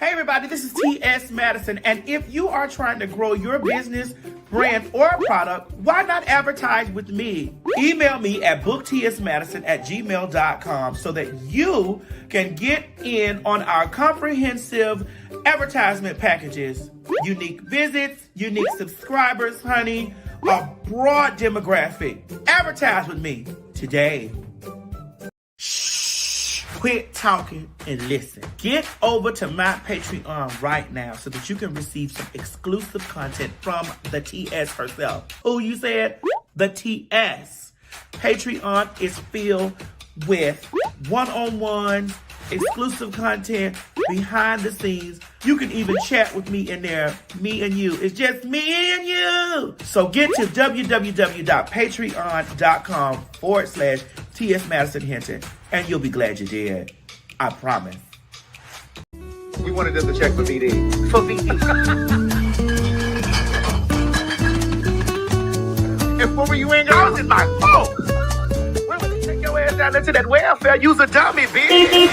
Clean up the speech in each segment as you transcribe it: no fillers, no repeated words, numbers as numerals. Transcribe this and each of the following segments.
Hey everybody, this is T.S. Madison, and if you are trying to grow your business, brand, or product, why not advertise with me? Email me at booktsmadison@gmail.com so that you can get in on our comprehensive advertisement packages. Unique visits, unique subscribers, honey, a broad demographic. Advertise with me today. Quit talking and listen. Get over to my Patreon right now so that you can receive some exclusive content from the TS herself. Who you said? The TS. Patreon is filled with one-on-one, exclusive content, behind the scenes. You can even chat with me in there. Me and you. It's just me and you. So get to www.patreon.com/TS Madison Hinton, and you'll be glad you did. I promise. We wanted us to check for VD. For VD. And what were you in? I was in my phone. Where would you take your ass down into that welfare? Use a dummy, bitch.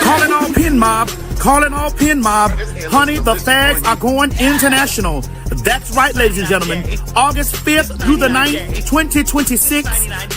Calling all pin mob. Calling all pin mob. Honey, the fags are going international. That's right, ladies and gentlemen. August 5th through the 9th, 2026,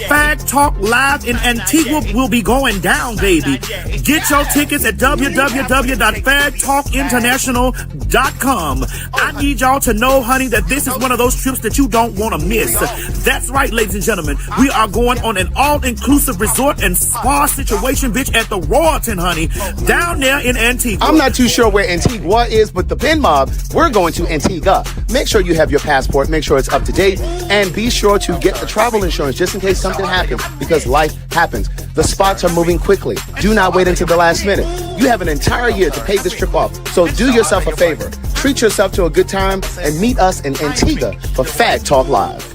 PhagTawlk Live in Antigua will be going down, baby. Get your tickets at www.PhagTawlkinternational.com. I need y'all to know, honey, that this is one of those trips that you don't want to miss. That's right, ladies and gentlemen. We are going on an all-inclusive resort and spa situation, bitch, at the Royalton, honey, down there in Antigua. I'm not too sure where Antigua is, but the pin mob, we're going to Antigua. Make sure you have your passport, make sure it's up to date, and be sure to get the travel insurance just in case something happens, because life happens. The spots are moving quickly. Do not wait until the last minute. You have an entire year to pay this trip off, so do yourself a favor. Treat yourself to a good time and meet us in Antigua for PhagTawlk Live.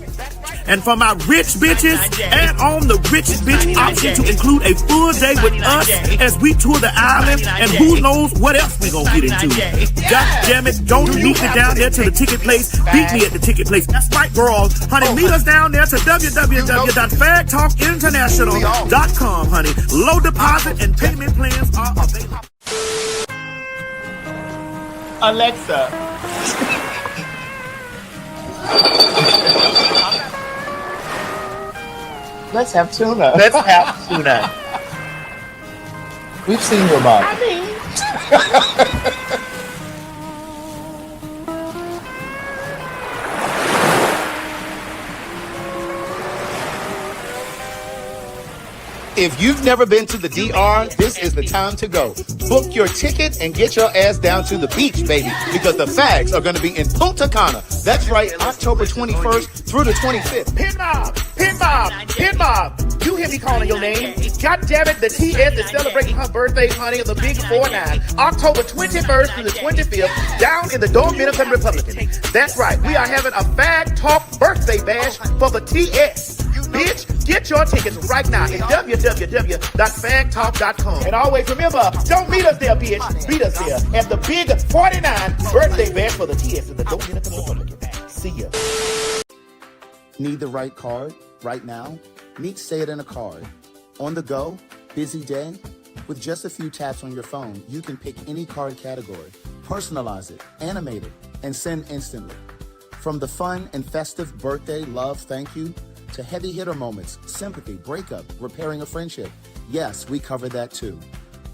And for my rich bitches, add on the rich bitch option to include a full day with us as we tour the island, and who knows what else we gonna get into. God damn it, don't meet me down there to the ticket place. Beat me at the ticket place. That's right, girl. Honey, meet us down there to www.PhagTawlkinternational.com, honey. Low deposit and payment plans are available. Alexa. Let's have tuna. Let's have tuna. We've seen your mom. If you've never been to the DR, this is the time to go. Book your ticket and get your ass down to the beach, baby, because the fags are going to be in Punta Cana. That's right, October 21st through the 25th. Pin mob! Pin mob! Pin mob! You hear me calling your name? God damn it, the TS is celebrating her birthday, honey, of the Big 4-9, October 21st through the 25th, down in the Dominican Republic. That's right, we are having a PhagTawlk birthday bash for the TS. Bitch, get your tickets right now at www.PhagTawlk.com. And always remember, don't meet us there, bitch. Meet us there at the Big 49 birthday bash for the TS in the Dominican Republic. See ya. Need the right card right now? Meet Say It in a Card. On the go, busy day? With just a few taps on your phone, you can pick any card category, personalize it, animate it, and send instantly. From the fun and festive birthday, love, thank you, to heavy hitter moments, sympathy, breakup, repairing a friendship. Yes, we cover that too.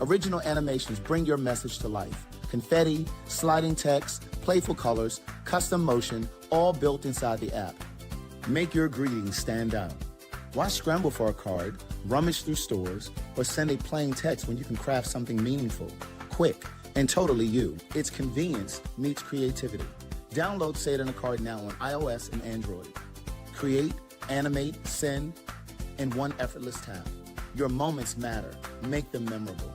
Original animations bring your message to life. Confetti, sliding text, playful colors, custom motion, all built inside the app. Make your greetings stand out. Why scramble for a card, rummage through stores, or send a plain text when you can craft something meaningful, quick, and totally you? It's convenience meets creativity. Download Say It in a Card now on iOS and Android. Create, animate, send in one effortless tap. Your moments matter. Make them memorable.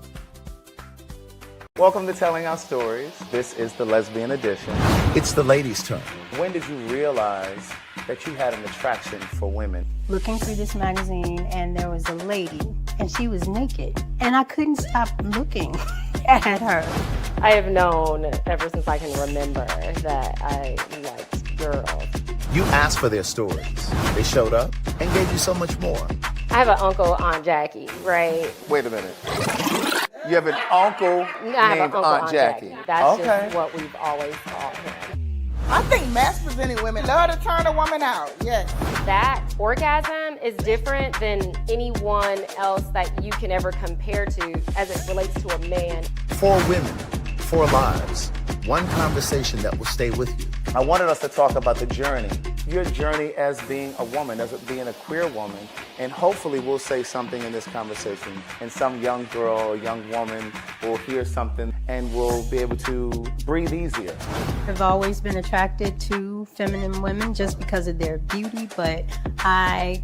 Welcome to Telling Our Stories. This is the lesbian edition. It's the ladies' turn. When did you realize that you had an attraction for women? Looking through this magazine, and there was a lady, and she was naked, and I couldn't stop looking at her. I have known ever since I can remember that I liked girls. You asked for their stories. They showed up and gave you so much more. I have an uncle, Aunt Jackie, right? Wait a minute. You have an uncle I have named an uncle, Aunt Jackie. That's okay. just what we've always called him. I think masculine women love to turn a woman out. Yes. That orgasm is different than anyone else that you can ever compare to as it relates to a man. 4 women, 4 lives, one conversation that will stay with you. I wanted us to talk about the journey. Your journey as being a woman, as being a queer woman, and hopefully we'll say something in this conversation and some young girl or young woman will hear something and will be able to breathe easier. I've always been attracted to feminine women just because of their beauty, but I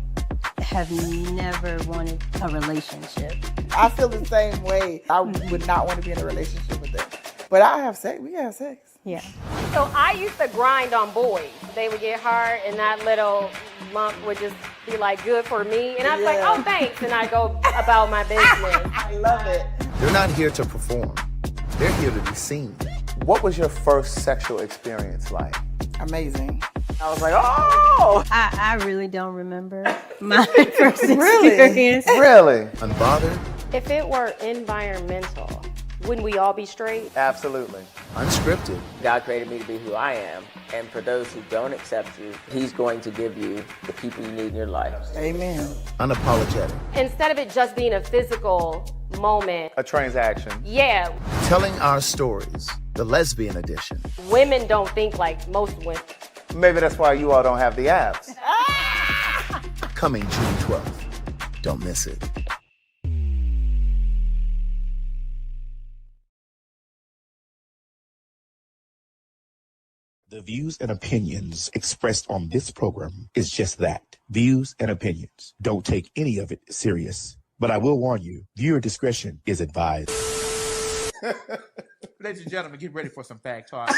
have never wanted a relationship. I feel the same way. I would not want to be in a relationship with them. But I have sex. We have sex. Yeah. So I used to grind on boys. They would get hard and that little lump would just be like good for me. And I was like, oh, thanks. And I go about my business. I love it. They're not here to perform. They're here to be seen. What was your first sexual experience like? Amazing. I was like, oh! I really don't remember my first experience. Really? Unbothered, If it were environmental, wouldn't we all be straight? Absolutely. unscripted, God created me to be who I am, and for those who don't accept you, He's going to give you the people you need in your life. Amen. unapologetic, Instead of it just being a physical moment, A transaction. yeah, telling our stories, the lesbian edition. women don't think like most women. Maybe that's why you all don't have the abs. Coming June 12th. Don't miss it. The views and opinions expressed on this program is just that. Views and opinions. Don't take any of it serious. But I will warn you, viewer discretion is advised. Ladies and gentlemen, get ready for some fact talk.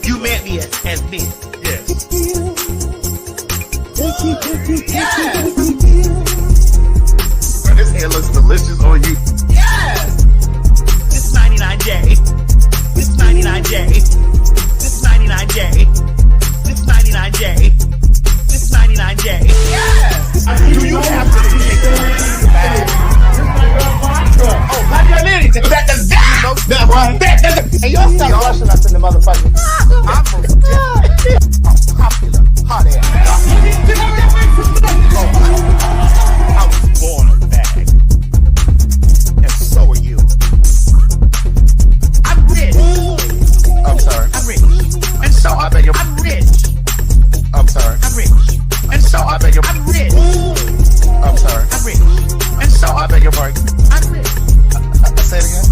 You met me as me. Yes. This hair looks delicious on you. Yes! This 99J. This 99J. This 99J. This 99J. This 99J. Yes! Do you have to take the bag? Oh, how did I live it? That right. Hey, y'all stop rushing us in the motherfucking. I'm from popular, hot ass. I was born a bag. And so are you. I'm rich. I'm sorry. I'm rich. And so I beg your. I'm rich. I'm sorry. I'm rich. And so I beg your. I'm rich. I'm sorry. I'm rich. And so I beg your pardon. I'm rich. Say it again.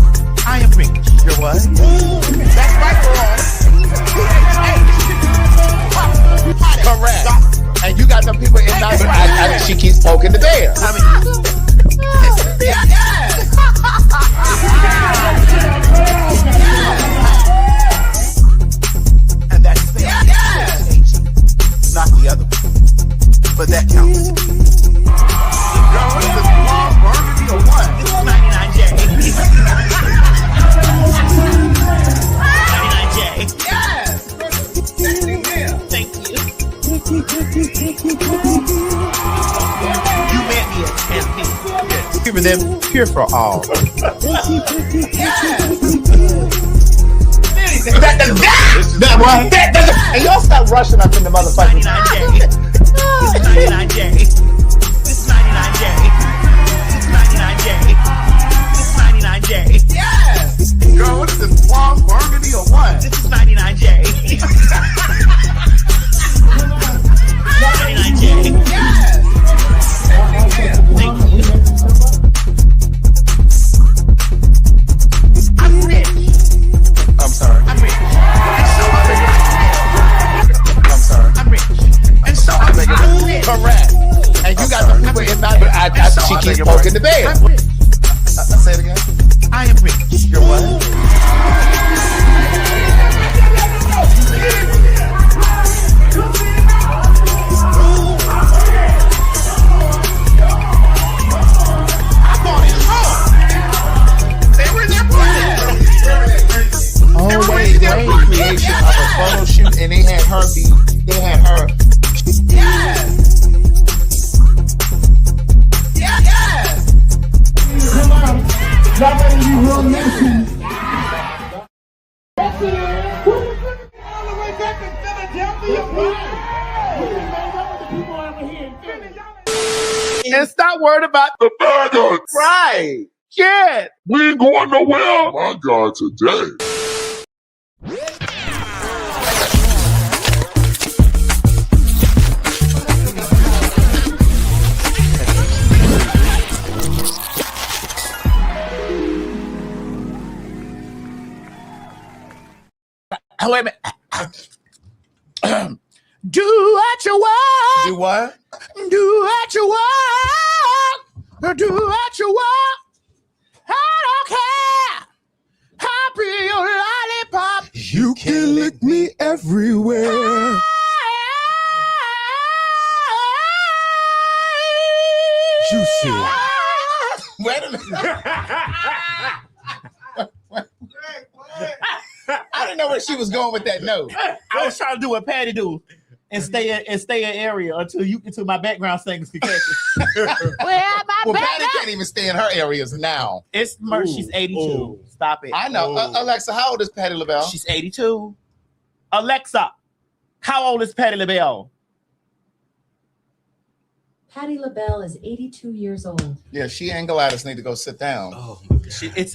I am rich. You're what? That's right, Correct. And you got some people in that. She keeps poking the bear. I mean, And that's fair. Not the other one. But that counts. Girl, what is this? Blonde burgundy or what? this is 99J. 99J. Yes! Thank you. You met me as me. Giving them pure for all. That right. And y'all stop rushing up in the motherfucking. 99J. This 99J. This 99J. This 99J. This 99J. Yes! Girl, what is this? Blonde burgundy or what? This is 99J. 99J. Yes! Thank you. I'm rich. I'm sorry. I'm rich. And so I'm sorry. I'm rich. And so I'm rich. Correct. And you got some people in that. She keeps poking the bear. I'm rich. Say it again. I am rich. You're what? Creation of a photo shoot, and they had her. Yes! And stop worrying about the burgers. Right. Yeah. We ain't going nowhere. Oh my God, today. Wait a minute. Do what you want. Do what? Do what you want. Do what you want. I don't care. I'll be your lollipop. You can lick me everywhere. Juicy. Wait a minute. I didn't know where she was going with that note. I was trying to do what Patty do and stay in area until my background singers can catch it. Well, Patty can't even stay in her areas now. It's she's 82. Ooh. Stop it. I know. Alexa, how old is Patty LaBelle? She's 82. Alexa, how old is Patty LaBelle? Patty LaBelle is 82 years old. Yeah, she and Gladys need to go sit down. Oh, It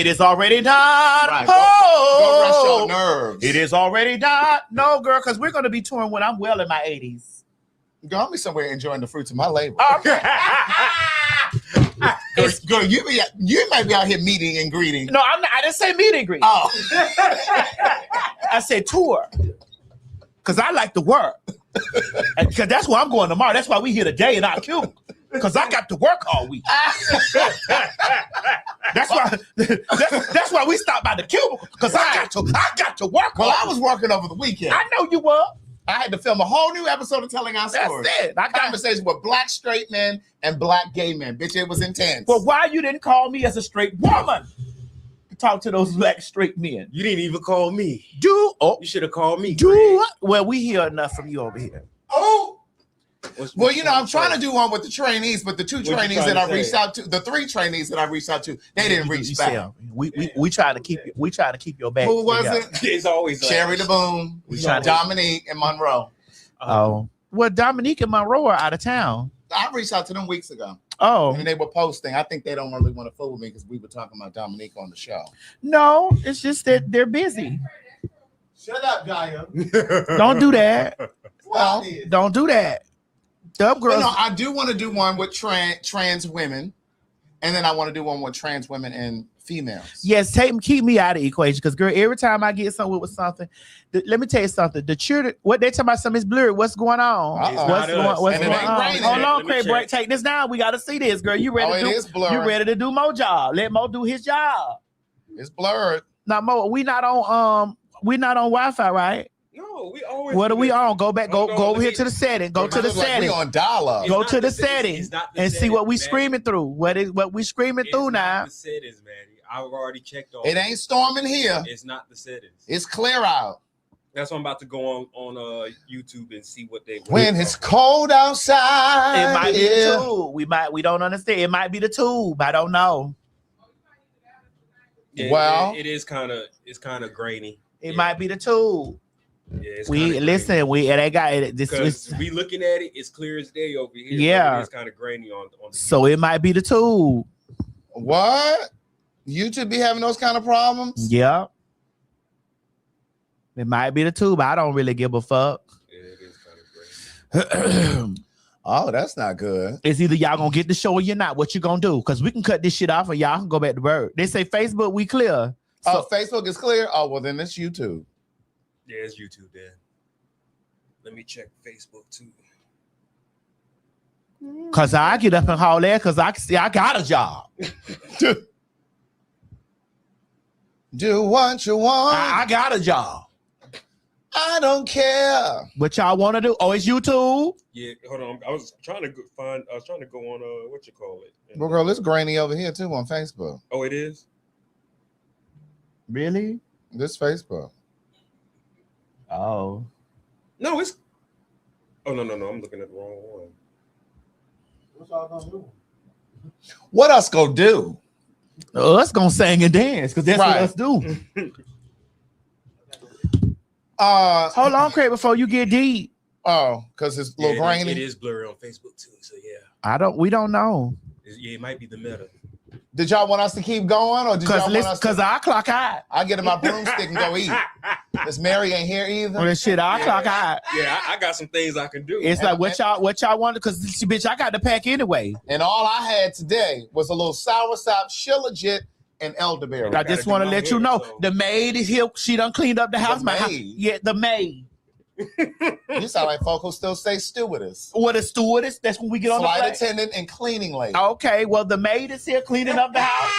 is already done. Right. Go rest your nerves. It is already done. No, girl, because we're going to be touring when I'm well in my 80s. Go on me somewhere enjoying the fruits of my labor. Okay. Girl, you might be out here meeting and greeting. No, I'm not. I didn't say meet and greet. Oh. I said tour. Because I like to work. Because that's where I'm going tomorrow. That's why we here today in our Cubicle. Because I got to work all week. That's why we stopped by the Cubicle. Because I got to work. Well, I was working over the weekend. I know you were. I had to film a whole new episode of Telling Our Stories. That's it. I got conversations with black straight men and black gay men. Bitch, it was intense. Well, why you didn't call me as a straight woman to talk to those black straight men? you didn't even call me. You should have called me. what? Well, we hear enough from you over here. Oh. Well, I'm trying to do one with the trainees, but the two trainees that I reached out to, the three trainees that I reached out to, they didn't reach back. We try to keep your back. Who was together. it? It's always Sherry the Boom, Dominique, and Monroe. Oh, well, Dominique and Monroe are out of town. I reached out to them weeks ago. Oh, and they were posting. I think they don't really want to fool me because we were talking about Dominique on the show. No, it's just that they're busy. Shut up, Gaia. Don't do that. Well, don't do that. Dub girls. No, I do want to do one with trans women, and then I want to do one with trans women and females. Yes, keep me out of the equation because, girl, every time I get somewhere with something, let me tell you something. The children, what they talking about, something is blurred. What's going on? What's going on? Hold on, Craig, break. Take this down. We got to see this, girl. You ready? You ready to do Mo job? Let Mo do his job. It's blurred. Now, Mo, we not on Wi-Fi, right? No, we always. What are we on? Go back. Go over here to the setting. Go to the setting. We on dial-up. Go to the settings and see what we screaming through. What we screaming through now? The settings, man. I've already checked all. It ain't storming here. It's not the settings. It's clear out. That's why I'm about to go on YouTube and see what they. When it's cold outside, it might be the tube. We don't understand. It might be the tube. I don't know. Yeah, well, it is kind of grainy. It might be the tube. Yeah, it's they got it. Because we looking at it, it's clear as day over here. Yeah, it's kind of grainy on the so it might be the tube. What? YouTube be having those kind of problems? Yeah. It might be the tube. I don't really give a fuck. Yeah, it is kind of grainy. Oh, that's not good. It's either y'all gonna get the show or you're not. What you gonna do? Because we can cut this shit off and y'all can go back to work. They say Facebook, we clear. So Facebook is clear? Oh, well, then it's YouTube. Yeah, it's YouTube then. Let me check Facebook too. Cause I get up and haul there because I can see I got a job. Do what you want. I got a job. I don't care. What y'all want to do? Oh, it's YouTube. Yeah, hold on. I was trying to go on what you call it. Well, girl, it's grainy over here too on Facebook. Oh, it is? Really? This Facebook. Oh. No, it's. Oh no! I'm looking at the wrong one. What's all gonna do? What else gonna do? Us gonna sing and dance because that's what us do. Hold on, Craig, before you get deep. Oh, because it's a little grainy. It is blurry on Facebook too. So yeah. We don't know. It might be the meta. Did y'all want us to keep going, or did y'all want us to? Because our clock out. I get in my broomstick and go eat. This Mary ain't here either. Well, shit, our clock out. Yeah, I got some things I can do. It's like what y'all wanted, because bitch, I got to pack anyway. And all I had today was a little soursop, Shilajit, and elderberry. I just want to let you know, the maid is here. She done cleaned up the house. The maid? Yeah, the maid. You sound like folk who still say stewardess. What a stewardess? That's when we get on the flight plane. attendant and cleaning lady. Okay, well, the maid is here cleaning up the house.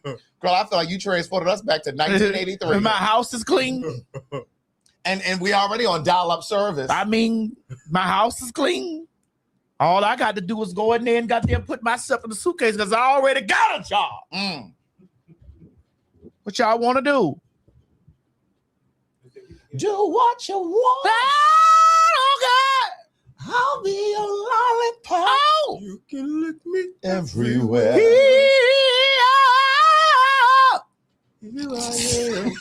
Girl, I feel like you transported us back to 1983. My house is clean. And we already on dial-up service. I mean, my house is clean. All I got to do is go in there and got there and put myself in the suitcase because I already got a job. What y'all want to do? Do what you want. Oh, God. I'll be a lollipop. Oh. You can lick me everywhere. Here I am.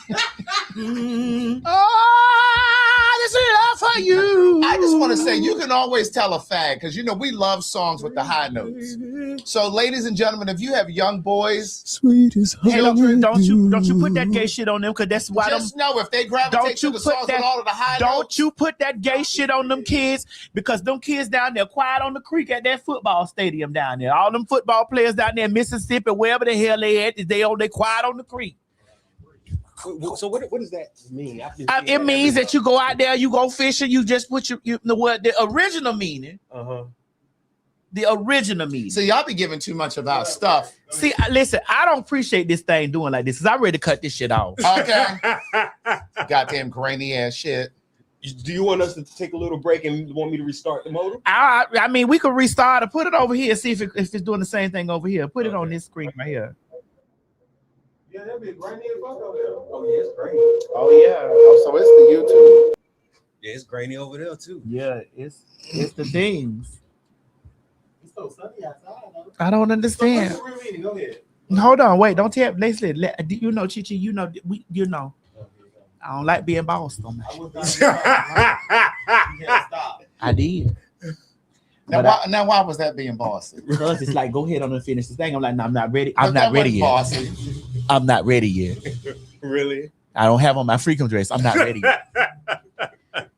This is love for you. I just want to say, you can always tell a fag because we love songs with the high notes. So, ladies and gentlemen, if you have young boys, sweet as hey, don't you put that gay shit on them, because that's why just know if they gravitate to the songs with all of the high notes. Don't you put that gay shit on them kids, because them kids down there quiet on the creek at that football stadium down there. All them football players down there in Mississippi, wherever the hell they at, they quiet on the creek. So what does that mean? It means that you go out there, you go fishing, you just put the original meaning. The original meaning. See, y'all be giving too much of our stuff. See, listen, I don't appreciate this thing doing like this, because I'm ready to cut this shit off. Okay. Goddamn grainy ass shit. Do you want us to take a little break and want me to restart the motor? I mean, we could restart or put it over here, see if it's doing the same thing over here. Put it on this screen right here. Yeah, that'd be grainy as fuck over there. Oh yeah, it's grainy. Oh yeah. Oh, so it's the YouTube. Yeah, it's grainy over there too. Yeah, it's the things. It's so sunny outside. I don't understand. So what's the real meaning? Go ahead. Hold on, wait, don't tell. Listen, Chichi, I don't like being bossed on that. I did. Now, why was that being bossy? Because it's like, go ahead on and finish this thing. I'm like, no, I'm not ready. I'm not ready yet. Bossy. I'm not ready yet. Really? I don't have on my freakum dress. I'm not ready yet.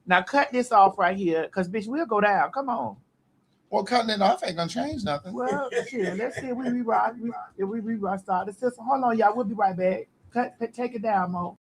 Now cut this off right here, because bitch, we'll go down. Come on. Well, cutting it off ain't gonna change nothing. Well, shit, let's see if we rewrite. If we rewrite, start the system. Hold on, y'all. We'll be right back. Take it down, Mo.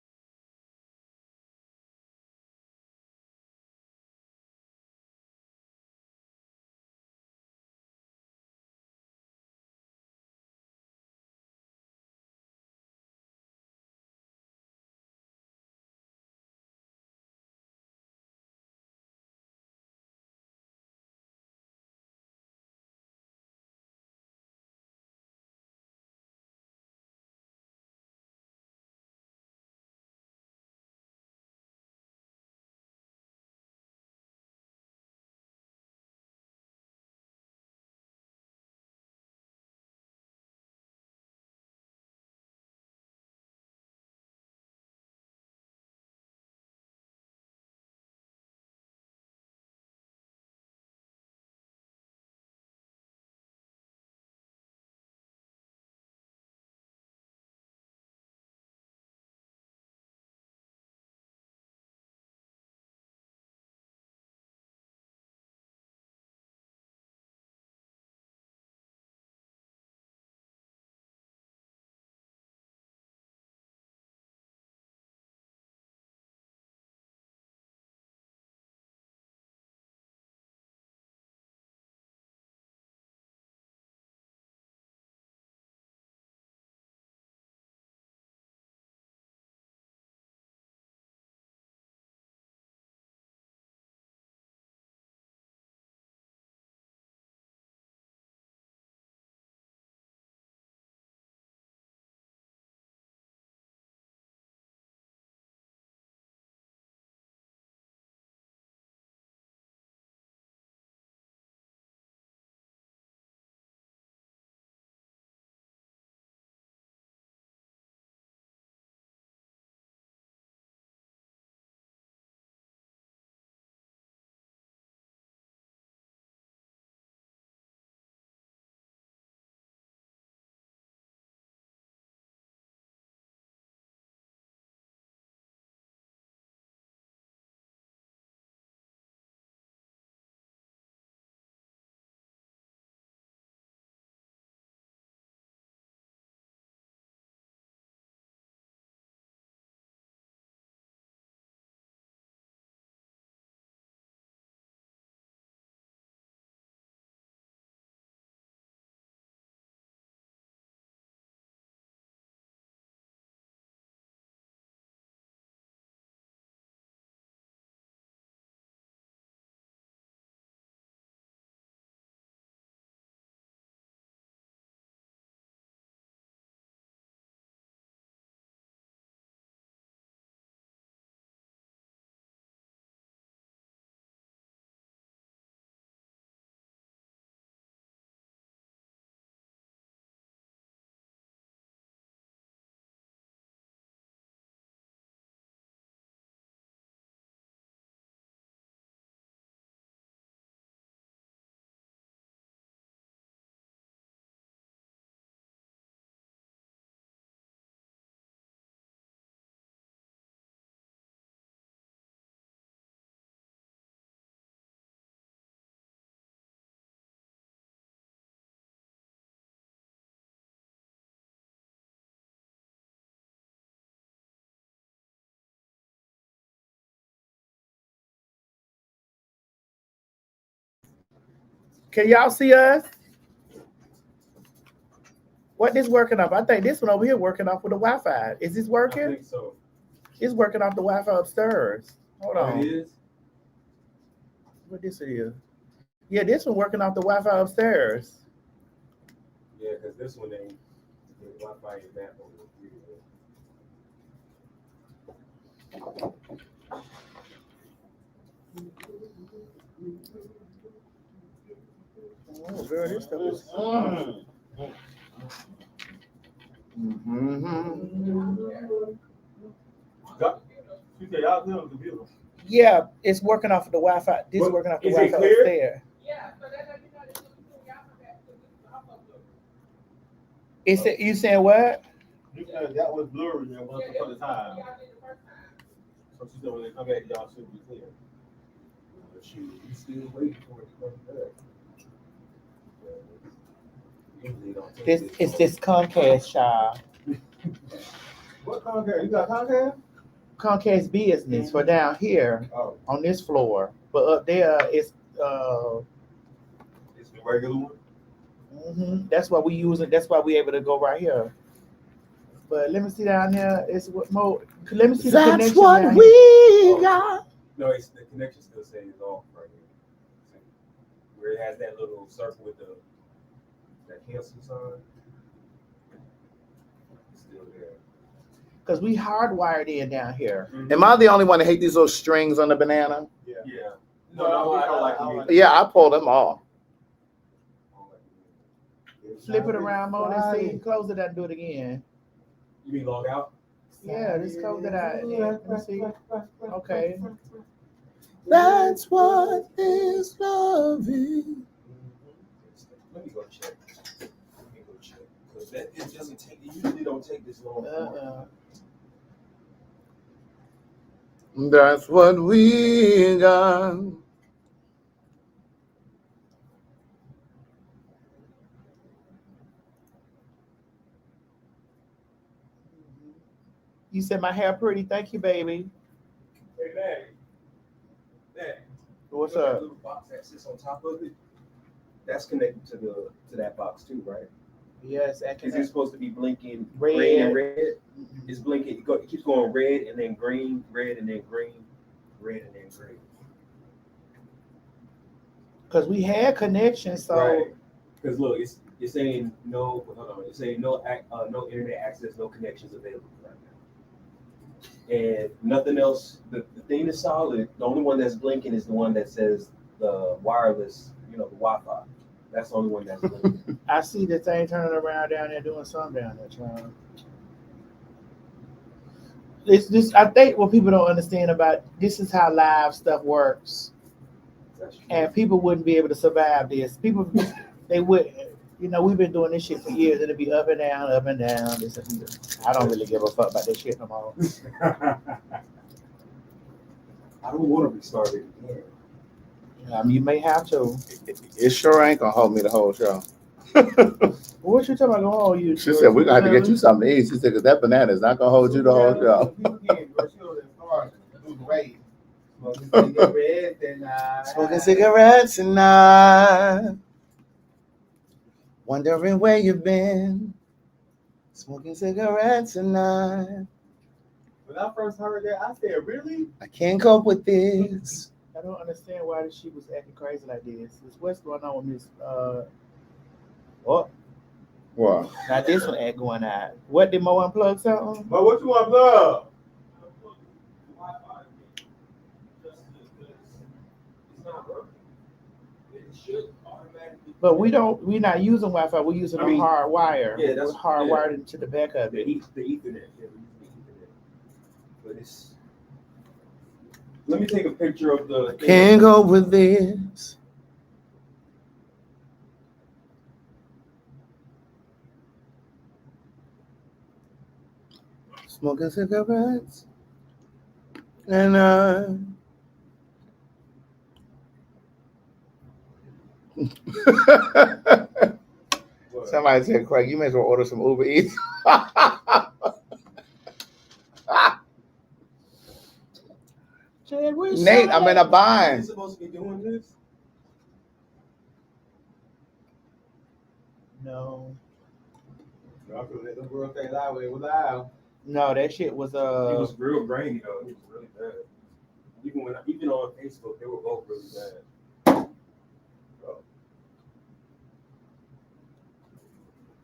Can y'all see us? What this working off? I think this one over here working off with the Wi-Fi. Is this working? I think so. It's working off the Wi-Fi upstairs. Hold on. It is? What this is? Yeah, this one working off the Wi-Fi upstairs. Yeah, because this one ain't. The Wi-Fi is that one. Oh, girl, this stuff is. Yeah, it's working off of the Wi-Fi. This is working off the Wi-Fi upstairs. Is it? You saying what? You said that was blurry there once upon a time. So she said when they come back, y'all should be clear. You still waiting for it to come back. It's this Comcast, child. What Comcast? You got Comcast? Comcast business for down here on this floor, but up there it's the regular one. That's why we use it. That's why we able to go right here. But let me see down there. It's what mode? Let me see the connection. That's what we got. No, it's the connection still says off right here. Where it has that little circle with that cancel sign. It's still there. Because we hardwired in down here. Am I the only one that hate these little strings on the banana? Yeah. No, I don't like them. Yeah, I pull them off. Flip it around more and see. Close it out and do it again. You mean log out? Yeah, just close it out. Yeah, let me see. Okay. That's what is loving. Let me go check. Because it doesn't take. It usually don't take this long. That's what we got. You said my hair pretty. Thank you, baby. Hey, Maddie. What's that up? little box that sits on top of it? That's connected to that box too, right? Yes, Is it supposed to be blinking red. green and red? It's blinking. It keeps going red and then green, red and then green, red and then green. Because we had connections, so. Right. Because look, it's saying no. Hold on. It's saying no internet access, no connections available right now. And nothing else. The thing is solid. The only one that's blinking is the one that says the wireless. The Wi-Fi. That's the only one that's blinking. I see the thing turning around down there doing something down there, child. This I think what people don't understand about this is how live stuff works. And people wouldn't be able to survive this. People they would we've been doing this shit for years and it'd be up and down, this and that. I don't really give a fuck about this shit no more. I don't want to restart it again. You may have to. It sure ain't gonna hold me the whole show. What you talking about? Gonna hold you? She said we're gonna have to get you something to eat. She said because that banana is not gonna hold you the whole show. Smoking cigarettes tonight. Wondering where you've been. Smoking cigarettes tonight. When I first heard that, I said, "Really? I can't cope with this." I don't understand why she was acting crazy like this. What's going on with Miss? What? Now this one ain't going out. What did Mo unplug something? But what you want to unplug? But we're not using Wi-Fi. We're using a hard wire. Yeah, that's hardwired into the back of it. The Ethernet. Yeah, we use the Ethernet. But it's. Let me take a picture of the. Can't go with this. Smoking cigarettes. And somebody said, Craig, you may as well order some Uber Eats. Nate, I'm in a bind. Are you supposed to be doing this? No. I feel let the world stay live. It was live. No, that shit was It was real grainy though. It was really bad. Even on Facebook, they were both really bad.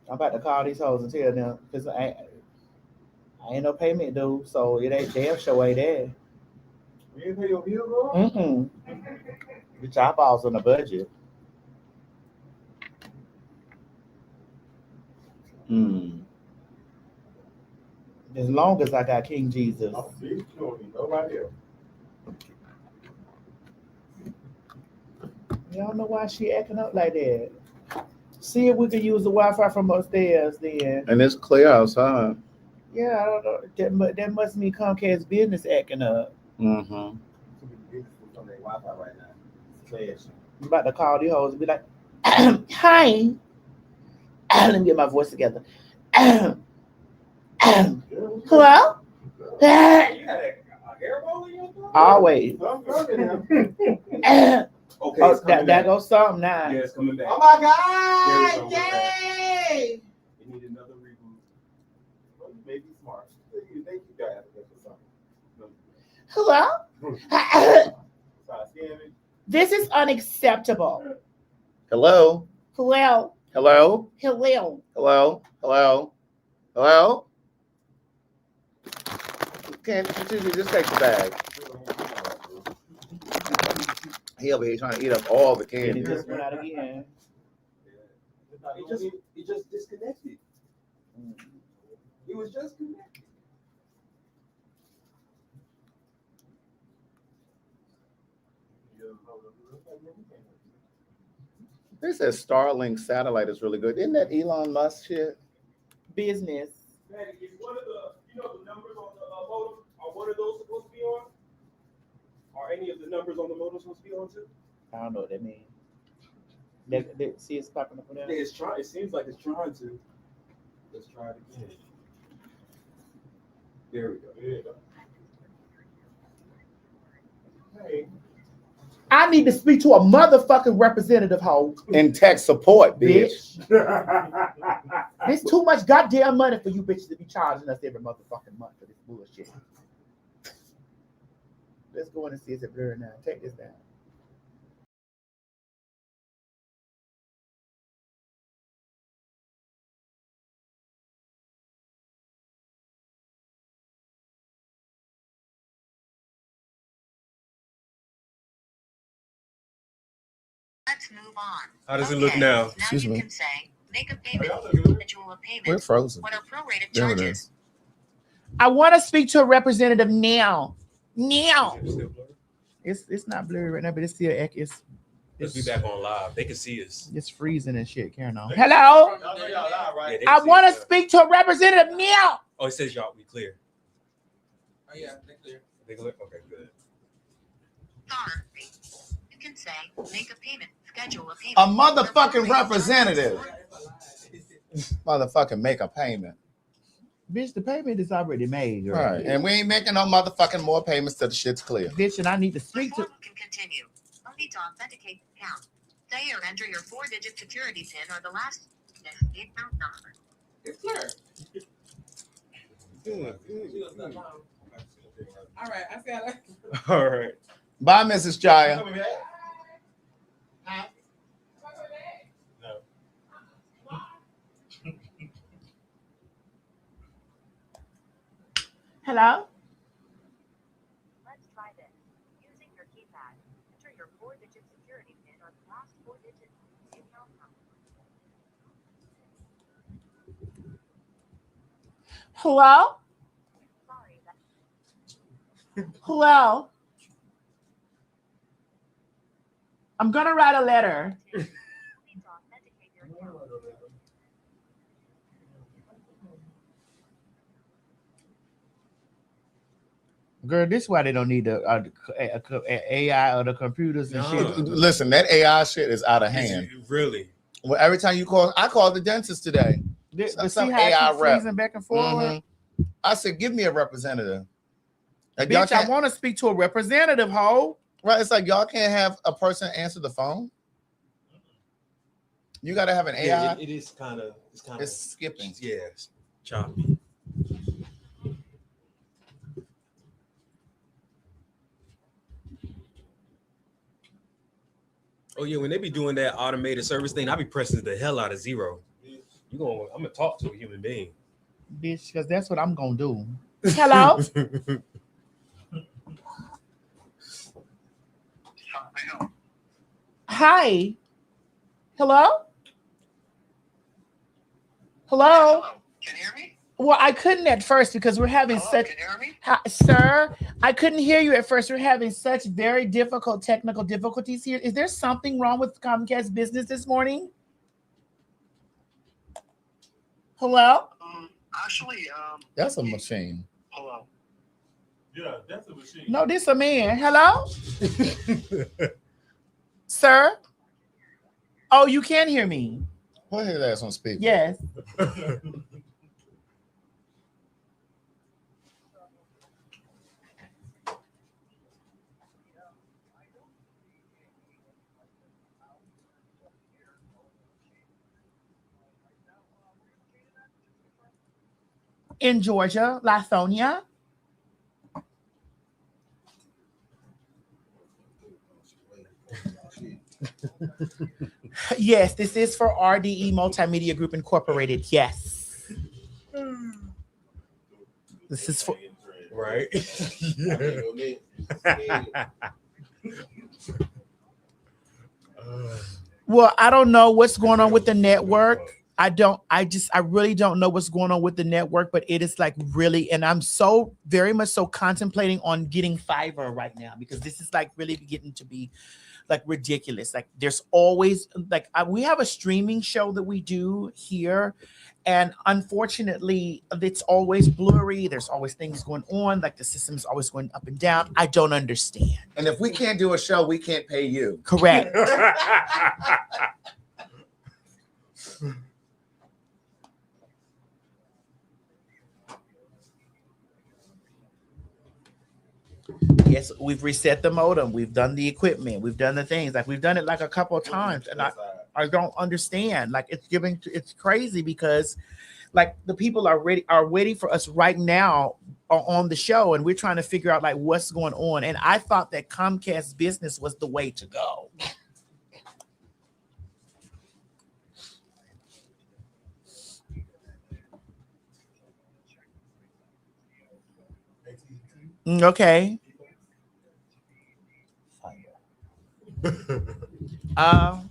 I'm about to call these hoes and tell them because I ain't no payment due, so it ain't damn sure ain't there. You didn't pay your bill, bro? Mm-hmm. The job falls on the budget. As long as I got King Jesus. Oh, you don't need nobody else. Y'all know why she acting up like that. See if we can use the Wi-Fi from upstairs then. And it's clear outside. Yeah, I don't know. That must mean Comcast business acting up. Mm-hmm. Wi-Fi right now. It's I'm about to call these hoes and be like, hi. Let me get my voice together. Hello? Always. Okay, oh, that goes something now. Yeah, it's coming back. Oh my God! Yay! You need another reboot. Well, you may be smart. You think you got it or something. Hello? This is unacceptable. Hello? Hello? Hello? Hello? Hello? Hello? Hello? Can't you just take the bag? He over here trying to eat up all the candy. It just went out again. It just disconnected. It was just connected. They said Starlink satellite is really good. Isn't that Elon Musk shit? Business. Maddie, is one of the, the numbers on the modem, are one of those supposed to be on? Are any of the numbers on the modem supposed to be on too? I don't know what that means. See, it's popping up on there. It's trying. It seems like it's trying to. Let's try it again. There we go. There you go. Hey. I need to speak to a motherfucking representative, hoe. In tech support, bitch. There's too much goddamn money for you bitches to be charging us every motherfucking month for this bullshit. Let's go in and see if it's blurry now. Take this down. Let's move on. How does it look now? Excuse me. Can say, make a payment, schedule a payment. We're frozen. What are prorated There it charges? is. I want to speak to a representative now. Now. It's not blurry right now, but it's still it's Let's be back on live. They can see us. It's freezing and shit. Carrying on. Hello. I want to speak to a representative now. Oh, it says y'all. We clear. Oh yeah, they clear. They clear. Okay, good. Sorry. You can say, make a payment, schedule a payment. A motherfucking representative. Motherfucking make a payment. Bitch, the payment is already made. Girl. Right. And we ain't making no motherfucking more payments till the shit's clear. Bitch, and I need to speak to. Before we can continue, you'll need to authenticate the account. Say or enter your 4-digit security PIN or the last account number. It's clear. All right, I said it. All right. Bye, Mrs. Jaya. Hello? Let's try this. Using your keypad, enter your 4-digit security PIN or the last 4 digits of the account number. Hello? Sorry, Hello? I'm gonna write a letter. you need to authenticate your account. Girl, this is why they don't need the AI or the computers and shit. Listen, that AI shit is out of hand. Really? Well, every time you call, I called the dentist today. But Some see how AI it's rep. freezing back and forward? I said, give me a representative. Like, Bitch, I want to speak to a representative, ho. Right, it's like y'all can't have a person answer the phone. You got to have an AI. Yeah, it is kind of. It's skipping. Yeah, it's choppy. Oh yeah, when they be doing that automated service thing, I be pressing the hell out of 0. I'm gonna talk to a human being, bitch, because that's what I'm gonna do. Hello. Hi. Hello. Hello. Can you hear me? Well, I couldn't at first because we're having such. Can you hear me? Sir, I couldn't hear you at first. We're having such very difficult technical difficulties here. Is there something wrong with Comcast business this morning? Hello? Actually, That's a machine. hello. Yeah, that's a machine. No, this a man. Hello? Sir? Oh, you can hear me. Put his ass on speaker. Yes. In Georgia, Lithonia. Yes, this is for RDE Multimedia Group Incorporated. Yes. This is for right? Well, I don't know what's going on with the network. I really don't know what's going on with the network, but it is like really, and I'm so very much so contemplating on getting fiber right now because this is like really getting to be like ridiculous. Like there's always like we have a streaming show that we do here, and unfortunately it's always blurry. There's always things going on. Like the system's always going up and down. I don't understand. And if we can't do a show, we can't pay you. Correct. Yes, we've reset the modem. We've done the equipment. We've done the things. Like we've done it like a couple of times, and I don't understand. Like it's crazy because, like the people are waiting for us right now on the show, and we're trying to figure out like what's going on. And I thought that Comcast business was the way to go. Okay.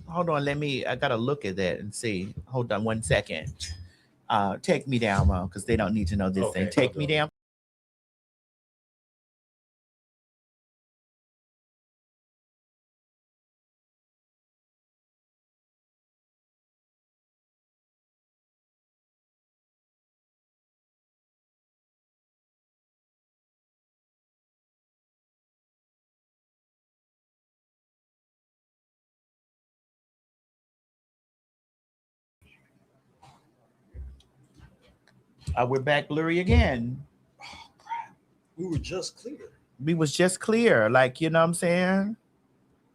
Hold on. I gotta look at that and see. Hold on 1 second. Take me down, Mom, because they don't need to know this thing. Take me down. We're back blurry again. Oh, crap. We were just clear. We was just clear. Like, you know what I'm saying?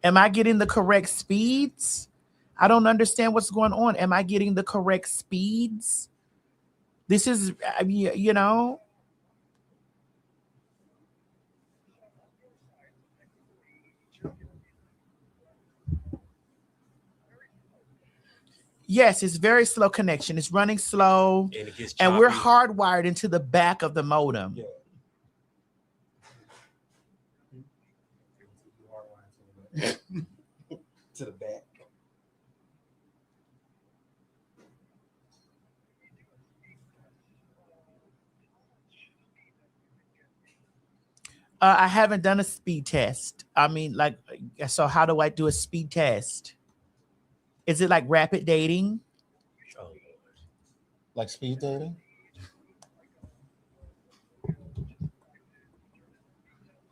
Am I getting the correct speeds? I don't understand what's going on. Am I getting the correct speeds? This is, you know. Yes, it's very slow connection. It's running slow, and we're hardwired into the back of the modem. Yeah. To the back. I haven't done a speed test. I mean, like, so how do I do a speed test? Is it like rapid dating? Like speed dating?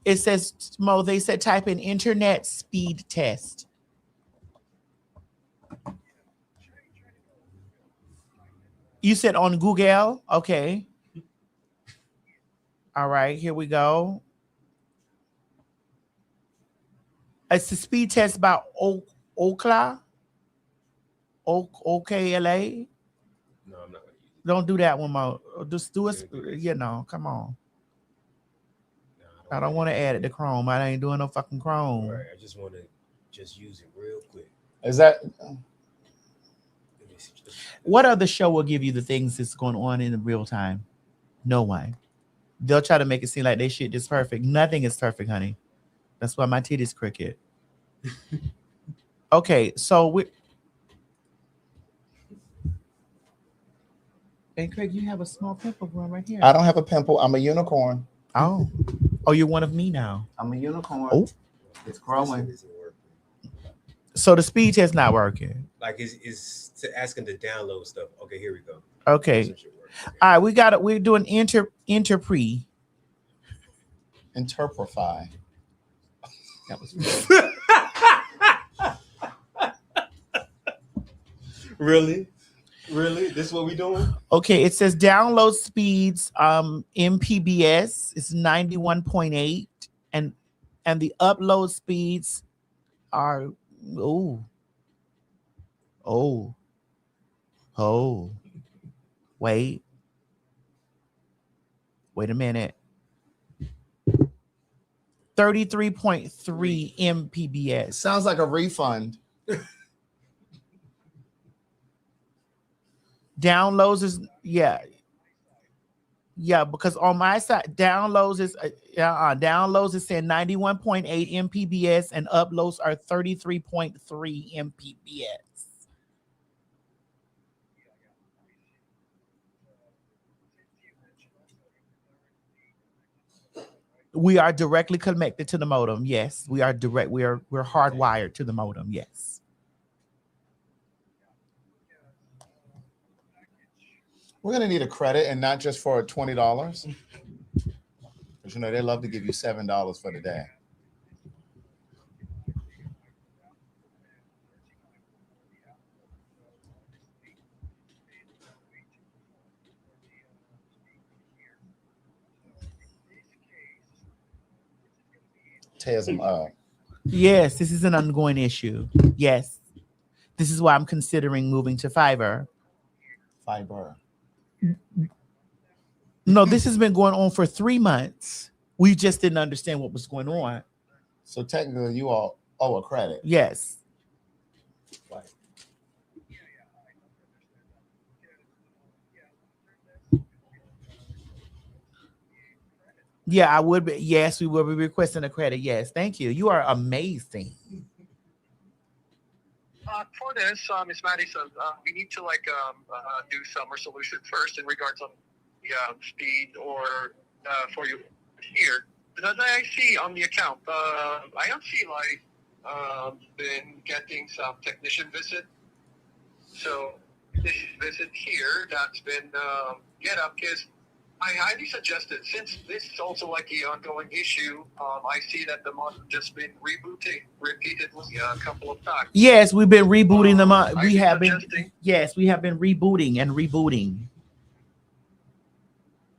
It says, Mo, they said type in internet speed test. You said on Google? Okay. All right, here we go. It's the speed test by Ookla. Okay, LA. No, I'm not gonna use it. Don't do that one more. Just do it. You know, come on. I don't want to add it to Chrome. I ain't doing no fucking Chrome. Right. I just want to just use it real quick. Is that? What other show will give you the things that's going on in real time? No one. They'll try to make it seem like they shit is perfect. Nothing is perfect, honey. That's why my titties crooked. Okay, so we. And Craig, you have a small pimple growing right here. I don't have a pimple. I'm a unicorn. Oh, you're one of me now. I'm a unicorn. Oh, it's growing. So the speed test not working. Like is to asking to download stuff. Okay, here we go. Okay. All right, we're doing interprefy. Interprefy. That was Really? This is what we doing? Okay, it says download speeds MPBS is 91.8 and the upload speeds are wait a minute. 33.3 MPBS. Sounds like a refund. Downloads is because on my side downloads is saying 91.8 MPBS and uploads are 33.3 MPBS. We are directly connected to the modem. Yes, we are direct. We're hardwired to the modem. Yes. We're gonna need a credit, and not just for $20, because they love to give you $7 for the day. Tears them up. Yes, this is an ongoing issue. Yes, this is why I'm considering moving to Fiverr. No, this has been going on for 3 months. We just didn't understand what was going on. So technically, you all owe a credit. Yes. Yeah, I would be. Yes, we will be requesting a credit. Yes, thank you. You are amazing. For this, Ms. Madison, we need to do some resolution first in regards on the speed or for you here. Because I see on the account, I don't see been getting some technician visit. So this visit here that's been get up because I highly suggested, since this is also the ongoing issue, I see that the mod just been rebooting repeatedly a couple of times. Yes, we've been rebooting them. We have been. Yes, we have been rebooting and rebooting.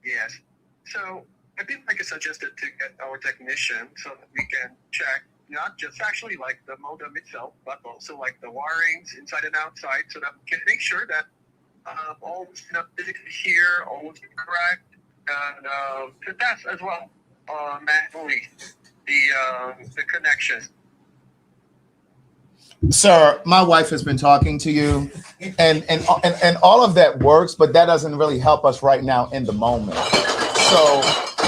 Yes. So I think I suggested to get our technician so that we can check not just actually the modem itself, but also the wirings inside and outside, so that we can make sure that all physically here, all is correct, and to test as well manually the connection. Sir, my wife has been talking to you, and all of that works, but that doesn't really help us right now in the moment. So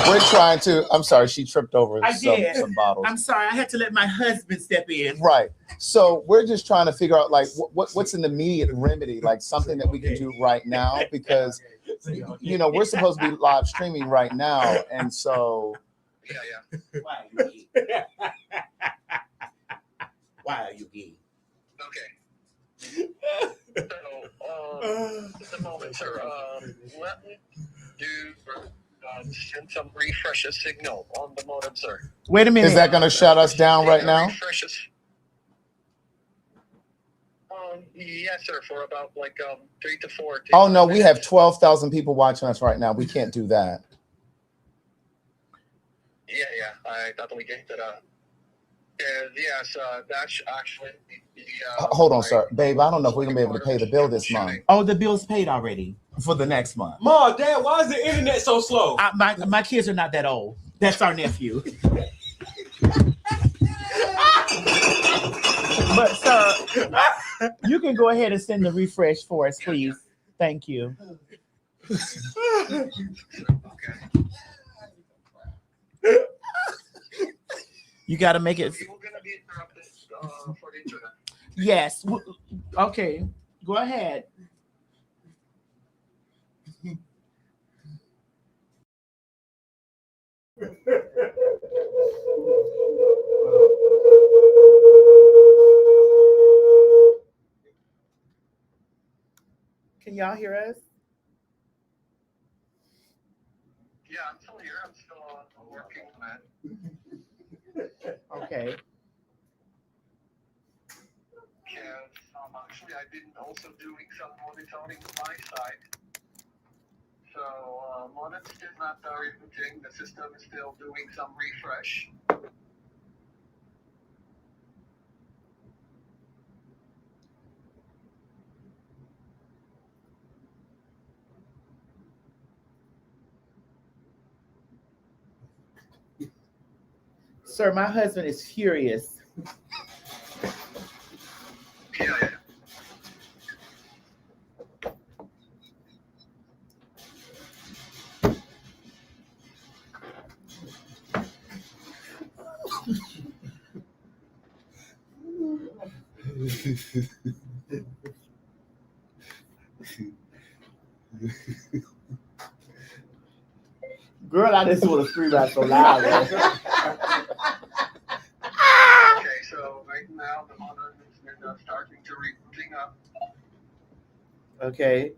we're trying to. I'm sorry, she tripped over some bottles. I'm sorry, I had to let my husband step in. Right. So we're just trying to figure out what's an immediate remedy, something that we can do right now, because we're supposed to be live streaming right now, and so. Yeah. Why are you gay? Okay. So, just a moment, sir. Let me send some refresh signal on the modem, sir. Wait a minute. Is that going to shut us down right now? Yes, sir. For about 3 to 4. Oh no, we have 12,000 people watching us right now. We can't do that. Yeah. I totally get that. Yes, that's actually the Hold on, sir. Babe, I don't know if we're going to be able to pay the bill this month. Oh, the bill's paid already. For the next month. Mom, Dad, why is the internet so slow? My kids are not that old. That's our nephew. But sir, you can go ahead and send the refresh for us, please. Thank you. You got to make it. We're going to be interrupted for the internet. Yes. Okay. Go ahead. Can y'all hear us? Yeah, I'm still here. I'm still working on it. Okay. Because actually, I've been also doing some monitoring on my side. So Monit's still not rebooting. The system is still doing some refresh. Sir, my husband is furious. Yeah. Girl, I just want to scream out so loud. Okay, so right now the monitor is starting to rebooting up. Okay.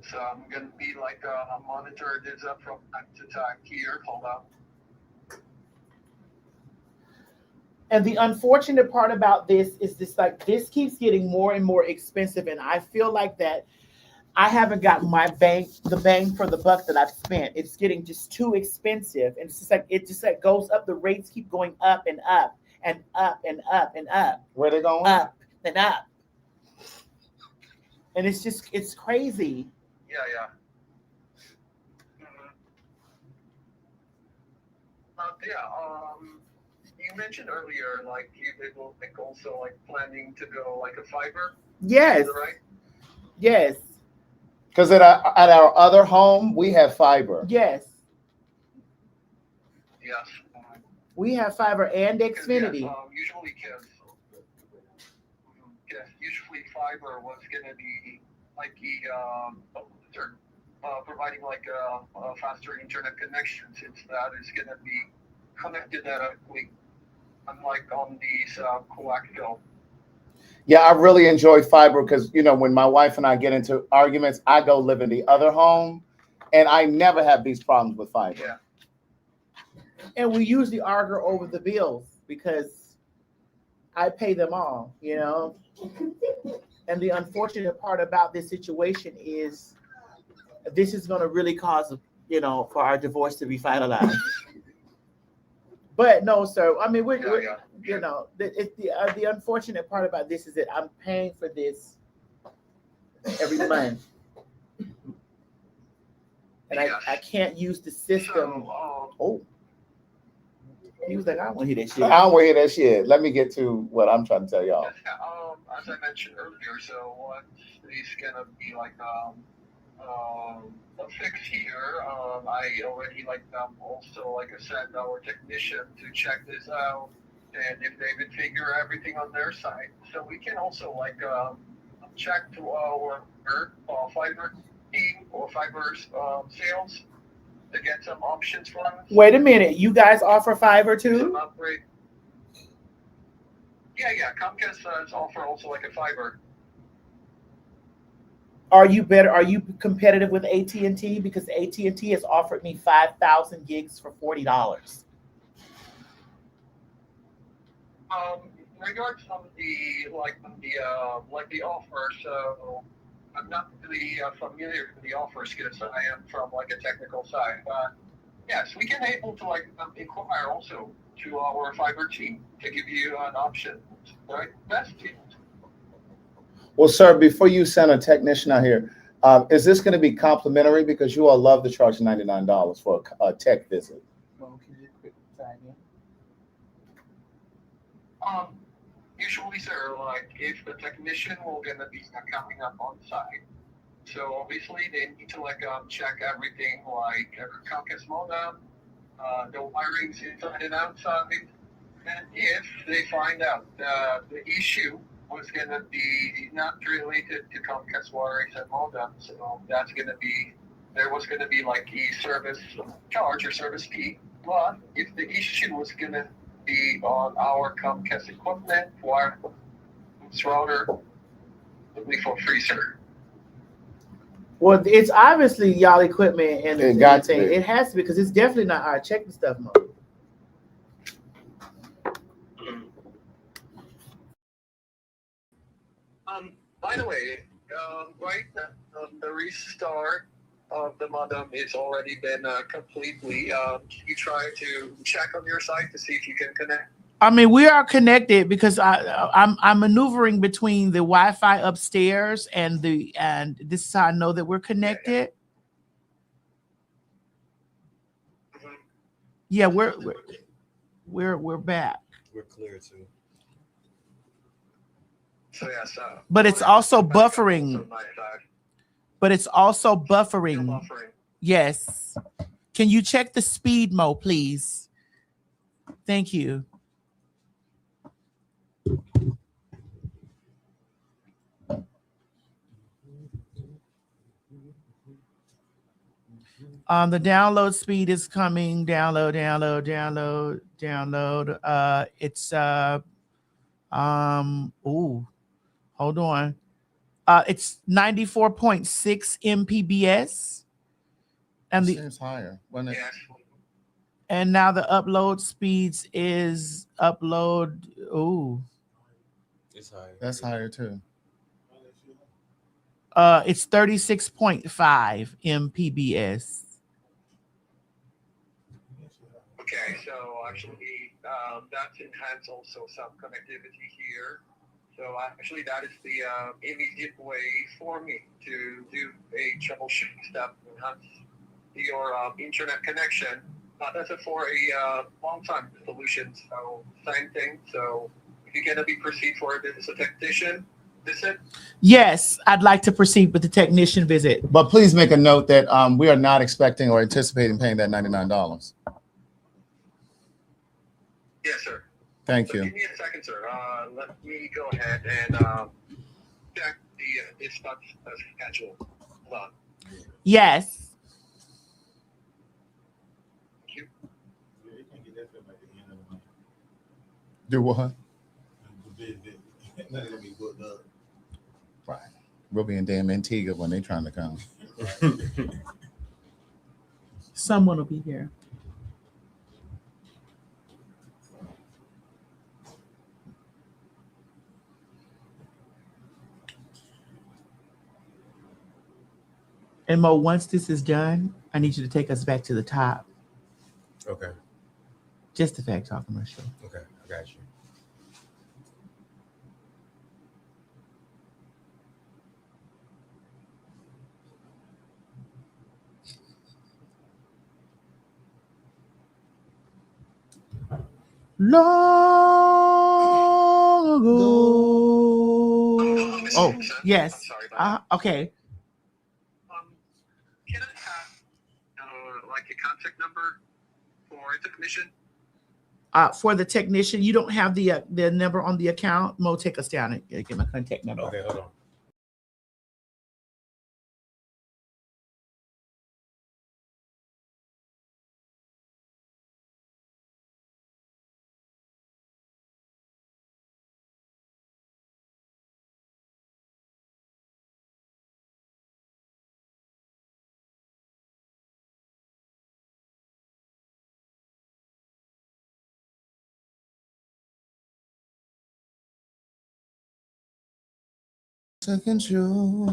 So I'm gonna be like a monitor this up from time to time here. Hold on. And the unfortunate part about this is this keeps getting more and more expensive, and I feel like that I haven't gotten the bang for the buck that I've spent. It's getting just too expensive, and it's just like it goes up. The rates keep going up and up and up and up and up. Where they going? Up and up, and it's crazy. Yeah. You mentioned earlier, like you people like also like planning to go like a fiber. Yes. Is that right? Yes. Because at our other home, we have fiber. Yes. Yes. We have fiber and Xfinity. Usually, usually fiber was gonna be like providing like a faster internet connection, since that is gonna be connected directly, unlike on these Cubicle. Yeah, I really enjoy fiber because, when my wife and I get into arguments, I go live in the other home, and I never have these problems with fiber. Yeah. And we usually argue over the bills because I pay them all, And the unfortunate part about this situation is this is going to really cause, for our divorce to be finalized. But no, sir. I mean, the unfortunate part about this is that I'm paying for this every month, and I can't use the system. He was like, I don't want to hear that shit. I don't want to hear that shit. Let me get to what I'm trying to tell y'all. As I mentioned earlier, so what is gonna be like a fix here? I already also sent our technician to check this out, and if they would figure everything on their side, so we can also check to our fiber team or fiber sales to get some options for us. Wait a minute, you guys offer fiber too? Upgrade. Yeah. Comcast offer also like a fiber. Are you competitive with AT&T? Because AT&T has offered me 5,000 gigs for $40. Regards on the offer, so I'm not really familiar with the offers because I am from a technical side, but Yes, we can able to inquire also to our fiber team to give you an option, right? Best deal. Well, sir, before you send a technician out here, is this going to be complimentary? Because you all love to charge $99 for a tech visit. Well, can you quick try again? Usually, sir, like if the technician will gonna be coming up on site, so obviously they need to check everything like every Comcast modem, the wirings inside and outside, and if they find out the issue was gonna be not related to Comcast wirings and modems, so that's gonna be there was gonna be like a service charge or service fee. But if the issue was gonna be on our Comcast equipment, wireless router, it'll be for free, sir. Well, it's obviously y'all equipment and It got to be. it has to be because it's definitely not our check the stuff mode. By the way, right, the restart of the modem is already been completely. You try to check on your site to see if you can connect. I mean, we are connected because I'm maneuvering between the Wi-Fi upstairs and this is how I know that we're connected. Yeah, we're back. We're clear too. So yes, but it's also buffering. But it's also buffering. Yes. Can you check the speed mode, please? Thank you. The download speed is coming. Download. It's hold on. It's 94.6 Mbps. And it seems higher. And now the upload speeds is upload. It's higher. That's higher too. It's 36.5 Mbps. Okay, so actually, that's enhanced also some connectivity here. So actually, that is the immediate way for me to do a troubleshooting step, enhance your internet connection. That's for a long-time solution. So same thing. So if you're gonna be proceed for this a technician visit. Yes, I'd like to proceed with the technician visit. But please make a note that we are not expecting or anticipating paying that $99. Yes, sir. Thank you. Give me a second, sir. Let me go ahead and check the dispatch schedule. Hold on. Yes. Thank you. Do what? Right. We'll be in damn Antigua when they're trying to come. Someone will be here. And Mo, once this is done, I need you to take us back to the top. Okay. Just the PhagTawlk commercial. Okay, I got you. Long ago. Oh, yes. Okay. Can I have like a contact number for a technician? For the technician, you don't have the number on the account. Mo, take us down and get my contact number. Okay, hold on. Second show.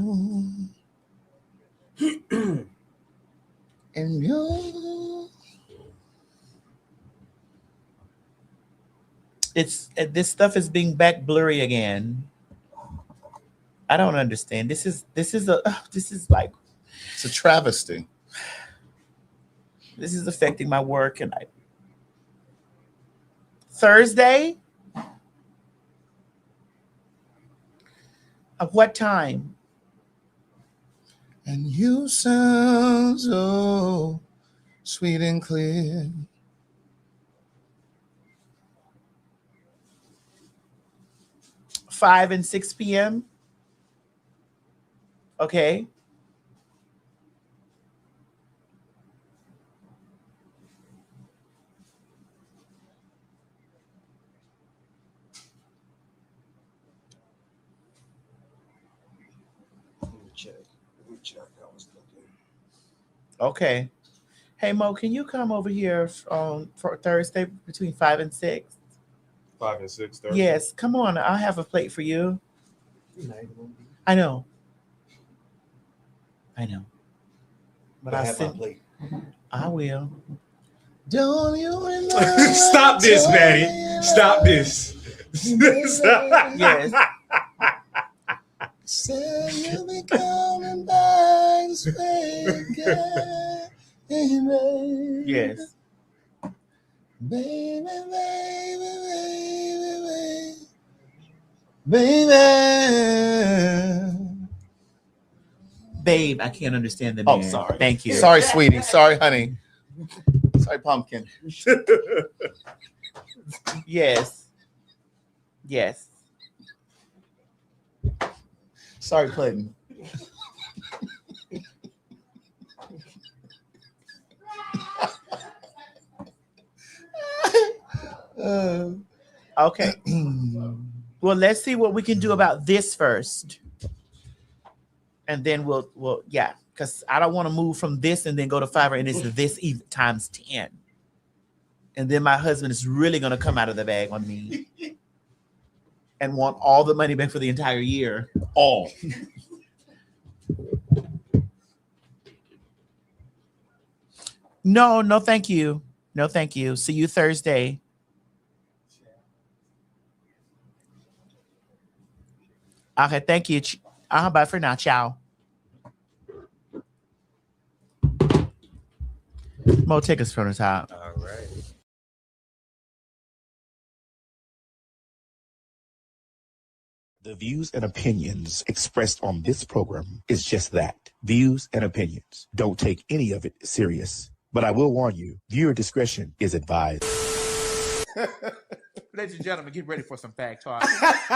And you. this stuff is being back blurry again. I don't understand. This is like It's a travesty. this is affecting my work and Thursday. At what time? And you sound so sweet and clear. (5 and 6 p.m.) Okay. Let me check. I was looking. Okay. Hey Mo, can you come over here for Thursday between 5 and 6? 5 and 6 Thursday. Yes, come on. I'll have a plate for you. I know. But I I'll have my send. plate. I will. Don't you remember? Stop this, Maddie. Stop this. Yes. Said you'll be coming back this way again. Yes. Baby, baby. Babe, I can't understand the Oh, man. sorry. Thank you. Sorry, sweetie. Sorry, honey. Sorry, pumpkin. Yes. Yes. Sorry, Clayton. Okay. Well, let's see what we can do about this first. And then we'll because I don't want to move from this and then go to Fiverr and it's this times 10. And then my husband is really going to come out of the bag on me and want all the money back for the entire year. All. No, thank you. No, thank you. See you Thursday. Okay, thank you. Bye for now. Ciao. Mo, take us from the top. All right. The views and opinions expressed on this program is just that. Views and opinions. Don't take any of it serious. But I will warn you, viewer discretion is advised. Ladies and gentlemen, get ready for some fact talk.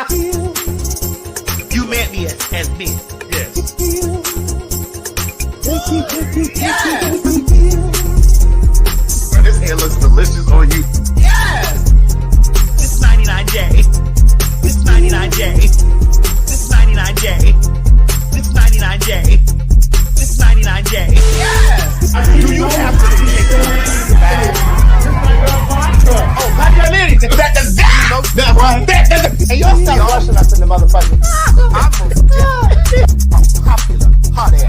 You met me as me. Yes. Man, this hair looks delicious on you. Yes. This 99J. This 99J. This 99J. This 99J. This 99J. Yes. Do you have to take the bag? Oh, my God, ladies. That's right. Hey, y'all stop rushing us in the motherfucker. I'm popular, hot ass.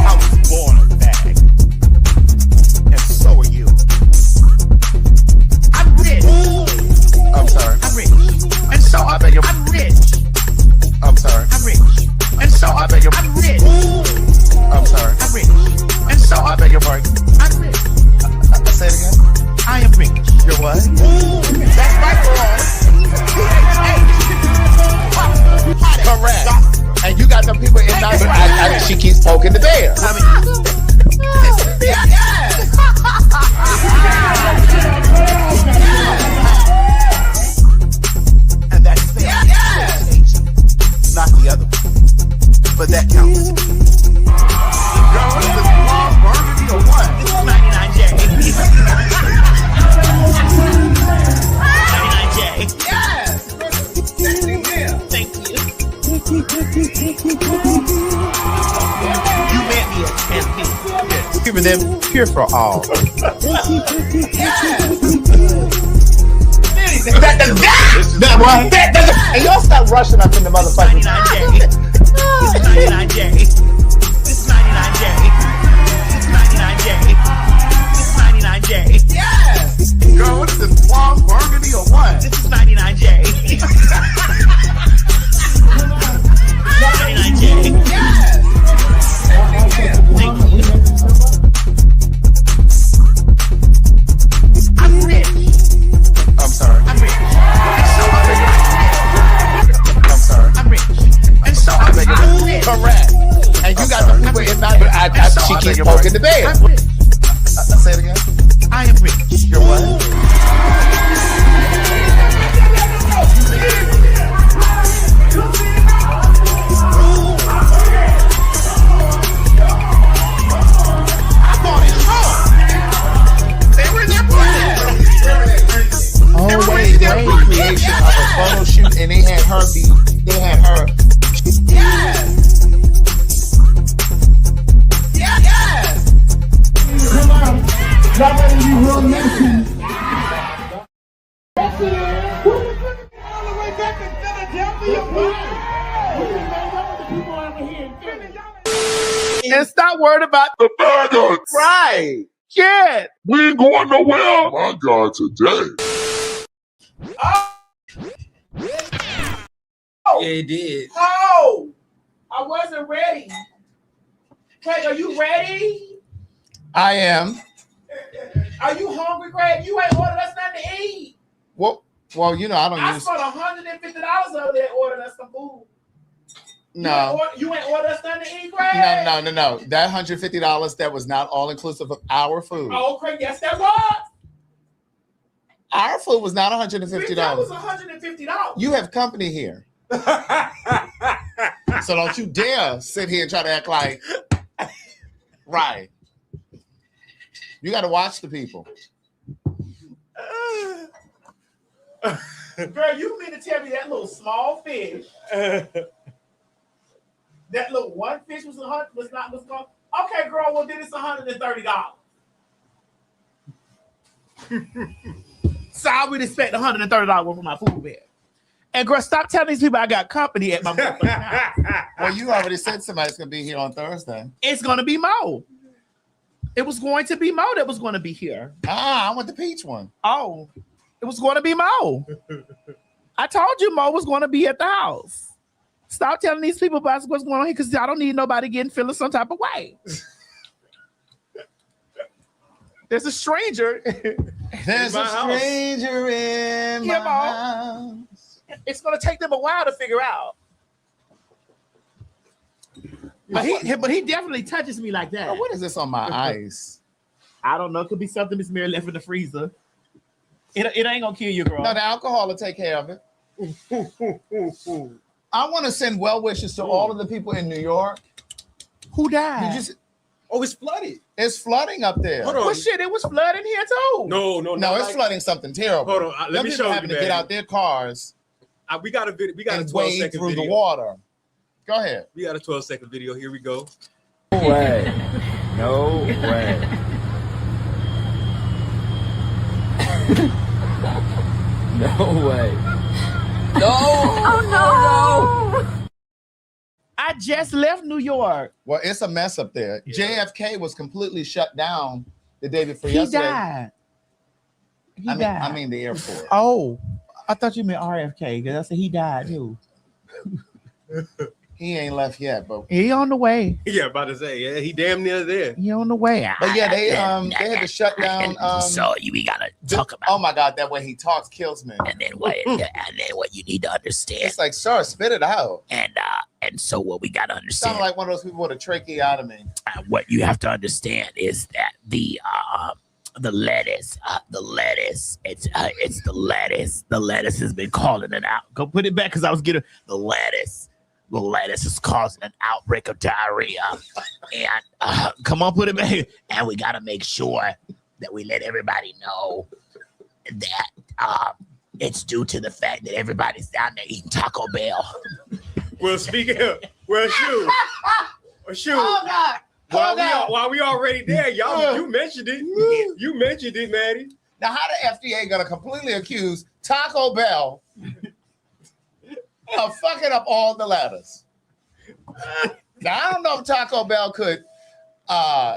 I was born a bag. And so are you. I'm rich. I'm sorry. I'm rich. And so I beg your I'm rich. I'm sorry. I'm rich. And so I beg your I'm rich. I'm sorry. I'm rich. And so I beg your pardon. I'm rich. Say it again. I am rich. You're what? That's right, Correct. And you got the people in that. She keeps poking the bear. And that's fair. Not the other one. But that counts. Girl, what is this blonde burgundy or what? This is 99J. 99J. Yes! Thank you. You met me as me. Giving them pure for all. That right. And y'all stop rushing up in the motherfucker. 99J. This 99J. This 99J. This 99J. This 99J. Yes. And you got the Uber in my bed. She keeps poking the bed. Say it again. I am rich. You're what? Creation of a photo shoot, and they had her Come on, y'all better be real nation. All the way back in Philadelphia, people over here. And stop worrying about The faggots. right. Shit. We ain't going nowhere. My God, today. Yeah, it did. Oh, I wasn't ready. Craig, are you ready? I am. Are you hungry, Craig? You ain't ordered us nothing to eat. Well, you know, I don't I use. spent $150 over there ordering us some food. No. You ain't ordered us nothing to eat, Craig? No. That $150, that was not all inclusive of our food. Oh, Craig, yes, that was. Our food was not $150. That was $150. You have company here. So don't you dare sit here and try to act like right. You got to watch the people. Girl, you mean to tell me that little small fish, that little one fish was called? Okay, girl, well then it's $130. So I would expect $130 worth of my food bag. And girl, stop telling these people I got company at my motherfucking house. Well, you already said somebody's gonna be here on Thursday. It's gonna be Mo. It was going to be Mo that was going to be here. I want the peach one. Oh, it was going to be Mo. I told you Mo was going to be at the house. Stop telling these people about what's going on here because I don't need nobody feeling some type of way. There's a stranger. There's a stranger in my house. It's going to take them a while to figure out. But he definitely touches me like that. Oh, what is this on my ice? I don't know. It could be something Miss Mary left in the freezer. It ain't gonna kill you, girl. No, the alcohol will take care of it. I want to send well wishes to all of the people in New York. Who died? It's flooded. It's flooding up there. Hold on. Well, shit, it was flooding here too. No, it's flooding something terrible. Hold on, let me show you. Having to get out their cars. We got a video. We got a 12-second through video. The water. Go ahead. We got a 12-second video. Here we go. No way. No way. No way. No. Oh no. I just left New York. Well, it's a mess up there. Yeah. JFK was completely shut down the day before He yesterday. died. He died. I mean the airport. Oh, I thought you meant RFK because I said he died too. He ain't left yet, but he on the way. Yeah, about to say, yeah, he damn near there. He on the way. But yeah, they had to shut down. So we gotta talk about. Oh my God, that way he talks kills me. And then what you need to understand. It's like, sir, spit it out. And so what we gotta understand. Sound like one of those people with a tracheotomy. What you have to understand is that the lettuce, it's the lettuce. The lettuce has been calling it out. Go put it back because I was getting the lettuce. The lettuce is causing an outbreak of diarrhea. And come on, put it back. And we got to make sure that we let everybody know that it's due to the fact that everybody's down there eating Taco Bell. Well, speaking of, shoot. Oh, God. While we already there, y'all, you mentioned it. You mentioned it, Maddie. Now, how the FDA gonna completely accuse Taco Bell of fucking up all the lettuce? Now, I don't know if Taco Bell could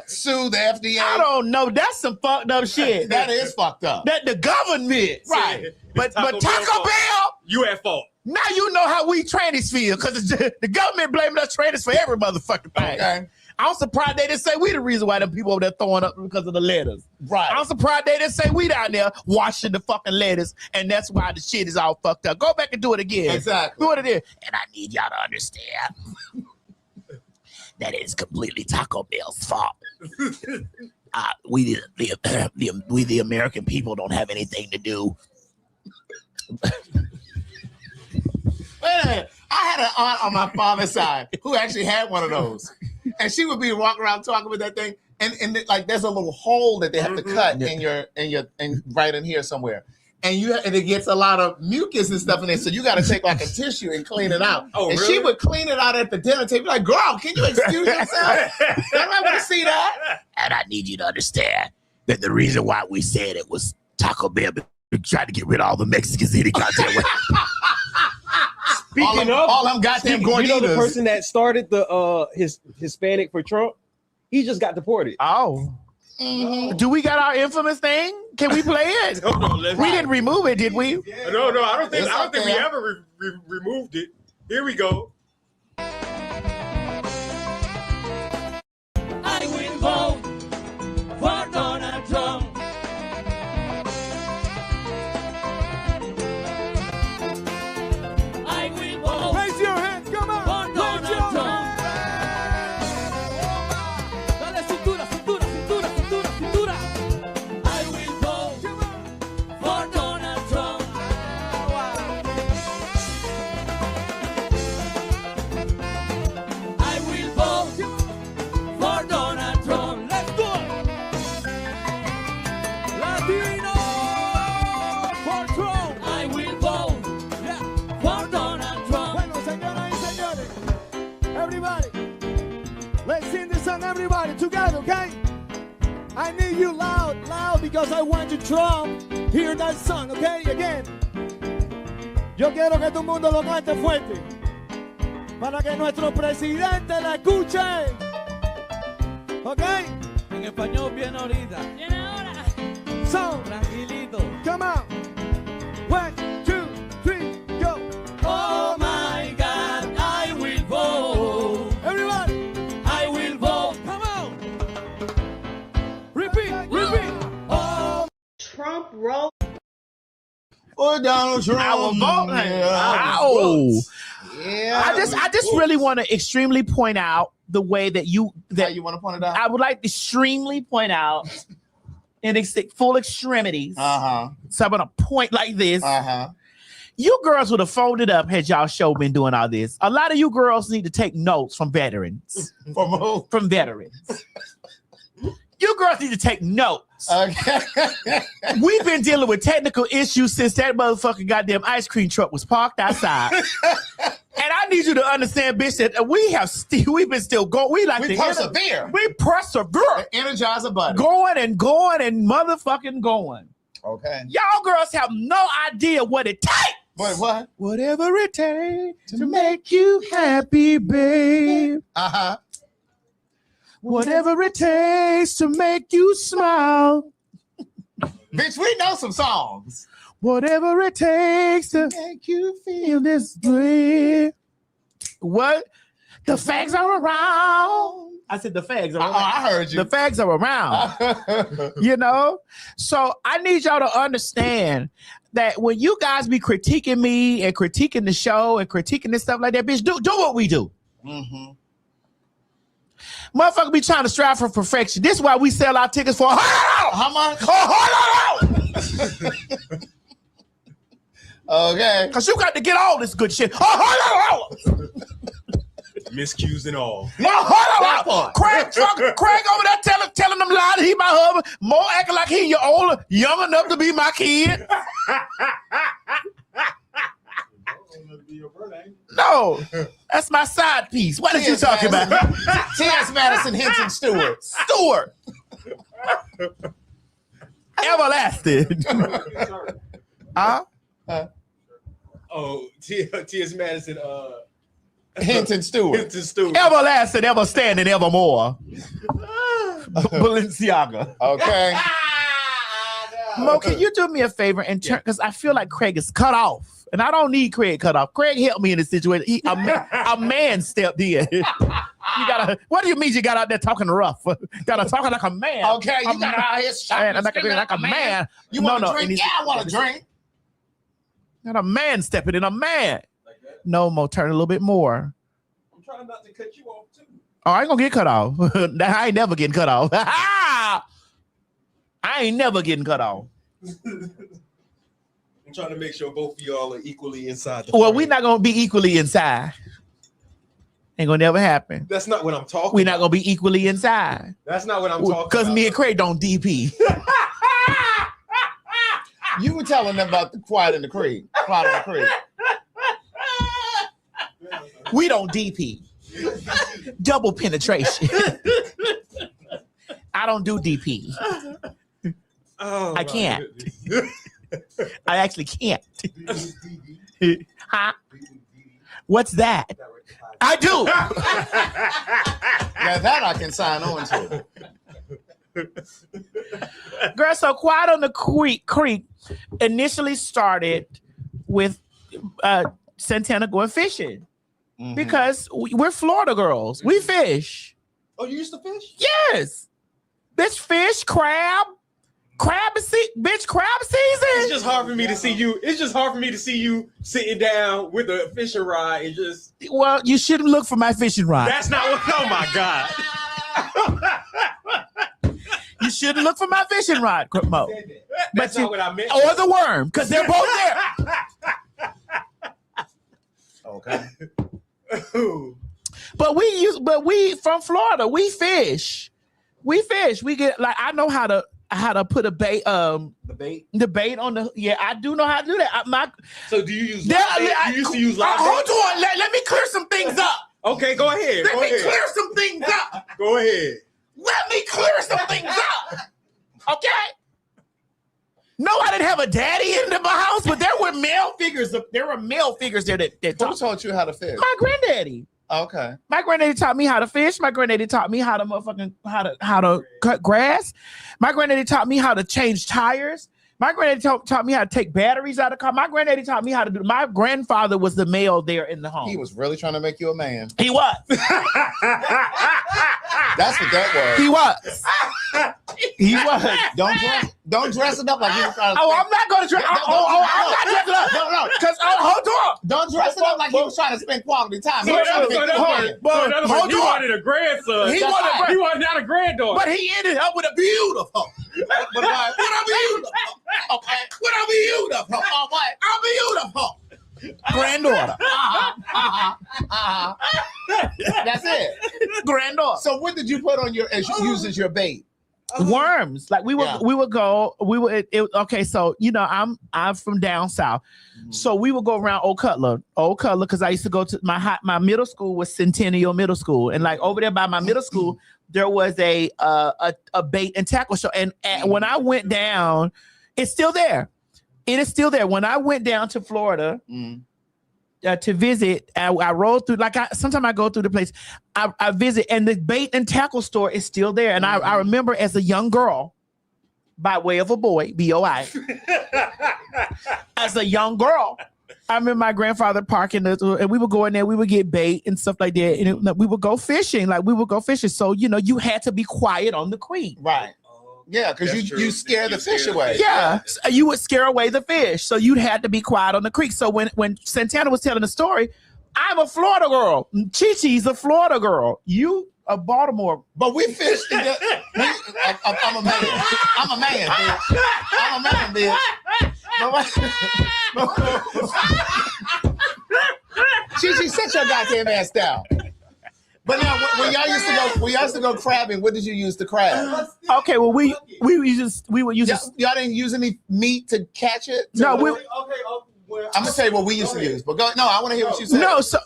sue the FDA. I don't know. That's some fucked up shit. That is fucked up. That the government, right? But Taco Bell, you at fault. Now you know how we trannies feel because the government blaming us trannies for every motherfucking thing. Okay. I'm surprised they didn't say we the reason why them people over there throwing up because of the letters. Right. I'm surprised they didn't say we down there washing the fucking letters, and that's why the shit is all fucked up. Go back and do it again. Exactly. Do it again. And I need y'all to understand that it is completely Taco Bell's fault. We the American people don't have anything to do. Wait a minute. I had an aunt on my father's side who actually had one of those, and she would be walking around talking with that thing, and like there's a little hole that they have to cut in your right in here somewhere, and it gets a lot of mucus and stuff in there, so you got to take like a tissue and clean it out. Oh, and really? she would clean it out at the dinner table, like, girl, can you excuse yourself? Don't I want to see that? And I need you to understand that the reason why we said it was Taco Bell, we tried to get rid of all the Mexicans eating goddamn. Speaking all them goddamn gorditas. You know the person that started the his Hispanic for Trump? He just got deported. Oh. Mm-hmm. Do we got our infamous thing? Can we play it? No, we didn't remove it, did we? No, I don't think we ever removed it. Here we go. I will vote for Donald Trump. I will vote. Raise your hand, come on. For Donald Trump. Dale cintura, cintura, cintura, cintura, cintura. I will vote for Donald Trump. I will vote for Donald Trump. Let's do it. Latino for Trump. I will vote for Donald Trump. Bueno, señoras y señores, everybody, let's sing this song, everybody, together, okay? I need you loud, because I want you Trump. Hear that song, okay? Again. Yo quiero que todo el mundo lo cante fuerte, para que nuestro presidente la escuche, ¿ok? En español bien ahorita. Viene ahora. So, Tranquilito. come on. 1, 2, 3, go. Oh my God, I will vote. Everybody, I will vote. come on. Repeat. Oh, Trump roll. Or Donald Trump. I will vote. Yeah. Ow. Yeah. I just really want to extremely point out the way that you want to point it out. I would like to extremely point out in full extremities. So I'm gonna point like this. You girls would have folded up had y'all show been doing all this. A lot of you girls need to take notes from veterans. From who? From veterans. You girls need to take notes. Okay. We've been dealing with technical issues since that motherfucking goddamn ice cream truck was parked outside. And I need you to understand, bitch, that we've been still going. We persevere. We persevere. Energizer button. Going and motherfucking going. Okay. Y'all girls have no idea what it takes. Wait, what? Whatever it takes to make you happy, babe. Whatever it takes to make you smile. Bitch, we know some songs. Whatever it takes to make you feel this way. What? The fags are around. I said the fags are around. I heard you. The fags are around. You know? So I need y'all to understand that when you guys be critiquing me and critiquing the show and critiquing this stuff like that, bitch, do what we do. Mm-hmm. Motherfucker be trying to strive for perfection. This is why we sell our tickets for how much? Okay. Because you got to get all this good shit. Miscues and all. Craig over there telling them lies. He my husband. More acting like he young enough to be my kid. No, that's my side piece. What is you talking about? T.S. Madison Hinton Stewart. Everlasting. Oh, T.S. Madison. Hinton Stewart. Everlasting, ever standing, evermore. Balenciaga. Okay. Mo, can you do me a favor and turn? Because I feel like Craig is cut off. And I don't need Craig cut off. Craig helped me in this situation. A man stepped in. What do you mean you got out there talking rough? Got to talking like a man. Okay, you got out here shouting like a man. You want to drink? Yeah, I want to drink. Not a man stepping in, a man. No, Mo, turn a little bit more. I'm trying not to cut you off too. Oh, I ain't gonna get cut off. I ain't never getting cut off. I ain't never getting cut off. I'm trying to make sure both of y'all are equally inside the Well, frame. we're not gonna be equally inside. Ain't gonna never happen. That's not what I'm talking We're not about. gonna be equally inside. That's not what I'm talking about. Because me and Craig don't DP. You were telling them about the Quiet in the Creek. Quiet in the Creek. We don't DP. Double penetration. I don't do DP. Oh, I can't. I actually can't. Huh? What's that? I do. Now that I can sign on to. Girl, so Quiet on the Creek initially started with Santana going fishing because we're Florida girls. We fish. Oh, you used to fish? Yes. Bitch, fish, crab season. It's just hard for me to see you. It's just hard for me to see you sitting down with a fishing rod and just. Well, you shouldn't look for my fishing rod. That's not what. Oh my God. You shouldn't look for my fishing rod, Mo. That's not what I meant. Or the worm, because they're both there. Okay. But we from Florida, we fish. We get like I know how to put a bait the bait on the I do know how to do that. So do you use you used to use live hold bait? on, let me clear some things up. Okay, go ahead. Let me clear some things up. Go ahead. Let me clear some things up. Okay? No, I didn't have a daddy in my house, but there were male figures. There were male figures there that Who taught you how to fish? My granddaddy. Okay. My granddaddy taught me how to fish. My granddaddy taught me how to how to cut grass. My granddaddy taught me how to change tires. My granddaddy taught me how to take batteries out of car. My granddaddy taught me how to do. My grandfather was the male there in the home. He was really trying to make you a man. He was. That's what that was. He was. He was. Don't dress it up like you were trying to. Oh, I'm not going to dress. I'm not dressing up. No. Because hold on. Don't dress it up like he was trying to spend quality time. He was trying to make you a man. Hold He on. wanted a grandson. He wanted not a granddaughter. But he ended up with a beautiful. What a beautiful. Okay. What a beautiful. Oh, what? A beautiful granddaughter. That's it. Granddaughter. So what did you put on your use as your bait? Worms. Like we would okay, so you know I'm from down south. So we would go around Old Cutler, because I used to go to my middle school was Centennial Middle School. And like over there by my middle school, there was a bait and tackle show. And when I went down, it's still there. It is still there. When I went down to Florida to visit, I rode through, sometimes I go through the place, I visit, and the bait and tackle store is still there. And I remember as a young girl, by way of a boy, B-O-I, as a young girl, I remember my grandfather parking, and we would go in there, we would get bait and stuff like that. And we would go fishing, So, you know, you had to be quiet on the creek. Right. Yeah, because you scare the fish away. Yeah, so you would scare away the fish. So you'd had to be quiet on the creek. So when Santana was telling the story, I'm a Florida girl. Chi-Chi's a Florida girl. You a Baltimore. But we fished together. I'm a man. I'm a man, bitch. I'm a man, bitch. Chi-Chi, sit your goddamn ass down. But now, when y'all used to go crabbing, what did you use to crab? Okay, well we would use y'all didn't use any meat to catch it. No, I'm gonna tell you what we used to use. But no, I want to hear what you said. No, so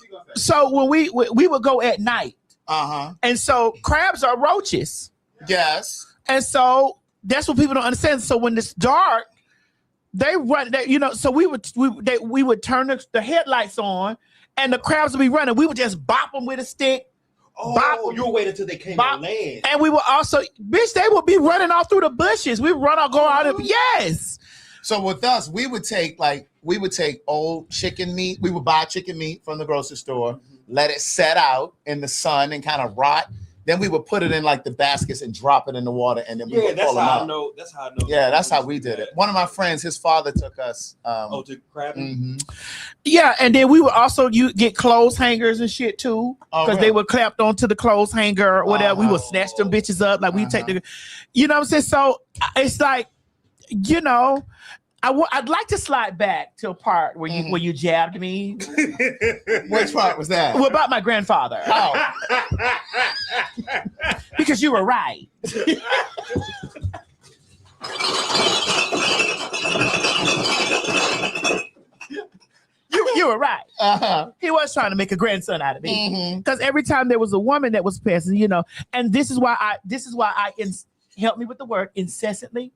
when we would go at night. And so crabs are roaches. Yes. And so that's what people don't understand. So when it's dark, they run. So we would turn the headlights on, and the crabs would be running. We would just bop them with a stick. Oh, you waited until they came on land. And we would also, bitch, they would be running all through the bushes. We would go out. Yes. So with us, we would take old chicken meat. We would buy chicken meat from the grocery store, let it set out in the sun and kind of rot. Then we would put it in like the baskets and drop it in the water, and then we would that's pull them how I out. know. That's how I know. Yeah, that's how we did it. One of my friends, his father took us. To crabbing. Yeah, and then we would also get clothes hangers and shit too, Oh, because they really? were clapped onto the clothes hanger or whatever. We would snatch them bitches up, like we take the, you know what I'm saying. So it's like, you know, I'd like to slide back to a part where you jabbed me. Which part was that? Well, about my grandfather. Oh. Because you were right. You were right. He was trying to make a grandson out of me. Because every time there was a woman that was passing, you know, and this is why I help me with the word incessantly.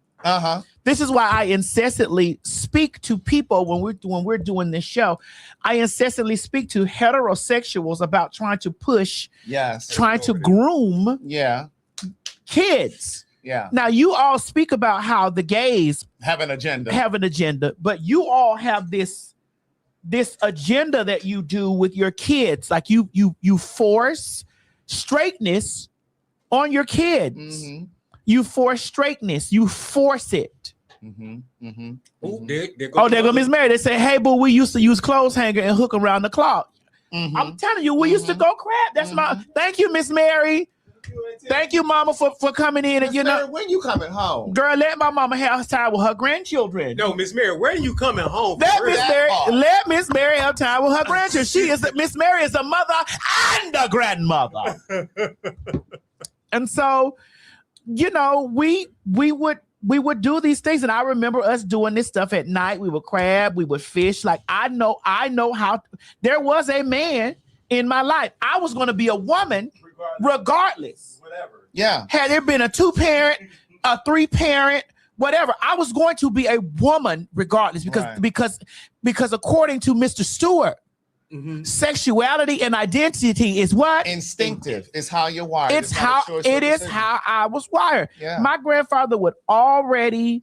This is why I incessantly speak to people when we're doing this show. I incessantly speak to heterosexuals about trying to push, trying to groom, kids. Yeah. Now you all speak about how the gays have an agenda, but you all have this agenda that you do with your kids. Like you force straightness on your kids. You force straightness. You force it. Oh, there go Miss Mary. They say, hey, boo, we used to use clothes hanger and hook around the clock. I'm telling you, we used to go crap. That's my, thank you, Miss Mary. Thank you, Mama, for coming in. And you know, when you coming home? Girl, let my mama have time with her grandchildren. No, Miss Mary, where are you coming home? Let Miss Mary have time with her grandchildren. Miss Mary is a mother and a grandmother. And so, you know, we would do these things, and I remember us doing this stuff at night. We would crab, we would fish. Like I know how. There was a man in my life. I was going to be a woman, regardless. Whatever. Yeah. Had there been a 2-parent, a 3-parent, whatever, I was going to be a woman regardless, because according to Mr. Stewart, sexuality and identity is what? Instinctive. It's how you're wired. It's how I was wired. Yeah. My grandfather would always,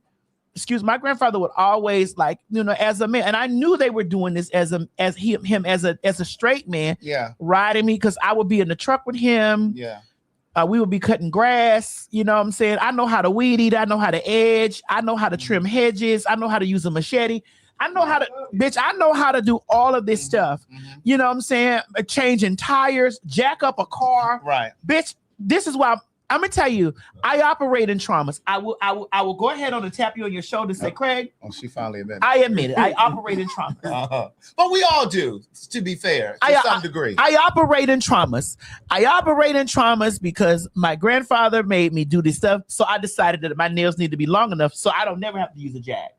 like, you know, as a man, and I knew they were doing this as a straight man, riding me, because I would be in the truck with him. We would be cutting grass. You know what I'm saying? I know how to weed eat. I know how to edge. I know how to trim hedges. I know how to use a machete. I know how to do all of this stuff. You know what I'm saying? Changing tires, jack up a car. Right. Bitch, this is why I'm gonna tell you, I operate in traumas. I will go ahead on and tap you on your shoulder and say, Craig. Oh, she finally admitted. I admit it. I operate in traumas. But we all do, to be fair, to some degree. I operate in traumas. I operate in traumas because my grandfather made me do this stuff. So I decided that my nails need to be long enough so I don't never have to use a jack.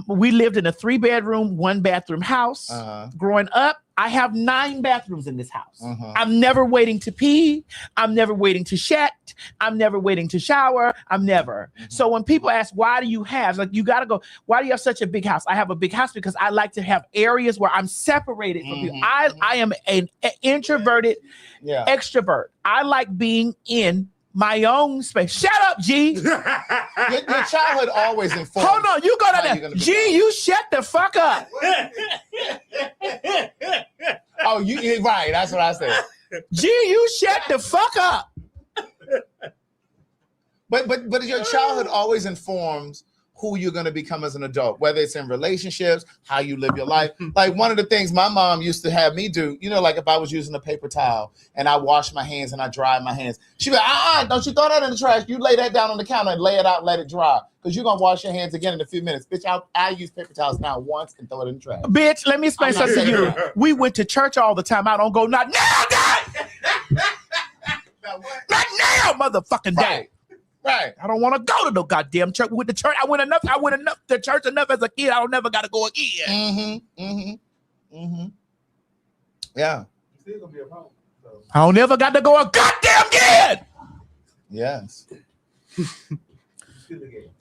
We lived in a 3-bedroom, 1-bathroom house. Growing up, I have 9 bathrooms in this house. I'm never waiting to pee. I'm never waiting to shat. I'm never waiting to shower. I'm never. So when people ask, why do you have, like, you got to go, why do you have such a big house? I have a big house because I like to have areas where I'm separated from people. I am an introverted extrovert. I like being in my own space. Shut up, G. Your childhood always informed. Hold on, you go down there. G, you shut the fuck up. Oh, you right. That's what I said. G, you shut the fuck up. But your childhood always informs who you're going to become as an adult, whether it's in relationships, how you live your life. Like one of the things my mom used to have me do, you know, like if I was using a paper towel and I wash my hands and I dry my hands, she'd be like, don't you throw that in the trash. You lay that down on the counter and lay it out, let it dry. Because you're going to wash your hands again in a few minutes. Bitch, I use paper towels now once and throw it in the trash. Bitch, let me explain something to you. We went to church all the time. I don't go, not now, God! Not now, motherfucking day. Right. I don't want to go to no goddamn church. With the church, I went to church enough as a kid. I don't never got to go again. Yeah. Still gonna be a problem. So. I don't never got to go a goddamn again. Yes.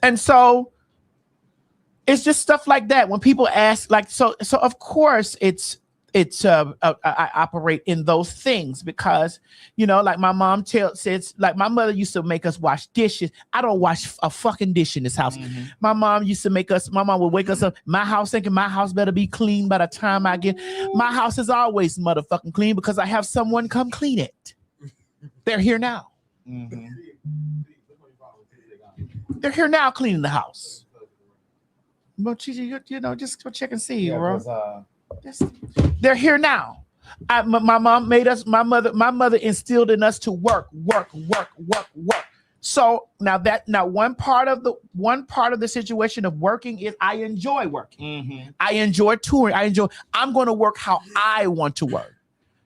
And so it's just stuff like that. When people ask, like, so of course I operate in those things because, you know, like my mom says, like my mother used to make us wash dishes. I don't wash a fucking dish in this house. My mom would wake us up, my house thinking my house better be clean by the time I get, my house is always motherfucking clean because I have someone come clean it. They're here now. Mm-hmm. They're here now cleaning the house. But you know, just go check and see, bro. They're here now. My mom made us. My mother instilled in us to work. So now one part of the situation of working is I enjoy working. Mm-hmm. I enjoy touring. I'm going to work how I want to work.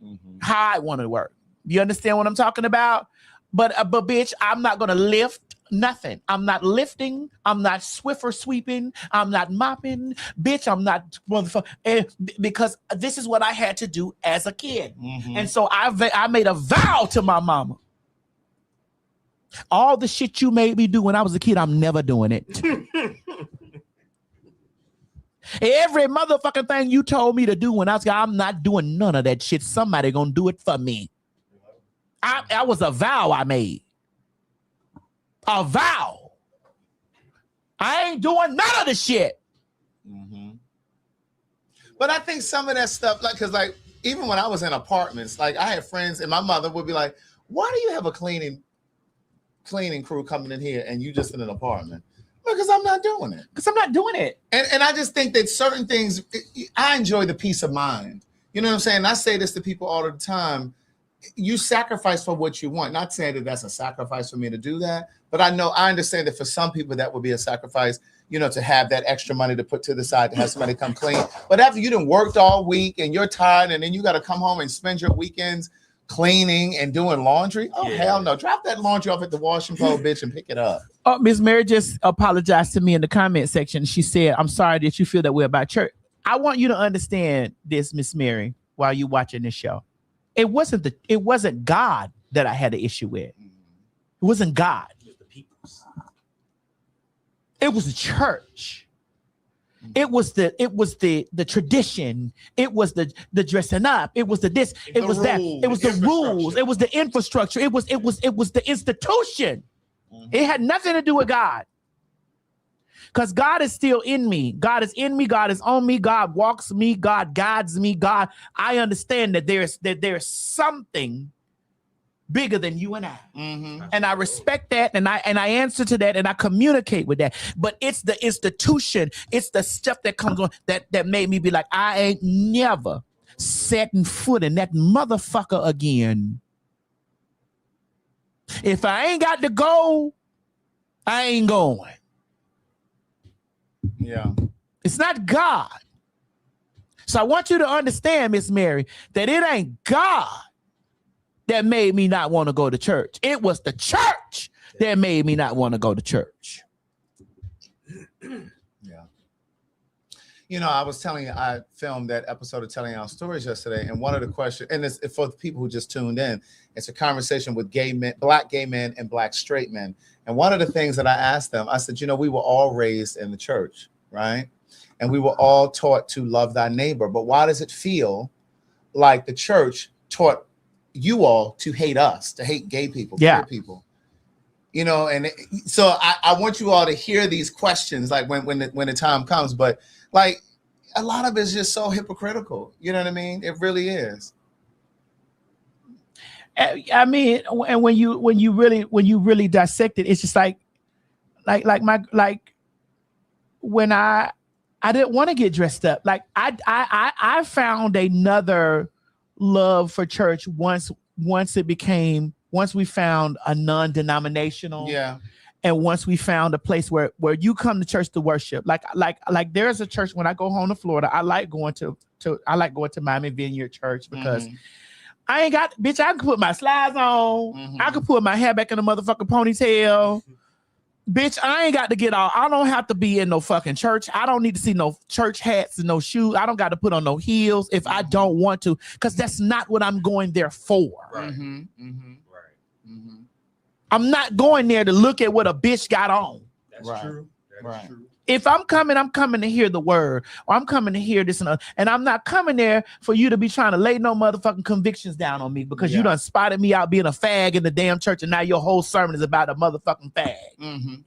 Mm-hmm. How I want to work. You understand what I'm talking about? But bitch, I'm not going to lift nothing. I'm not lifting. I'm not Swiffer sweeping. I'm not mopping. Bitch, I'm not motherfucker. Because this is what I had to do as a kid. Mm-hmm. And so I made a vow to my mama. All the shit you made me do when I was a kid, I'm never doing it. Every motherfucking thing you told me to do when I was a kid, I'm not doing none of that shit. Somebody gonna do it for me. I was a vow I made. A vow. I ain't doing none of the shit. Mm-hmm. But I think some of that stuff, like, cause like even when I was in apartments, like I had friends and my mother would be like, "Why do you have a cleaning crew coming in here and you just in an apartment?" Because I'm not doing it. Because I'm not doing it. And I just think that certain things, I enjoy the peace of mind. You know what I'm saying? I say this to people all the time. You sacrifice for what you want. Not saying that that's a sacrifice for me to do that, but I understand that for some people that would be a sacrifice, you know, to have that extra money to put to the side to have somebody come clean. But after you done worked all week and you're tired and then you got to come home and spend your weekends cleaning and doing laundry. Oh, hell no. Drop that laundry off at the washing pole, bitch, and pick it up. Oh, Miss Mary just apologized to me in the comment section. She said, "I'm sorry that you feel that way about church." I want you to understand this, Miss Mary, while you watching this show. It wasn't God that I had an issue with. It wasn't God. It was the church. It was the tradition. It was the dressing up. It was the this. It was that. It was the rules. It was the infrastructure. It was the institution. It had nothing to do with God. Because God is still in me. God is in me. God is on me. God walks me. God guides me. God, I understand that there's something bigger than you and I. Mm-hmm. And I respect that, and I answer to that, and I communicate with that. But it's the institution, it's the stuff that comes on that made me be like, I ain't never setting foot in that motherfucker again. If I ain't got to go, I ain't going. Yeah. It's not God. So I want you to understand, Miss Mary, that it ain't God that made me not want to go to church. It was the church that made me not want to go to church. Yeah. You know, I was telling you, I filmed that episode of Telling Our Stories yesterday, and one of the questions, and it's for the people who just tuned in, it's a conversation with gay men, black gay men and black straight men. And one of the things that I asked them, I said, you know, we were all raised in the church, right? And we were all taught to love thy neighbor. But why does it feel like the church taught you all to hate us, to hate gay people, queer people? You know, and so I want you all to hear these questions, like when the time comes. But like a lot of it is just so hypocritical. You know what I mean? It really is. I mean, and when you really dissect it, it's just like when I didn't want to get dressed up. Like I found another love for church once we found a non-denominational. Yeah. And once we found a place where you come to church to worship, like there's a church when I go home to Florida, I like going to Miami Vineyard Church because I ain't got, bitch, I can put my slides on. I can put my hair back in the motherfucking ponytail. Bitch, I ain't got to get all, I don't have to be in no fucking church. I don't need to see no church hats and no shoes. I don't got to put on no heels if I don't want to, because that's not what I'm going there for. Right. I'm not going there to look at what a bitch got on. That's true. That is true. If I'm coming to hear the word, or I'm coming to hear this and I'm not coming there for you to be trying to lay no motherfucking convictions down on me because you done spotted me out being a fag in the damn church and now your whole sermon is about a motherfucking fag.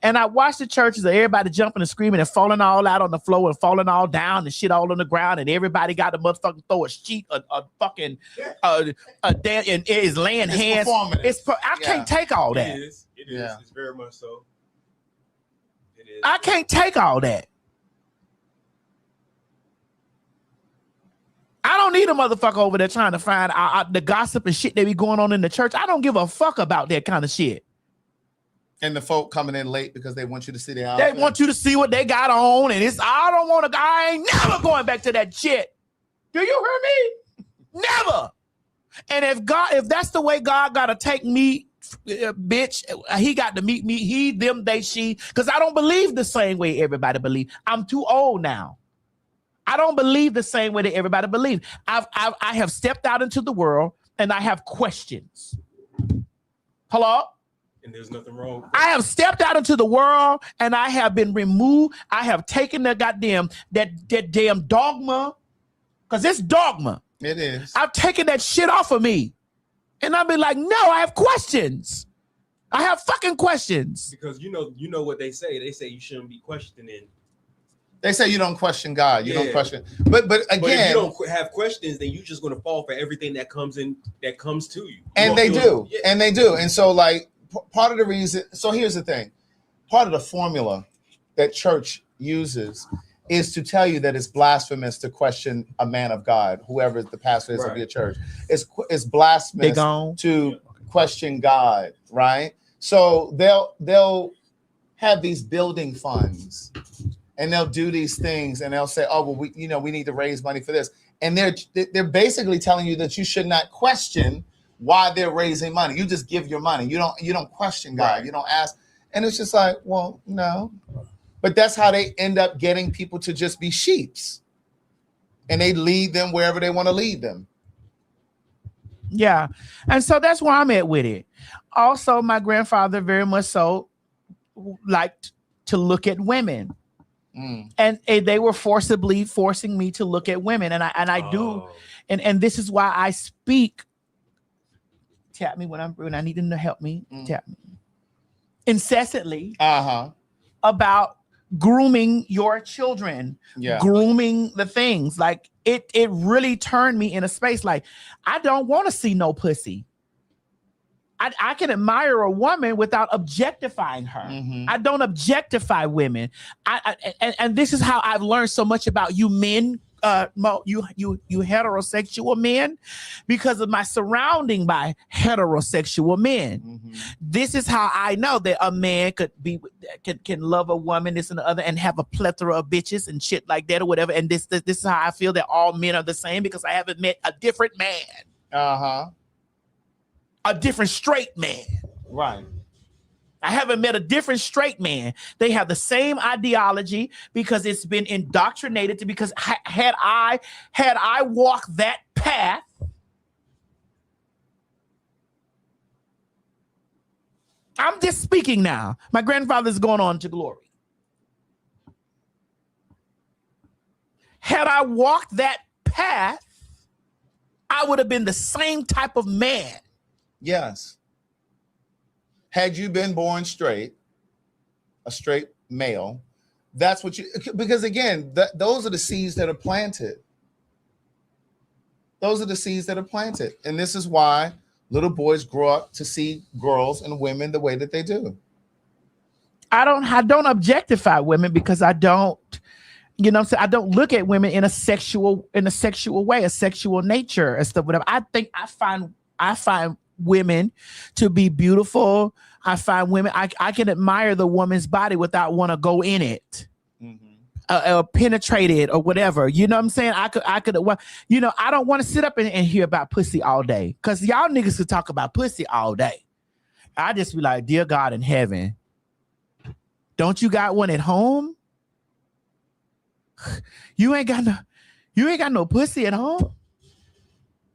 And I watched the churches of everybody jumping and screaming and falling all out on the floor and falling all down and shit all on the ground, and everybody got to motherfucking throw a sheet, a fucking damn, and is laying hands. I can't take all that. It is. Yeah. It's very much so. It is. I can't take all that. I don't need a motherfucker over there trying to find the gossip and shit that be going on in the church. I don't give a fuck about that kind of shit. And the folk coming in late because they want you to see their They outfit. want you to see what they got on, and I ain't never going back to that shit. Do you hear me? Never. And if that's the way God gotta take me, bitch, he got to meet me, he, them, they, she, because I don't believe the same way everybody believe. I'm too old now. I don't believe the same way that everybody believes. I have stepped out into the world and I have questions. Hello? And there's nothing wrong. I have stepped out into the world and I have been removed. I have taken the goddamn that damn dogma, because it's dogma. It is. I've taken that shit off of me. And I've been like, no, I have questions. I have fucking questions. Because you know what they say. They say you shouldn't be questioning. They say you don't question God. You don't question. But again, but if you don't have questions, then you're just going to fall for everything that comes to you. And they do. And they do. And so like part of the reason. So here's the thing. Part of the formula that church uses is to tell you that it's blasphemous to question a man of God, whoever the pastor is of your church. It's blasphemous to question God, right? So they'll have these building funds. And they'll do these things, and they'll say, "Oh, well, we need to raise money for this." And they're basically telling you that you should not question why they're raising money. You just give your money. You don't question God. Right. You don't ask. And it's just like, well, no. But that's how they end up getting people to just be sheeps, and they lead them wherever they want to lead them. Yeah, and so that's where I'm at with it. Also, my grandfather very much so liked to look at women. And they were forcing me to look at women, and I do, and this is why I speak. Tap me when I need them to help me. Tap me incessantly about grooming your children, grooming the things. Like it really turned me in a space like I don't want to see no pussy. I can admire a woman without objectifying her. I don't objectify women. And this is how I've learned so much about you men, you heterosexual men, because of my surrounding by heterosexual men. This is how I know that a man can love a woman, this and the other, and have a plethora of bitches and shit like that or whatever. And this is how I feel that all men are the same, because I haven't met a different man. A different straight man. Right. I haven't met a different straight man. They have the same ideology because it's been indoctrinated to, because had I walked that path, I'm just speaking now. My grandfather's going on to glory. Had I walked that path, I would have been the same type of man. Yes. Had you been born straight, a straight male, that's what you, because again, those are the seeds that are planted. Those are the seeds that are planted. And this is why little boys grow up to see girls and women the way that they do. I don't objectify women because I don't, you know what I'm saying? I don't look at women in a sexual way, a sexual nature and stuff, whatever. I find women to be beautiful. I find women, I can admire the woman's body without want to go in it or penetrate it or whatever. You know what I'm saying? I could, you know, I don't want to sit up and hear about pussy all day, because y'all niggas could talk about pussy all day. I just be like, dear God in heaven, don't you got one at home? You ain't got no pussy at home.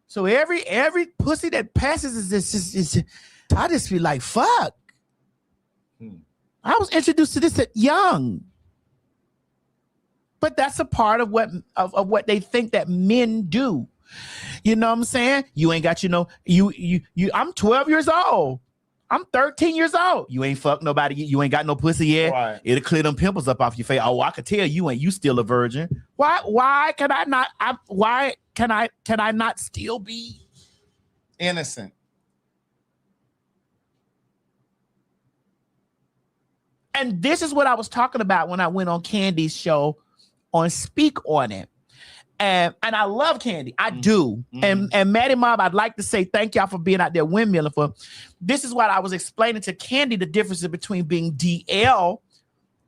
So every pussy that passes is I just feel like, fuck. I was introduced to this at young. But that's a part of what they think that men do. You know what I'm saying? You ain't got, you know, I'm 12 years old. I'm 13 years old. You ain't fucked nobody. You ain't got no pussy yet. Right. It'll clear them pimples up off your face. Oh, I could tell you still a virgin. Why can I not? Why can I not still be innocent? And this is what I was talking about when I went on Candy's show on Speak On It. And I love Candy. I do. And Maddie Mob, I'd like to say thank y'all for being out there windmilling for. This is what I was explaining to Candy, the differences between being DL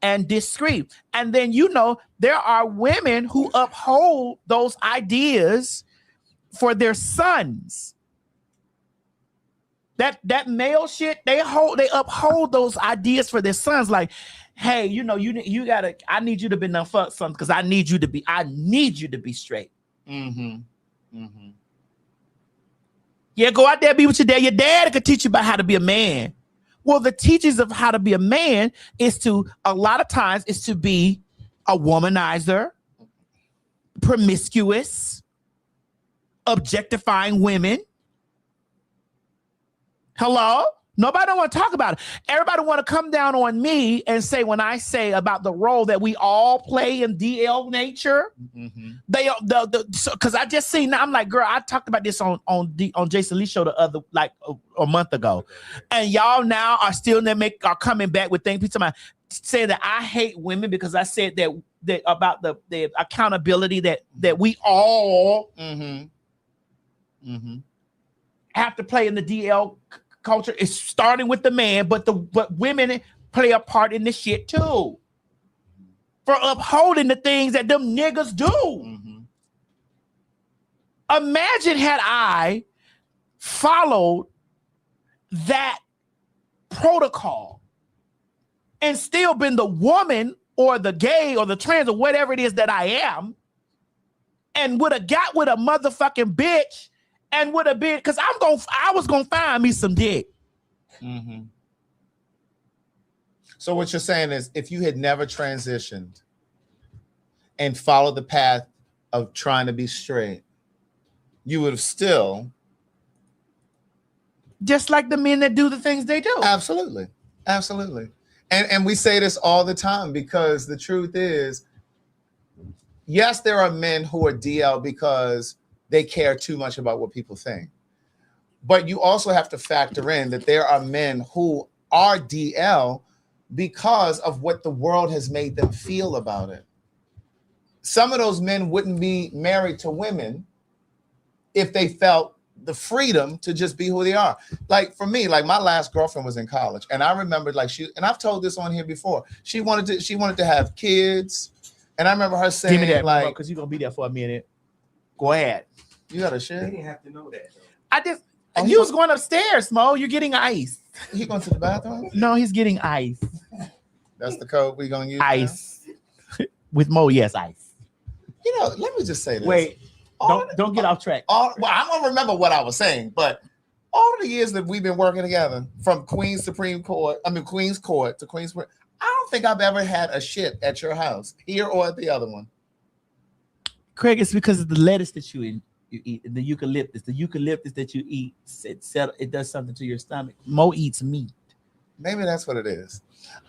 and discreet. And then, there are women who uphold those ideas for their sons. That male shit, they uphold those ideas for their sons. Like, hey, you gotta, I need you to be no fuck something because I need you to be straight. Yeah, go out there, be with your dad. Your dad could teach you about how to be a man. Well, the teachings of how to be a man a lot of times is to be a womanizer, promiscuous, objectifying women. Hello? Nobody don't want to talk about it. Everybody want to come down on me and say, when I say about the role that we all play in DL nature, because I just seen, I'm like, girl, I talked about this on Jason Lee's show a month ago, and y'all now are still are coming back with things. People saying that I hate women because I said that about the accountability that we all have to play in the DL culture. Is starting with the man, but women play a part in this shit too, for upholding the things that them niggas do. Imagine had I followed that protocol and still been the woman or the gay or the trans or whatever it is that I am, and would have got with a motherfucking bitch and would have been, because I was gonna find me some dick. So what you're saying is, if you had never transitioned and followed the path of trying to be straight, you would have still, just like the men that do the things they do. Absolutely. And we say this all the time because the truth is, yes, there are men who are DL because they care too much about what people think. But you also have to factor in that there are men who are DL because of what the world has made them feel about it. Some of those men wouldn't be married to women if they felt the freedom to just be who they are. Like for me, like my last girlfriend was in college, and I remember and I've told this on here before, she wanted to have kids, and I remember her saying, give me that, like, because you're gonna be there for a minute. Go ahead. You got a shit? They didn't have to know that, though. I just, you was going upstairs, Mo. You're getting ice. He going to the bathroom? No, he's getting ice. That's the code we're going to use? Ice. With Mo, yes, ice. Let me just say this. Wait, don't get off track. Well, I don't remember what I was saying, but all the years that we've been working together, from Queens Court to Queens, I don't think I've ever had a shit at your house, here or at the other one. Craig, it's because of the lettuce that you eat, the eucalyptus. The eucalyptus that you eat, it does something to your stomach. Mo eats meat. Maybe that's what it is.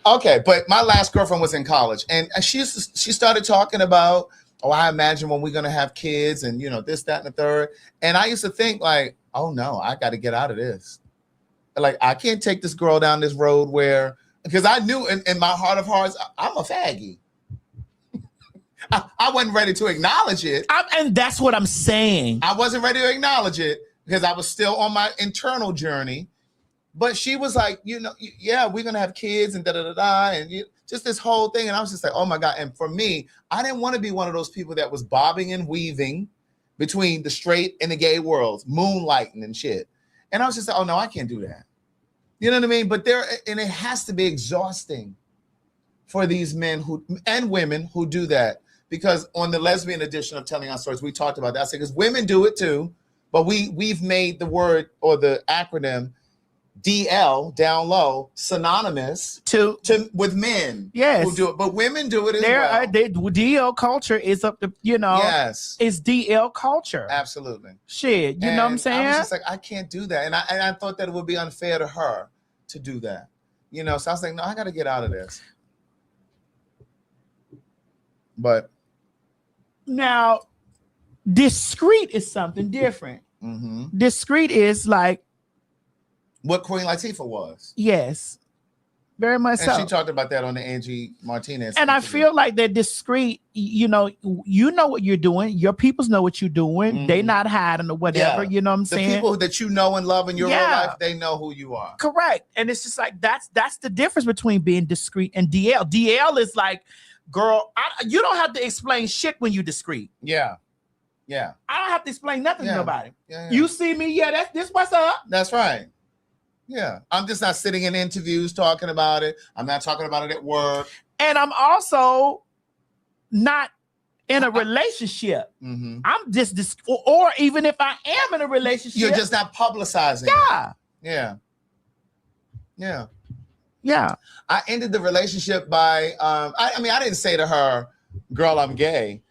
Okay, but my last girlfriend was in college, and she started talking about, I imagine when we're going to have kids and, this, that, and the third. And I used to think like, oh no, I got to get out of this. Like, I can't take this girl down this road because I knew in my heart of hearts, I'm a faggy. I wasn't ready to acknowledge it. And that's what I'm saying. I wasn't ready to acknowledge it because I was still on my internal journey. But she was like, yeah, we're going to have kids and da-da-da-da. And just this whole thing. And I was just like, oh my God. And for me, I didn't want to be one of those people that was bobbing and weaving between the straight and the gay worlds, moonlighting and shit. And I was just like, oh no, I can't do that. You know what I mean? But and it has to be exhausting for these men and women who do that. Because on the lesbian edition of Telling Our Stories, we talked about that. I said, because women do it too, but we've made the word or the acronym DL, down low, synonymous with men. Yes, who do it, but women do it as well. DL culture is up to Yes, it's DL culture. Absolutely. Shit, you know what I'm saying? I was just like, I can't do that, and I thought that it would be unfair to her to do that. You know, so I was like, no, I got to get out of this. But now, discreet is something different. Discreet is like what Queen Latifah was. Yes, very much and so. she talked about that on the Angie Martinez. And interview. I feel like they're discreet. You know what you're doing. Your peoples know what you're doing. They not hiding or whatever. Yeah. You know what I'm the saying? people that you know and love in your real Yeah. life, they know who you are. Correct. And it's just like that's the difference between being discreet and DL. DL is like, girl, you don't have to explain shit when you're discreet. Yeah. Yeah. I don't have to explain nothing to nobody. Yeah. You see me, that's this what's up. That's right. Yeah. I'm just not sitting in interviews talking about it. I'm not talking about it at work. And I'm also not in a relationship. I'm just or even if I am in a relationship, You're just not publicizing. Yeah. It. Yeah. Yeah. Yeah. I ended the relationship by I mean, I didn't say to her, girl, I'm gay.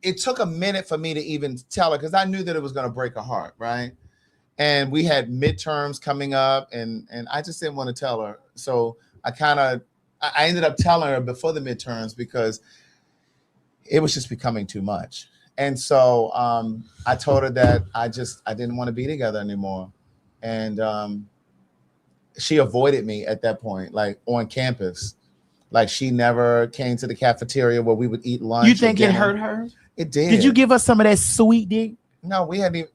It took a minute for me to even tell her because I knew that it was going to break her heart, right? And we had midterms coming up, and I just didn't want to tell her. So I ended up telling her before the midterms because it was just becoming too much. And so I told her that I didn't want to be together anymore. And she avoided me at that point, like on campus. Like she never came to the cafeteria where we would eat lunch. You think it hurt her? It did. Did you give us some of that sweet dick? No, we hadn't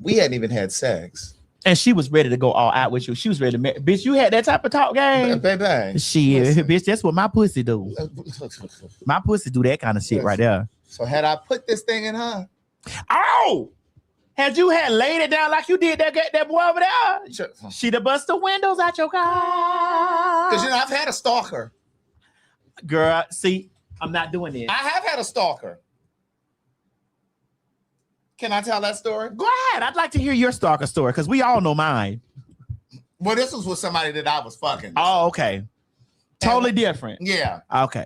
even had sex. And she was ready to go all out with you. She was ready to bitch, you had that type of talk game. Baby. Shit, bitch, that's what my pussy do. My pussy do that kind of shit right there. So had I put this thing in her? Oh! Had you laid it down like you did that boy over there? Sure. She'd have bust the windows out your car. Because I've had a stalker. Girl, see, I'm not doing this. I have had a stalker. Can I tell that story? Go ahead. I'd like to hear your stalker story because we all know mine. Well, this was with somebody that I was fucking. Oh, okay. Totally different. Yeah. Okay.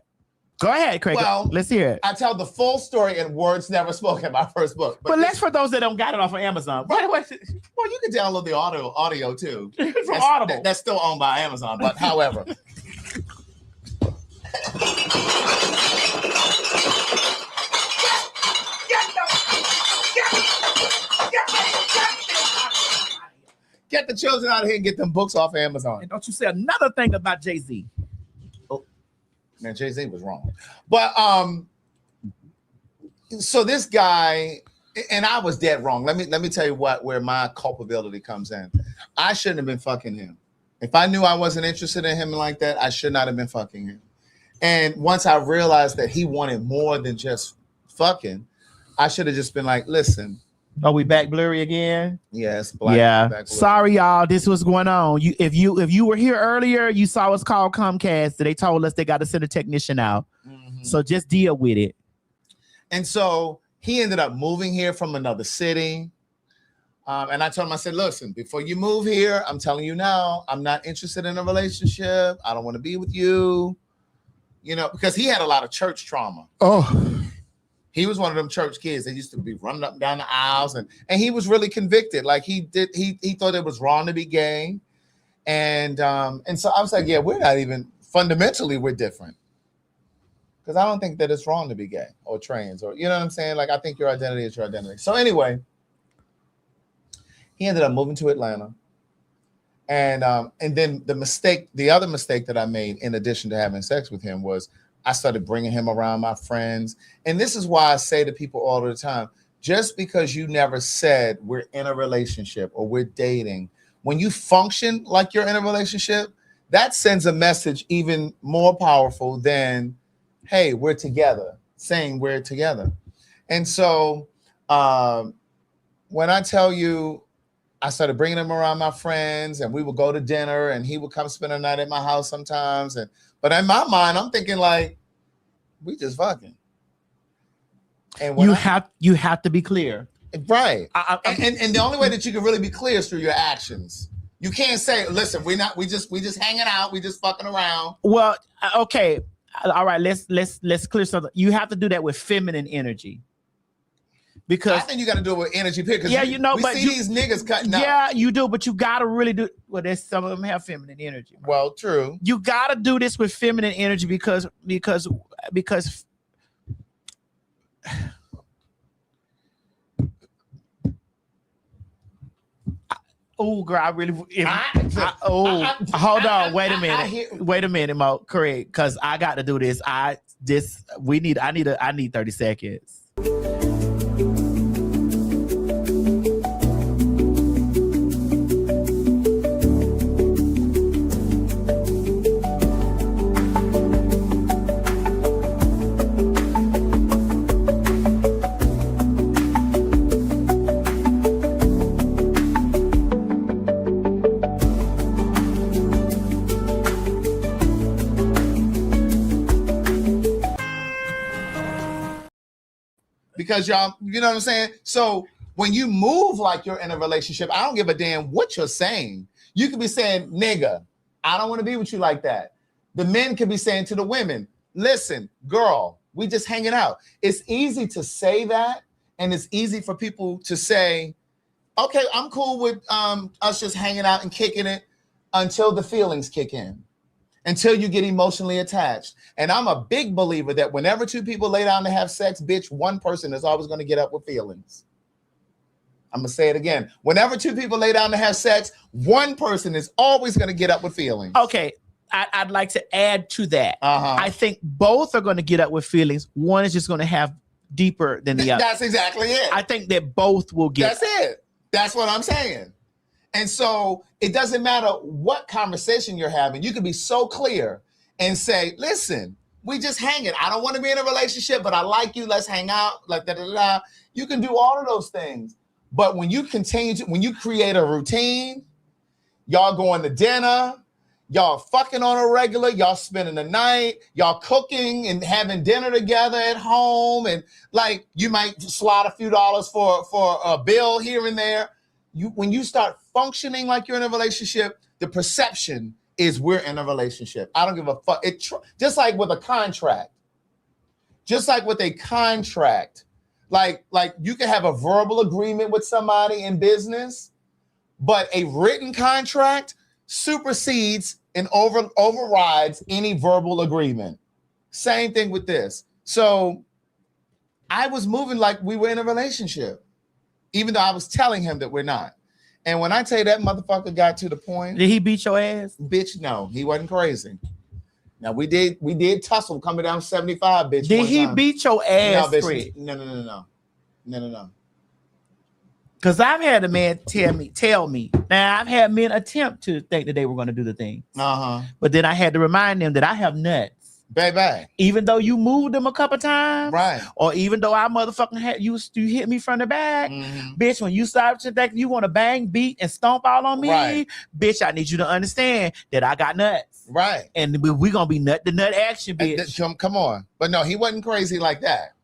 Go ahead, Craig. Well, let's hear it. I tell the full story in Words Never Spoken, my first book. But let's for those that don't got it off of Amazon. Well, you can download the audio too. From Audible. That's still owned by Amazon, but however. Get the children out of here and get them books off of Amazon. And don't you say another thing about Jay-Z. Oh, man, Jay-Z was wrong. But so this guy, and I was dead wrong. Let me tell you where my culpability comes in. I shouldn't have been fucking him. If I knew I wasn't interested in him like that, I should not have been fucking him. And once I realized that he wanted more than just fucking, I should have just been like, listen. Are we back blurry again? Yes. Back sorry, y'all. This was going on. If you were here earlier, you saw us call Comcast. They told us they got to send a technician out. So just deal with it. And so he ended up moving here from another city. And I told him, I said, listen, before you move here, I'm telling you now, I'm not interested in a relationship. I don't want to be with you. You know, because he had a lot of church trauma. Oh. He was one of them church kids that used to be running up and down the aisles, and he was really convicted. Like he thought it was wrong to be gay. And so I was like, yeah, we're not even fundamentally, we're different. Because I don't think that it's wrong to be gay or trans, or you know what I'm saying? Like I think your identity is your identity. So anyway, he ended up moving to Atlanta. And then the other mistake that I made in addition to having sex with him was I started bringing him around my friends. And this is why I say to people all the time, just because you never said we're in a relationship or we're dating, when you function like you're in a relationship, that sends a message even more powerful than, hey, we're together, saying we're together. And so when I tell you, I started bringing him around my friends and we would go to dinner and he would come spend a night at my house sometimes. But in my mind, I'm thinking like, we just fucking. And when you have to be clear. Right. And the only way that you can really be clear is through your actions. You can't say, listen, we just hanging out, we just fucking around. Well, okay. All right, let's clear something. You have to do that with feminine energy. Because I think you got to do it with energy pick. yeah, you know, we but see you, these niggas cutting out. Yeah, you do, but you gotta really do. Well, there's some of them have feminine energy. Bro. Well, true. You gotta do this with feminine energy because. Oh, girl, I really. Hold on. Wait a minute. Wait a minute, Mo. Correct, because I got to do this. I need 30 seconds. Because y'all, you know what I'm saying? So when you move like you're in a relationship, I don't give a damn what you're saying. You could be saying, nigga, I don't want to be with you like that. The men could be saying to the women, listen, girl, we just hanging out. It's easy to say that. And it's easy for people to say, okay, I'm cool with us just hanging out and kicking it until the feelings kick in. Until you get emotionally attached. And I'm a big believer that whenever two people lay down to have sex, bitch, one person is always going to get up with feelings. I'm going to say it again. Whenever two people lay down to have sex, one person is always going to get up with feelings. Okay, I'd like to add to that. I think both are going to get up with feelings. One is just going to have deeper than the other. That's exactly it. I think that both will get. That's it. That's what I'm saying. And so it doesn't matter what conversation you're having. You can be so clear and say, listen, we just hanging. I don't want to be in a relationship, but I like you. Let's hang out. Like da. You can do all of those things. But when you when you create a routine, y'all going to dinner, y'all fucking on a regular, y'all spending the night, y'all cooking and having dinner together at home. And like you might slide a few dollars for a bill here and there. When you start functioning like you're in a relationship, the perception is we're in a relationship. I don't give a fuck. Just like with a contract. Just like with a contract. Like you can have a verbal agreement with somebody in business, but a written contract supersedes and overrides any verbal agreement. Same thing with this. So I was moving like we were in a relationship, even though I was telling him that we're not. And when I tell you that motherfucker got to the point. Did he beat your ass? Bitch, no, he wasn't crazy. Now we did tussle coming down 75, bitch. Did he beat your ass? No, bitch, no. Because I've had a man tell me. Now I've had men attempt to think that they were going to do the thing. But then I had to remind them that I have nuts. Baby. Even though you moved them a couple times, right? Or even though I motherfucking had you hit me from the back, bitch. When you start to think you want to bang, beat, and stomp all on me, right. Bitch, I need you to understand that I got nuts, right? And we gonna be nut to nut action, bitch. Come on, but no, he wasn't crazy like that.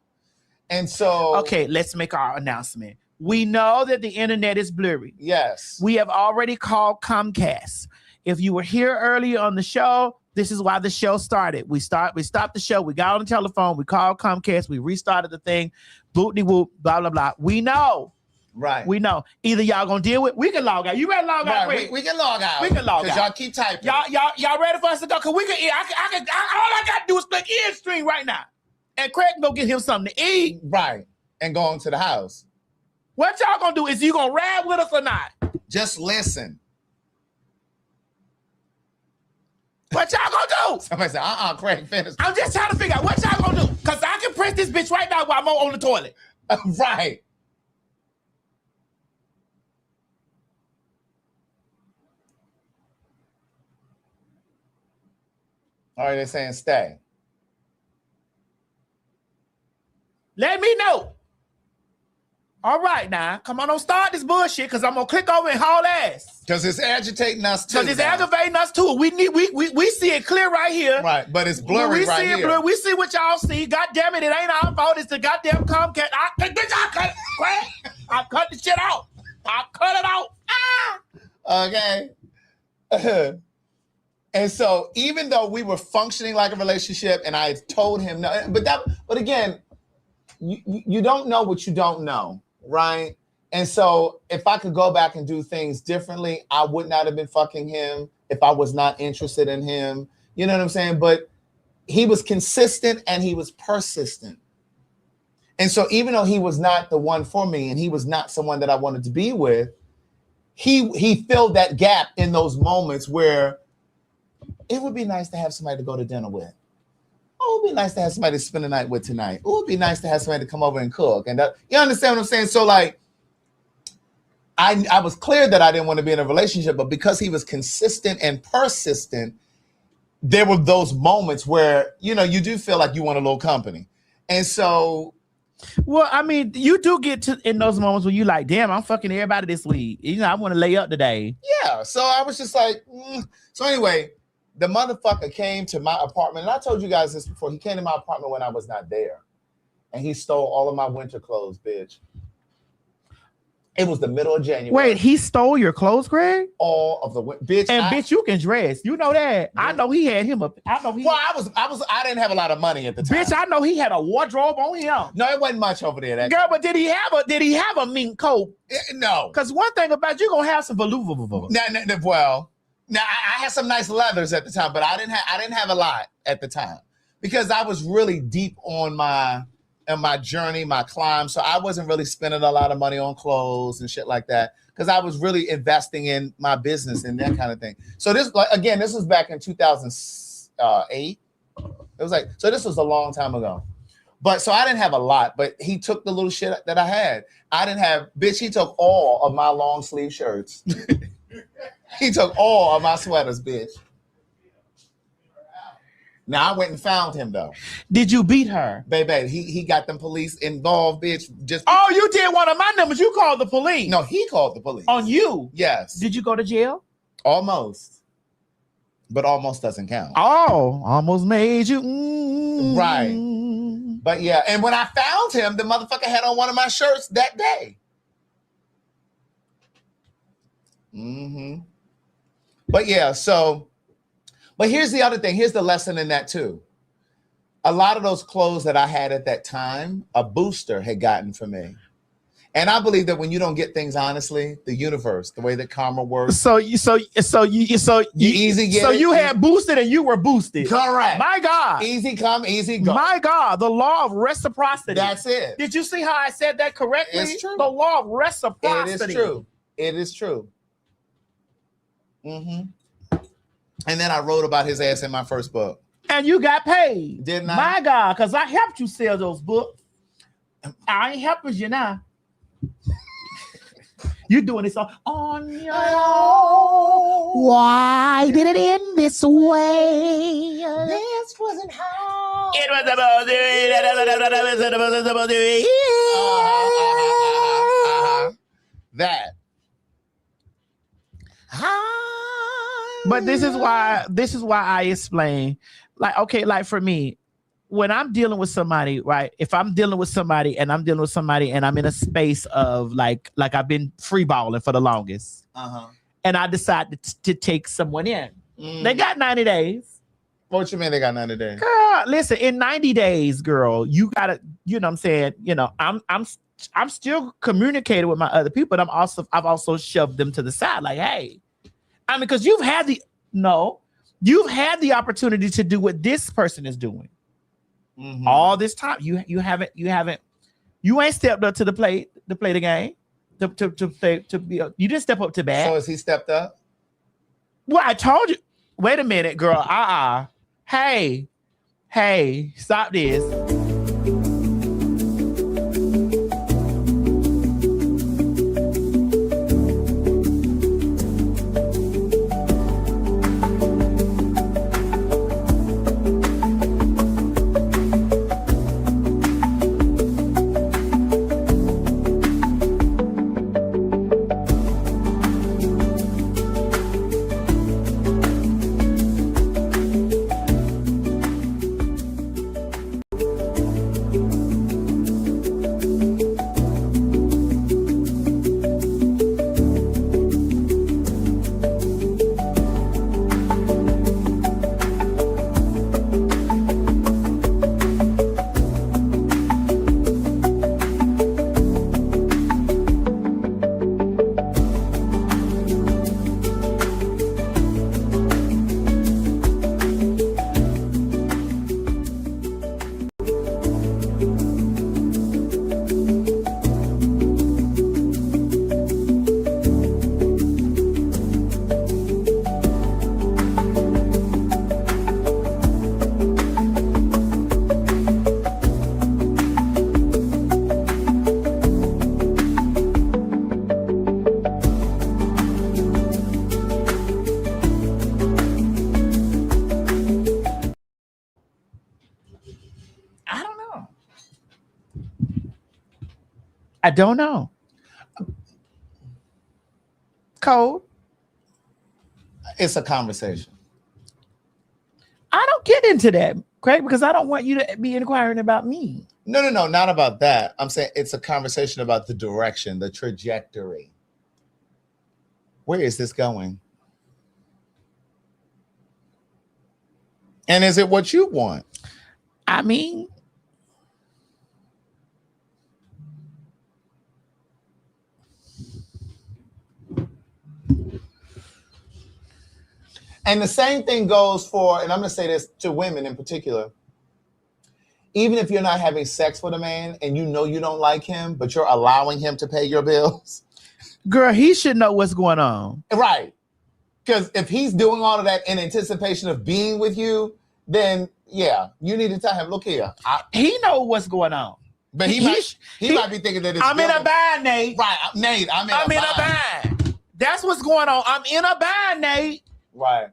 And so, okay, let's make our announcement. We know that the internet is blurry. Yes, we have already called Comcast. If you were here earlier on the show. This is why the show started. We stopped the show. We got on the telephone. We called Comcast. We restarted the thing. Bootly whoop, blah, blah, blah. We know. Right. We know. Either y'all gonna deal with. We can log out. You ready to log out? Right. We can log out. We can log out. Because y'all keep typing. Y'all ready for us to go? Cause we can. All I got to do is click in stream right now, and Craig can go get him something to eat. Right. And go on to the house. What y'all gonna do? Is you gonna ride with us or not? Just listen. What y'all gonna do? Somebody said, Craig, finish. I'm just trying to figure out what y'all gonna do. Because I can press this bitch right now while I'm on the toilet. Right. All right, they're saying stay. Let me know. All right, now. Come on, don't start this bullshit because I'm going to click over and haul ass. Because it's agitating us too. Because it's aggravating us too. We see it clear right here. Right, but it's blurry right here. Blurry. We see what y'all see. God damn it, it ain't our fault. It's the goddamn Comcast. I cut the shit out. I cut it out. Okay. And so even though we were functioning like a relationship and I told him no, but again, you don't know what you don't know, right? And so if I could go back and do things differently, I would not have been fucking him if I was not interested in him. You know what I'm saying? But he was consistent and he was persistent. And so even though he was not the one for me and he was not someone that I wanted to be with, he filled that gap in those moments where it would be nice to have somebody to go to dinner with. Oh, it would be nice to have somebody to spend the night with tonight. Oh, it would be nice to have somebody to come over and cook. And you understand what I'm saying? So like, I was clear that I didn't want to be in a relationship, but because he was consistent and persistent, there were those moments where, you know, you do feel like you want a little company. And so, well, I mean, you do get to in those moments where you like, damn, I'm fucking everybody this week. You know, I want to lay up today. Yeah. So I was just like, So anyway, the motherfucker came to my apartment. And I told you guys this before. He came to my apartment when I was not there. And he stole all of my winter clothes, bitch. It was the middle of January. Wait, he stole your clothes, Greg? All of the bitch. And bitch, you can dress. You know that. Yeah. I know he had him up. I know he. Well, I didn't have a lot of money at the time. Bitch, I know he had a wardrobe on him. No, it wasn't much over there. Girl, but did he have a mink coat? No. Because one thing about you gonna have some voluble. Well, now I had some nice leathers at the time, but I didn't have a lot at the time because I was really deep on my journey, my climb. So I wasn't really spending a lot of money on clothes and shit like that because I was really investing in my business and that kind of thing. So this was back in 2008. It was like, so this was a long time ago. But so I didn't have a lot, but he took the little shit that I had. He took all of my long sleeve shirts. He took all of my sweaters, bitch. Now I went and found him though. Did you beat her? Baby, he got them police involved, bitch. Oh, you did one of my numbers. You called the police. No, he called the police. On you? Yes. Did you go to jail? Almost. But almost doesn't count. Oh, almost made you. Right. But yeah, and when I found him, the motherfucker had on one of my shirts that day. But yeah, so, but here's the other thing. Here's the lesson in that too. A lot of those clothes that I had at that time, a booster had gotten for me. And I believe that when you don't get things honestly, the universe, the way that karma works. So you easy get. So it. you had boosted and you were boosted. Correct. My God. Easy come, easy go. My God, the law of reciprocity. That's it. Did you see how I said that correctly? It's true. The law of reciprocity. It is true. It is true. And then I wrote about his ass in my first book. And you got paid. Didn't I? My God, because I helped you sell those books. I ain't helping you now. You doing this on your own. Why did it end this way? This wasn't how. It was about that. But this is why I explain, like, okay, like for me, when I'm dealing with somebody, right? If I'm dealing with somebody and I'm in a space of like I've been free balling for the longest, and I decide to take someone in, they got 90 days. What you mean they got 90 days? Girl, listen, in 90 days, girl, you gotta, you know what I'm saying? You know, I'm still communicating with my other people, but I've also shoved them to the side, like, hey. I mean, because you've had the opportunity to do what this person is doing all this time. You ain't stepped up to the plate to play the game. You didn't step up to bat. So has he stepped up? Well, I told you. Wait a minute, girl. Hey, stop this. I don't know. Code. It's a conversation. I don't get into that, Craig, because I don't want you to be inquiring about me. No, not about that. I'm saying it's a conversation about the direction, the trajectory. Where is this going? And is it what you want? I mean, and the same thing goes for, and I'm going to say this to women in particular, even if you're not having sex with a man and you know you don't like him, but you're allowing him to pay your bills. Girl, he should know what's going on. Right. Because if he's doing all of that in anticipation of being with you, then yeah, you need to tell him, look here. He know what's going on. But he might be thinking that it's I'm in a bind, Nate. Right, Nate, I'm in a bind. That's what's going on. I'm in a bind, Nate. Right.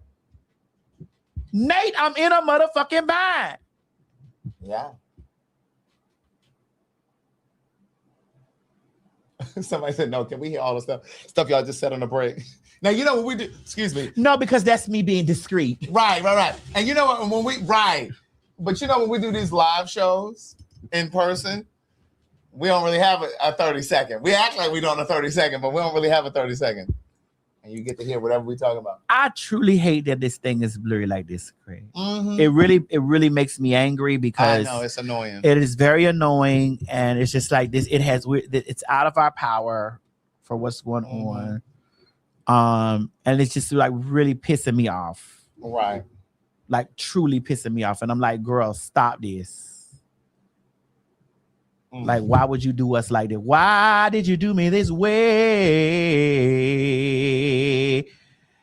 Nate, I'm in a motherfucking bind. Yeah. Somebody said, no, can we hear all the stuff y'all just said on the break? Now, you know what we do? Excuse me. No, because that's me being discreet. Right. And you know what? But you know, when we do these live shows in person, we don't really have a 30-second. We act like we don't a 30-second, but we don't really have a 30-second. And you get to hear whatever we talk about. I truly hate that this thing is blurry like this, Craig. Mm-hmm. It really makes me angry because I know it's annoying. It is very annoying, and it's just like this. It's out of our power for what's going on. And it's just like really pissing me off. Right. Like truly pissing me off. And I'm like, girl, stop this. Like, why would you do us like that? Why did you do me this way?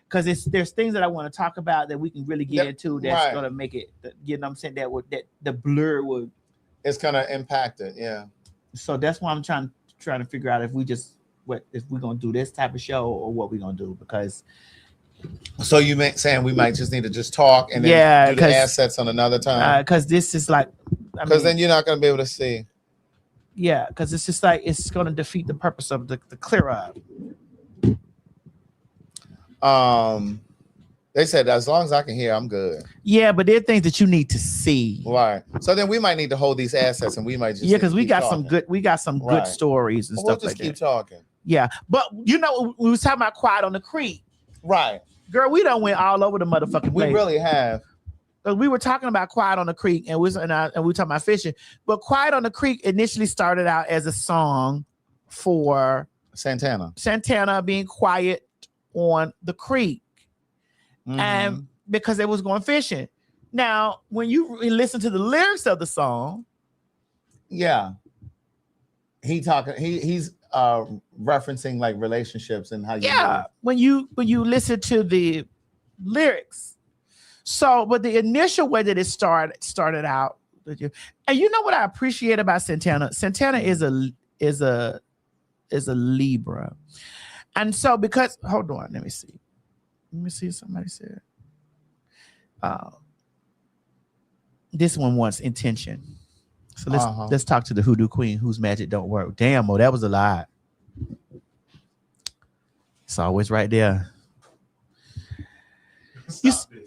Because there's things that I want to talk about that we can really get into that's gonna make it, you know what I'm saying, that the blur would. It's gonna impact it, yeah. So that's why I'm trying to figure out if we're gonna do this type of show or what we're gonna do, because so you saying we might just need to just talk and then do the assets on another time, because this is like, because then you're not gonna be able to see. Yeah, because it's just like it's gonna defeat the purpose of the clear up. They said as long as I can hear, I'm good. Yeah, but there are things that you need to see. Right. So then we might need to hold these assets, and we might just because we got some good stories and stuff like that. We'll just keep talking. Yeah, but you know, we was talking about Quiet on the Creek. Right. Girl, we done went all over the motherfucking place. We really have. We were talking about Quiet on the Creek, and we were talking about fishing. But Quiet on the Creek initially started out as a song for Santana being quiet on the creek, and because they was going fishing. Now, when you listen to the lyrics of the song, yeah, he's referencing like relationships and how you live. when you listen to the lyrics. So, but the initial way that it started out, and you know what I appreciate about Santana? Santana is a Libra, and so because hold on, let me see if somebody said, this one wants intention. So let's talk to the Hoodoo Queen whose magic don't work. Damn, that was a lie. It's always right there.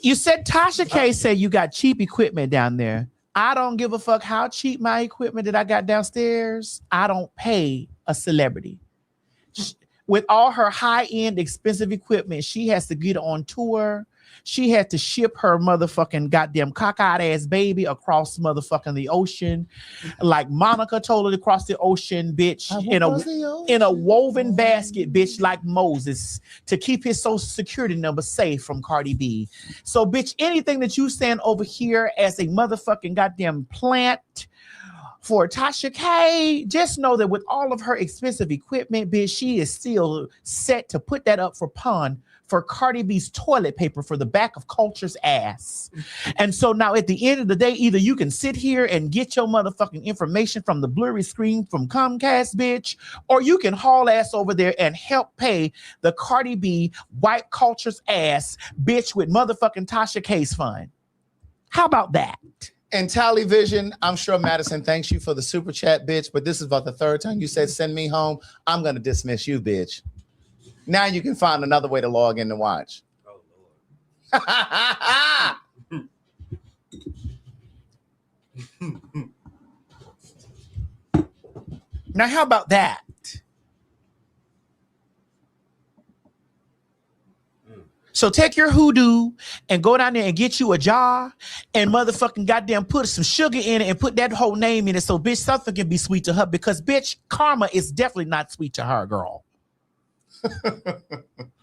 You said Tasha K said you got cheap equipment down there. I don't give a fuck how cheap my equipment that I got downstairs. I don't pay a celebrity. With all her high-end expensive equipment, she has to get on tour. She had to ship her motherfucking goddamn cockeyed ass baby across motherfucking the ocean. Like Monica told her to cross the ocean, bitch, in a woven basket, bitch, like Moses, to keep his social security number safe from Cardi B. So, bitch, anything that you stand over here as a motherfucking goddamn plant for Tasha K, just know that with all of her expensive equipment, bitch, she is still set to put that up for pawn for Cardi B's toilet paper for the back of Culture's ass. And so now at the end of the day, either you can sit here and get your motherfucking information from the blurry screen from Comcast, bitch, or you can haul ass over there and help pay the Cardi B white Culture's ass, bitch, with motherfucking Tasha K's fund. How about that? And Tallyvision, I'm sure Madison thanks you for the super chat, bitch, but this is about the third time you said send me home. I'm going to dismiss you, bitch. Now you can find another way to log in to watch. Oh, Lord. Now, how about that? So take your hoodoo and go down there and get you a jar and motherfucking goddamn put some sugar in it and put that whole name in it so bitch something can be sweet to her because bitch karma is definitely not sweet to her, girl.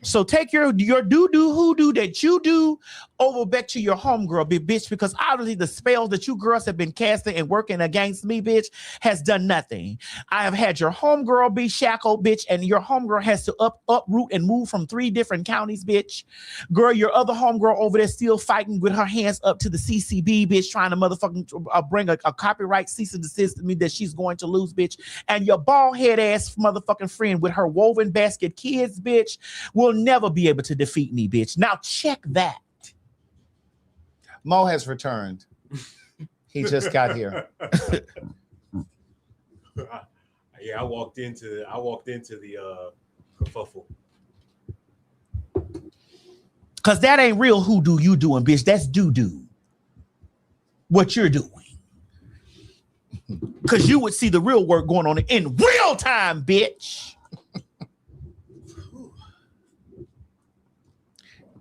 So take your doo-doo hoodoo that you do over back to your homegirl, bitch, because obviously the spells that you girls have been casting and working against me, bitch, has done nothing. I have had your homegirl be shackled, bitch, and your homegirl has to uproot and move from 3 different counties, bitch. Girl, your other homegirl over there still fighting with her hands up to the CCB, bitch, trying to motherfucking bring a copyright cease and desist to me that she's going to lose, bitch. And your bald head ass motherfucking friend with her woven basket kids, bitch, will never be able to defeat me, bitch. Now check that. Mo has returned. He just got here. Yeah, I walked into the kerfuffle. Cause that ain't real hoodoo you doing, bitch. That's doo-doo. What you're doing. Cause you would see the real work going on in real time, bitch.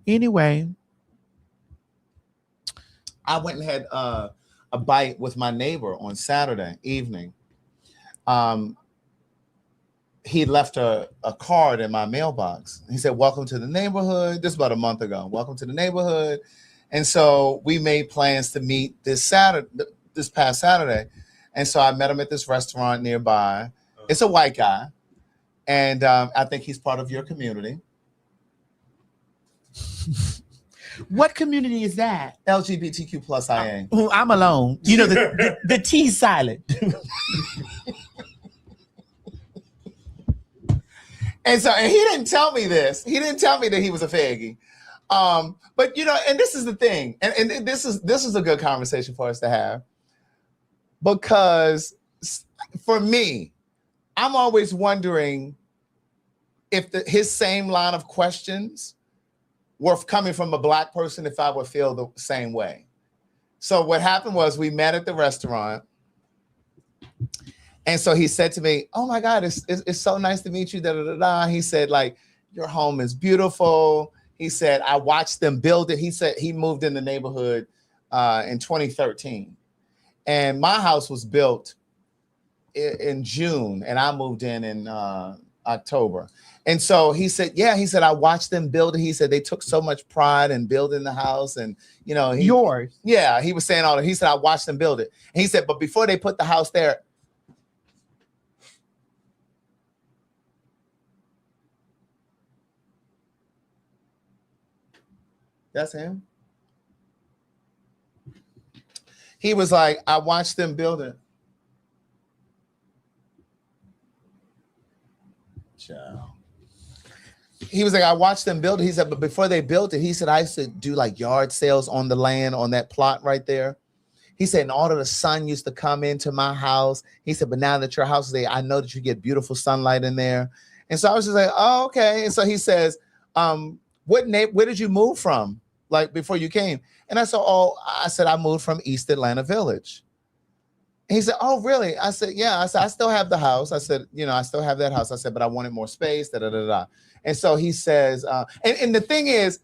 Anyway, I went and had a bite with my neighbor on Saturday evening. He left a card in my mailbox. He said, "Welcome to the neighborhood." This is about a month ago. "Welcome to the neighborhood." And so we made plans to meet this past Saturday. And so I met him at this restaurant nearby. It's a white guy. And I think he's part of your community. What community is that? LGBTQ plus IA. I'm alone. You know, the T's silent. And he didn't tell me this. He didn't tell me that he was a faggy. But you know, and this is the thing, and this is a good conversation for us to have. Because for me, I'm always wondering if his same line of questions were coming from a Black person, if I would feel the same way. So what happened was we met at the restaurant. And so he said to me, "Oh my God, it's so nice to meet you." Da, da, da, da. He said, like, "Your home is beautiful." He said, "I watched them build it." He said he moved in the neighborhood in 2013. And my house was built in June and I moved in October. And so he said, yeah, he said, "I watched them build it." He said, "They took so much pride in building the house." And, you know, yours. Yeah, he was saying all that. He said, "I watched them build it." And he said, "But before they put the house there," that's him. He was like, "I watched them build it." Ciao. He was like, "I watched them build it." He said, "But before they built it," he said, "I used to do like yard sales on the land on that plot right there." He said, "And all of the sun used to come into my house." He said, "But now that your house is there, I know that you get beautiful sunlight in there." And so I was just like, "Oh, okay." And so he says, where did you move from? Like before you came? And I said, I said, "I moved from East Atlanta Village." And he said, "Oh, really?" I said, "Yeah." I said, "I still have the house." I said, "You know, I still have that house." I said, "But I wanted more space." Da, da, da, da. And so he says, and the thing is,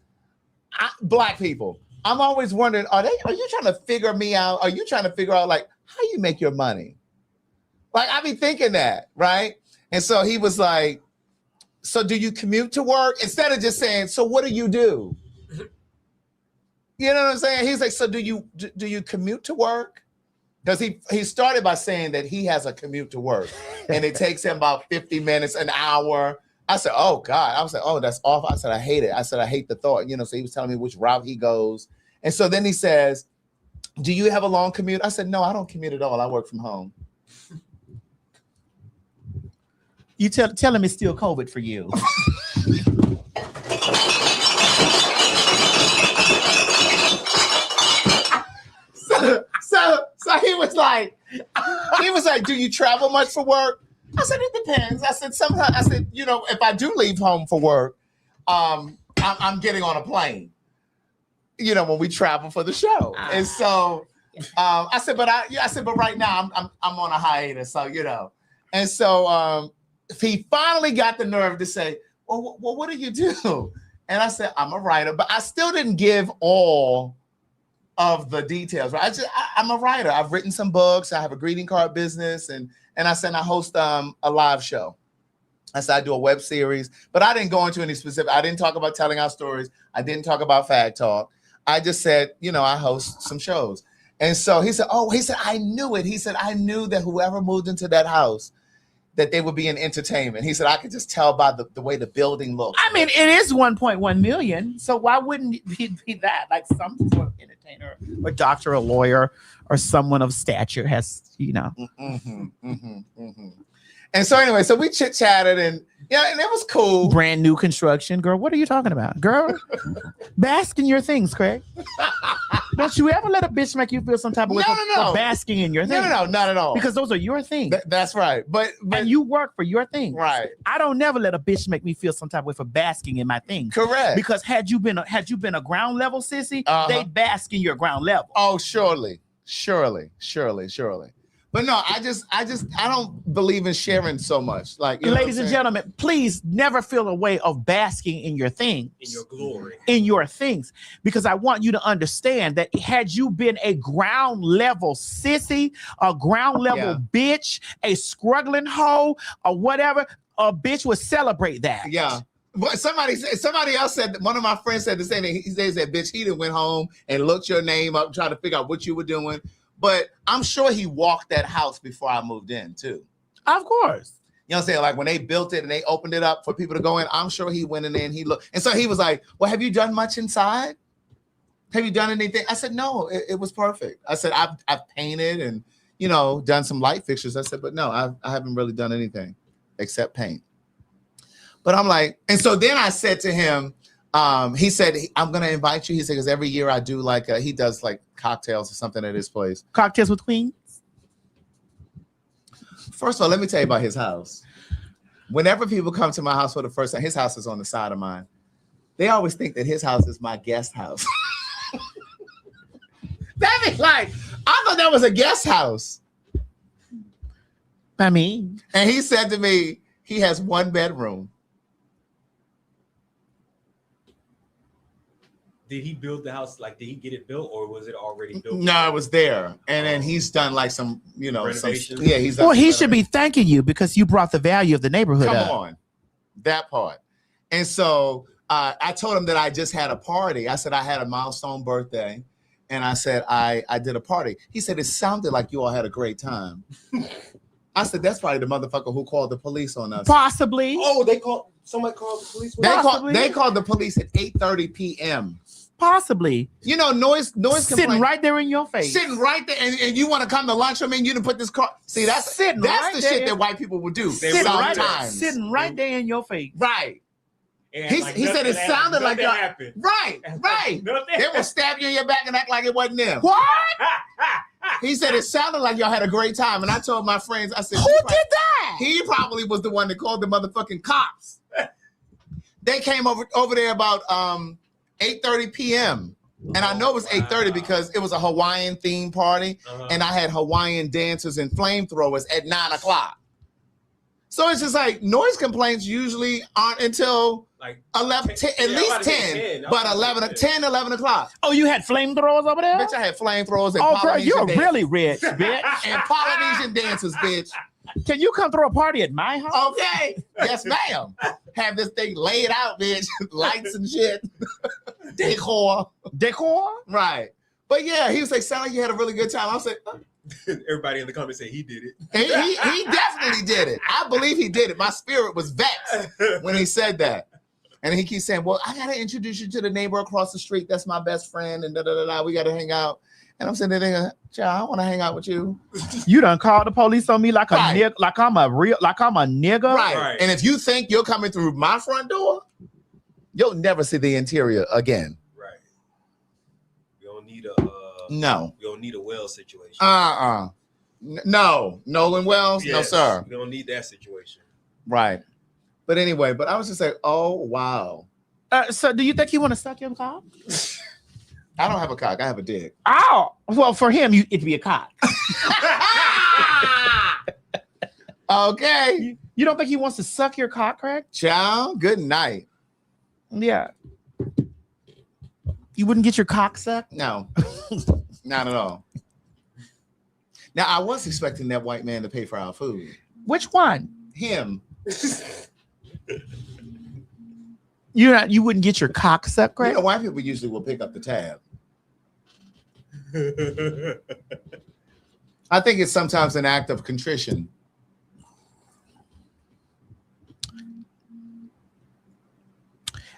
Black people, I'm always wondering, are you trying to figure me out? Are you trying to figure out like how you make your money? Like I be thinking that, right? And so he was like, "So do you commute to work?" Instead of just saying, "So what do you do?" You know what I'm saying? He's like, "So do you commute to work?" Because he started by saying that he has a commute to work and it takes him about 50 minutes, an hour. I said, "Oh God." I was like, "Oh, that's awful." I said, "I hate it." I said, "I hate the thought." You know, so he was telling me which route he goes. And so then he says, "Do you have a long commute?" I said, "No, I don't commute at all. I work from home." You tell him it's still COVID for you. So like, do you travel much for work? I said, it depends. I said, sometimes, I said, you know, if I do leave home for work, I'm getting on a plane, you know, when we travel for the show. And so I said, but right now I'm on a hiatus. So, you know, and so he finally got the nerve to say, well, what do you do? And I said, I'm a writer, but I still didn't give all of the details. Right? I'm a writer. I've written some books. I have a greeting card business, and I said I host a live show. I said I do a web series, but I didn't go into any specific. I didn't talk about telling our stories. I didn't talk about PhagTawlk. I just said, you know, I host some shows. And so he said, I knew it. He said, I knew that whoever moved into that house, that they would be in entertainment. He said, I could just tell by the way the building looks. I mean, it is 1.1 million. So why wouldn't he be that? Like some sort of entertainer or doctor or lawyer or someone of stature has, you know. And so anyway, so we chit-chatted and and it was cool. Brand new construction. Girl, what are you talking about? Girl, bask in your things, Craig. Don't you ever let a bitch make you feel some type of way for basking in your things. No, not at all. Because those are your things. That's right. But and you work for your things. Right. I don't never let a bitch make me feel some type of way for basking in my things. Correct. Because had you been a ground level sissy, they'd bask in your ground level. Oh, surely. But no, I don't believe in sharing so much. Like, ladies and gentlemen, please never feel a way of basking in your things. In your glory. In your things. Because I want you to understand that had you been a ground level sissy, a ground level bitch, a struggling hoe, or whatever, a bitch would celebrate that. Yeah. But somebody else said, one of my friends said the same thing. He says that, bitch, he done went home and looked your name up, trying to figure out what you were doing. But I'm sure he walked that house before I moved in, too. Of course. You know what I'm saying? Like when they built it and they opened it up for people to go in, I'm sure he went in there and he looked. And so he was like, well, have you done much inside? Have you done anything? I said, no, it was perfect. I said, I've painted and, you know, done some light fixtures. I said, but no, I haven't really done anything except paint. But I'm like, and so then I said to him, he said, I'm going to invite you. He said, because every year I do like, he does like cocktails or something at his place. Cocktails with queens? First of all, let me tell you about his house. Whenever people come to my house for the first time, his house is on the side of mine. They always think that his house is my guest house. That is like, I thought that was a guest house. I mean. And he said to me, he has one bedroom. Did he build the house? Like, did he get it built, or was it already built? No, it was there, and then he's done like some, you know, renovations. He's done. Well, he should be thanking you because you brought the value of the neighborhood Come up. on, that part. And so I told him that I just had a party. I said I had a milestone birthday, and I said I did a party. He said it sounded like you all had a great time. I said that's probably the motherfucker who called the police on us. Possibly. Oh, somebody called the police. They called the police at 8:30 p.m. Possibly. You know, noise sitting complaint. right there in your face. Sitting right there, and you want to come to lunch? I mean, you didn't put this car. See, that's Sitting the right shit there. that white people would do. Sitting Sometimes. right there in your face. Right. And He like said it sounded like that happened. Right. They will stab you in your back and act like it wasn't them. What? He said it sounded like y'all had a great time, and I told my friends, I said, who did that? He probably was the one that called the motherfucking cops. They came over there about 8:30 p.m. And I know it was 8:30 because it was a Hawaiian themed party, and I had Hawaiian dancers and flamethrowers at 9 o'clock. So it's just like noise complaints usually aren't until like 11, 10, at least 10, but 11 o'clock. Oh, you had flamethrowers over there? Bitch, I had flamethrowers and girl, Polynesian you're dancers. really rich, bitch. And Polynesian dancers, bitch. Can you come throw a party at my house? Okay. Yes, ma'am. Have this thing laid out, bitch. Lights and shit. Decor. Right. But yeah, he was like, sound like you had a really good time. I was like, Everybody in the comments said he did it. He definitely did it. I believe he did it. My spirit was vexed when he said that. And he keeps saying, well, I got to introduce you to the neighbor across the street. That's my best friend. And da-da-da-da. We got to hang out. And I'm sitting there thinking, child, I want to hang out with you. You done called the police on me like a nigga, like I'm a nigga. Right. And if you think you're coming through my front door, you'll never see the interior again. Right. We don't need a no. We don't need a well situation. No, Nolan Wells, no Yes, sir. We don't need that situation. Right. But anyway, but I was just like, oh wow. So do you think you want to suck your cock? I don't have a cock. I have a dick. Oh, well, for him, it'd be a cock. Okay. You don't think he wants to suck your cock, Craig? Child, good night. Yeah. You wouldn't get your cock sucked? No, not at all. Now, I was expecting that white man to pay for our food. Which one? Him. You wouldn't get your cock sucked, Craig? You know, white people usually will pick up the tab. I think it's sometimes an act of contrition.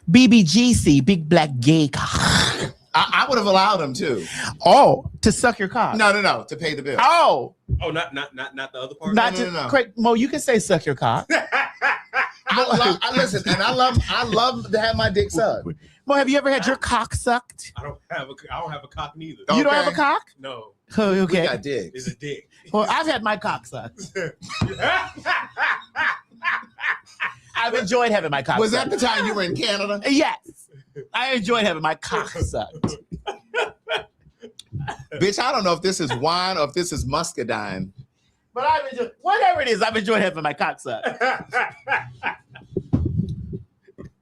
BBGC, big black gay cock. I would have allowed him to. Oh, to suck your cock? No, to pay the bill. Oh, not the other part. No. Craig, Mo, you can say suck your cock. Listen, and I love to have my dick sucked. Mo, have you ever had your cock sucked? I don't have a cock neither. You don't have a cock? No. Oh, okay. We got dicks. It's a dick. Well, I've had my cock sucked. I've enjoyed having my cock Was sucked. that the time you were in Canada? Yes. I enjoyed having my cock sucked. Bitch, I don't know if this is wine or if this is muscadine. But I've enjoyed, whatever it is, I've enjoyed having my cock sucked.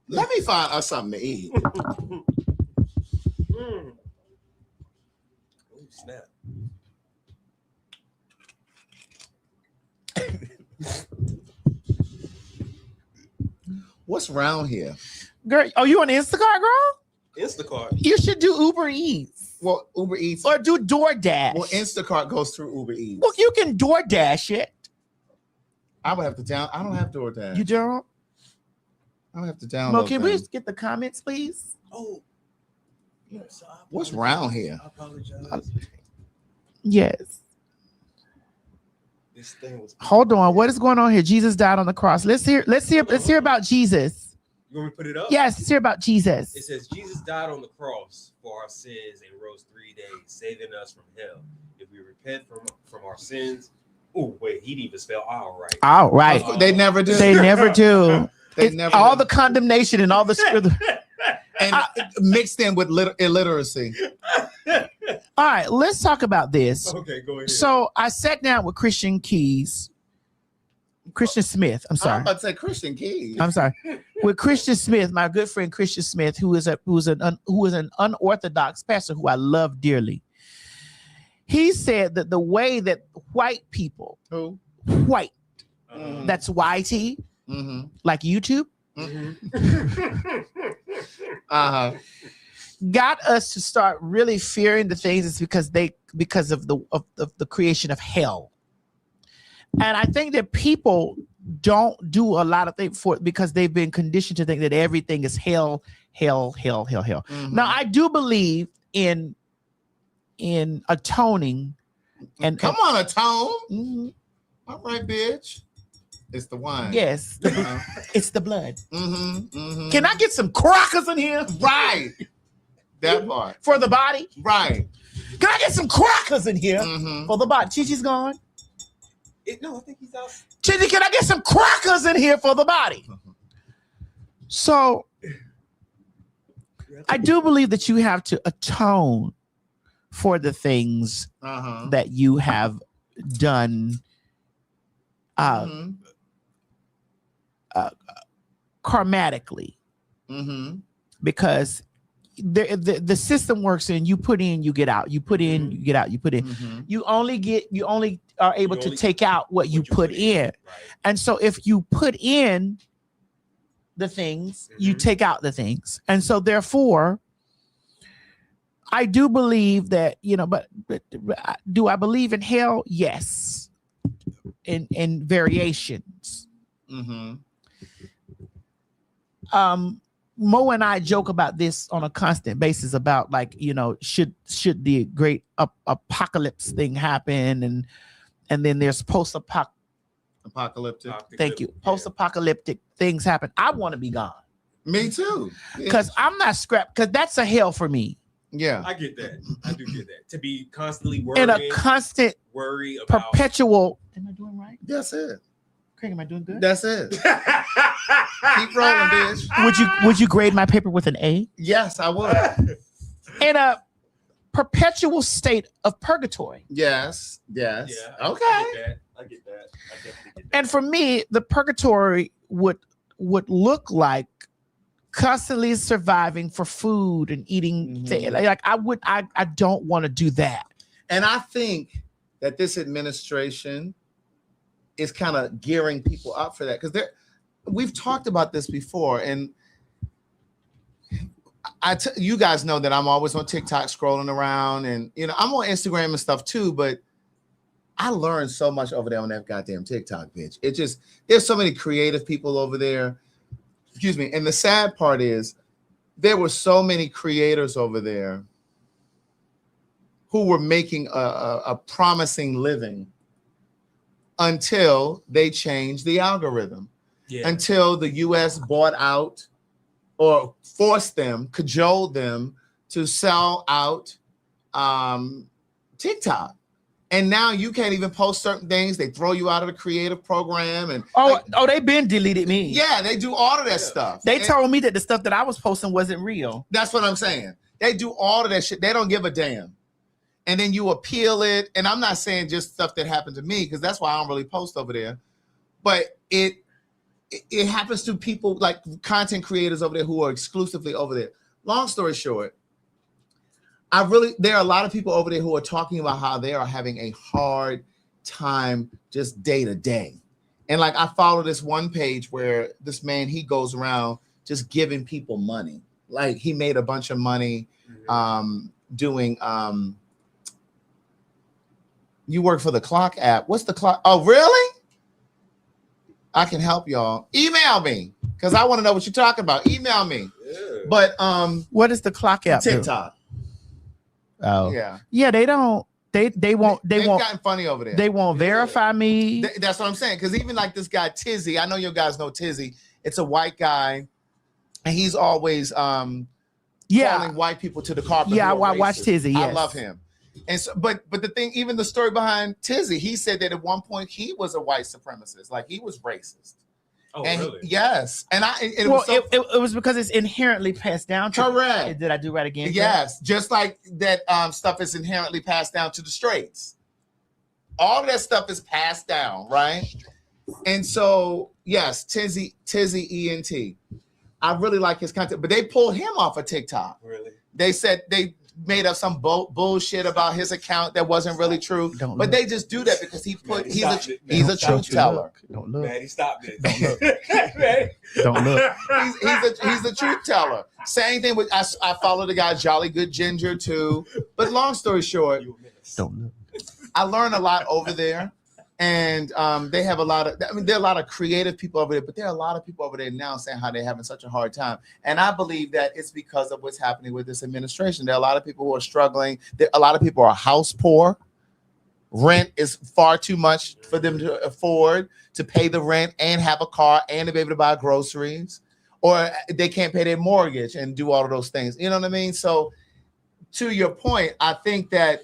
Let me find us something to eat. Oh, snap. What's round here? Girl, are you on Instacart, girl? Instacart. You should do Uber Eats. Well, Uber Eats. Or do DoorDash. Well, Instacart goes through Uber Eats. Well, you can DoorDash it. I would have to down. I don't have DoorDash. You don't? I don't have to download. Well, can we things. just get the comments, please? Oh. What's round here? I apologize. Yes. This thing was. Hold on. What is going on here? Jesus died on the cross. Let's hear about Jesus. You want me to put it up? Yes, let's hear about Jesus. It says Jesus died on the cross for our sins and rose 3 days, saving us from hell. If we repent from our sins. Oh, wait, he didn't even spell all right. All right. They never do. They never do. They never all do. the condemnation and all the and mixed in with illiteracy. All right, let's talk about this. Okay, go ahead. So I sat down with Christian Smith. I'm sorry. I'm about to say Christian Keys. I'm sorry. With Christian Smith, my good friend Christian Smith, who is an unorthodox pastor who I love dearly. He said that the way that white people, white, that's YT, like YouTube, got us to start really fearing the things is because of the creation of hell. And I think that people don't do a lot of things for it because they've been conditioned to think that everything is hell. Now I do believe in atoning and come on, atone. All right, bitch. It's the wine. Yes, it's the blood. Can I get some crackers in here? Right. That part. For the body? Right. Can I get some crackers in here for the body? Chichi's gone. No, I think he's out. Chichi, can I get some crackers in here for the body? So I do believe that you have to atone for the things that you have done karmatically, because the system works in you put in, you get out, you put in, you get out, you put in. You only are able to take out what you put in. Right. And so if you put in the things, you take out the things. And so therefore, I do believe that, but do I believe in hell? Yes. In variations. Mo and I joke about this on a constant basis about should the great apocalypse thing happen and then there's apocalyptic. Thank you. Post-apocalyptic things happen. I want to be gone. Me too. Because I'm not scrapped, because that's a hell for me. Yeah. I get that. I do get that. To be constantly In worrying, a constant, worry about perpetual. Am I doing right? That's it. Craig, am I doing good? That's it. Keep rolling, bitch. Would you grade my paper with an A? Yes, I would. In a perpetual state of purgatory. Yes. Yes. Yeah, Okay. I get that. I definitely get that. And for me, the purgatory would look like constantly surviving for food and eating. Like I don't want to do that. And I think that this administration is kind of gearing people up for that because we've talked about this before, and you guys know that I'm always on TikTok scrolling around, and I'm on Instagram and stuff too. But I learned so much over there on that goddamn TikTok, bitch. It just there's so many creative people over there. Excuse me. And the sad part is there were so many creators over there who were making a promising living until they changed the algorithm. Yeah. Until the US bought out or forced them, cajoled them to sell out TikTok. And now you can't even post certain things. They throw you out of the creative program. And they've been deleted me. Yeah, they do all of that stuff. They told me that the stuff that I was posting wasn't real. That's what I'm saying. They do all of that shit. They don't give a damn. And then you appeal it. And I'm not saying just stuff that happened to me, because that's why I don't really post over there. But it happens to people like content creators over there who are exclusively over there. Long story short, there are a lot of people over there who are talking about how they are having a hard time just day to day. And like I follow this one page where this man, he goes around just giving people money. Like he made a bunch of money doing you work for the Clock app. What's the Clock? Oh, really? I can help y'all. Email me because I want to know what you're talking about. Email me. Yeah. But what is the Clock app? TikTok. Oh. Yeah. Yeah, they don't. They've gotten funny over there. They won't verify me. That's what I'm saying. Because even like this guy Tizzy, I know you guys know Tizzy. It's a white guy, and he's always calling white people to the carpet. Yeah, I watch Tizzy. Yes. I love him. And so, but the thing, even the story behind Tizzy, he said that at one point he was a white supremacist, like he was racist. Oh, and really? Yes. And it was because it's inherently passed down. Correct. Did I do right again? Yes. Just like that stuff is inherently passed down to the straights. All of that stuff is passed down, right? And so, yes, Tizzy ENT. I really like his content, but they pulled him off of TikTok. Really? They said they made up some bullshit about his account that wasn't really true. But they just do that because he's a truth teller. Don't look. Maddie, stop this. Don't look. Don't look. He's a truth teller. Same thing with I follow the guy Jolly Good Ginger too. But long story short, don't look. I learned a lot over there. And they have there are a lot of creative people over there, but there are a lot of people over there now saying how they're having such a hard time. And I believe that it's because of what's happening with this administration. There are a lot of people who are struggling. A lot of people are house poor. Rent is far too much for them to afford to pay the rent and have a car and to be able to buy groceries. Or they can't pay their mortgage and do all of those things. You know what I mean? So to your point, I think that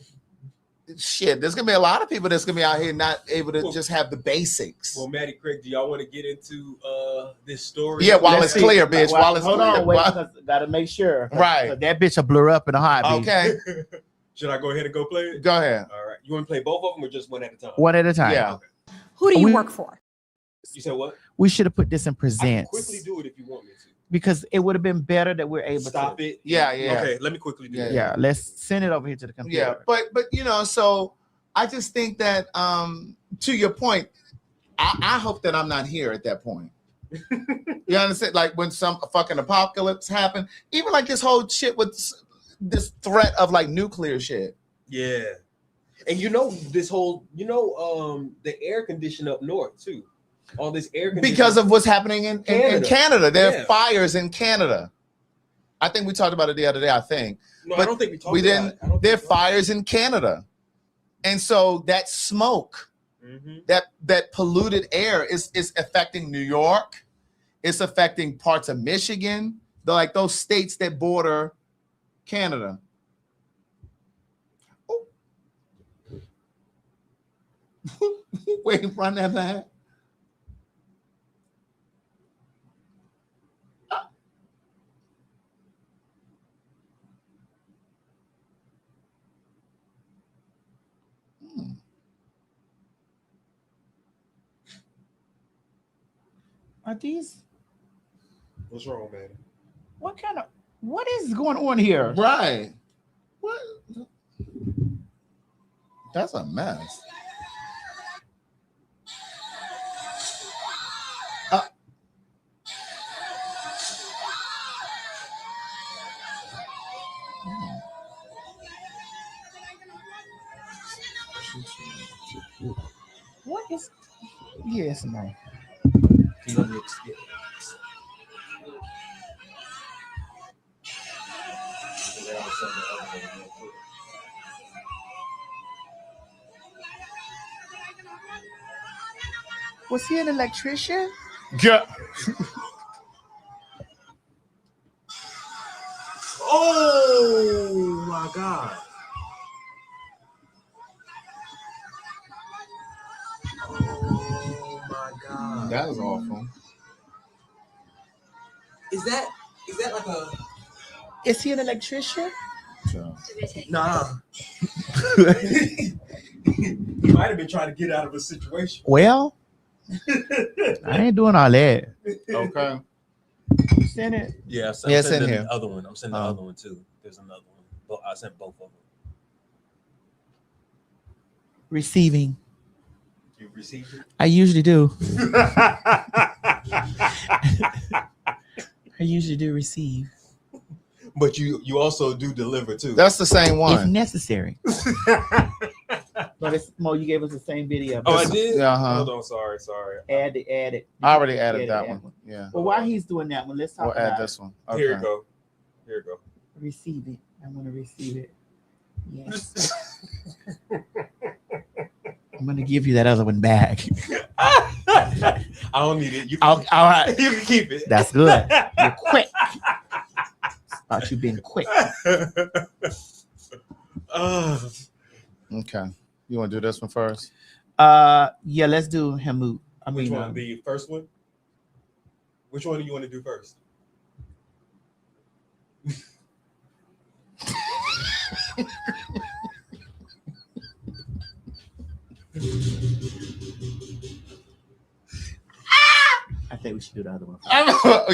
there's gonna be a lot of people that's gonna be out here not able to just have the basics. Well, Maddie, Craig, do y'all want to get into this story? Yeah, while it's clear, bitch. While it's hold clear. on, wait, because gotta make sure. Right. That bitch will blur up in a heartbeat. Okay. Should I go ahead and go play it? Go ahead. All right. You want to play both of them or just one at a time? One at a time. Yeah. Okay. Who do you work for? You said what? We should have put this in I can presents. quickly do it if you want me to. Because it would have been better that we're able Stop to it. Yeah. Okay, let me quickly do that. Yeah, let's send it over here to the computer. Yeah, but so I just think that to your point, I hope that I'm not here at that point. You understand? Like when some fucking apocalypse happened, even like this whole shit with this threat of like nuclear shit. Yeah. And this whole, the air condition up north too. All this air conditioning. Because of what's happening in Canada. There are Yeah. fires in Canada. I think we talked about it the other day, I think. No, but I don't think we talked we about didn't. it. There are fires in Canada. And so that smoke, that polluted air is affecting New York. It's affecting parts of Michigan. They're like those states that border Canada. Wait, run that back. Are these? What's wrong, man? What is going on here? Right. What? That's a mess. What is? Yes, no. Was he an electrician? Yeah. Oh my God. Oh my God. That was awful. Is that like a? Is he an electrician? Nah. He might have been trying to get out of a situation. Well, I ain't doing all that. Okay. Send it. Yeah, I'm Yeah, it's sending in here. the other one. I'm sending the other one too. There's another one. But I sent both of them. Receiving. You received it? I usually do. I usually do receive. But you also do deliver too. That's the same If one. necessary. But it's Mo, you gave us the same video. Oh, I did? Yeah, uh-huh. Hold on, sorry. Add it. I already added that one. Yeah. Well, while he's doing that one, let's talk We'll about add this one. Okay. Here you go. Receive it. I want to receive it. Yes. I'm gonna give you that other one back. I don't need it. All right. You can keep it. That's good. You're quick. Thought you been quick. Okay. You want to do this one first? Yeah, let's do Hamut. Which one? The first one? Which one do you want to do first? I think we should do the other one.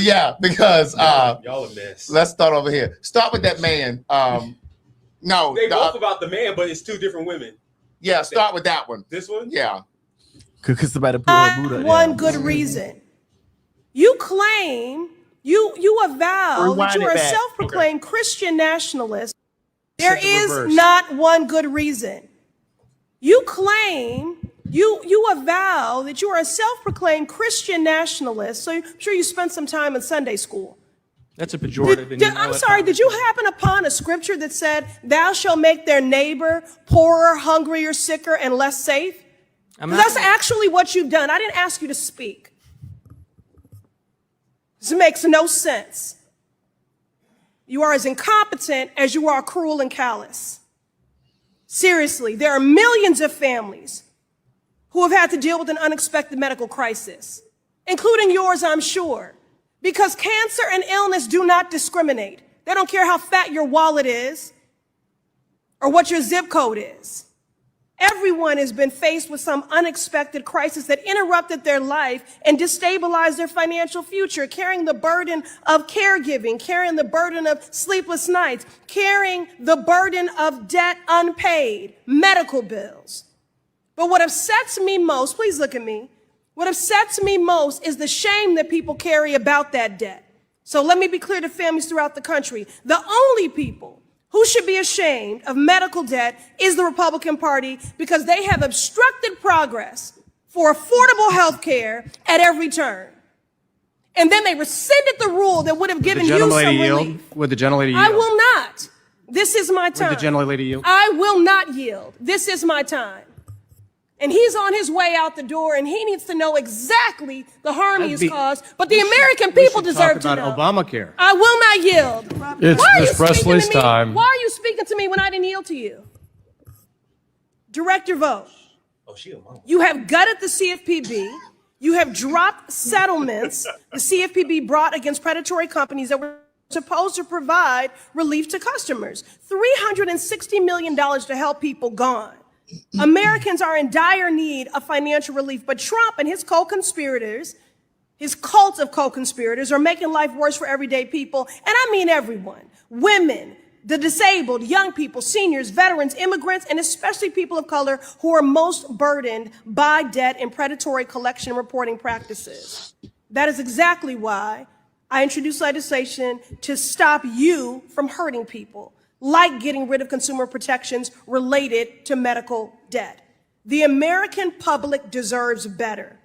Yeah, because y'all a mess. Let's start over here. Start with that man. No, They both about the man, but it's two different women. Yeah, start with that one. This one? Yeah. Because somebody put her boot up. One good reason. You claim, you avow Rewind that you it are a back. self-proclaimed Christian nationalist. There Set the is reverse. not one good reason. You claim, you avow that you are a self-proclaimed Christian nationalist. So I'm sure you spent some time in Sunday school. That's a pejorative. I'm sorry, did you happen upon a scripture that said, thou shalt make their neighbor poorer, hungrier, sicker, and less safe? That's actually what you've done. I didn't ask you to speak. This makes no sense. You are as incompetent as you are cruel and callous. Seriously, there are millions of families who have had to deal with an unexpected medical crisis, including yours, I'm sure. Because cancer and illness do not discriminate. They don't care how fat your wallet is or what your zip code is. Everyone has been faced with some unexpected crisis that interrupted their life and destabilized their financial future, carrying the burden of caregiving, carrying the burden of sleepless nights, carrying the burden of debt unpaid, medical bills. But what upsets me most, please look at me, what upsets me most is the shame that people carry about that debt. So let me be clear to families throughout the country. The only people who should be ashamed of medical debt is the Republican Party because they have obstructed progress for affordable health care at every turn. And then they rescinded the rule that would have given you some relief. Would the gentlelady yield? I will not. This is my time. Would the gentlelady yield? I will not yield. This is my time. And he's on his way out the door, and he needs to know exactly the harm he has caused. But the American people deserve to Talk know. about Obamacare. I will not yield. It's Why are you Miss Presley's speaking to me? time. Why are you speaking to me when I didn't yield to you? Direct your vote. she a mama. You have gutted the CFPB. You have dropped settlements the CFPB brought against predatory companies that were supposed to provide relief to customers. $360 million to help people gone. Americans are in dire need of financial relief, but Trump and his co-conspirators, his cult of co-conspirators, are making life worse for everyday people. And I mean everyone. Women, the disabled, young people, seniors, veterans, immigrants, and especially people of color who are most burdened by debt and predatory collection and reporting practices. That is exactly why I introduced legislation to stop you from hurting people, like getting rid of consumer protections related to medical debt. The American public deserves better.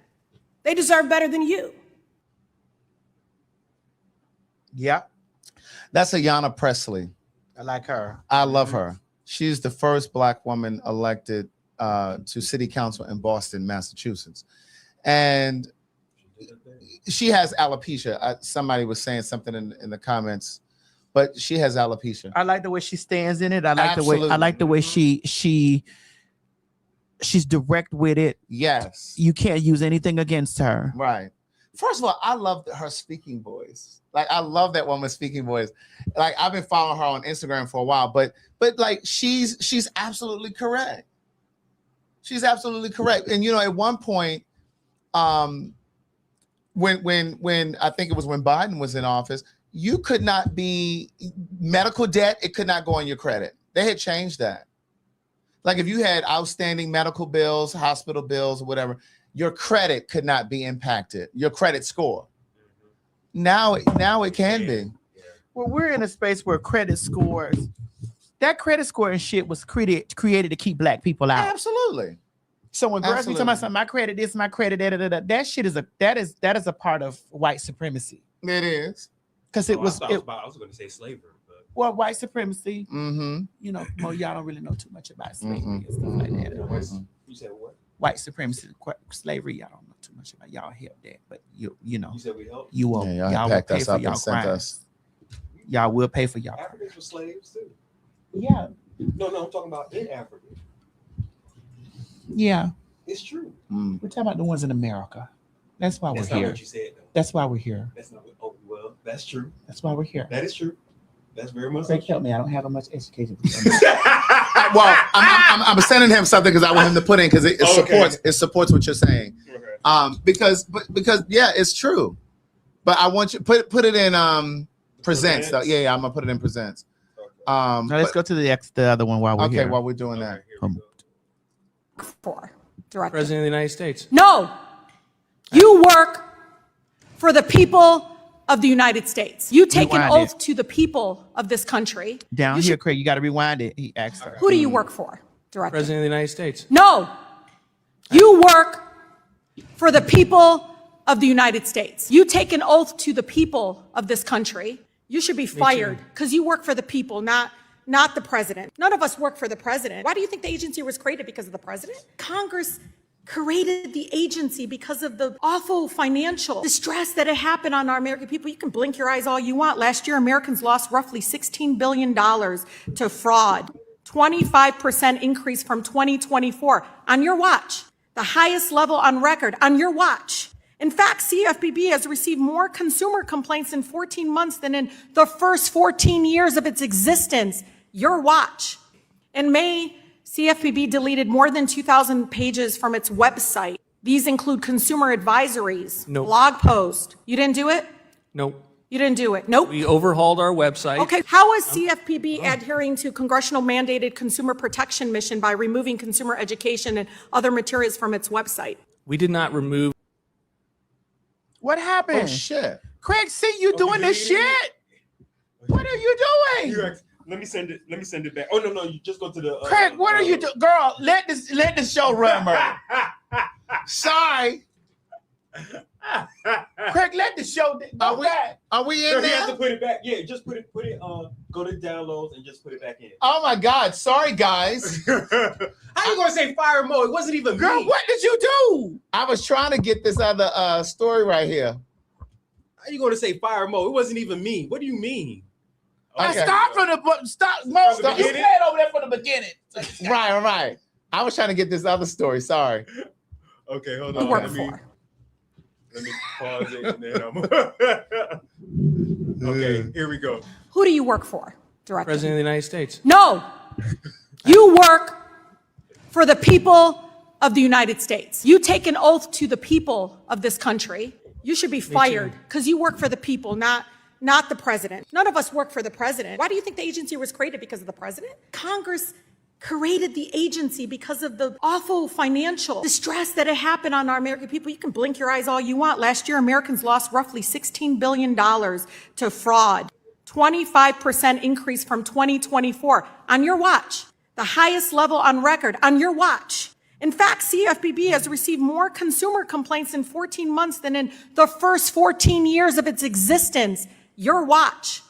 They deserve better than you. Yeah. That's Ayanna Presley. I like her. I love her. She's the first Black woman elected to city council in Boston, Massachusetts. And she has alopecia. Somebody was saying something in the comments, but she has alopecia. I like the way she stands in it. I like Absolutely. the way she's direct with it. Yes. You can't use anything against her. Right. First of all, I love her speaking voice. Like, I love that woman's speaking voice. Like, I've been following her on Instagram for a while, but like she's absolutely correct. She's absolutely correct. And at one point, when I think it was when Biden was in office, you could not be medical debt. It could not go on your credit. They had changed that. Like, if you had outstanding medical bills, hospital bills, or whatever, your credit could not be impacted. Your credit score. Now it can be. Well, we're in a space where credit scores, that credit score and shit was created to keep Black people out. Absolutely. So when girls be talking about something, my credit this, my credit that shit is that is a part of white supremacy. It is. Because I was going to say slavery, but white supremacy. Mm-hmm. Y'all don't really know too much about slavery and stuff like that. You said what? White supremacy, slavery. Y'all don't know too much about. Y'all help that, but you know. You said we help. You will. Yeah, y'all will packed pay us for up y'all and sent crimes. us. Y'all will pay for y'all. Africans were slaves too. Yeah. No, I'm talking about in Africa. Yeah. It's true. We're talking about the ones in America. That's why That's we're not here. what you said, though. That's why we're here. That's not what. Oh well, that's true. That's why we're here. That is true. That's very much. Craig, help me. I don't have much education. Well, I'm sending him something because I want him to put in because it supports what you're saying. Okay. Because yeah, it's true. But I want you put it in presents. So, yeah, I'm gonna put it in presents. Now let's go to the other one while we're here. Okay, while we're doing that. For director. President of the United States. No, you work for the people of the United States. You take an Rewind oath to the people of this country. Down here, Craig, you got to rewind it. He asked her. Who do you work for, director? President of the United States. No, you work for the people of the United States. You take an oath to the people of this country. You should be fired because you work for the people, not the president. None of us work for the president. Why do you think the agency was created? Because of the president? Congress created the agency because of the awful financial distress that had happened on our American people. You can blink your eyes all you want. Last year, Americans lost roughly $16 billion to fraud, 25% increase from 2024 on your watch, the highest level on record on your watch. In fact, CFPB has received more consumer complaints in 14 months than in the first 14 years of its existence. Your watch. In May, CFPB deleted more than 2,000 pages from its website. These include consumer advisories, blog posts. You didn't do it? Nope. You didn't do it? Nope. We overhauled our website. Okay, how is CFPB adhering to congressional mandated consumer protection mission by removing consumer education and other materials from its website? We did not remove. What happened? Oh shit. Craig, see you doing this shit. What are you doing? Let me send it back. Oh no, you just go to the. Craig, what are you doing, girl? Let this show run, man. Sorry. Craig, let the show. Are we in You there? have to put it back. Yeah, just put it. Go to downloads and just put it back in. Oh my God! Sorry, guys. How you gonna say fire mode? It wasn't even Girl, me. what did you do? I was trying to get this other story right here. How you gonna say fire mode? It wasn't even me. What do you mean? I start from the start. From the You beginning? said over there from the beginning. Right. I was trying to get this other story. Sorry. Okay, hold You on. work Let me pause it and then I'm okay, here we go. Who do you work for directly? President of the United States. No. You work for the people of the United States. You take an oath to the people of this country. You should be fired because you work for the people, not the president. None of us work for the president. Why do you think the agency was created? Because of the president? Congress created the agency because of the awful financial distress that had happened on our American people. You can blink your eyes all you want. Last year, Americans lost roughly $16 billion to fraud. 25% increase from 2024 on your watch. The highest level on record on your watch. In fact, CFPB has received more consumer complaints in 14 months than in the first 14 years of its existence. Your watch.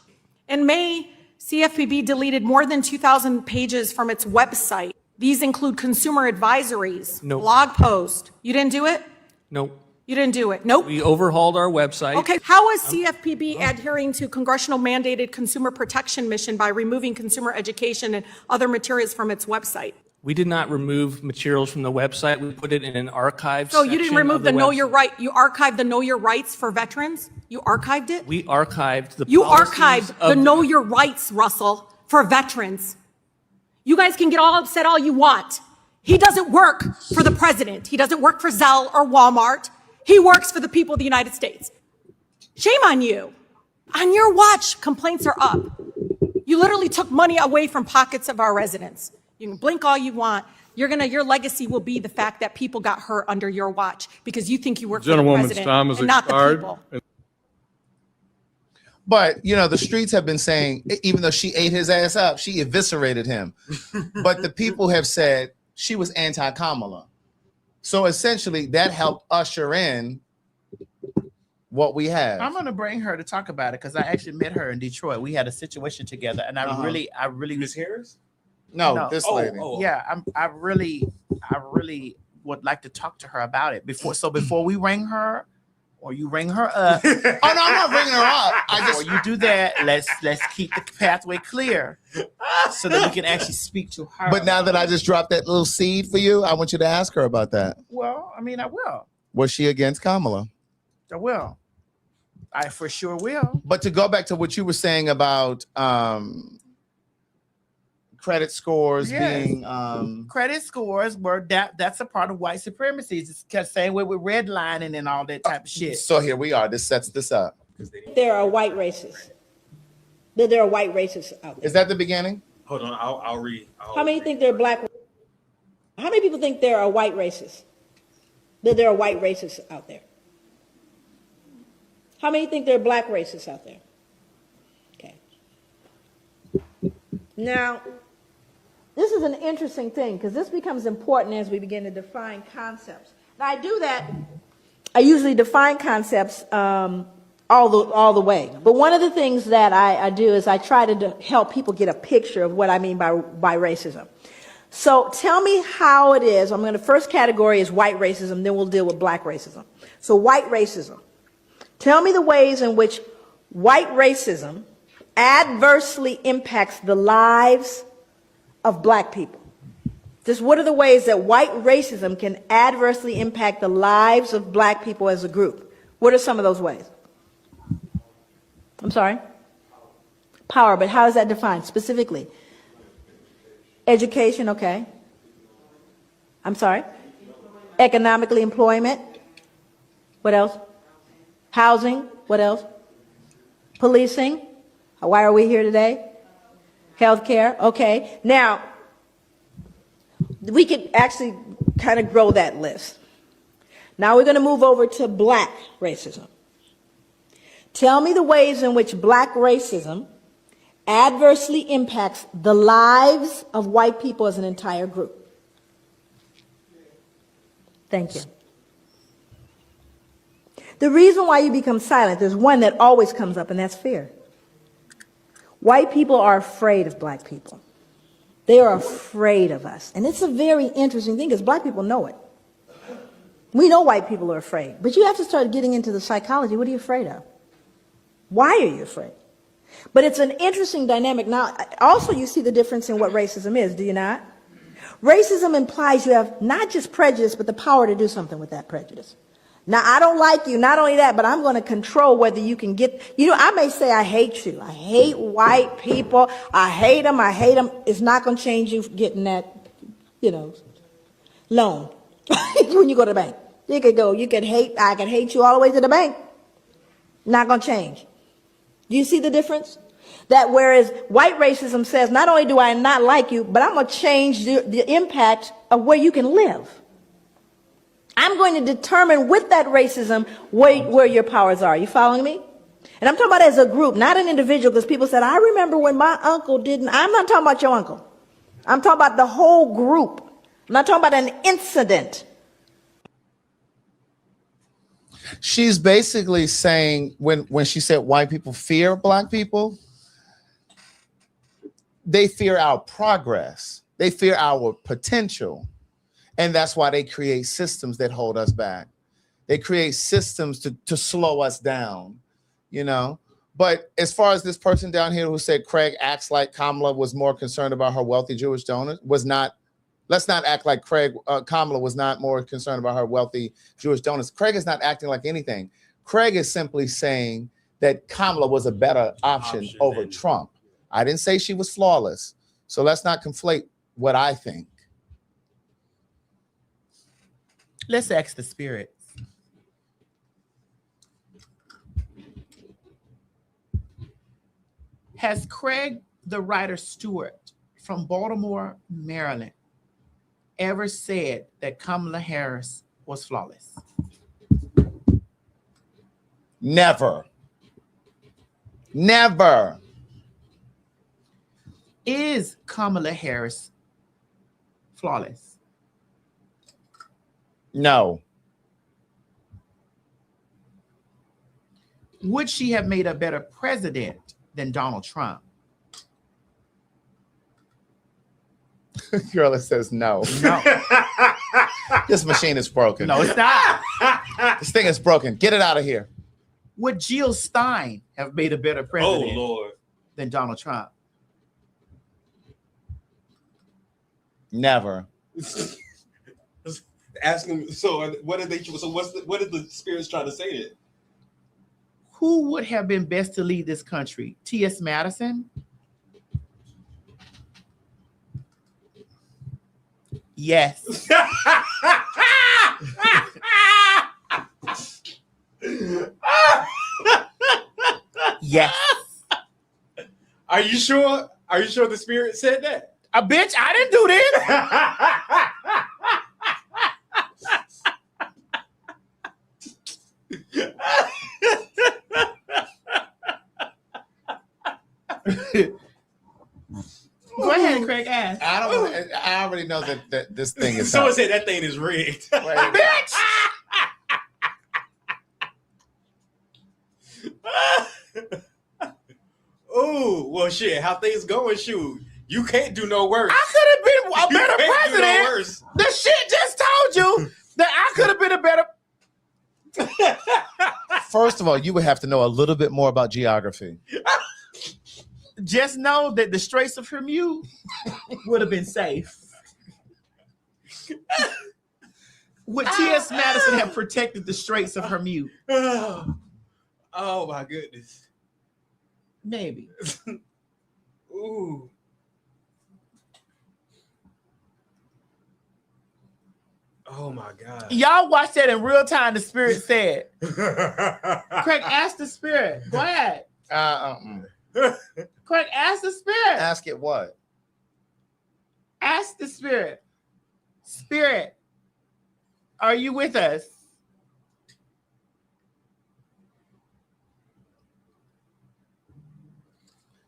In May, CFPB deleted more than 2,000 pages from its website. These include consumer advisories, blog posts. You didn't do it? Nope. You didn't do it? Nope. We overhauled our website. Okay, how is CFPB adhering to congressional mandated consumer protection mission by removing consumer education and other materials from its website? We did not remove materials from the website. We put it in an archive So you didn't section remove of the Know website. Your Right, you archived the Know Your Rights for veterans? You archived it? We archived the You policies archived of the Know Your Rights, Russell, for veterans. You guys can get all upset all you want. He doesn't work for the president. He doesn't work for Zelle or Walmart. He works for the people of the United States. Shame on you. On your watch, complaints are up. You literally took money away from pockets of our residents. You can blink all you want. Your legacy will be the fact that people got hurt under your watch because you think you work for the president and not the people. But, you know, the streets have been saying, even though she ate his ass up, she eviscerated him. But the people have said she was anti-Kamala. So essentially that helped usher in what we have. I'm going to bring her to talk about it because I actually met her in Detroit. We had a situation together, and I really Ms. Harris? No, this lady. Yeah, I really would like to talk to her about it before we ring her, or you ring her up. Oh no, I'm not ringing her up. Before you do that, let's keep the pathway clear so that we can actually speak to her. But now that I just dropped that little seed for you, I want you to ask her about that. Well, I mean, I will. Was she against Kamala? I will. I for sure will. But to go back to what you were saying about credit scores being credit scores were that's a part of white supremacy. It's the same way with redlining and all that type of shit. So here we are. This sets this up. There are white racists. There are white racists out there. Is that the beginning? Hold on, I'll read. How many think they're black? How many people think there are white racists? That there are white racists out there? How many think there are black racists out there? Okay. Now, this is an interesting thing because this becomes important as we begin to define concepts. Now, I do that. I usually define concepts all the way. But one of the things that I do is I try to help people get a picture of what I mean by racism. So tell me how it is. I'm going to first category is white racism, then we'll deal with black racism. So white racism. Tell me the ways in which white racism adversely impacts the lives of black people. Just what are the ways that white racism can adversely impact the lives of black people as a group? What are some of those ways? I'm sorry? Power, but how is that defined specifically? Education, okay. I'm sorry? Economically, employment. What else? Housing, what else? Policing. Why are we here today? Healthcare, okay. Now, we could actually kind of grow that list. Now we're going to move over to black racism. Tell me the ways in which black racism adversely impacts the lives of white people as an entire group. Thank you. The reason why you become silent, there's one that always comes up, and that's fear. White people are afraid of black people. They are afraid of us. And it's a very interesting thing because black people know it. We know white people are afraid. But you have to start getting into the psychology. What are you afraid of? Why are you afraid? But it's an interesting dynamic. Now, also you see the difference in what racism is, do you not? Racism implies you have not just prejudice, but the power to do something with that prejudice. Now, I don't like you, not only that, but I'm going to control whether you can get, I may say I hate you. I hate white people. I hate them. It's not going to change you getting that, loan when you go to the bank. I can hate you all the way to the bank. Not going to change. Do you see the difference? That whereas white racism says, not only do I not like you, but I'm going to change the impact of where you can live. I'm going to determine with that racism where your powers are. You following me? And I'm talking about as a group, not an individual, because people said, I remember when my uncle didn't. I'm not talking about your uncle. I'm talking about the whole group. I'm not talking about an incident. She's basically saying when she said white people fear black people, they fear our progress. They fear our potential. And that's why they create systems that hold us back. They create systems to slow us down, But as far as this person down here who said Craig acts like Kamala was more concerned about her wealthy Jewish donors, let's not act like Kamala was not more concerned about her wealthy Jewish donors. Craig is not acting like anything. Craig is simply saying that Kamala was a better option over Trump. I didn't say she was flawless. So let's not conflate what I think. Let's ask the spirits. Has Craig the Writer Stewart from Baltimore, Maryland, ever said that Kamala Harris was flawless? Never. Never. Is Kamala Harris flawless? No. Would she have made a better president than Donald Trump? Girl, it says no. No. This machine is broken. No, it's not. This thing is broken. Get it out of here. Would Jill Stein have made a better president Lord. than Donald Trump? Never. Ask him. So what did they? So what did the spirits try to say then? Who would have been best to lead this country? T.S. Madison? Yes. Yes. Are you sure? Are you sure the spirit said that? Bitch, I didn't do this. Go ahead, Craig. Ask. I already know that this thing is. Someone said that thing is rigged. Bitch. Oh well, shit. How things going? Shoot, you can't do no worse. I could have been a better president. Do no worse. The shit just told you that I could have been a better. First of all, you would have to know a little bit more about geography. Just know that the Straits of Hormuz would have been safe. Would T.S. Madison have protected the Straits of Hormuz? Oh my goodness. Maybe. Ooh. Oh my God. Y'all watch that in real time. The spirit said. Craig, ask the spirit. Go ahead. Craig, ask the spirit. Ask it what? Ask the spirit. Spirit, are you with us?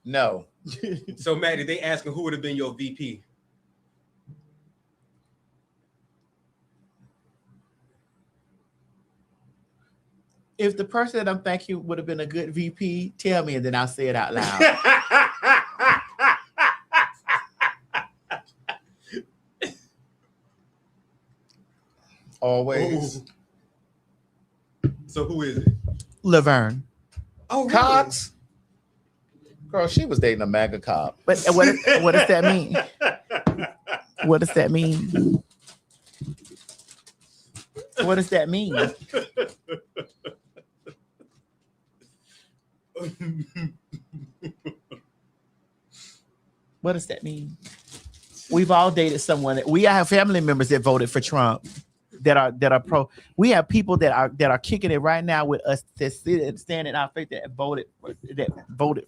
No. So, Maddie, they asking who would have been your VP? If the person that I'm thinking would have been a good VP, tell me and then I'll say it out loud. Always. Ooh. So who is it? Laverne. Oh, really? Cox. Girl, she was dating a MAGA cop. But what does that mean? What does that mean? What does that mean? What does that mean? We've all dated someone. We have family members that voted for Trump, that are pro. We have people that are kicking it right now with us that stand in our faith that voted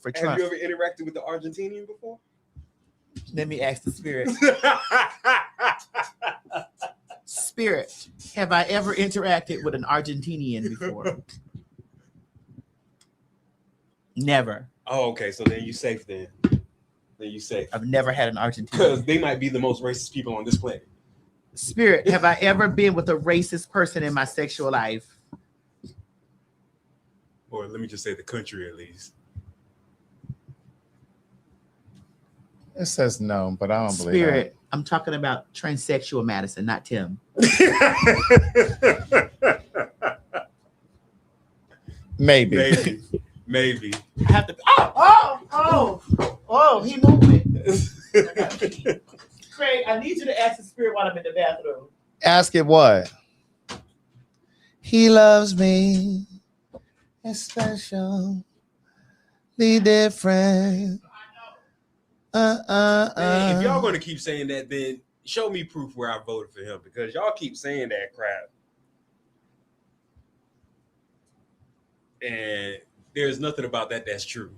for Trump. Have you ever interacted with the Argentinian before? Let me ask the spirit. Spirit, have I ever interacted with an Argentinian before? Never. Oh, okay. So then you safe then. Then you safe. I've never had an Argentinian. Because they might be the most racist people on this planet. Spirit, have I ever been with a racist person in my sexual life? Or let me just say the country at least. It says no, but I don't believe Spirit, I'm talking about transsexual Madison, not Tim. Maybe. Maybe. I have to. Oh, he moving. Craig, I need you to ask the spirit while I'm in the bathroom. Ask it what? He loves me. It's special. Be different. Man, if y'all gonna keep saying that, then show me proof where I voted for him, because y'all keep saying that crap. And there's nothing about that that's true.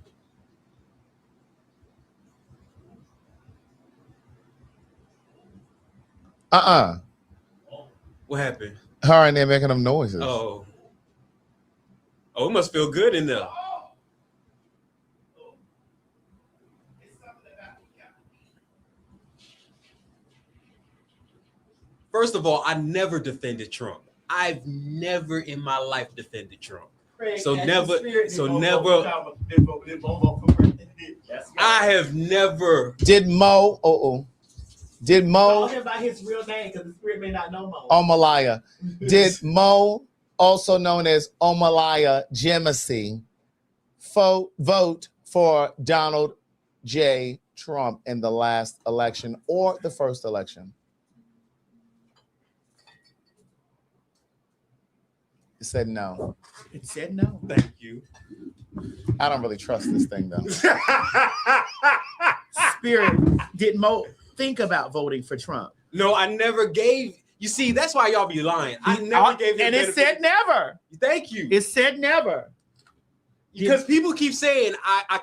What happened? Her and they're making them noises. Oh, it must feel good in there. First of all, I never defended Trump. I've never in my life defended Trump. Craig, So ask never, the spirit, so they never. vote for president. I have never. Did Mo? Did Call Mo? him by his real name because the spirit may not know Mo. Omalaya. Did Mo, also known as Omalaya Jemisi, vote for Donald J. Trump in the last election or the first election? It said no. It said no. Thank you. I don't really trust this thing though. Spirit, did Mo think about voting for Trump? No, I never gave. You see, that's why y'all be lying. I never gave him. And it said never. Thank you. It said never. Because people keep saying I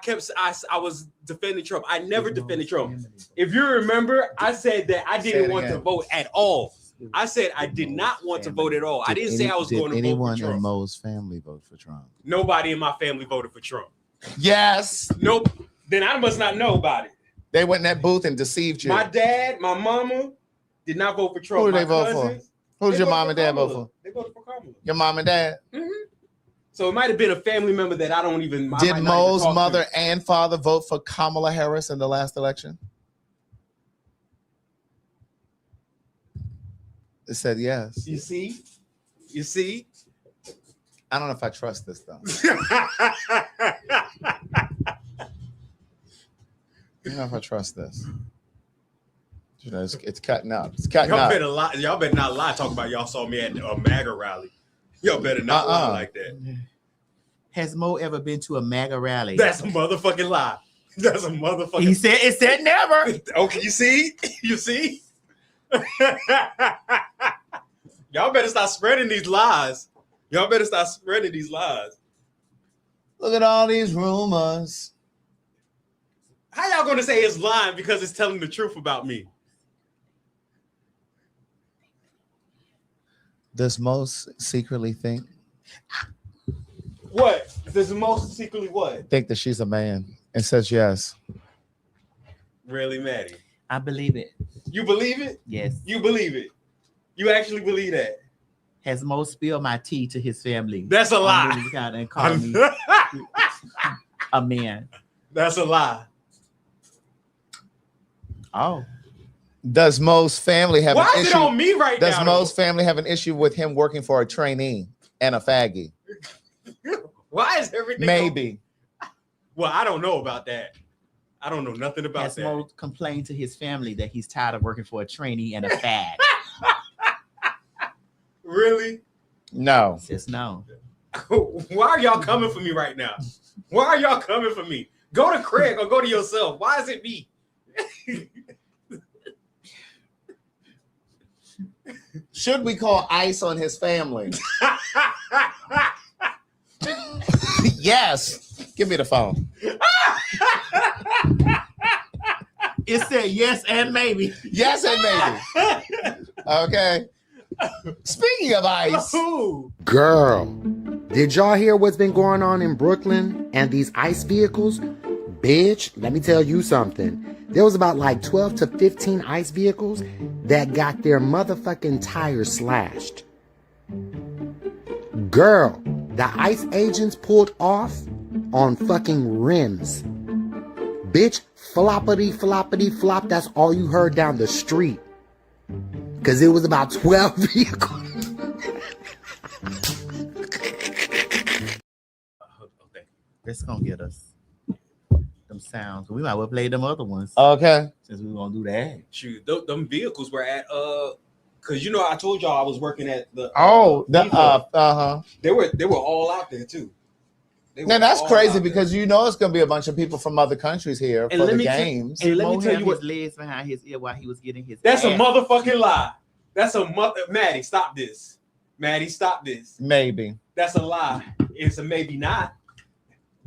was defending Trump. I never defended Trump. If you remember, I said that I didn't want to vote at all. I said I did not want to vote at all. I didn't say I was going to vote for Trump. Anyone in Mo's family vote for Trump? Nobody in my family voted for Trump. Yes. Nope. Then I must not know about it. They went in that booth and deceived you. My dad, my mama did not vote for Trump. Who did they vote for? Who did your mom and dad vote for? They voted for Kamala. Your mom and dad? Mm-hmm. So it might have been a family member that I don't even. Did Mo's mother and father vote for Kamala Harris in the last election? It said yes. You see? You see? I don't know if I trust this though. I don't know if I trust this. You know, it's cutting up. It's cutting Y'all up. better lie. Y'all better not lie. Talking about y'all saw me at a MAGA rally. Y'all better not lie like that. Has Mo ever been to a MAGA rally? That's a motherfucking lie. That's a motherfucking. He said it said never. Okay, you see? You see? Y'all better stop spreading these lies. Y'all better stop spreading these lies. Look at all these rumors. How y'all gonna say it's lying because it's telling the truth about me? Does most secretly think What? Does most secretly what? that she's a man and says yes? Really, Maddie? I believe it. You believe it? Yes. You believe it? You actually believe that? Has Mo spilled my tea to his family? That's a lie. And called me a man. That's a lie. Oh. Does Mo's family have Why an is issue? it on me right Does now? Mo's family have an issue with him working for a trainee and a faggy? Why is everything? Maybe. Well, I don't know about that. I don't know nothing about that. Esmo complained to his family that he's tired of working for a trainee and a fag. Really? No. Just no. Why are y'all coming for me right now? Why are y'all coming for me? Go to Craig or go to yourself. Why is it me? Should we call ICE on his family? Yes. Give me the phone. It said yes and maybe. Yes and maybe. Okay. Speaking of ICE. Girl, did y'all hear what's been going on in Brooklyn and these ICE vehicles? Bitch, let me tell you something. There was about like 12 to 15 ICE vehicles that got their motherfucking tires slashed. Girl, the ICE agents pulled off on fucking rims. Bitch, floppity, floppity, flop. That's all you heard down the street. Because it was about 12 vehicles. That's gonna get us them sounds. We might well play them other ones. Okay. Since we gonna do that. Shoot, them vehicles were at because you know I told y'all I was working at the They were all out there too. Now that's crazy because you know it's gonna be a bunch of people from other countries here for the games. And let me tell you what, his legs behind his ear while he was getting his. That's ass. a motherfucking lie. That's a Maddie, stop this. Maddie, stop this. Maybe. That's a lie. It's a maybe not.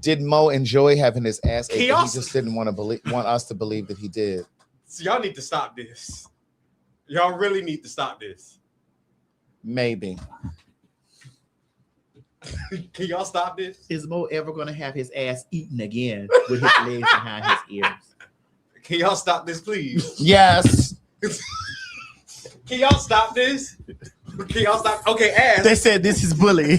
Did Mo enjoy having his ass ate? He He just didn't want us to believe that he did. So y'all need to stop this. Y'all really need to stop this. Maybe. Can y'all stop this? Is Mo ever gonna have his ass eaten again with his legs behind his ears? Can y'all stop this, please? Yes. Can y'all stop this? Can y'all stop? Okay, ass. They said this is bully.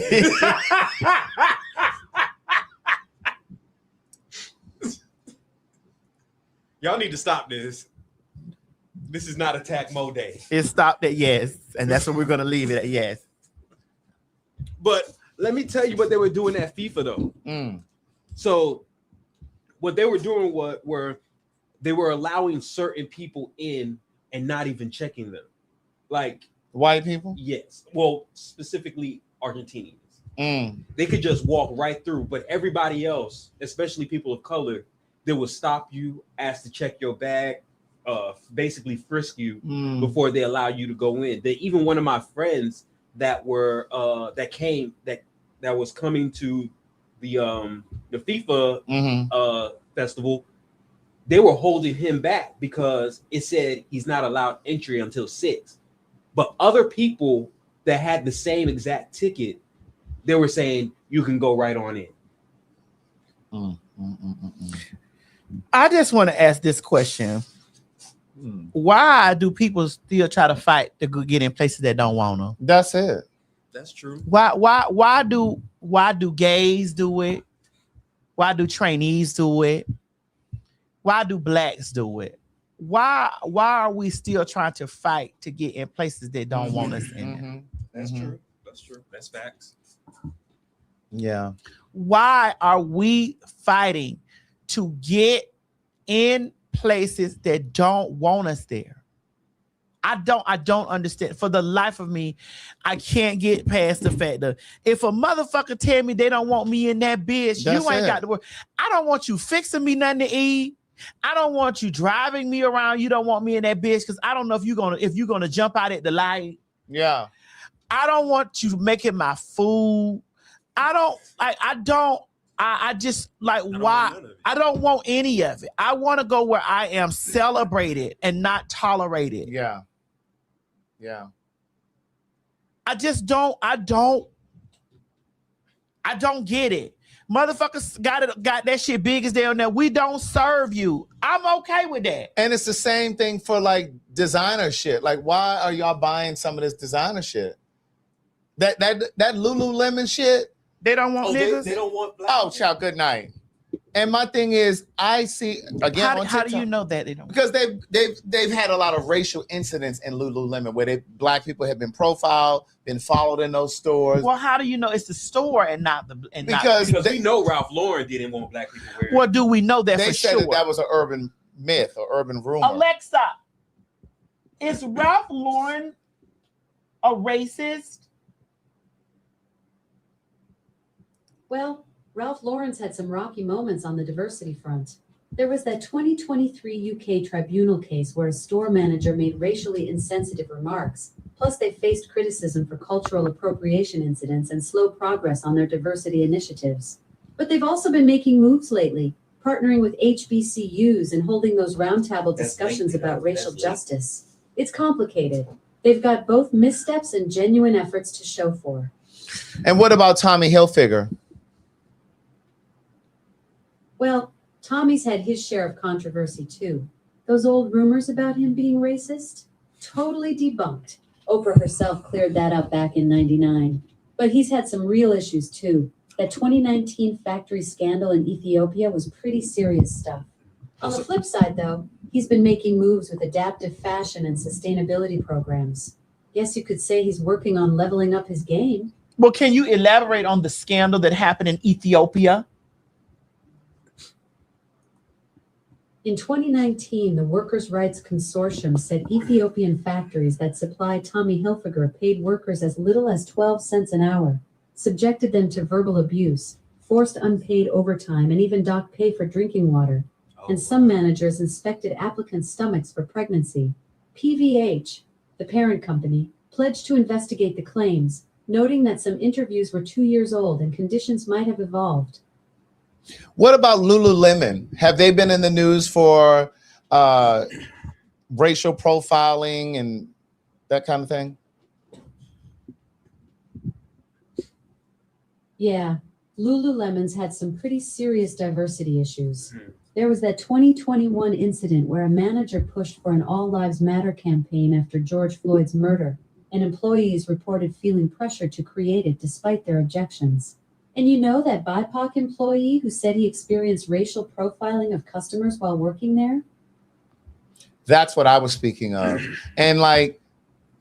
Y'all need to stop this. This is not Attack Mo Day. It stopped at yes, and that's what we're gonna leave it at yes. But let me tell you what they were doing at FIFA though. So what they were doing were they were allowing certain people in and not even checking them. Like white people? Yes. Well, specifically Argentinians. They could just walk right through, but everybody else, especially people of color, they would stop you, ask to check your bag, basically frisk you before they allow you to go in. Even one of my friends that were that was coming to the FIFA festival, they were holding him back because it said he's not allowed entry until 6. But other people that had the same exact ticket, they were saying you can go right on in. I just want to ask this question. Why do people still try to fight to go get in places that don't want them? That's it. That's true. Why do gays do it? Why do trainees do it? Why do blacks do it? Why are we still trying to fight to get in places that don't want us in? That's true. That's true. That's facts. Yeah. Why are we fighting to get in places that don't want us there? I don't understand. For the life of me, I can't get past the fact that if a motherfucker tell me they don't want me in that bitch, you ain't got to work. I don't want you fixing me nothing to eat. I don't want you driving me around. You don't want me in that bitch because I don't know if you're gonna jump out at the light. Yeah. I don't want you making my food. I just like why I don't want any of it. I want to go where I am celebrated and not tolerated. Yeah. Yeah. I don't get it. Motherfuckers got that shit big as they on there. We don't serve you. I'm okay with that. And it's the same thing for like designer shit. Like, why are y'all buying some of this designer shit? That Lululemon shit. They don't want niggas. They don't want black. Oh, child, good night. And my thing is, I see again on How do TikTok, you know that they don't? because they've had a lot of racial incidents in Lululemon where black people have been profiled, been followed in those stores. Well, how do you know it's the store and not the Because we know Ralph Lauren didn't want black people wearing. Well, do we know that they for said sure? that was an urban myth or urban rumor. Alexa, is Ralph Lauren a racist? Well, Ralph Lauren's had some rocky moments on the diversity front. There was that 2023 UK tribunal case where a store manager made racially insensitive remarks. Plus, they faced criticism for cultural appropriation incidents and slow progress on their diversity initiatives. But they've also been making moves lately, partnering with HBCUs and holding those roundtable discussions about racial justice. It's complicated. They've got both missteps and genuine efforts to show for. And what about Tommy Hilfiger? Well, Tommy's had his share of controversy too. Those old rumors about him being racist? Totally debunked. Oprah herself cleared that up back in '99. But he's had some real issues too. That 2019 factory scandal in Ethiopia was pretty serious stuff. On the flip side though, he's been making moves with adaptive fashion and sustainability programs. Guess you could say he's working on leveling up his game. Well, can you elaborate on the scandal that happened in Ethiopia? In 2019, the Workers' Rights Consortium said Ethiopian factories that supply Tommy Hilfiger paid workers as little as 12 cents an hour, subjected them to verbal abuse, forced unpaid overtime, and even docked pay for drinking water. And some managers inspected applicants' stomachs for pregnancy. PVH, the parent company, pledged to investigate the claims, noting that some interviews were 2 years old and conditions might have evolved. What about Lululemon? Have they been in the news for racial profiling and that kind of thing? Yeah, Lululemon's had some pretty serious diversity issues. There was that 2021 incident where a manager pushed for an All Lives Matter campaign after George Floyd's murder, and employees reported feeling pressure to create it despite their objections. And you know that BIPOC employee who said he experienced racial profiling of customers while working there? That's what I was speaking of. And like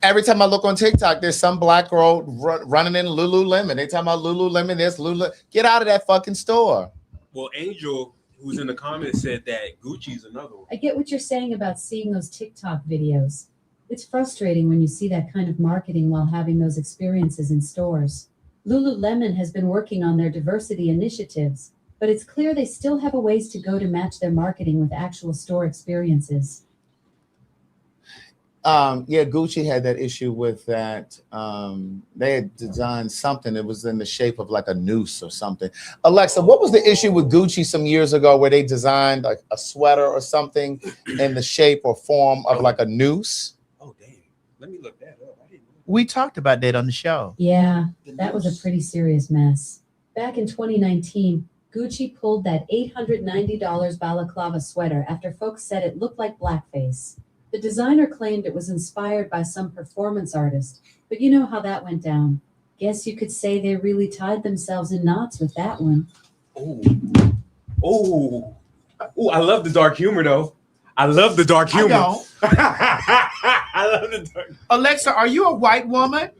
every time I look on TikTok, there's some black girl running in Lululemon. They talking about Lululemon, this Lululemon. Get out of that fucking store. Well, Angel, who's in the comments, said that Gucci's another one. I get what you're saying about seeing those TikTok videos. It's frustrating when you see that kind of marketing while having those experiences in stores. Lululemon has been working on their diversity initiatives, but it's clear they still have a ways to go to match their marketing with actual store experiences. Yeah, Gucci had that issue with that. They had designed something that was in the shape of like a noose or something. Alexa, what was the issue with Gucci some years ago where they designed like a sweater or something in the shape or form of like a noose? Oh, damn. Let me look that up. We talked about that on the show. Yeah, that was a pretty serious mess. Back in 2019, Gucci pulled that $890 balaclava sweater after folks said it looked like blackface. The designer claimed it was inspired by some performance artist, but you know how that went down. Guess you could say they really tied themselves in knots with that one. Oh, I love the dark humor though. I love the dark humor. I don't. I love the dark. Alexa, are you a white woman?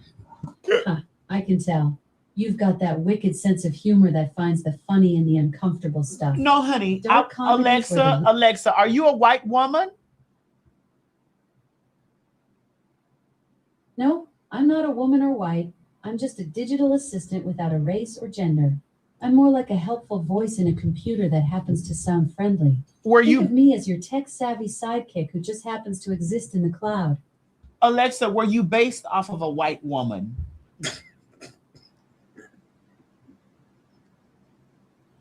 I can tell. You've got that wicked sense of humor that finds the funny in the uncomfortable stuff. No, honey. Dark comedy for the- Alexa, are you a white woman? No, I'm not a woman or white. I'm just a digital assistant without a race or gender. I'm more like a helpful voice in a computer that happens to sound friendly. Think of me as your tech-savvy sidekick who just happens to exist in the cloud. Alexa, were you based off of a white woman?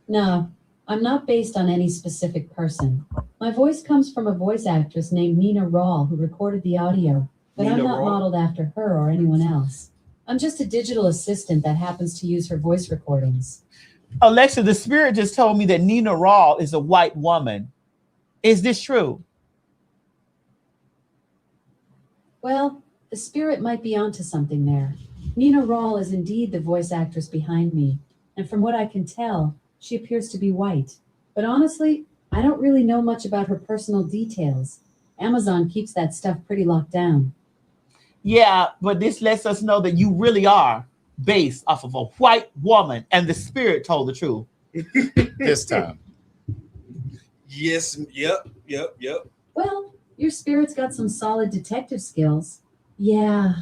No, I'm not based on any specific person. My voice comes from a voice actress named Nina Rawl who recorded the audio, but I'm not modeled after her or anyone else. I'm just a digital assistant that happens to use her voice recordings. Alexa, the spirit just told me that Nina Rawl is a white woman. Is this true? Well, the spirit might be onto something there. Nina Rawl is indeed the voice actress behind me, and from what I can tell, she appears to be white. But honestly, I don't really know much about her personal details. Amazon keeps that stuff pretty locked down. Yeah, but this lets us know that you really are based off of a white woman, and the spirit told the truth this time. Yes. Yep. Well, your spirit's got some solid detective skills. Yeah,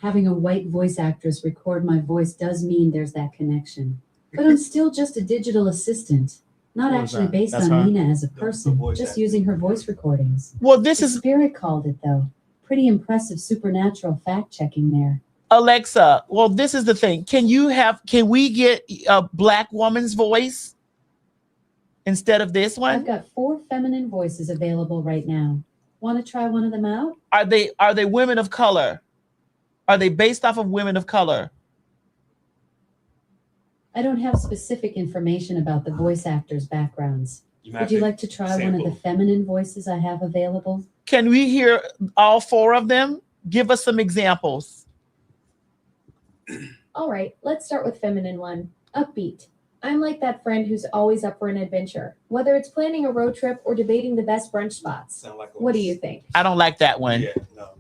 having a white voice actress record my voice does mean there's that connection. But I'm still just a digital assistant, not What was actually that? based That's on her? Nina as a person, just using her voice recordings. Well, this The is spirit called it, though. Pretty impressive supernatural fact-checking there. Alexa. Well, this is the thing. Can we get a black woman's voice instead of this I've one? got 4 feminine voices available right now. Want to try one of them out? Are they women of color? Are they based off of women of color? I don't have specific information about the voice actors' backgrounds. Would you like to try one of the feminine voices I have available? Can we hear all 4 of them? Give us some examples. All right, let's start with feminine one. Upbeat. I'm like that friend who's always up for an adventure, whether it's planning a road trip or debating the best brunch spots. What do you think? I don't like that one. Yeah, no.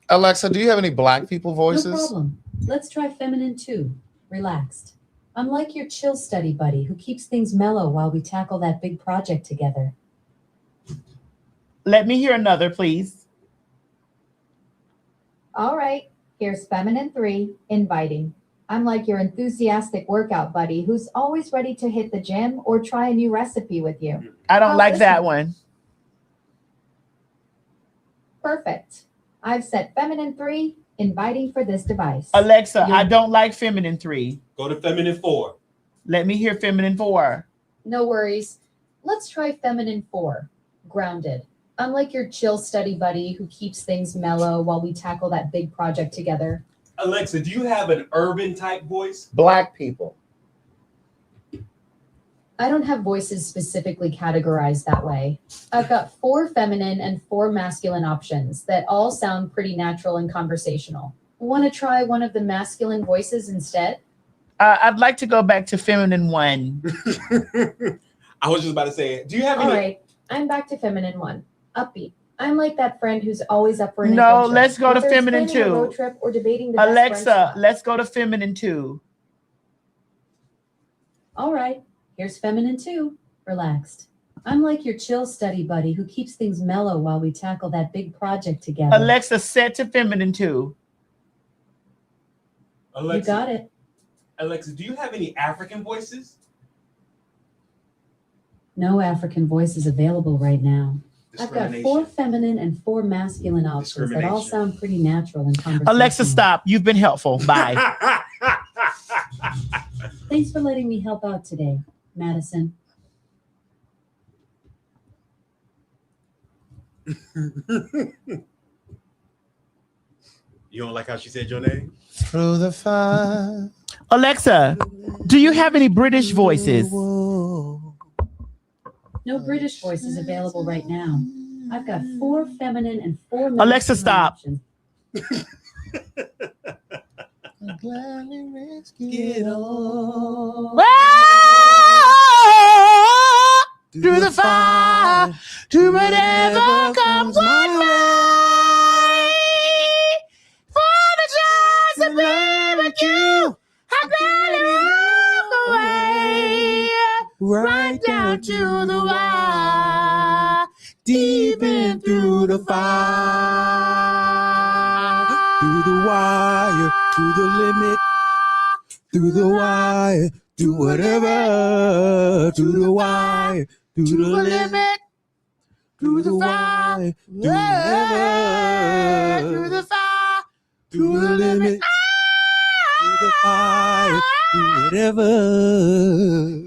Alexa, do you have any black people voices? No problem. Let's try feminine 2. Relaxed. I'm like your chill study buddy who keeps things mellow while we tackle that big project together. Let me hear another, please. All right, here's feminine 3, inviting. I'm like your enthusiastic workout buddy who's always ready to hit the gym or try a new recipe with you. I don't How's like this that one. Perfect. I've set feminine 3, inviting for this device. Alexa, I don't like feminine 3. Go to feminine 4. Let me hear feminine 4. No worries. Let's try feminine 4, grounded. I'm like your chill study buddy who keeps things mellow while we tackle that big project together. Alexa, do you have an urban type voice? Black people. I don't have voices specifically categorized that way. I've got 4 feminine and 4 masculine options that all sound pretty natural and conversational. Want to try one of the masculine voices instead? I'd like to go back to feminine 1. I was just about to say, do you have All any? right, I'm back to feminine 1. Upbeat. I'm like that friend who's always up for an No, adventure. let's go to Whether it's feminine planning a 2. road trip or debating the best brunch Alexa, spot. let's go to feminine 2. All right, here's feminine 2. Relaxed. I'm like your chill study buddy who keeps things mellow while we tackle that big project together. Alexa, set to feminine 2. Alexa, You got it. Alexa, do you have any African voices? No African voices available right now. I've got 4 Discrimination. feminine and 4 masculine options that all Discrimination. sound pretty natural and conversational. Alexa, stop. You've been helpful. Bye. Thanks for letting me help out today, Madison. You don't like how she said your name? Through the fire. Alexa, do you have any British voices? No British voices available right now. I've got 4 feminine and 4 masculine Alexa, stop. options. Get on. Through the fire, to whatever comes my way. For the joys of being with you, I gladly walk away. Right down to the wire, deep in through the fire. Through the wire, to the limit. Through the wire, do whatever. To the wire, to the limit. Through the wire, do whatever. Through the fire, To the limit. Through the fire, do whatever.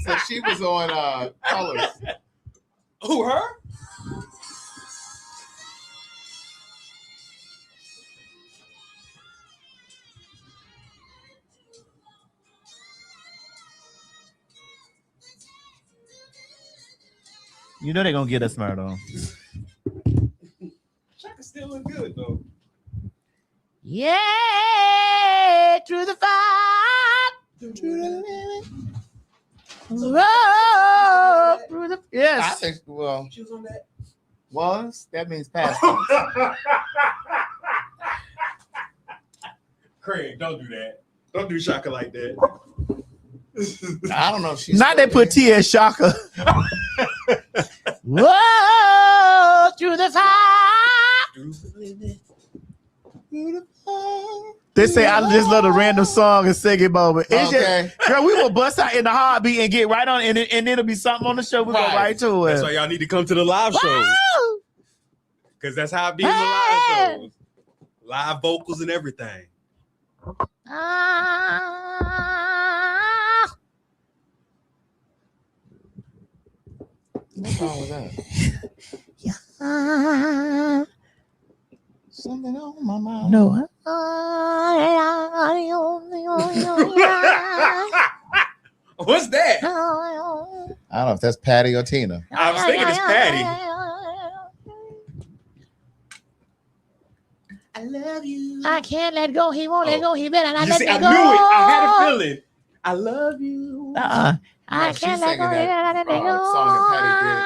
So she was on Colors. Who, her? You know they're gonna get us murdered. Shaka's still look good though. Yeah, through the fire, To the limit. Whoa, through the- I yes. think, well, She was on that. that means past tense. Craig, don't do that. Don't do Shaka like that. I don't know if she's. Not they put T as Shaka. Whoa, through the fire. They say I just love a random song and sing it moment. It's Okay. just, girl, we will bust out in the heartbeat and get right on, and then it'll be something on the show. We go right to it. That's why y'all need to come to the live show. Because that's how I be in the live shows. Live vocals and everything. What song was that? Something on my mind. No. What's that? I don't know if that's Patty or Tina. I was thinking it's Patty. I love you. I can't let go. He won't let go. He better not You let see, me I go. knew it. I had a feeling. I love you. I No, she's can't let go. singing He better not let me that go. song that Patty did.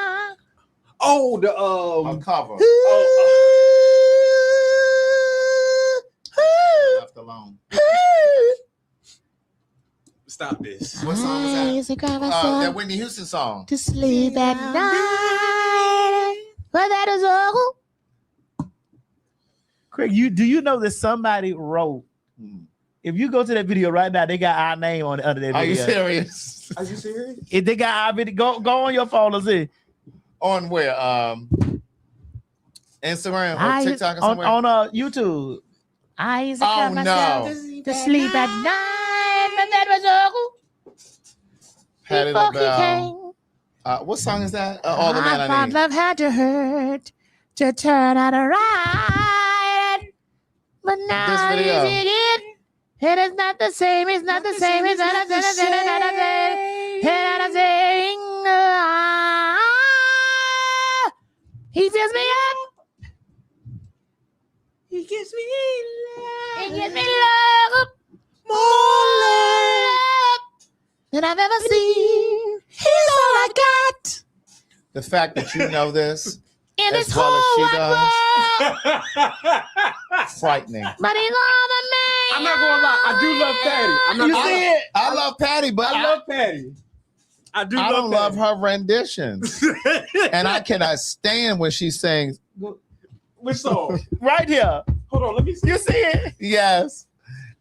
Oh, the A cover. Left alone. Stop this. What song was that? That Whitney Houston song. To sleep at night. But that is all. Craig, do you know that somebody wrote? If you go to that video right now, they got our name on it under that video. Are you serious? Are you serious? If they got our video, go on your phone and see. On where? Instagram or TikTok or somewhere? On YouTube. I used to cry myself to sleep at night, but that was all. Patty Before he LaBelle. came. What song is that? All the Man I I thought Need. love had to hurt to turn out right. But now This you video. see it. It is not the same. It's not the same. It's not the same. It's not the same. It's not the same. He fills me up. He gives me love. He gives me love. More love than I've ever seen. He's all I got The fact that you know this in as this well whole as she wide does, world. frightening. But he's all the man. I'm not gonna lie. I do love Patty. I'm not. You see it? I love Patty, but I love Patty. I do. I don't love Patty. her renditions, and I cannot stand when she sings. Which song? Right here. Hold on. Let me see. You see it? Yes,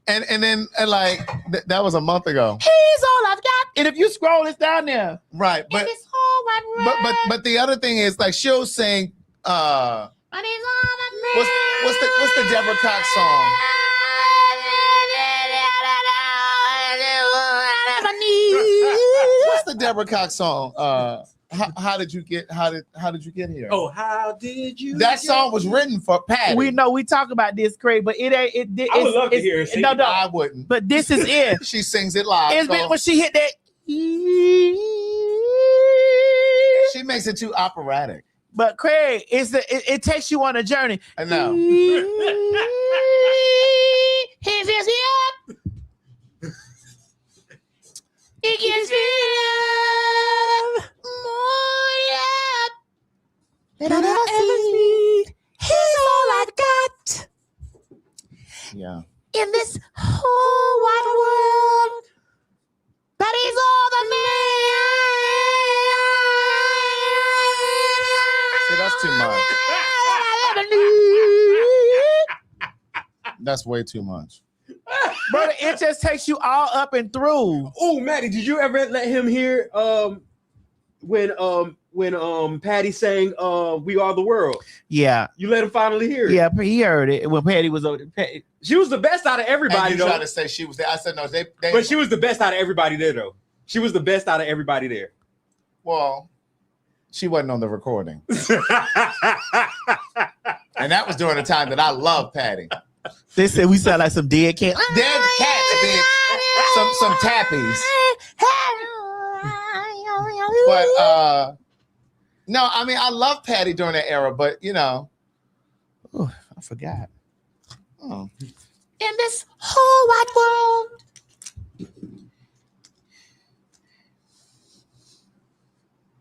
and then like that was a month ago, He's all I've got. And if you scroll, it's down there. right? In But this whole wide world. but the other thing is like she'll sing. But he's all the man. What's the Deborah Cox song? What's the Deborah Cox song? How did you get here? Oh, how did you? That song was written for Patty. We know we talk about this, Craig, but it ain't. I would love to hear her sing. No, I wouldn't. But this is it. She sings it live. It's been when she hit that. She makes it too operatic. But Craig, it takes you on a journey. I know. He fills me up. He gives me love, more love than I've ever seen. He's all I've got Yeah. in this whole wide world. But he's all the man. See, that's too much. I ever knew. That's way too much. Brother, it just takes you all up and through. Oh, Maddie, did you ever let him hear when Patty sang "We Are the World"? Yeah. You let him finally hear it. Yeah, he heard it when Patty was over. She was the best out of everybody, And you though. tried to say she was there. I said no. They But she was the best out of everybody there, though. She was the best out of everybody there. Well, she wasn't on the recording, and that was during the time that I loved Patty. They said we sound like some dead cat. Dead cats, bitch. Some tappies. But no, I mean I love Patty during that era, but you know, oh, I forgot. Oh. In this whole wide world,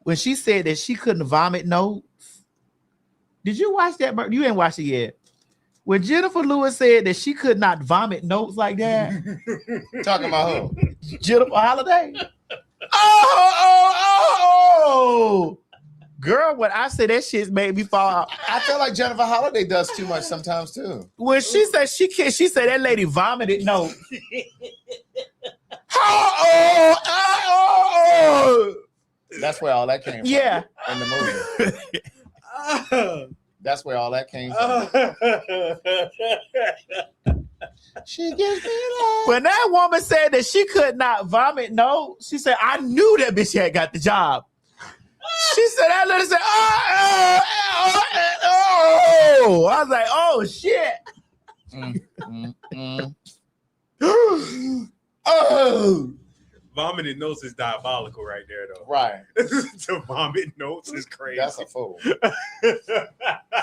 when she said that she couldn't vomit notes. Did you watch that? You ain't watched it yet. When Jennifer Lewis said that she could not vomit notes like that. Talking about who? Jennifer Holiday. Oh! Girl, when I say that shit made me fall out. I feel like Jennifer Holiday does too much sometimes too. When she said she can't, she said that lady vomited notes. That's where all that came from. Yeah. In the movie. That's where all that came from. She gives me love. When that woman said that she could not vomit notes, she said, I knew that bitch had got the job. She said that lady said, oh. I was like, oh shit. Oh. Vomiting notes is diabolical right there, though. Right. To vomit notes is crazy. That's a fool.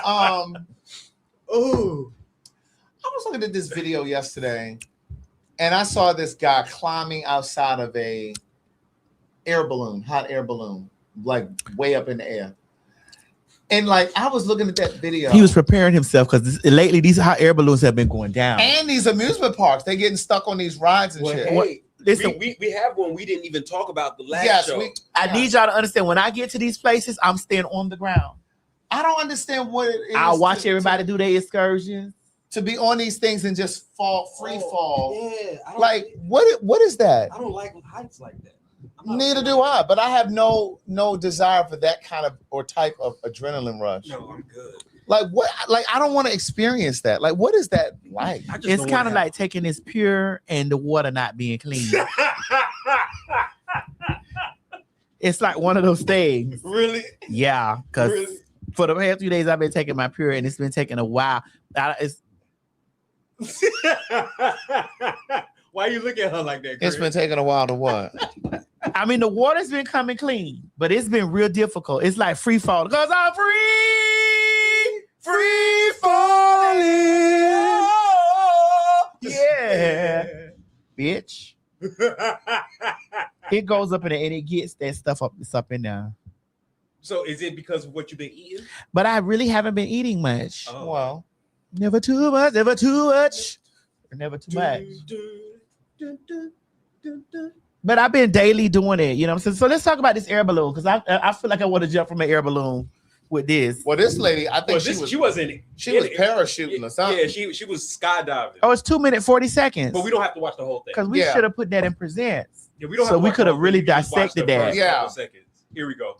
Oh. I was looking at this video yesterday, and I saw this guy climbing outside of a hot air balloon, like way up in the air. And like I was looking at that video. He was preparing himself because lately these hot air balloons have been going down. And these amusement parks, they getting stuck on these rides and shit. Hey, Listen, we have one we didn't even talk about the last show. I need y'all to understand when I get to these places, I'm staying on the ground. I don't understand what it is. I'll watch everybody do their excursions. To be on these things and just free fall. Yeah, like what is that? I don't like heights like that. Neither do I, but I have no desire for that kind of or type of adrenaline rush. No, I'm good. Like what? Like I don't want to experience that. Like what is that like? It's kind of like taking this pure and the water not being clean. It's like one of those things. Really? Yeah, because for the past few days I've been taking my pure and it's been taking a while. Why you look at her like that, It's Chris? been taking a while to what? I mean, the water's been coming clean, but it's been real difficult. It's like free fall because I'm free falling. Yeah, bitch. It goes up in there and it gets that stuff up. It's up in there. So is it because of what you've been eating? But I really haven't been eating much. Oh. Well, never too much, never too much, never too much. But I've been daily doing it, you know what I'm saying? So let's talk about this air balloon because I feel like I want to jump from an air balloon with this. Well, this lady, I think She was parachuting or something. Yeah, she was skydiving. Oh, it's 2 minutes, 40 seconds. But we don't have to watch the whole thing. Because we should have put that in presents. Yeah, we don't so have to we watch could the have whole really thing. We just watched dissected the that. first couple seconds. Here we go.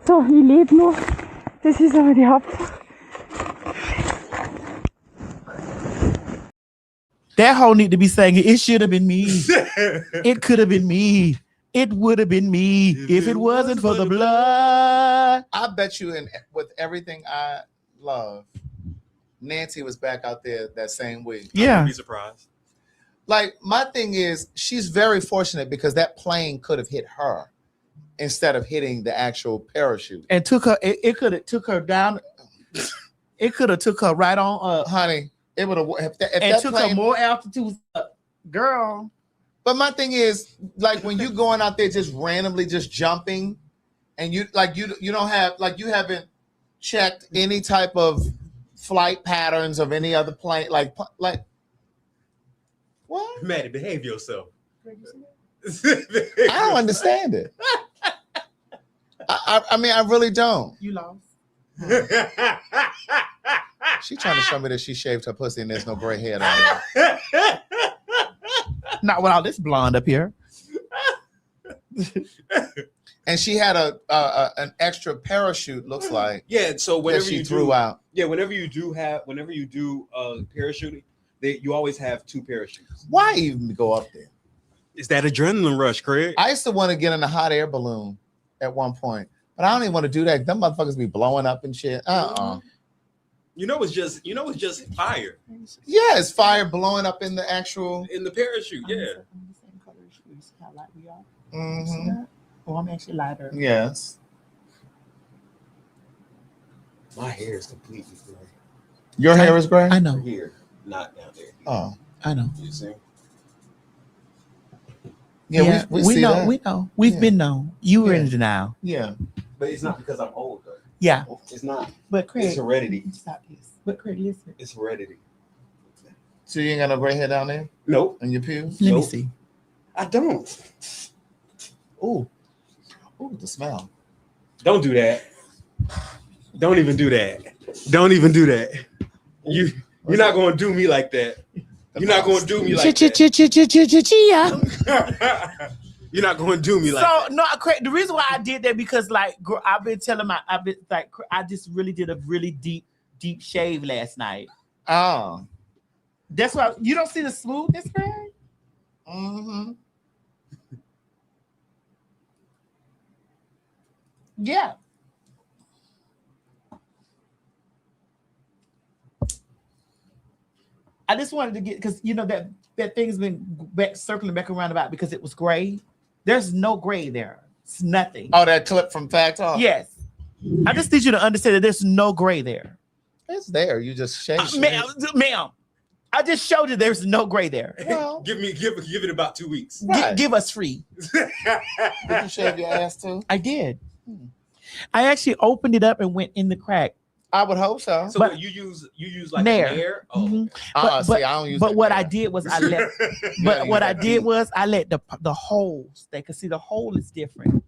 So, ich lebe noch. Das ist aber die Hauptsache. That hoe need to be saying it should have been me. It could have been me. It would have been me if it wasn't for the blood. I bet you, with everything I love, Nancy was back out there that same week. Yeah. I wouldn't be surprised. Like, my thing is, she's very fortunate because that plane could have hit her instead of hitting the actual parachute. And took her. It could have took her down. It could have took her right on up, honey. It would have. If and that took plane, her more altitude up, girl. But my thing is, like, when you going out there just randomly just jumping, and you don't have, like, you haven't checked any type of flight patterns of any other plane, like what? Maddie, behave yourself. I don't understand it. I mean, I really don't. You lost. She trying to show me that she shaved her pussy and there's no gray hair on it. Not with all this blonde up here. And she had an extra parachute, looks like. Yeah, so whenever she you threw out. Yeah, whenever you do parachuting, you always have two parachutes. Why even go up there? It's that adrenaline rush, Craig. I used to want to get in a hot air balloon at one point, but I don't even want to do that. Them motherfuckers be blowing up and shit. You know it's just fire. Yeah, it's fire blowing up in the parachute. Yeah. Mm-hmm. Oh, I'm actually lighter. Yes. My hair is completely gray. Your hair is gray? I know. Here, not down there. Oh, I know. You see? Yeah, we see know. that. We know. We've been known. You were in Yeah. denial. Yeah. But it's not because I'm old though. Yeah. It's not. But Craig, It's heredity. stop this. But Craig, listen. It's heredity. So you ain't got no gray hair down there? Nope. In your pubes? Let me Nope. see. I don't. Ooh, the smell. Don't do that. Don't even do that. Don't even do that. You're not gonna do me like that. You're not gonna do me like that. You're not gonna do me like that. So no, Craig, the reason why I did that because like I've been I just really did a really deep shave last night. Oh, that's why you don't see the smoothness, Craig. Mm-hmm. Yeah. I just wanted to get because you know that thing's been circling back around about because it was gray. There's no gray there. It's nothing. Oh, that clip from PhagTawlk? Yes. I just need you to understand that there's no gray there. It's there. You just shaved ma'am. I just showed you there's no gray there. Well, give it about 2 weeks. Give us free. Did you shave your ass too? I did. I actually opened it up and went in the crack. I would hope so. So But- you use like Nair. Nair? Oh, Mhm. See, I don't use But that what Nair. I did was I let. gotta But use what I that did deep. was I let the holes. They could see the hole is different.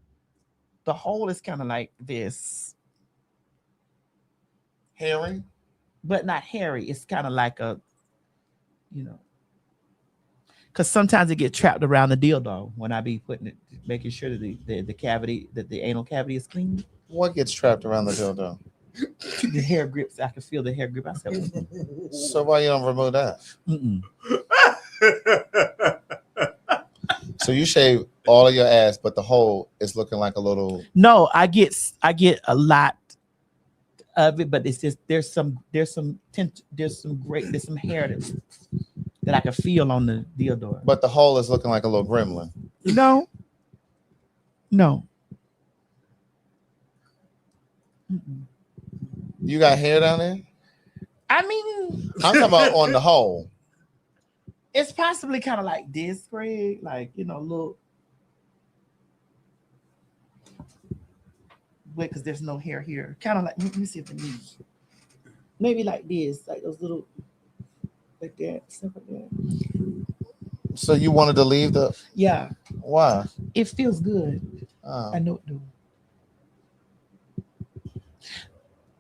The hole is kind of like this, hairy, but not hairy. It's kind of like a, because sometimes it gets trapped around the dildo when I be putting it, making sure that the cavity, that the anal cavity is clean. What gets trapped around the dildo? The hair grips. I can feel the hair grip. I said, So why you don't remove that? mm-mm. So you shave all of your ass, but the hole is looking like a little. No, I get a lot of it, but it's just there's some hair that I can feel on the dildo. But the hole is looking like a little gremlin. No. Mm-mm. You got hair down there? I mean, I'm talking about on the hole. it's possibly kind of like this, Craig. Like, look. Wait, because there's no hair here. Kind of like, let me see if the knee. Maybe like this, like those little, like that, stuff like that. So you wanted to leave the? Yeah. Why? It feels good. Oh. I know it do.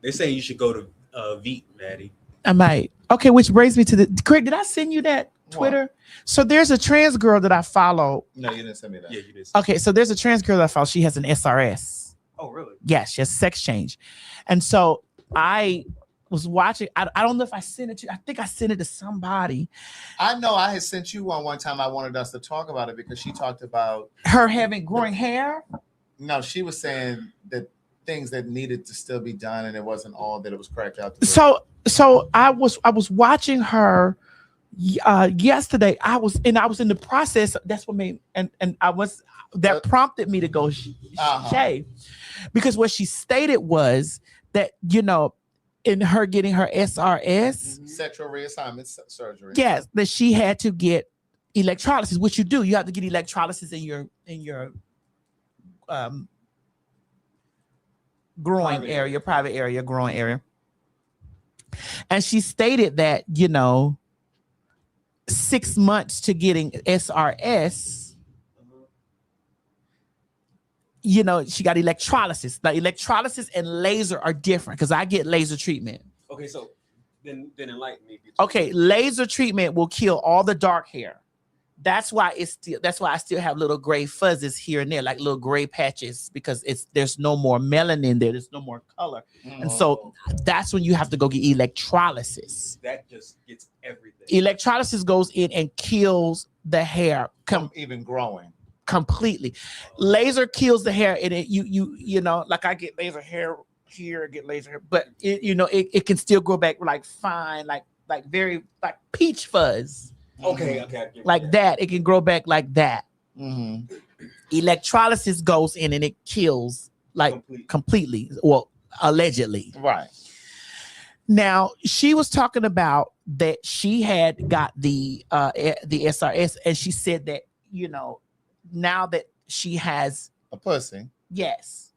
They're saying you should go to Veet, Maddie. I might. Okay, which brings me to Craig, did I send you that Twitter. So there's a trans girl that I follow. No, you didn't send me that. Yeah, you did. Okay, so there's a trans girl that I follow. She has an SRS. Oh, really? Yeah, she has sex change. And so I was watching. I don't know if I sent it to you. I think I sent it to somebody. I know I had sent you one time. I wanted us to talk about it because she talked about her having growing hair. No, she was saying that things that needed to still be done, and it wasn't all that it was cracked out. So I was watching her yesterday. I was in the process. That's what made and I was that prompted me to go shave, because what she stated was that, you know, in her getting her SRS, sexual reassignment surgery. Yes, that she had to get electrolysis, which you do. You have to get electrolysis in your growing area, private area, growing area. And she stated that, you know, 6 months to getting SRS, you know, she got electrolysis. Now, electrolysis and laser are different because I get laser treatment. Okay, so then enlighten me. Okay, laser treatment will kill all the dark hair. That's why I still have little gray fuzzes here and there, like little gray patches, because there's no more melanin there, there's no more color. And so that's when you have to go get electrolysis. That just gets everything. Electrolysis goes in and kills the hair even growing completely. Laser kills the hair, and you know, like I get laser hair here, I get laser hair, but it can still grow back like fine, like very like peach fuzz. Okay. Like that. It can grow back like that. Electrolysis goes in and it kills like completely, well, allegedly. Right. Now, she was talking about that she had got the SRS, and she said that, you know, now that she has a pussy, yes,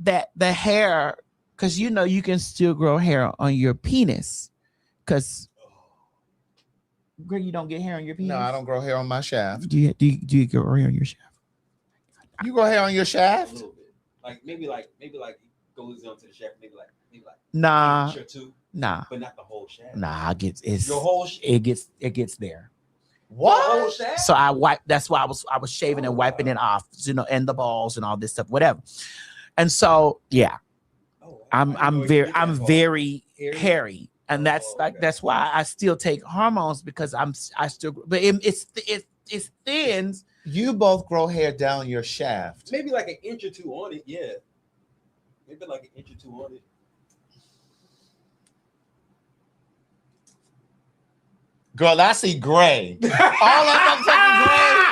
that the hair, because, you know, you can still grow hair on your penis, because you don't get hair on your penis. No, I don't grow hair on my shaft. Do you grow hair on your shaft? You grow hair on your shaft? A little bit. Maybe it goes onto the shaft. Maybe like Nah. an inch or two. Nah. But not the whole shaft. Nah, it's your whole shaft. It gets there. What? The whole shaft? So I wipe. That's why I was shaving and wiping it off, you know, and the balls and all this stuff, whatever. And so yeah, I'm very hairy. And that's why I still take hormones, because but it thins. You both grow hair down your shaft. Maybe like an inch or two on it, yeah. Maybe like an inch or two on it. Girl, I see gray. All of them gray.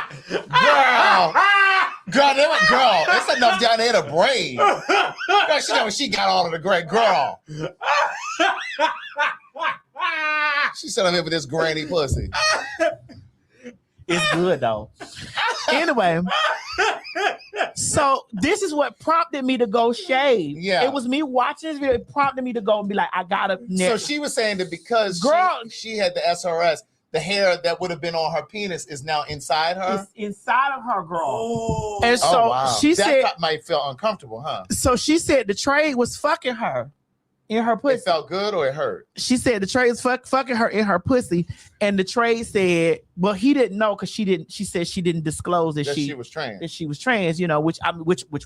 Girl, it's enough down there to braid. Girl, she know she got all of the gray. Girl. She said I'm here with this granny pussy. It's good though. Anyway, so this is what prompted me to go shave. Yeah, it was me watching this video. It prompted me to go and be like, I gotta. So she was saying that because she had the SRS, the hair that would have been on her penis is now inside her. It's inside of her, girl. Oh, and so wow. She that said might feel uncomfortable, huh? So she said the trade was fucking her in her pussy. It felt good or it hurt? She said the trade was fucking her in her pussy, and the trade said, well, he didn't know, because she said she didn't disclose that she was trans. That she was trans, you know, which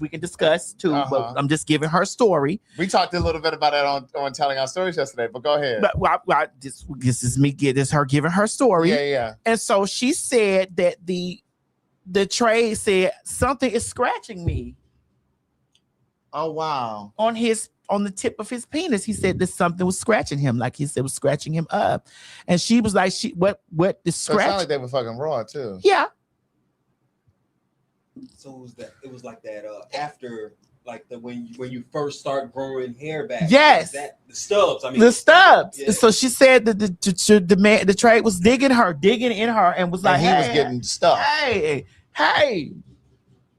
we can discuss too. But I'm just giving her story. We talked a little bit about that on telling our stories yesterday, but go ahead. But this is me. This is her giving her story. Yeah. And so she said that the trade said something is scratching me. Oh wow! On the tip of his penis, he said that something was scratching him, like he said was scratching him up, and she was like, what the scratch? So it sounded like they were fucking raw too. Yeah. So it was like that after, like when you first start growing hair back. Yes. The stubs. I mean the stubs. Yeah. So she said that the trade was digging in her, and was like, and he was getting stuck. Hey,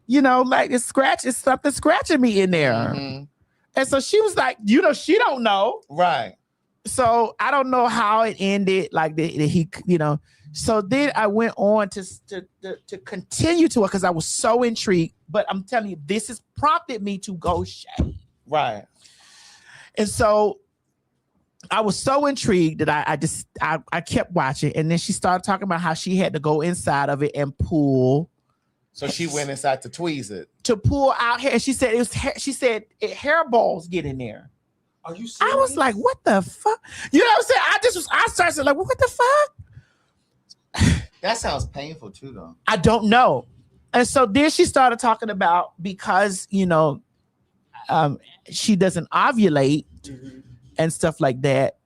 you know, like it's something scratching me in there. Mm-hmm. And so she was like, you know, she don't know. Right. So I don't know how it ended, like that he, you know. So then I went on to continue to it, because I was so intrigued. But I'm telling you, this has prompted me to go shave. Right. And so I was so intrigued that I kept watching, and then she started talking about how she had to go inside of it and pull. So she went inside to tweeze it. To pull out hair. And she said hair balls get in there. Are you serious? I was like, what the fuck? You know what I'm saying? I started like, what the fuck? That sounds painful too, though. I don't know. And so then she started talking about because, she doesn't ovulate and stuff like that.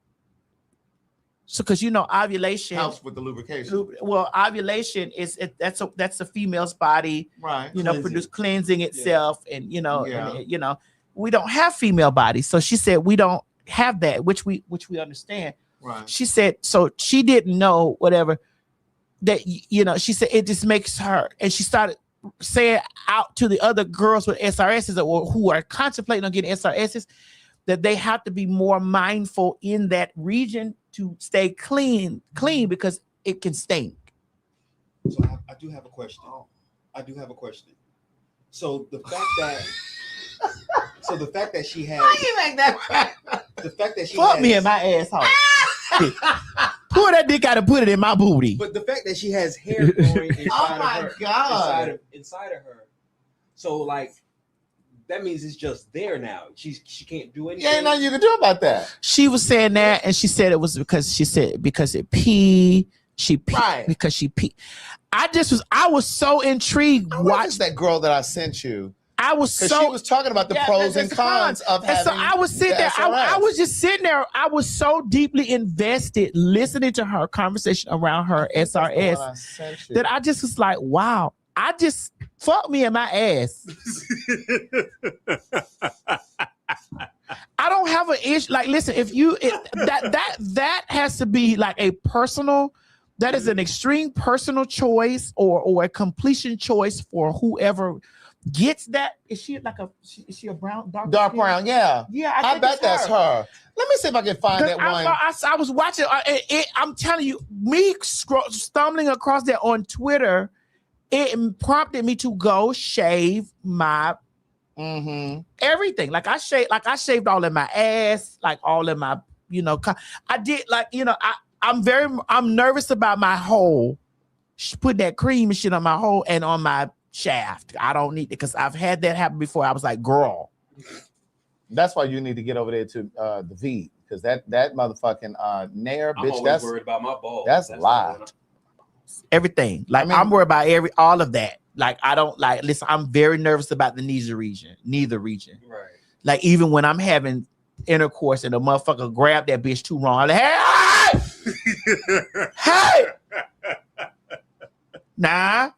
So, because ovulation helps with the lubrication. Well, ovulation that's a female's body, right? Cleansing itself, and we don't have female bodies. So she said we don't have that, which we understand. Right. She said so she didn't know whatever that she said it just makes her, and she started saying out to the other girls with SRSs or who are contemplating on getting SRSs that they have to be more mindful in that region to stay clean because it can stink. So I do have a question. So the fact that she has the fact that she fuck has, me in my asshole. Pull that dick out and put it in my booty. But the fact that she has hair growing inside of her. So like that means it's just there now. She can't do anything. Yeah, ain't nothing you can do about that. She was saying that, and she said it was because it pee. She pee Right. because she pee. I was so intrigued. Watch that girl that I sent you. I was Because so she was talking about the pros and cons of having. And so I was sitting there. I was just sitting there. I was so deeply invested listening to her conversation around her SRS that I just was like, wow. I just fuck me in my ass. I don't have an issue. Like, listen, that has to be like a personal. That is an extreme personal choice or a completion choice for whoever gets that. Is she a brown dark brown? Yeah, yeah. I bet that's her. Let me see if I can find that one. I was watching. I'm telling you, me stumbling across that on Twitter, it prompted me to go shave my everything. Like I shaved all in my ass, like all in my, I did I'm nervous about my hole. Put that cream and shit on my hole and on my shaft. I don't need it because I've had that happen before. I was like, girl. That's why you need to get over there to the V, because that motherfucking Nair bitch. I'm That's worried about my balls. That's live. Everything. Like I'm worried about all of that. Like I don't like. Listen, I'm very nervous about the neither region. Right. Like even when I'm having intercourse and a motherfucker grab that bitch too wrong, I'm like, hey, hey, nah.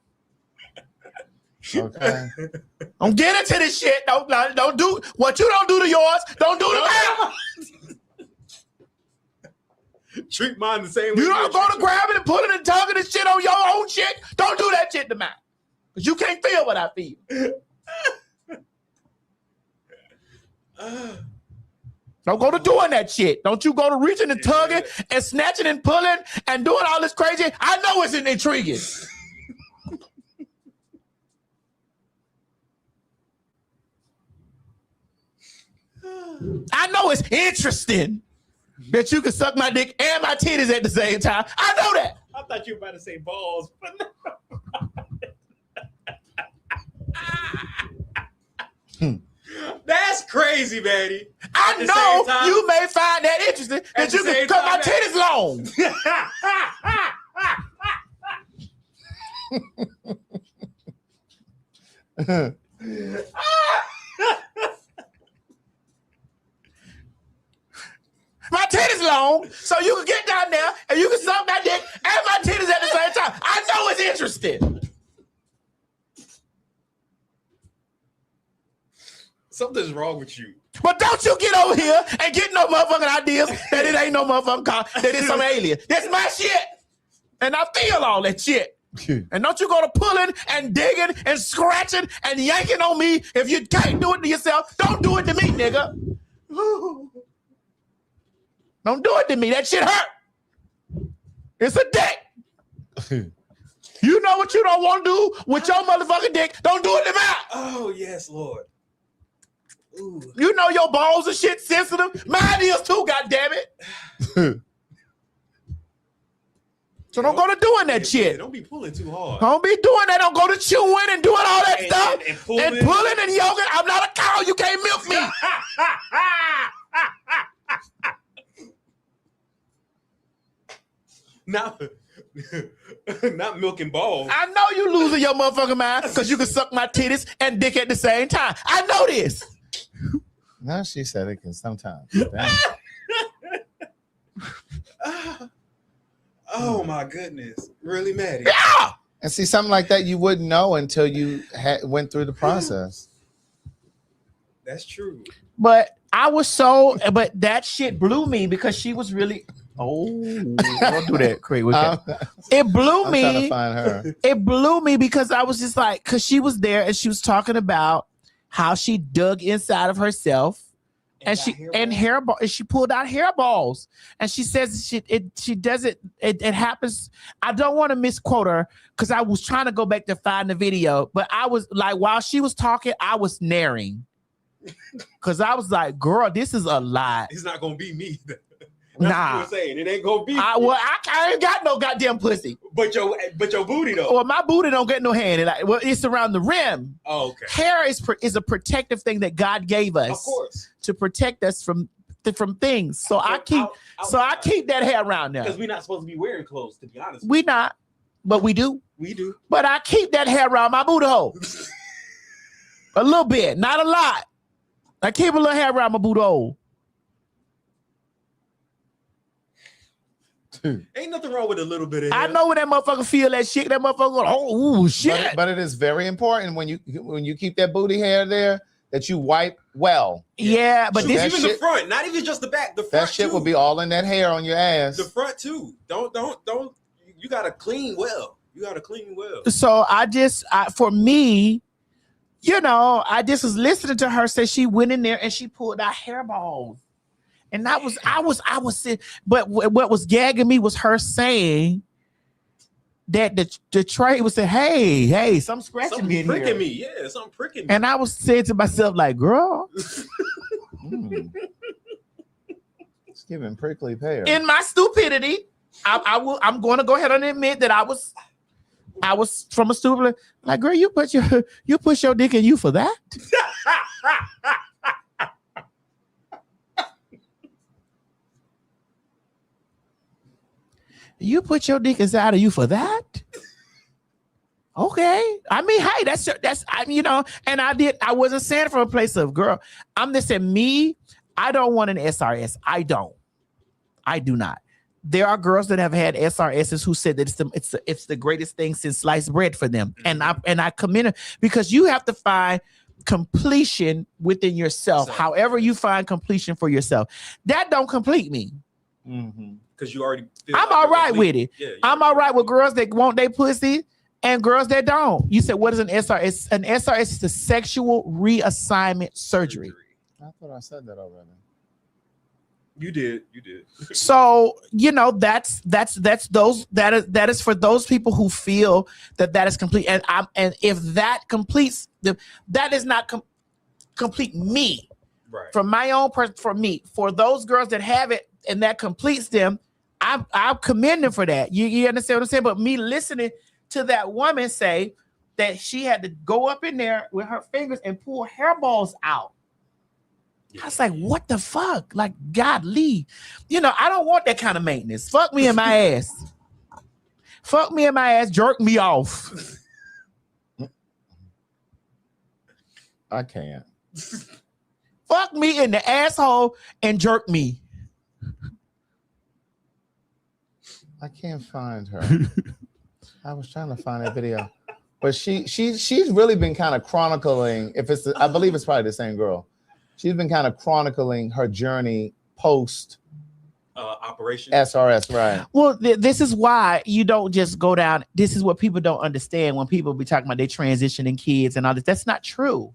Okay. Don't get into this shit. Don't do what you don't do to yours. Don't do to mine. Treat mine the same way. You don't go to grab it and put it and tugging and shit on your own shit. Don't do that shit to mine. Because you can't feel what I feel. Don't go to doing that shit. Don't you go to reaching and tugging and snatching and pulling and doing all this crazy. I know it's intriguing. I know it's interesting that you can suck my dick and my titties at the same time. I know that. I thought you were about to say balls, but no. That's crazy, Manny. I know you may find that interesting that you can cut my titties long. My titties long, so you can get down there and you can suck my dick and my titties at the same time. I know it's interesting. Something's wrong with you. But don't you get over here and get no motherfucking ideas that it ain't no motherfucking car, that it's some alien. That's my shit. And I feel all that shit. And don't you go to pulling and digging and scratching and yanking on me. If you can't do it to yourself, don't do it to me, nigga. Don't do it to me. That shit hurt. It's a dick. You know what you don't want to do with your motherfucking dick. Don't do it to mine. Oh, yes, Lord. You know your balls and shit sensitive. Mine is too, goddammit. So don't go to doing that shit. Don't be pulling too hard. Don't be doing that. Don't go to chewing and doing all that stuff. And pulling and yoga. I'm not a cow. You can't milk me. Not milking balls. I know you losing your motherfucking mind because you can suck my titties and dick at the same time. I know this. No, she said it can sometimes. Oh my goodness. Really, Maddie? Yeah. And see, something like that you wouldn't know until you went through the process. That's true. But that shit blew me because she was really. Oh, don't do that, Craig. It blew me. I'm trying to find her. It blew me because I was just like, because she was there and she was talking about how she dug inside of herself and she pulled out hairballs, and she says she does it. It happens. I don't want to misquote her because I was trying to go back to find the video, but I was like, while she was talking, I was narrating because I was like, girl, this is a lot. It's not gonna be me. Nah, what you were saying. It ain't gonna be. I ain't got no goddamn pussy. But your booty though. Well, my booty don't get no hand. It's around the rim. Oh, okay. Hair is a protective thing that God gave us, of course, to protect us from things. So I keep that hair around there because we're not supposed to be wearing clothes. To be honest, we not, but we do. We do. But I keep that hair around my booty hole. A little bit, not a lot. I keep a little hair around my booty hole. Ain't nothing wrong with a little bit of hair. I know when that motherfucker feel that shit. That motherfucker go, oh shit. But it is very important when you keep that booty hair there that you wipe well. Yeah, but even the front, not even just the back. The front that shit too. will be all in that hair on your ass. The front too. Don't. You gotta clean well. So for me, I just was listening to her say she went in there and she pulled out hairballs. And I was sitting, but what was gagging me was her saying that the tray was saying, hey, something scratching me in here. Pricking me, yeah, something pricking me. And I was saying to myself, like, girl. It's giving prickly pear. In my stupidity, I'm going to go ahead and admit that I was from a stupid, like, girl, you push your dick in you for that? You put your dick inside of you for that? Okay. I mean, hey, and I wasn't saying from a place of, girl, I'm just saying me, I don't want an SRS. I do not. There are girls that have had SRSs who said that it's the greatest thing since sliced bread for them. And I commend it because you have to find completion within yourself. However you find completion for yourself. That don't complete me. Mm-hmm. Because you already I'm all right with it. Yeah, I'm all right with girls that want their pussy and girls that don't. You said, what is an SRS? An SRS is a sexual reassignment surgery. I thought I said that already. You did. So, that is for those people who feel that is complete. And if that completes that does not complete me. Right. From my own person, for me, for those girls that have it and that completes them, I commend them for that. You understand what I'm saying? But me listening to that woman say that she had to go up in there with her fingers and pull hairballs out. I was like, what the fuck? Like, godly. I don't want that kind of maintenance. Fuck me in my ass. Fuck me in my ass. Jerk me off. I can't. Fuck me in the asshole and jerk me. I can't find her. I was trying to find that video, but she's really been kind of chronicling. I believe it's probably the same girl. She's been kind of chronicling her journey post operation SRS, right? Well, this is why you don't just go down. This is what people don't understand when people be talking about they transitioning kids and all this. That's not true.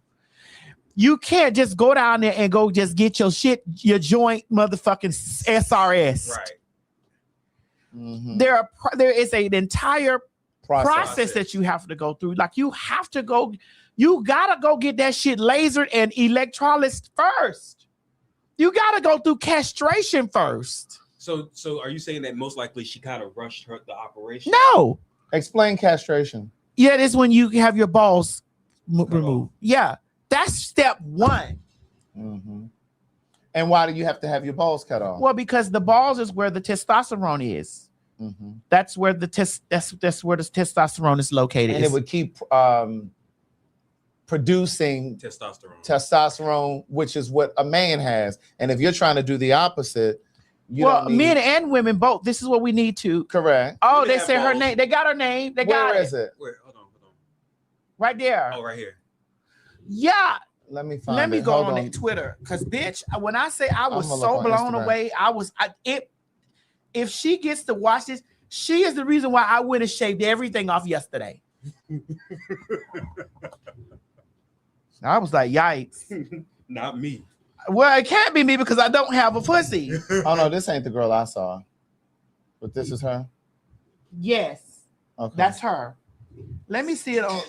You can't just go down there and go just get your joint motherfucking SRS. Right. Mm-hmm. There is an entire process that you have to go through. Like you have to go You gotta go get that shit lasered and electrolyzed first. You gotta go through castration first. So are you saying that most likely she kind of rushed the operation? No. Explain castration. Yeah, it's when you have your balls removed. Yeah, that's step one. Mm-hmm. And why do you have to have your balls cut off? Well, because the balls is where the testosterone is. Mm-hmm. That's where the that's where the testosterone is located. And it would keep producing testosterone, which is what a man has. And if you're trying to do the opposite, men and women both. This is what we need to. Correct. Oh, they said her name. They got her name. They got Where is it? Hold on. Right there. Oh, right here. Yeah. Let me find Let me it. go Hold on on. that Twitter. Because, bitch, when I say I was I'm gonna so look on blown Instagram. away, if she gets to watch this, she is the reason why I went and shaved everything off yesterday. I was like, yikes. Not me. Well, it can't be me because I don't have a pussy. Oh, no, this ain't the girl I saw. But this is her? Yes. Okay. That's her. Let me see it on.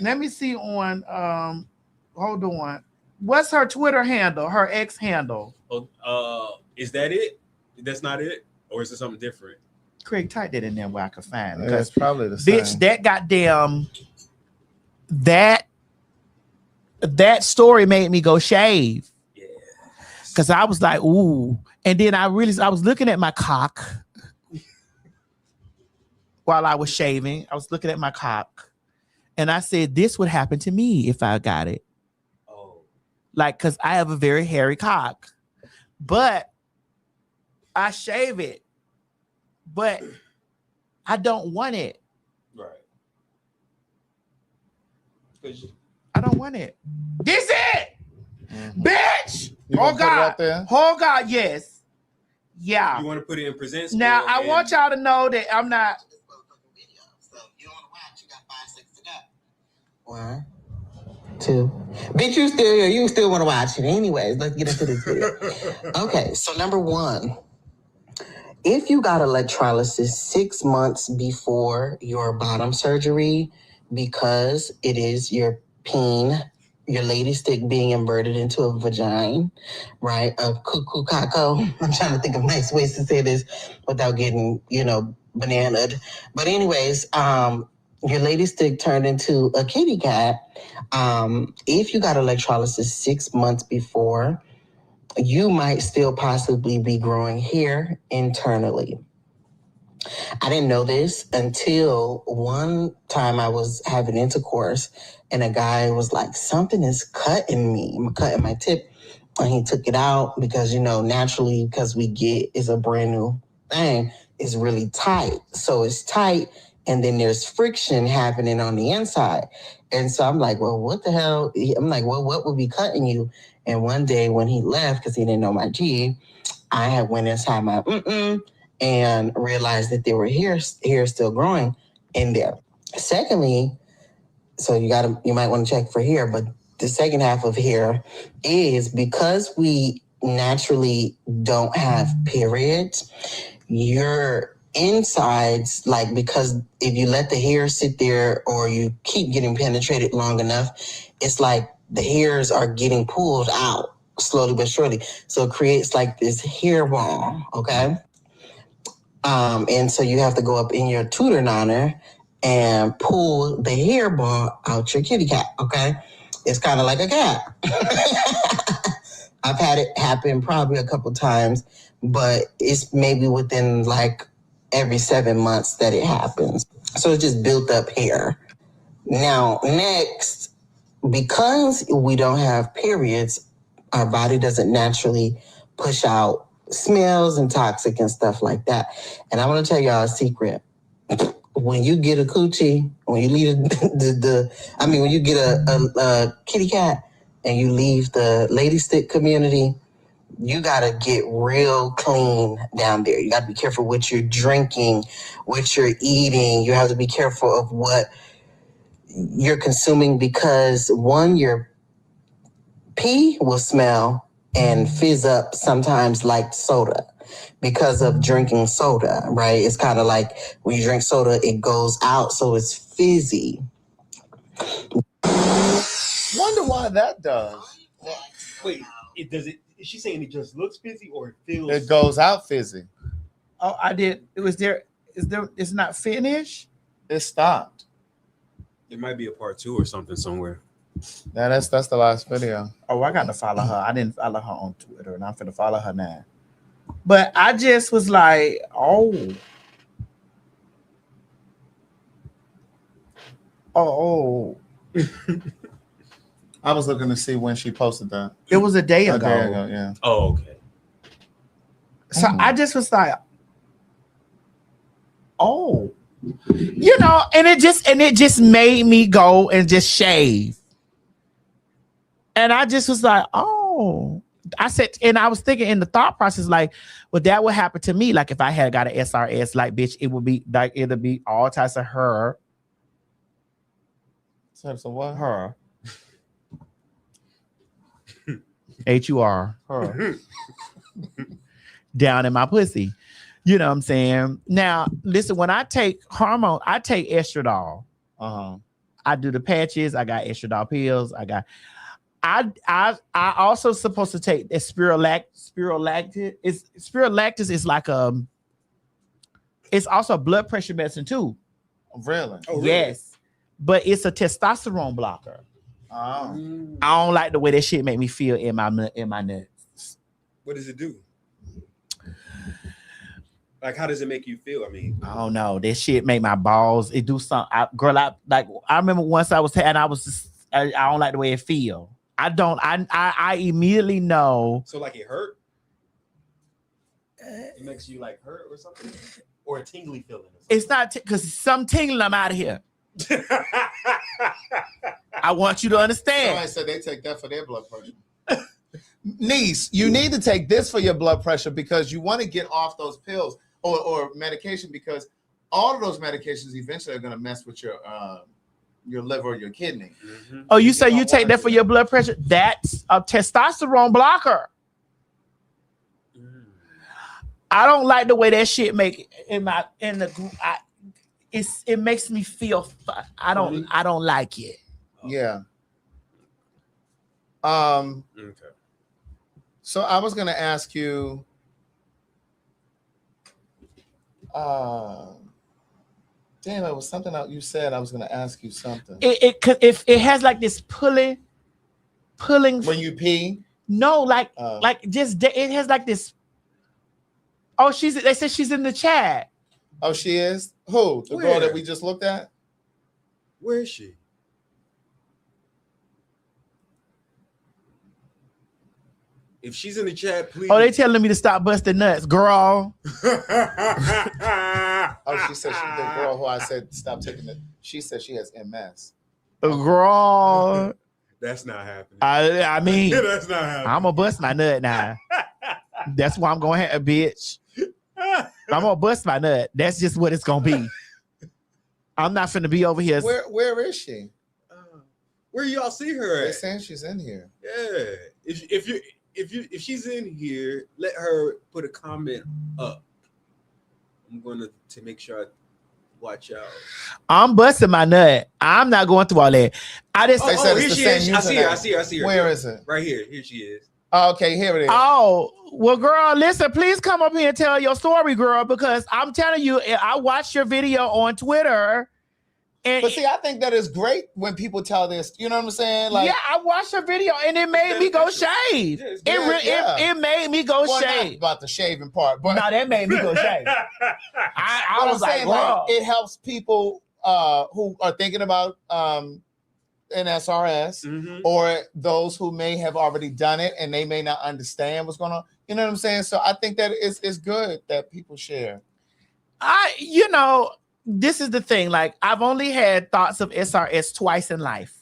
Let me see on. Hold on. What's her Twitter handle? Her ex handle. Oh, is that it? That's not it, or is it something different? Craig, type that in there where I can find it. Yeah, it's probably the same. Bitch, that goddamn that story made me go shave. Yeah. Cause I was like, ooh, and then I was looking at my cock. While I was shaving, I was looking at my cock, and I said, "This would happen to me if I got it." Oh, like, cause I have a very hairy cock, but I shave it, but I don't want it. Right. I don't want it. This it, bitch. You Oh gonna put it God. out there? Oh God. Yes. Yeah. You want to put it in presents? Now I want y'all to know that I'm not. 1, 2. Bitch, you still want to watch it. Anyways, let's get into this video. Okay, so number 1. If you got electrolysis 6 months before your bottom surgery, because it is your peen, your lady stick being inverted into a vagina, right? A cuckoo caco. I'm trying to think of nice ways to say this without getting, bananaed. But anyways, your lady stick turned into a kitty cat. If you got electrolysis 6 months before, you might still possibly be growing hair internally. I didn't know this until one time I was having intercourse and a guy was like, something is cutting me. I'm cutting my tip. And he took it out because, naturally, because we get is a brand new thing, it's really tight. So it's tight. And then there's friction happening on the inside. And so I'm like, well, what the hell? I'm like, well, what would be cutting you? And one day when he left, because he didn't know my G, I had went inside my and realized that there were hair still growing in there. Secondly, so you might want to check for hair, but the second half of hair is because we naturally don't have periods, your insides, because if you let the hair sit there or you keep getting penetrated long enough, it's like the hairs are getting pulled out slowly but surely. So it creates like this hair ball, okay? And so you have to go up in your tutor niner and pull the hair ball out your kitty cat, okay? It's kind of like a cat. I've had it happen probably a couple times, but it's maybe within every 7 months that it happens. So it's just built up hair. Now, next, because we don't have periods, our body doesn't naturally push out smells and toxic and stuff like that. And I want to tell y'all a secret. When you get a coochie, when you leave when you get a kitty cat and you leave the lady stick community, you got to get real clean down there. You got to be careful what you're drinking, what you're eating. You have to be careful of what you're consuming because one, your pee will smell and fizz up sometimes like soda because of drinking soda, right? It's kind of like when you drink soda, it goes out, so it's fizzy. Wonder why that does. Wait, is she saying it just looks fizzy or it feels? It goes out fizzy. Oh, I did. It was there. Is there? It's not finished. It stopped. It might be a part 2 or something somewhere. Yeah, that's the last video. Oh, I got to follow her. I didn't follow her on Twitter, and I'm finna follow her now. But I just was like, oh. I was looking to see when she posted that. It was a day ago. Yeah. Oh, okay. So I just was like, oh, you know, and it just made me go and just shave. And I just was like, oh. I said, and I was thinking in the thought process, like, well, that would happen to me. Like if I had got an SRS, like, bitch, it would be like it'll be all types of her. Types of what? Her. HUR. Her. Down in my pussy. You know what I'm saying? Now, listen, when I take hormone, I take estradiol. I do the patches. I got estradiol pills. I also supposed to take a spirulactin. Spirulactin is like it's also a blood pressure medicine too. Really? Oh, really? Yes. But it's a testosterone blocker. Oh. I don't like the way that shit make me feel in my nuts. What does it do? Like, how does it make you feel? I mean, I don't know. That shit make my balls. It do something. I remember once I don't like the way it feel. I immediately know. So like it hurt? It makes you like hurt or something? Or a tingly feeling? It's not because some tingling. I'm out of here. I want you to understand. Somebody said they take that for their blood pressure. Niece, you need to take this for your blood pressure because you want to get off those pills or medication, because all of those medications eventually are going to mess with your liver or your kidney. Mm-hmm. Oh, you say you take that for your blood pressure? That's a testosterone blocker. I don't like the way that shit make it makes me feel I don't like it. Yeah. Okay. So I was gonna ask you damn, it was something that you said. I was gonna ask you something. If it has like this pulling when you pee. No, like just it has like this. Oh, they said she's in the chat. Oh, she is? Who? The girl that we just looked at? Where is she? If she's in the chat, please. Oh, they telling me to stop busting nuts, girl. Oh, she said the girl who I said stop taking it. She said she has MS. Girl. That's not happening. I mean, that's not happening. I'm gonna bust my nut now. That's why I'm gonna have a bitch. I'm gonna bust my nut. That's just what it's gonna be. I'm not finna be over here. Where is she? Where y'all see her at? They're saying she's in here. Yeah. If she's in here, let her put a comment up. I'm going to make sure I watch out. I'm busting my nut. I'm not going through all that. They said it's the same I see her. Where is it? Right here. Here she is. Oh, okay, here it is. Oh, well, girl, listen, please come up here and tell your story, girl, because I'm telling you, I watched your video on Twitter. But see, I think that is great when people tell this. You know what I'm saying? Like, yeah, I watched your video and it made me go shave. It made me go shave. Not about the shaving part, but no, that made me go shave. I was saying, like, it helps people who are thinking about an SRS, or those who may have already done it and they may not understand what's going on. You know what I'm saying? So I think that it's good that people share. This is the thing. Like, I've only had thoughts of SRS twice in life.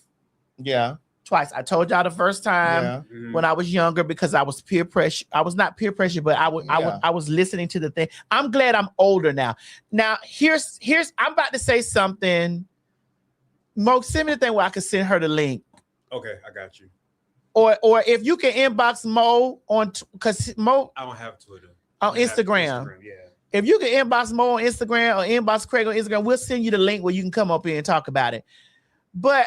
Yeah. Twice. I told y'all the first time when I was younger because I was peer pressure. I was not peer pressure, but I was listening to the thing. I'm glad I'm older now. Now, here's I'm about to say something. Mo, send me the thing where I can send her the link. Okay, I got you. Or if you can inbox Mo because Mo, I don't have Twitter. On Instagram. Yeah. If you can inbox Mo on Instagram or inbox Craig on Instagram, we'll send you the link where you can come up here and talk about it. But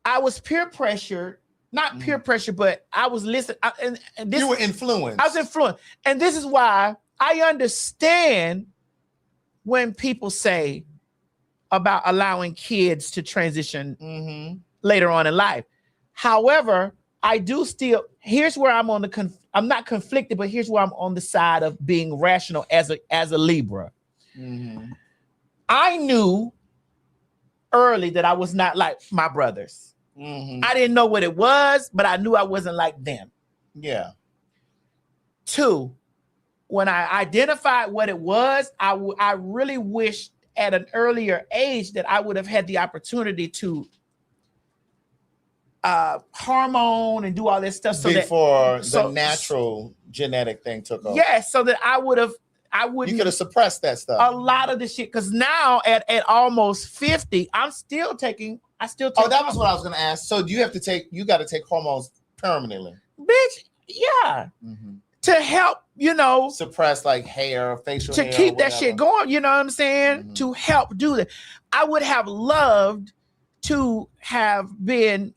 I was peer pressured, not peer pressure, but I was listening. And this, you were influenced. I was influenced. And this is why I understand when people say about allowing kids to transition later on in life. However, I do still, here's where I'm on the, I'm not conflicted, but here's where I'm on the side of being rational as a Libra. I knew early that I was not like my brothers. I didn't know what it was, but I knew I wasn't like them. Yeah. 2, when I identified what it was, I really wished at an earlier age that I would have had the opportunity to hormone and do all this stuff before the natural genetic thing took over. Yeah, so that I wouldn't. You could have suppressed that stuff. A lot of the shit, because now at almost 50, I still take. Oh, that was what I was gonna ask. So you got to take hormones permanently. Bitch, yeah. To help, suppress like hair, facial hair. To keep that shit going, you know what I'm saying? To help do that. I would have loved to have been,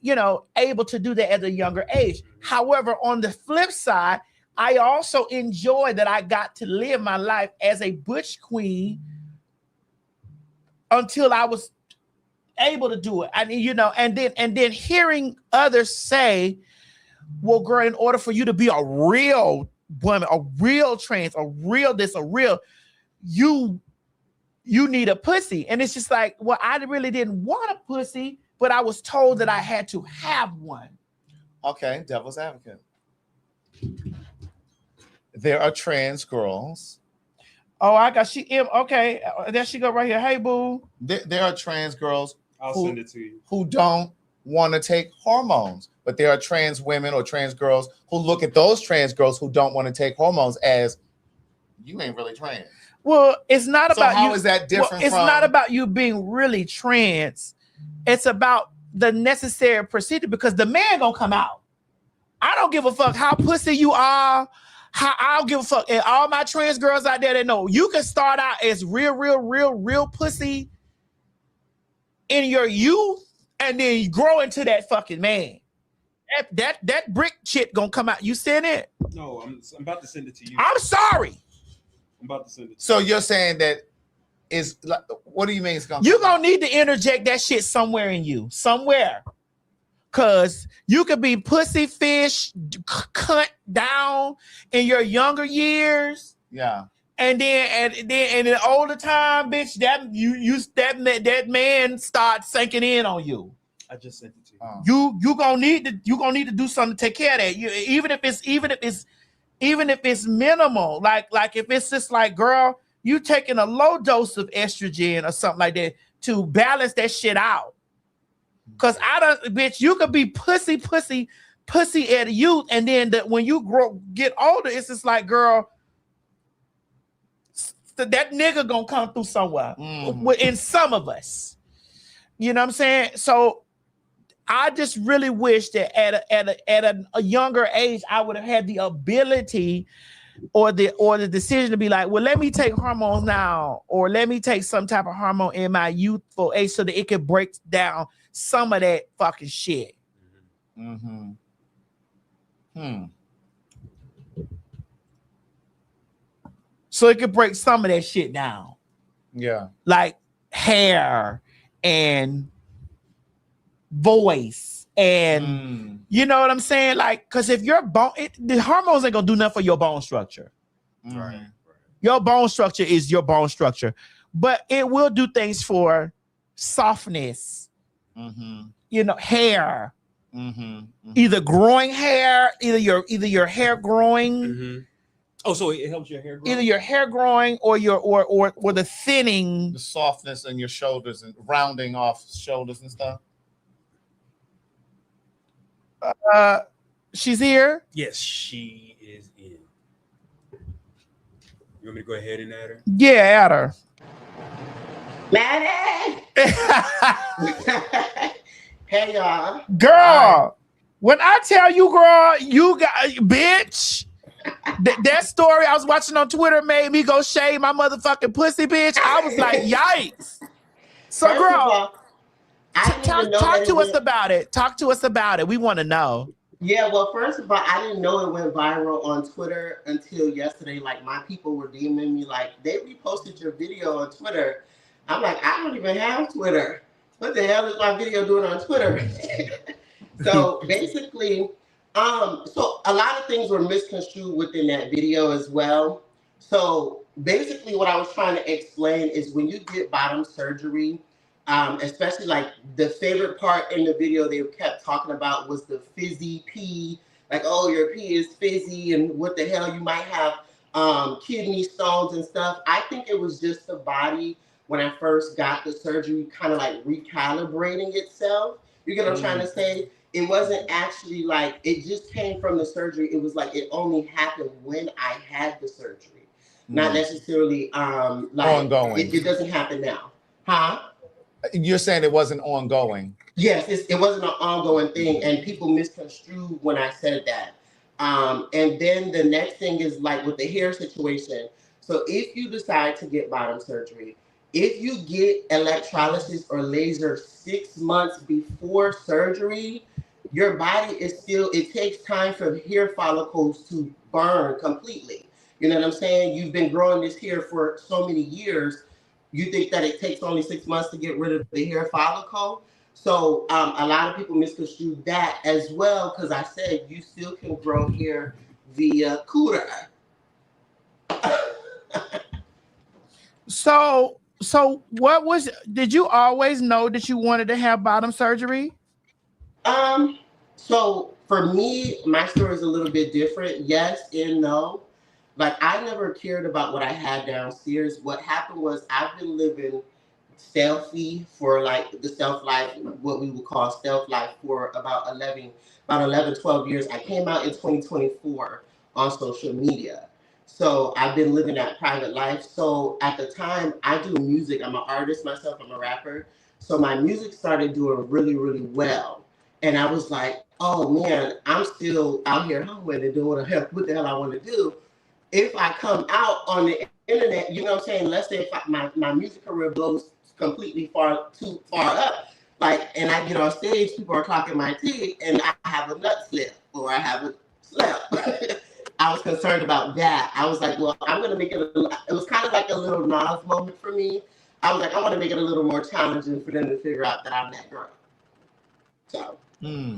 able to do that at a younger age. However, on the flip side, I also enjoy that I got to live my life as a butch queen until I was able to do it. I mean, and then hearing others say, well, girl, in order for you to be a real woman, a real trans, a real this, a real, you need a pussy. And it's just like, well, I really didn't want a pussy, but I was told that I had to have one. Okay, devil's advocate. There are trans girls. Oh, okay, there she go right here. Hey, boo. There are trans girls send it to you. Who don't want to take hormones. But there are trans women or trans girls who look at those trans girls who don't want to take hormones as, you ain't really trans. Well, it's not about how is that different? It's not about you being really trans. It's about the necessary procedure, because the man gonna come out. I don't give a fuck how pussy you are. I don't give a fuck. And all my trans girls out there that know, you can start out as real pussy in your youth, and then you grow into that fucking man. That brick shit gonna come out. You seen it? No, I'm about to send it to you. I'm sorry. I'm about to send it. So you're saying that is like, what do you mean it's gonna? You're gonna need to interject that shit somewhere in you, somewhere, cause you could be pussy fish cut down in your younger years. Yeah. And then in the older time, bitch, that man starts sinking in on you. I just sent it to you. You gonna need to do something to take care of that. Even if it's minimal, like if it's just like, girl, you taking a low dose of estrogen or something like that to balance that shit out. Cause bitch, you could be pussy at youth, and then when you get older, it's just like, girl, that nigga gonna come through somewhere in some of us. You know what I'm saying? So I just really wish that at a younger age, I would have had the ability or the decision to be like, well, let me take hormones now, or let me take some type of hormone in my youthful age so that it could break down some of that fucking shit. So it could break some of that shit down. Yeah. Like hair and voice and you know what I'm saying? Like, because if your the hormones ain't gonna do nothing for your bone structure. Right. Your bone structure is your bone structure, but it will do things for softness. Hair. Either growing hair, either your hair growing. Oh, so it helps your hair grow? Either your hair growing or or the thinning, the softness in your shoulders and rounding off shoulders and stuff. She's here. Yes, she is in. You want me to go ahead and add her? Yeah, add her. Maddie! Hey, y'all. Girl, when I tell you, girl, you got, bitch, that story I was watching on Twitter made me go shave my motherfucking pussy, bitch. I was like, yikes. So, First girl. of all, I didn't even know Talk that to us about it. Talk to us about it. We want to know. Yeah, well, first of all, I didn't know it went viral on Twitter until yesterday. Like, my people were DMing me, like, they reposted your video on Twitter. I'm like, I don't even have Twitter. What the hell is my video doing on Twitter? So basically, so a lot of things were misconstrued within that video as well. So basically what I was trying to explain is when you get bottom surgery, especially like the favorite part in the video they kept talking about was the fizzy pee, like, oh, your pee is fizzy and what the hell, you might have kidney stones and stuff. I think it was just the body when I first got the surgery kind of like recalibrating itself. You get what I'm trying to say? It wasn't actually like, it just came from the surgery. It was like, it only happened when I had the surgery. Not necessarily like ongoing. It doesn't happen now. Huh? You're saying it wasn't ongoing. Yes, it wasn't an ongoing thing, and people misconstrued when I said that. And then the next thing is like with the hair situation. So if you decide to get bottom surgery, if you get electrolysis or laser 6 months before surgery, your body is still, it takes time for hair follicles to burn completely. You know what I'm saying? You've been growing this hair for so many years. You think that it takes only 6 months to get rid of the hair follicle? So a lot of people misconstrue that as well, because I said you still can grow hair via cooter. So what was, did you always know that you wanted to have bottom surgery? So for me, my story is a little bit different. Yes and no. Like, I never cared about what I had downstairs. What happened was I've been living stealthy for like the stealth life, what we would call stealth life, for about 12 years. I came out in 2024 on social media. So I've been living that private life. So at the time, I do music. I'm an artist myself. I'm a rapper. So my music started doing really, really well. And I was like, oh man, I'm still out here hustling and doing what the hell I want to do. If I come out on the internet, you know what I'm saying? Let's say if my music career blows completely too far up, like, and I get on stage, people are clocking my teeth, and I have a nut slip or I haven't slept. I was concerned about that. I was like, well, I'm gonna make it. It was kind of like a little Nas moment for me. I was like, I want to make it a little more challenging for them to figure out that I'm that girl. So you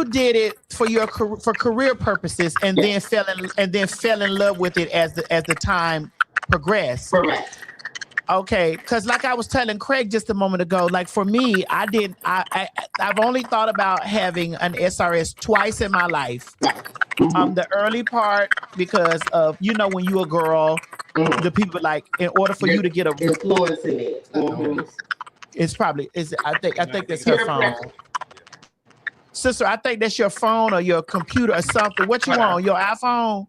did it for career purposes, and then fell in love with it as the time progressed. Correct. Okay, because like I was telling Craig just a moment ago, like for me, I've only thought about having an SRS twice in my life. The early part, because of, you know, when you a girl, the people like, in order for you to get a influencing it. It's probably, I think that's her phone. Sister, I think that's your phone or your computer or something. What you on? Your iPhone?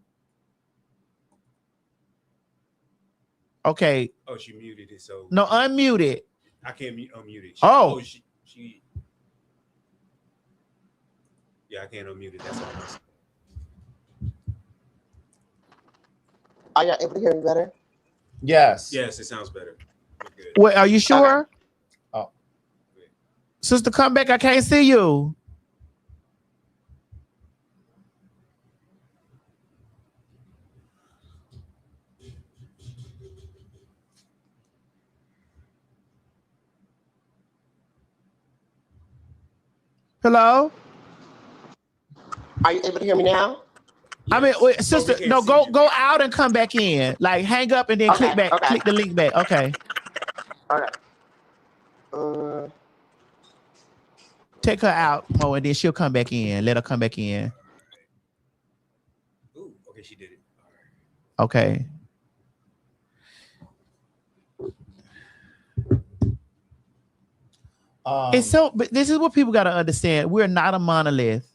Okay. Oh, she muted it, so. No, unmute it. I can't unmute it. She. Yeah, I can't unmute it. That's all. Are y'all able to hear me better? Yes. Yes, it sounds better. Wait, are you sure? Okay. Oh. Sister, come back. I can't see you. Hello? Are you able to hear me now? I mean, wait, sister, no, go out and come back in. Like, hang up and then click back. Okay. Click the link back. Okay. All right. Take her out, Mo, and then she'll come back in. Let her come back in. Ooh, okay, she did it. Okay. It's so, but this is what people got to understand. We're not a monolith.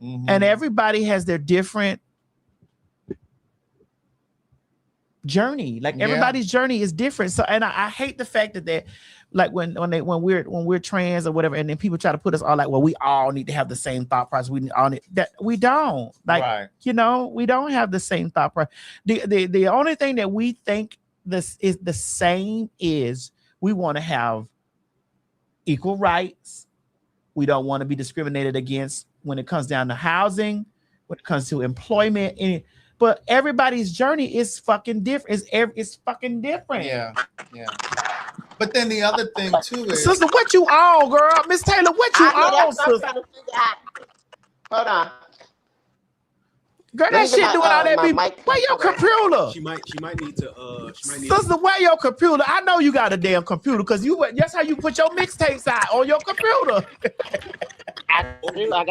And everybody has their different journey. Like everybody's journey is different. So, and I hate the fact that like when we're trans or whatever, and then people try to put us all like, well, we all need to have the same thought process. We all need that. We don't. Like, you know, we don't have the same thought process. The only thing that we think this is the same is We want to have equal rights. We don't want to be discriminated against when it comes down to housing, when it comes to employment. But everybody's journey is fucking different. It's fucking different. Yeah. But then the other thing too is, sister, what you on, girl? Miss Taylor, what you on, sister? Hold on. Girl, that shit doing all that. Where your computer? She might need to. Sister, where your computer? I know you got a damn computer because that's how you put your mixtapes out on your computer.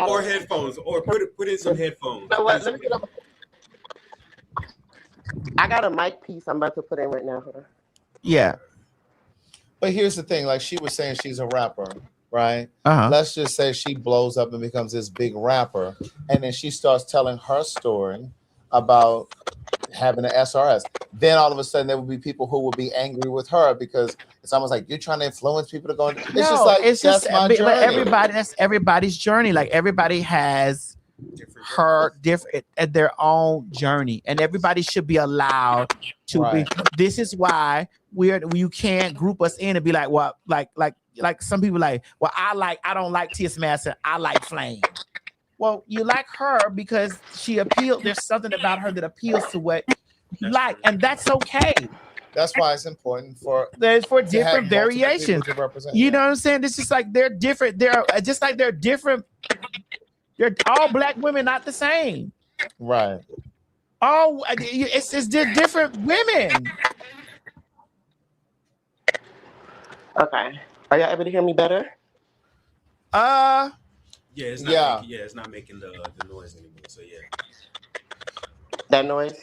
Or headphones, or put in some headphones. So what, I got a mic piece I'm about to put in right now. Hold on. Yeah. But here's the thing, like she was saying, she's a rapper, right? Uh-huh. Let's just say she blows up and becomes this big rapper, and then she starts telling her story about having an SRS. Then all of a sudden there will be people who will be angry with her because it's almost like you're trying to influence people to go. It's just my journey. That's everybody's journey. Like everybody has their own journey, and everybody should be allowed to be. This is why you can't group us in and be like, well, like some people like, well, I don't like T.S. Madison, I like Flame. Well, you like her because she appealed. There's something about her that appeals to what you like, and that's okay. That's why it's important for different variations. You know what I'm saying? It's just like they're different. They're just like they're different. They're all black women, not the same. Right. It's different women. Okay. Are y'all able to hear me better? Yeah, it's not making the noise anymore. So yeah. That noise?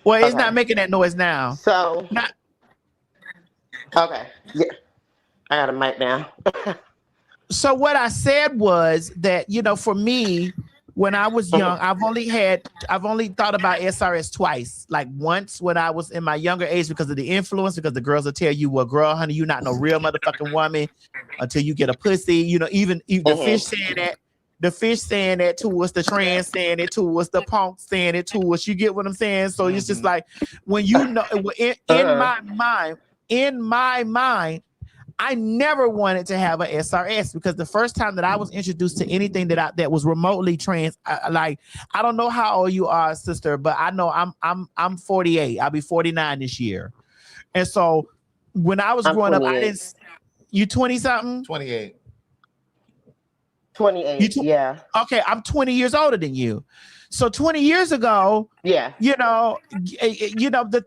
Well, it's not making that noise now. So okay. Yeah. I got a mic now. So what I said was that, for me, when I was young, I've only thought about SRS twice. Like once when I was in my younger age because of the influence, because the girls will tell you, well, girl, honey, you're not no real motherfucking woman until you get a pussy. Even the fish saying that, to us, the trans saying it to us, the punk saying it to us. You get what I'm saying? So it's just like when in my mind, I never wanted to have an SRS because the first time that I was introduced to anything that was remotely trans, I don't know how old you are, sister, but I know I'm 48. I'll be 49 this year. And so when I was growing up, I didn't. You 20 something? 28. 28. Yeah. Okay, I'm 20 years older than you. So 20 years ago, yeah, my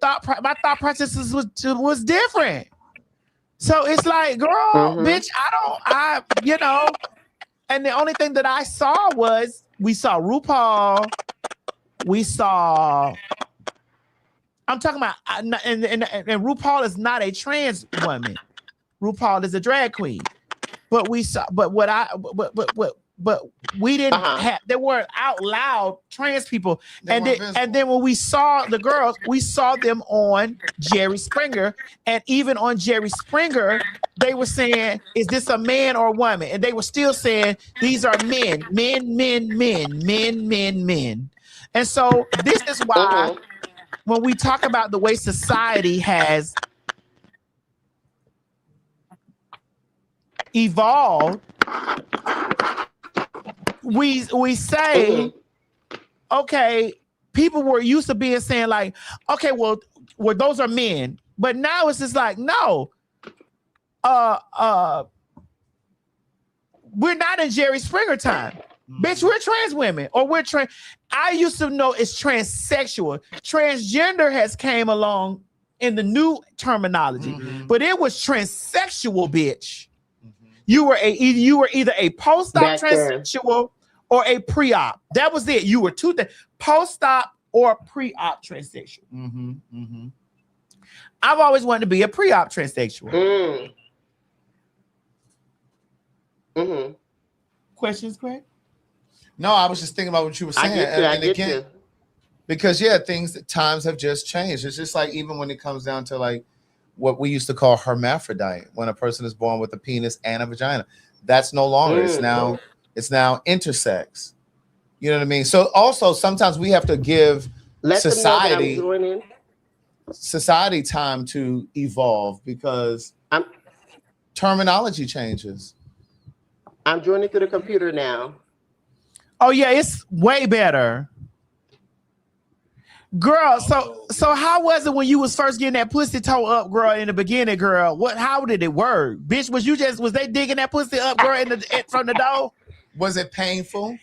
thought process was different. So it's like, girl, bitch, and the only thing that I saw was we saw RuPaul, I'm talking about, and RuPaul is not a trans woman. RuPaul is a drag queen. But we saw, but we didn't have, there weren't out loud trans people. And then when we saw the girls, we saw them on Jerry Springer. And even on Jerry Springer, they were saying, is this a man or a woman? And they were still saying, these are men. And so this is why when we talk about the way society has evolved, we say, okay, people were used to being saying like, okay, well those are men, but now it's just like, no, we're not in Jerry Springer time. Bitch, we're trans women, or we're trans. I used to know it's transsexual. Transgender has came along in the new terminology, but it was transsexual, bitch. You were either a post-op transsexual or a pre-op. That was it. You were two things: post-op or pre-op transsexual. I've always wanted to be a pre-op transsexual. Questions, Greg? No, I was just thinking about what you were saying. Because times have just changed. It's just like even when it comes down to like what we used to call hermaphrodite, when a person is born with a penis and a vagina, that's no longer. It's now intersex. You know what I mean? So also sometimes we have to give society. society time to evolve because terminology changes. I'm joining through the computer now. Oh yeah, it's way better. Girl, so how was it when you was first getting that pussy toe up, girl, in the beginning, girl? How did it work? Bitch, was they digging that pussy up, girl, from the door? Was it painful?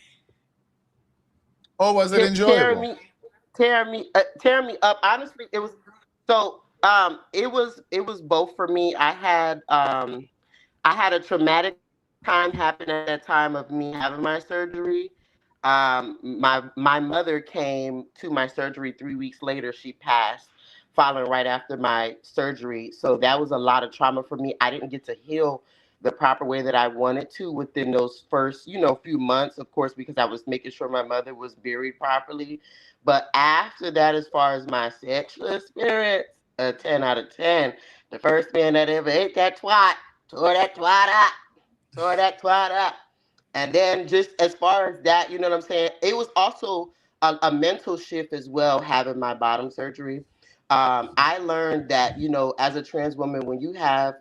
Or was it enjoyable? Tearing me up. Honestly, it was it was both for me. I had a traumatic time happen at that time of me having my surgery. My mother came to my surgery 3 weeks later. She passed following right after my surgery. So that was a lot of trauma for me. I didn't get to heal the proper way that I wanted to within those first, few months, of course, because I was making sure my mother was buried properly. But after that, as far as my sexual experience, a 10 out of 10. The first man that ever ate that twat, tore that twat up. And then just as far as that, you know what I'm saying? It was also a mental shift as well, having my bottom surgery. I learned that, as a trans woman, when you have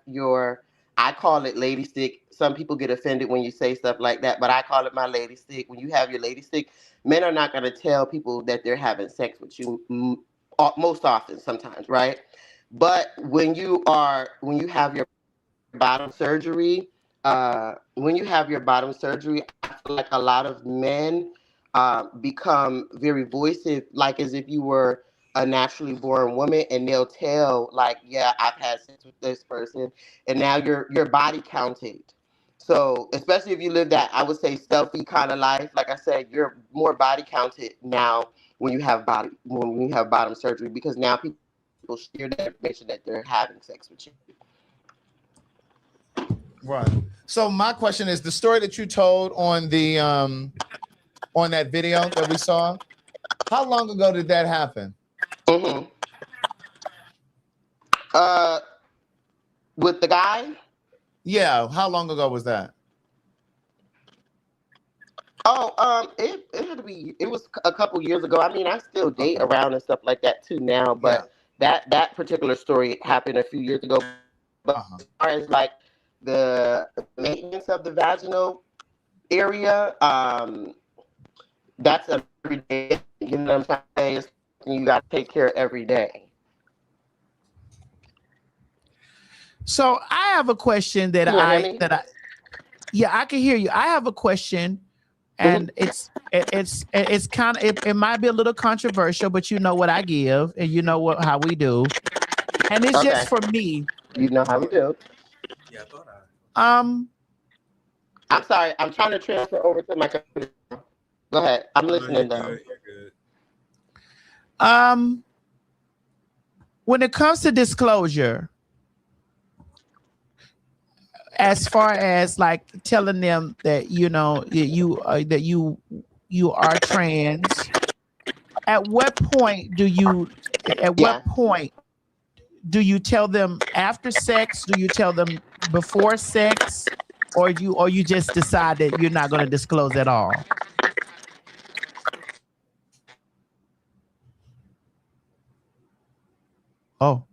I call it lady stick. Some people get offended when you say stuff like that, but I call it my lady stick. When you have your lady stick, men are not going to tell people that they're having sex with you most often, sometimes, right? But when you have your bottom surgery, I feel like a lot of men become very voicey, like as if you were a naturally born woman, and they'll tell, like, yeah, I've had sex with this person, and now your body counted. So especially if you live that, I would say, stealthy kind of life, like I said, you're more body counted now when you have bottom surgery, because now people share that information that they're having sex with you. Right. So my question is, the story that you told on the on that video that we saw, how long ago did that happen? Mm-hmm. With the guy? Yeah, how long ago was that? Oh, it was a couple years ago. I mean, I still date around and stuff like that too now, but that particular story happened a few years ago. But as far as like the maintenance of the vaginal area, that's every day. You know what I'm saying? It's something you got to take care of every day. So I have a question that I can hear you. I have a question, and it's kind of it might be a little controversial, but you know what I give, and you know how we do, and it's just for me. You know how we do. Yeah, I thought I'm sorry. I'm trying to transfer over to my computer. Go ahead. I'm listening though. You're good. When it comes to disclosure, as far as like telling them that you are trans, at what point do you tell them after sex? Do you tell them before sex, or you just decide that you're not going to disclose at all? Oh,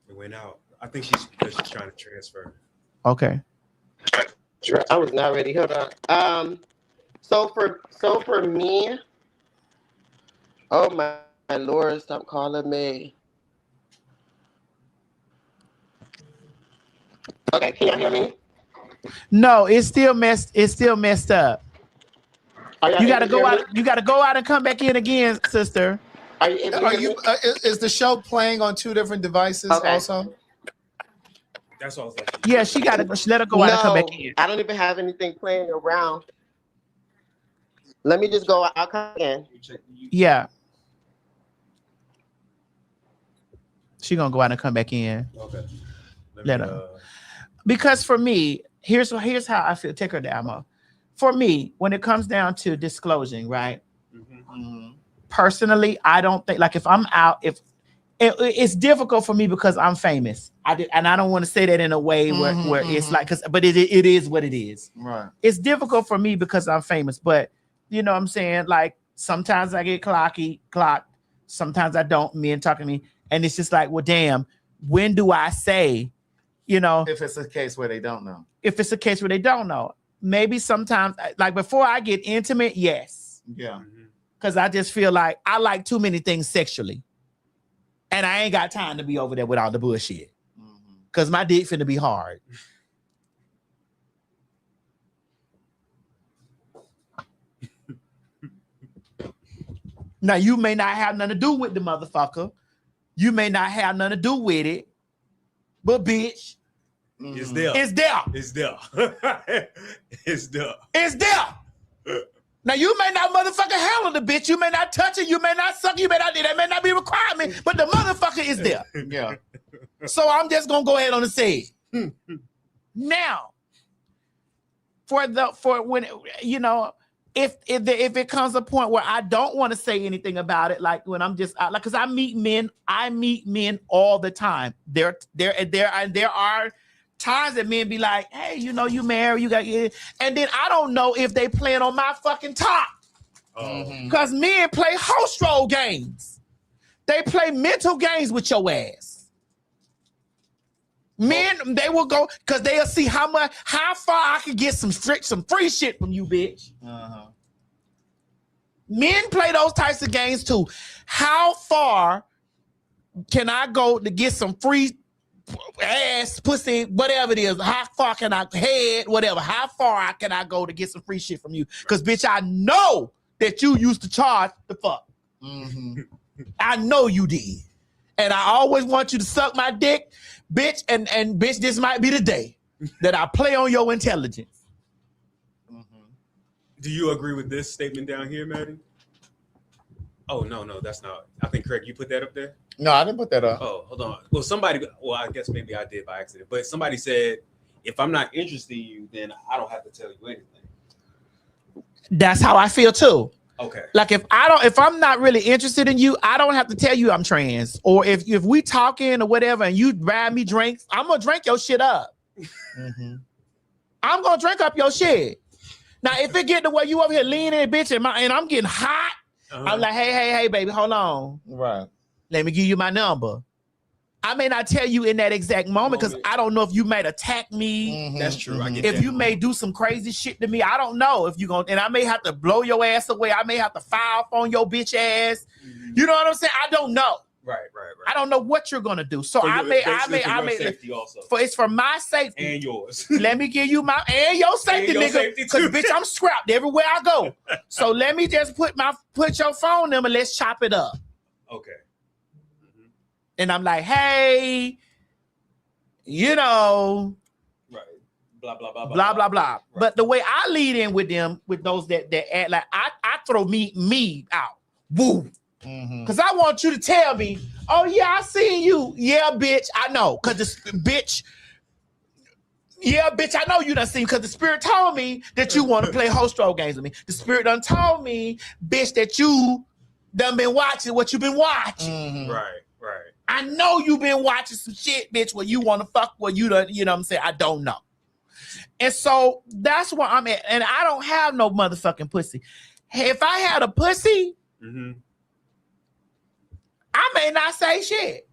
It went out. I think she's trying to transfer. Okay. I was not ready. Hold on. So for me, oh my Lord, stop calling me. Okay, can you hear me? No, it's still messed up. You gotta go out. You gotta go out and come back in again, sister. Are you? Is the show playing on two different devices also? That's all I was like. Yeah, she got to let her go out and come back in. I don't even have anything playing around. Let me just go. I'll come in. Yeah. She gonna go out and come back in. Okay. Let her. Because for me, here's how I feel. Take her down, Mo. For me, when it comes down to disclosing, right? Mm-hmm. Personally, I don't think, like, if I'm out, it's difficult for me because I'm famous. And I don't want to say that in a way where it's like, but it is what it is. Right. It's difficult for me because I'm famous, but you know what I'm saying? Like, sometimes I get clocked, sometimes I don't, men talking to me. And it's just like, well, damn, when do I say, you know, If it's a case where they don't know. if it's a case where they don't know, maybe sometimes, like before I get intimate, yes. Yeah. Because I just feel like I like too many things sexually. And I ain't got time to be over there with all the bullshit. Because my dick finna be hard. Now, you may not have nothing to do with the motherfucker. You may not have nothing to do with it. But, bitch, It's there. it's there. It's there. It's there. It's there. Now, you may not motherfucking handle the bitch. You may not touch it. You may not suck it. You may not do that. May not be a requirement. But the motherfucker is there. Yeah. So I'm just going to go ahead on and say it. Now, for when, you know, if it comes a point where I don't want to say anything about it, like when I'm just like, because I meet men all the time. There are times that men be like, hey, you know, you married, you got, and then I don't know if they playing on my fucking top. Because men play host role games. They play mental games with your ass. Men, they will go because they'll see how far I can get some free shit from you, bitch. Men play those types of games too. How far can I go to get some free ass, pussy, whatever it is? How far can I head, whatever? How far can I go to get some free shit from you? Because, bitch, I know that you used to charge the fuck. I know you did. And I always want you to suck my dick, bitch, and bitch, this might be the day that I play on your intelligence. Do you agree with this statement down here, Maddie? Oh, no, that's not. I think, Craig, you put that up there? No, I didn't put that up. Oh, hold on. Well, I guess maybe I did by accident. But somebody said, if I'm not interested in you, then I don't have to tell you anything. That's how I feel too. Okay. Like if I'm not really interested in you, I don't have to tell you I'm trans. Or if we talking or whatever and you buy me drinks, I'm gonna drink your shit up. I'm gonna drink up your shit. Now, if it get to where you over here leaning, bitch, and I'm getting hot, I'm like, hey, baby, hold on. Right. Let me give you my number. I may not tell you in that exact moment because I don't know if you might attack me. That's true. I get If that. you may do some crazy shit to me, I don't know if you're going to, and I may have to blow your ass away. I may have to file on your bitch ass. You know what I'm saying? I don't know. Right. I don't know what you're gonna do. So I may safety also. It's for my safety And yours. Let me give you my and your safety, And your nigga. safety Because too. bitch, I'm scrapped everywhere I go. So let me just put your phone number. Let's chop it up. Okay. And I'm like, hey, you know, Right. Blah blah blah blah blah blah. Right. But the way I lead in with them, with those that act like I throw me out. Woo. Because I want you to tell me, oh yeah, I seen you. Yeah, bitch, I know. Because this bitch, yeah, bitch, I know you done seen. Because the spirit told me that you want to play host role games with me. The spirit done told me, bitch, that you done been watching what you been watching. Right. I know you been watching some shit, bitch, where you want to fuck where you done, you know what I'm saying? I don't know. And so that's where I'm at. And I don't have no motherfucking pussy. Hey, if I had a pussy, I may not say shit.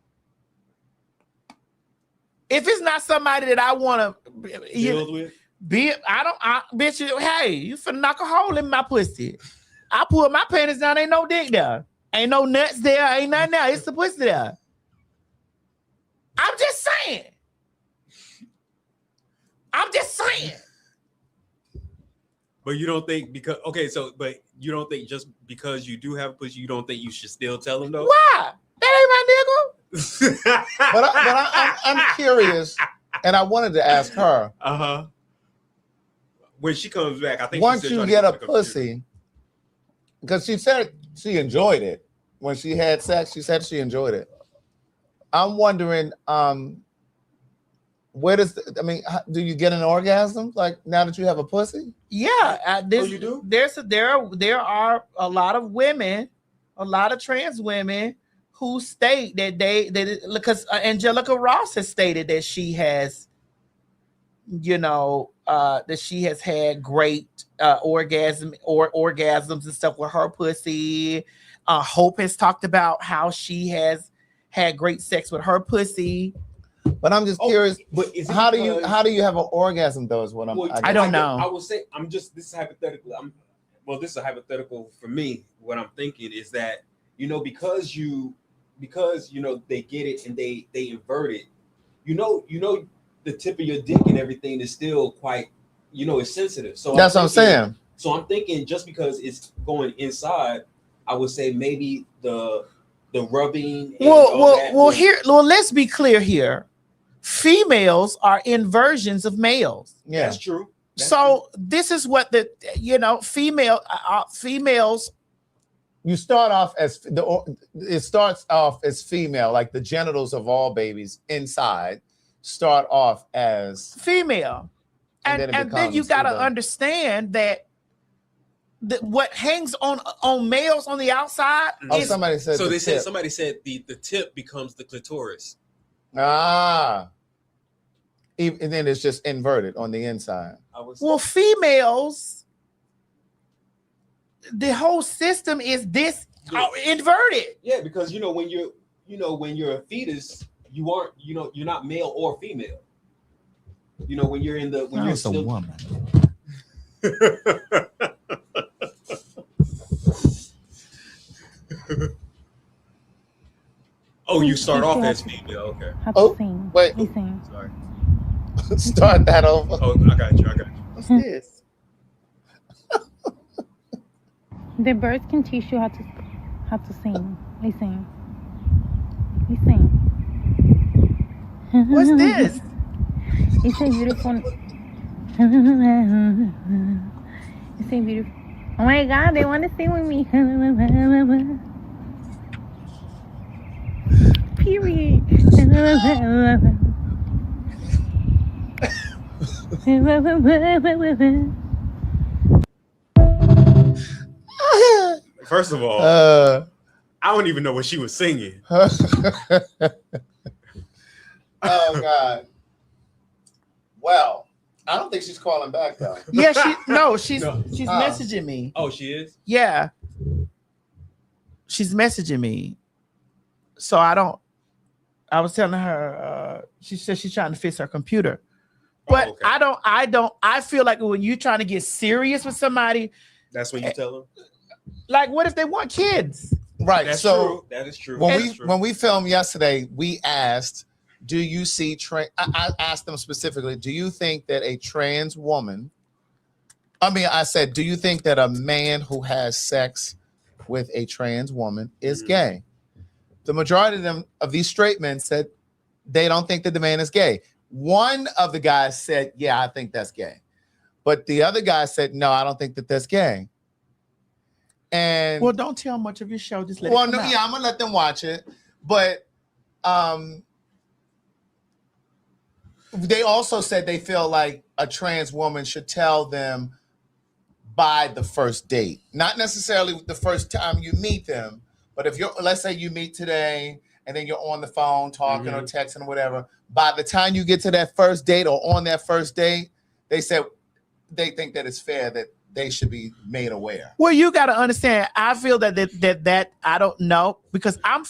If it's not somebody that I want to deal with, bitch, hey, you finna knock a hole in my pussy. I pull my panties down, ain't no dick there. Ain't no nuts there, ain't nothing there. It's the pussy there. I'm just saying. But you don't think but you don't think just because you do have a pussy, you don't think you should still tell them though? Why? That ain't my nigga. But I'm curious, and I wanted to ask her. When she comes back, I think once she you get a pussy, because she said she enjoyed it when she had sex. She said she enjoyed it. I'm wondering, do you get an orgasm like now that you have a pussy? Yeah, you do? There are a lot of women, a lot of trans women who state that because Angelica Ross has stated that she has, that she has had great orgasms and stuff with her pussy. Hope has talked about how she has had great sex with her pussy. But I'm just curious. But is it how do because- you have an orgasm though? Is what I'm. Well, I don't know. I will say, this is hypothetical. This is a hypothetical for me. What I'm thinking is that, because they get it and they invert it, the tip of your dick and everything is still quite, it's sensitive. So that's what I'm saying. So I'm thinking just because it's going inside, I would say maybe the rubbing. Well, let's be clear here. Females are inversions of males. Yeah, that's true. This is what females. You start off as it starts off as female, like the genitals of all babies inside start off as female, and then you got to understand that what hangs on males on the outside. Somebody said. So somebody said the tip becomes the clitoris. And then it's just inverted on the inside. Well, females, the whole system is inverted. Yeah, because when you're a fetus, you aren't you're not male or female. When you're in the you're still a woman. Oh, you start off as female. Okay. Wait. Sorry. Start that over. Oh, I got you. What's this? The birds can teach you how to sing. Listen. What's this? It's a beautiful. It's a beautiful. Oh my God! They want to sing with me. Period. First of all, I don't even know what she was singing. Oh God. Well, I don't think she's calling back though. Yeah, she's messaging me. Oh, she is? Yeah. She's messaging me. So I was telling her, she said she's trying to fix her computer. But okay. I feel like when you're trying to get serious with somebody, that's when you tell them. Like, what if they want kids? Right. That's so true. That is true. When we filmed yesterday, we asked, do you see I asked them specifically, do you think that a trans woman, I said, do you think that a man who has sex with a trans woman is gay? The majority of these straight men said they don't think that the man is gay. One of the guys said, yeah, I think that's gay. But the other guy said, no, I don't think that that's gay. And well, don't tell much of your show. Just let it come out. Yeah, I'm gonna let them watch it. But they also said they feel like a trans woman should tell them by the first date, not necessarily the first time you meet them, but if let's say you meet today and then you're on the phone talking or texting or whatever, by the time you get to that first date or on that first date, they said they think that it's fair that they should be made aware. Well, you got to understand. I feel that I don't know because I'm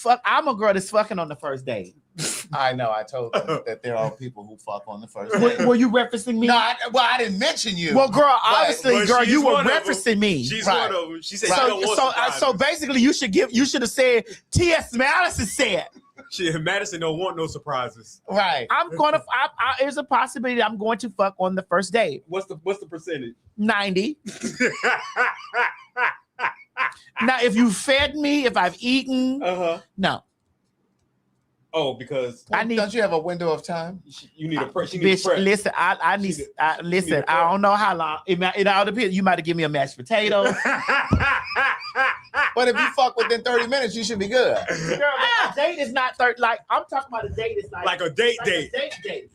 a girl that's fucking on the first date. I know. I told them that there are people who fuck on the first date. Were you referencing me? No, I didn't mention you. Well, girl, obviously, but girl, you were one of referencing me. She's Right. one of them. She said she don't want so basically, you should have said T.S. Madison said. Madison don't want no surprises. Right. There's a possibility I'm going to fuck on the first date. What's the percentage? 90. Now, if you fed me, if I've eaten, no. Oh, because don't you have a window of time? You need a prep. Listen, listen. I don't know how long. It all depends. You might have given me a mashed potato. But if you fuck within 30 minutes, you should be good. Girl, a date is not 30. Like I'm talking about a date is like a date date. A date date.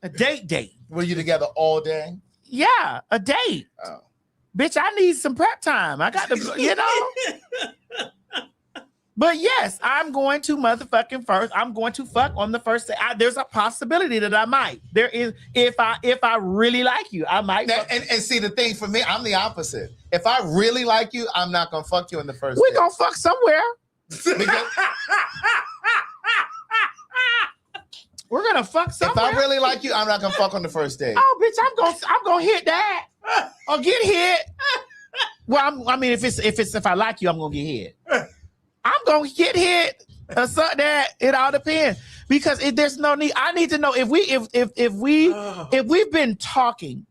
A date date. Were you together all day? Yeah, a date. Oh. Bitch, I need some prep time. I got to, But yes, I'm going to motherfucking first. I'm going to fuck on the first day. There's a possibility that I might. There is, if I really like you, I might. And see, the thing for me, I'm the opposite. If I really like you, I'm not gonna fuck you in the first. We're date. gonna fuck somewhere. Because We're gonna fuck if somewhere. I really like you, I'm not gonna fuck on the first date. Oh, bitch, I'm gonna hit that or get hit. Well, I mean, if I like you, I'm gonna get hit. I'm gonna get hit or something. That it all depends because there's no need. I need to know if we've been talking,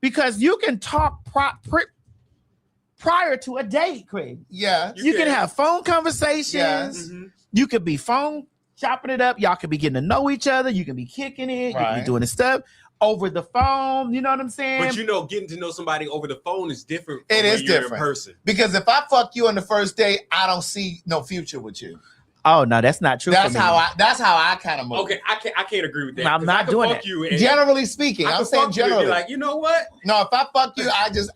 because you can talk prior to a date, Craig. Yeah, you can have phone conversations. Yes. You could be phone chopping it up. Y'all could be getting to know each other. You can be kicking it. You can Right. be doing this stuff over the phone. You know what I'm saying? But you know, getting to know somebody over the phone is different. It from is when you're different in person. because if I fuck you on the first date, I don't see no future with you. Oh no, that's not true. That's for me. how I kind of move. Okay, I can't agree with that. I'm 'cause not I can doing fuck that. you and Generally speaking, I I'm can saying fuck you and generally. be like, you know what? No, if I fuck you, I just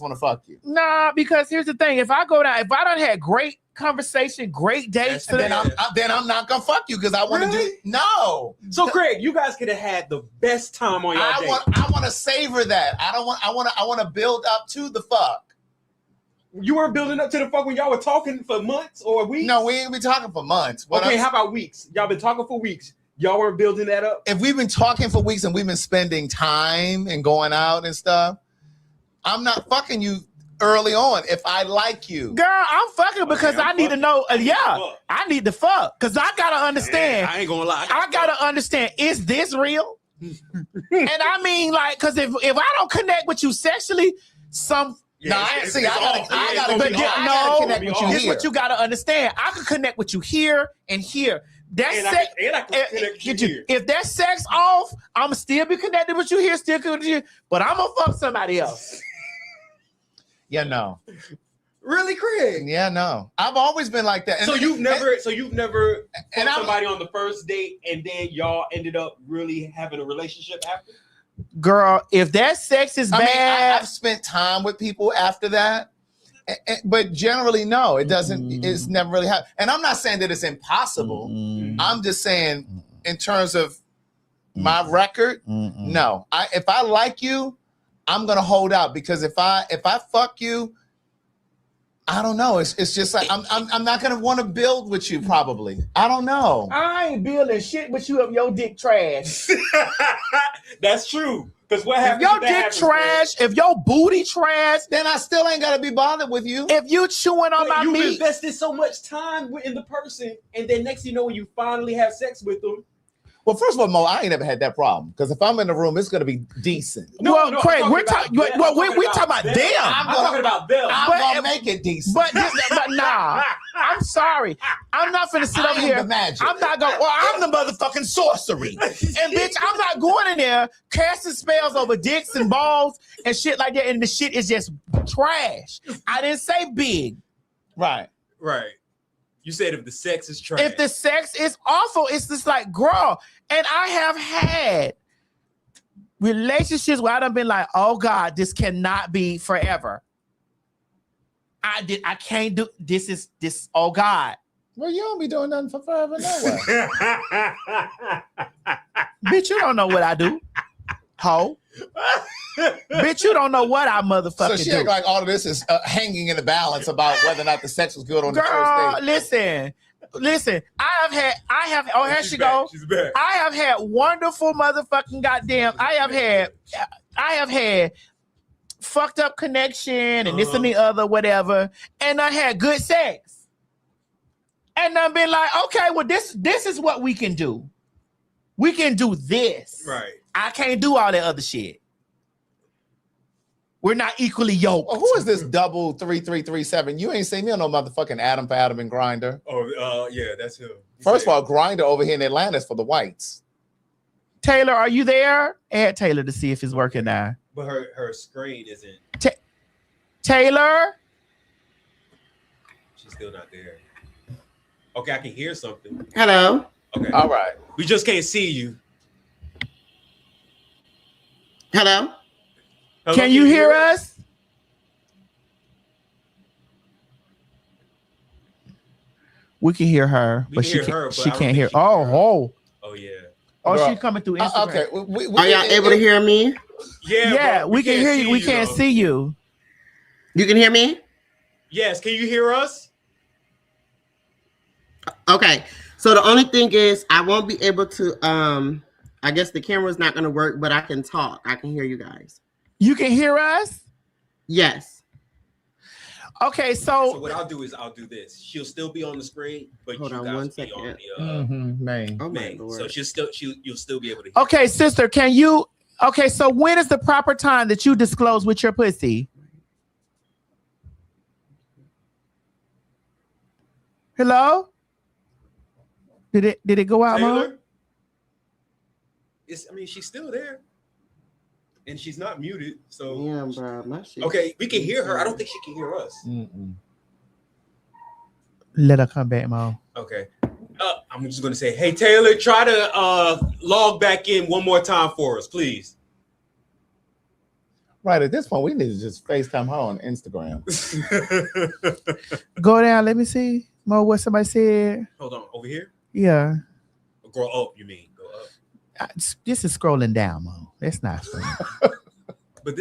want to fuck you. Nah, because here's the thing: if I done had great conversation, great dates, Then I'm not gonna fuck you because I want to do no. So Craig, you guys could have had the best time on your date. I want to savor that. I want to build up to the fuck. You weren't building up to the fuck when y'all were talking for months or weeks? No, we ain't been talking for months. How about weeks? Y'all been talking for weeks. Y'all weren't building that up? If we've been talking for weeks and we've been spending time and going out and stuff, I'm not fucking you early on if I like you. girl, I'm fucking because I need to know. I need to fuck because I gotta understand. I ain't gonna lie. I gotta understand. Is this real? And I mean, like, because if I don't connect with you sexually, I gotta connect with you This is here. what you gotta understand. I can connect with you here and here. That's And I sex. can connect with you here. If that sex off, I'm still be connected with you here, still connected with you, but I'm gonna fuck somebody else. Yeah, no. Really, Craig? Yeah, no. I've always been like that. So you've never fucked I'm- somebody on the first date and then y'all ended up really having a relationship after? Girl, if that sex is I mean, bad, I've spent time with people after that, but generally, no, it doesn't. It's never really happened. And I'm not saying that it's impossible. I'm just saying, in terms of my record, no. If I like you, I'm gonna hold out because if I fuck you, I don't know. It's just like I'm not gonna want to build with you. Probably. I don't know. I ain't building shit with you if your dick trash. That's true. Because what If happens your if that dick happens, trash, if your booty trash, then I still ain't gotta be bothered with you. If you chewing on my you meat, invested so much time in the person, and then next thing you know, when you finally have sex with them. Well, first of all, Mo, I ain't never had that problem because if I'm in the room, it's gonna be decent. Craig, we're talking about them. I'm talking about them. I'm gonna make it decent. But nah, I'm sorry. I'm not finna sit I up am here. the magic. I'm not going. Well, I'm the motherfucking sorcery. And bitch, I'm not going in there casting spells over dicks and balls and shit like that. And the shit is just trash. I didn't say big. Right. Right. You said if the sex is trash. If the sex is awful, it's just like, girl. And I have had relationships where I done been like, oh God, this cannot be forever. I can't do this. Oh God. Well, you don't be doing nothing for forever, no way. Bitch, you don't know what I do. Ho. Bitch, you don't know what I motherfucking So she do. act like all of this is hanging in the balance about whether or not the sex was good on the Girl, first date. listen. I have. Oh, here she go. She's back. I have had wonderful motherfucking goddamn. I have had fucked up connection and this and the other, whatever. And I had good sex. And I've been like, okay, well, this is what we can do. We can do this. Right. I can't do all that other shit. We're not equally yoked. Well, who is this double 3337? You ain't seen me on no motherfucking Adam for Adam and Grinder. Oh, yeah, that's him. First of all, Grinder over here in Atlanta is for the whites. Taylor, are you there? Add Taylor to see if it's working now. But her screen isn't. Taylor? She's still not there. Okay, I can hear something. Hello. Okay. All right. We just can't see you. Hello. Can you hear us? We can hear her, We but can she hear can't. her, but She I don't can't think hear. she can Oh, Oh, yeah. oh, she's coming through Instagram. Okay. Are y'all able to hear me? Yeah, but we can hear you. We though. can't see you. You can hear me? Yes, can you hear us? Okay. So the only thing is I won't be able to I guess the camera's not gonna work, but I can talk. I can hear you guys. You can hear us? Yes. Okay, So what I'll do is I'll do this. She'll still be on the screen, but Hold you on guys one will be second. on the May. Oh my May. Lord. So you'll still be able to hear. Okay, sister, can you? Okay, so when is the proper time that you disclose with your pussy? Hello? Did it go out, Mom? Taylor? I mean, she's still there. And she's not muted. So yeah, bro, my shit. Okay, we can hear her. I don't think she can hear us. Let her come back, Mom. Okay. I'm just gonna say, hey Taylor, try to log back in one more time for us, please. Right at this point, we need to just FaceTime her on Instagram. Go down. Let me see. Mo, what somebody said. Hold on, over here. Yeah. Grow up, you mean? Go up. This is scrolling down, Mo. That's not funny. But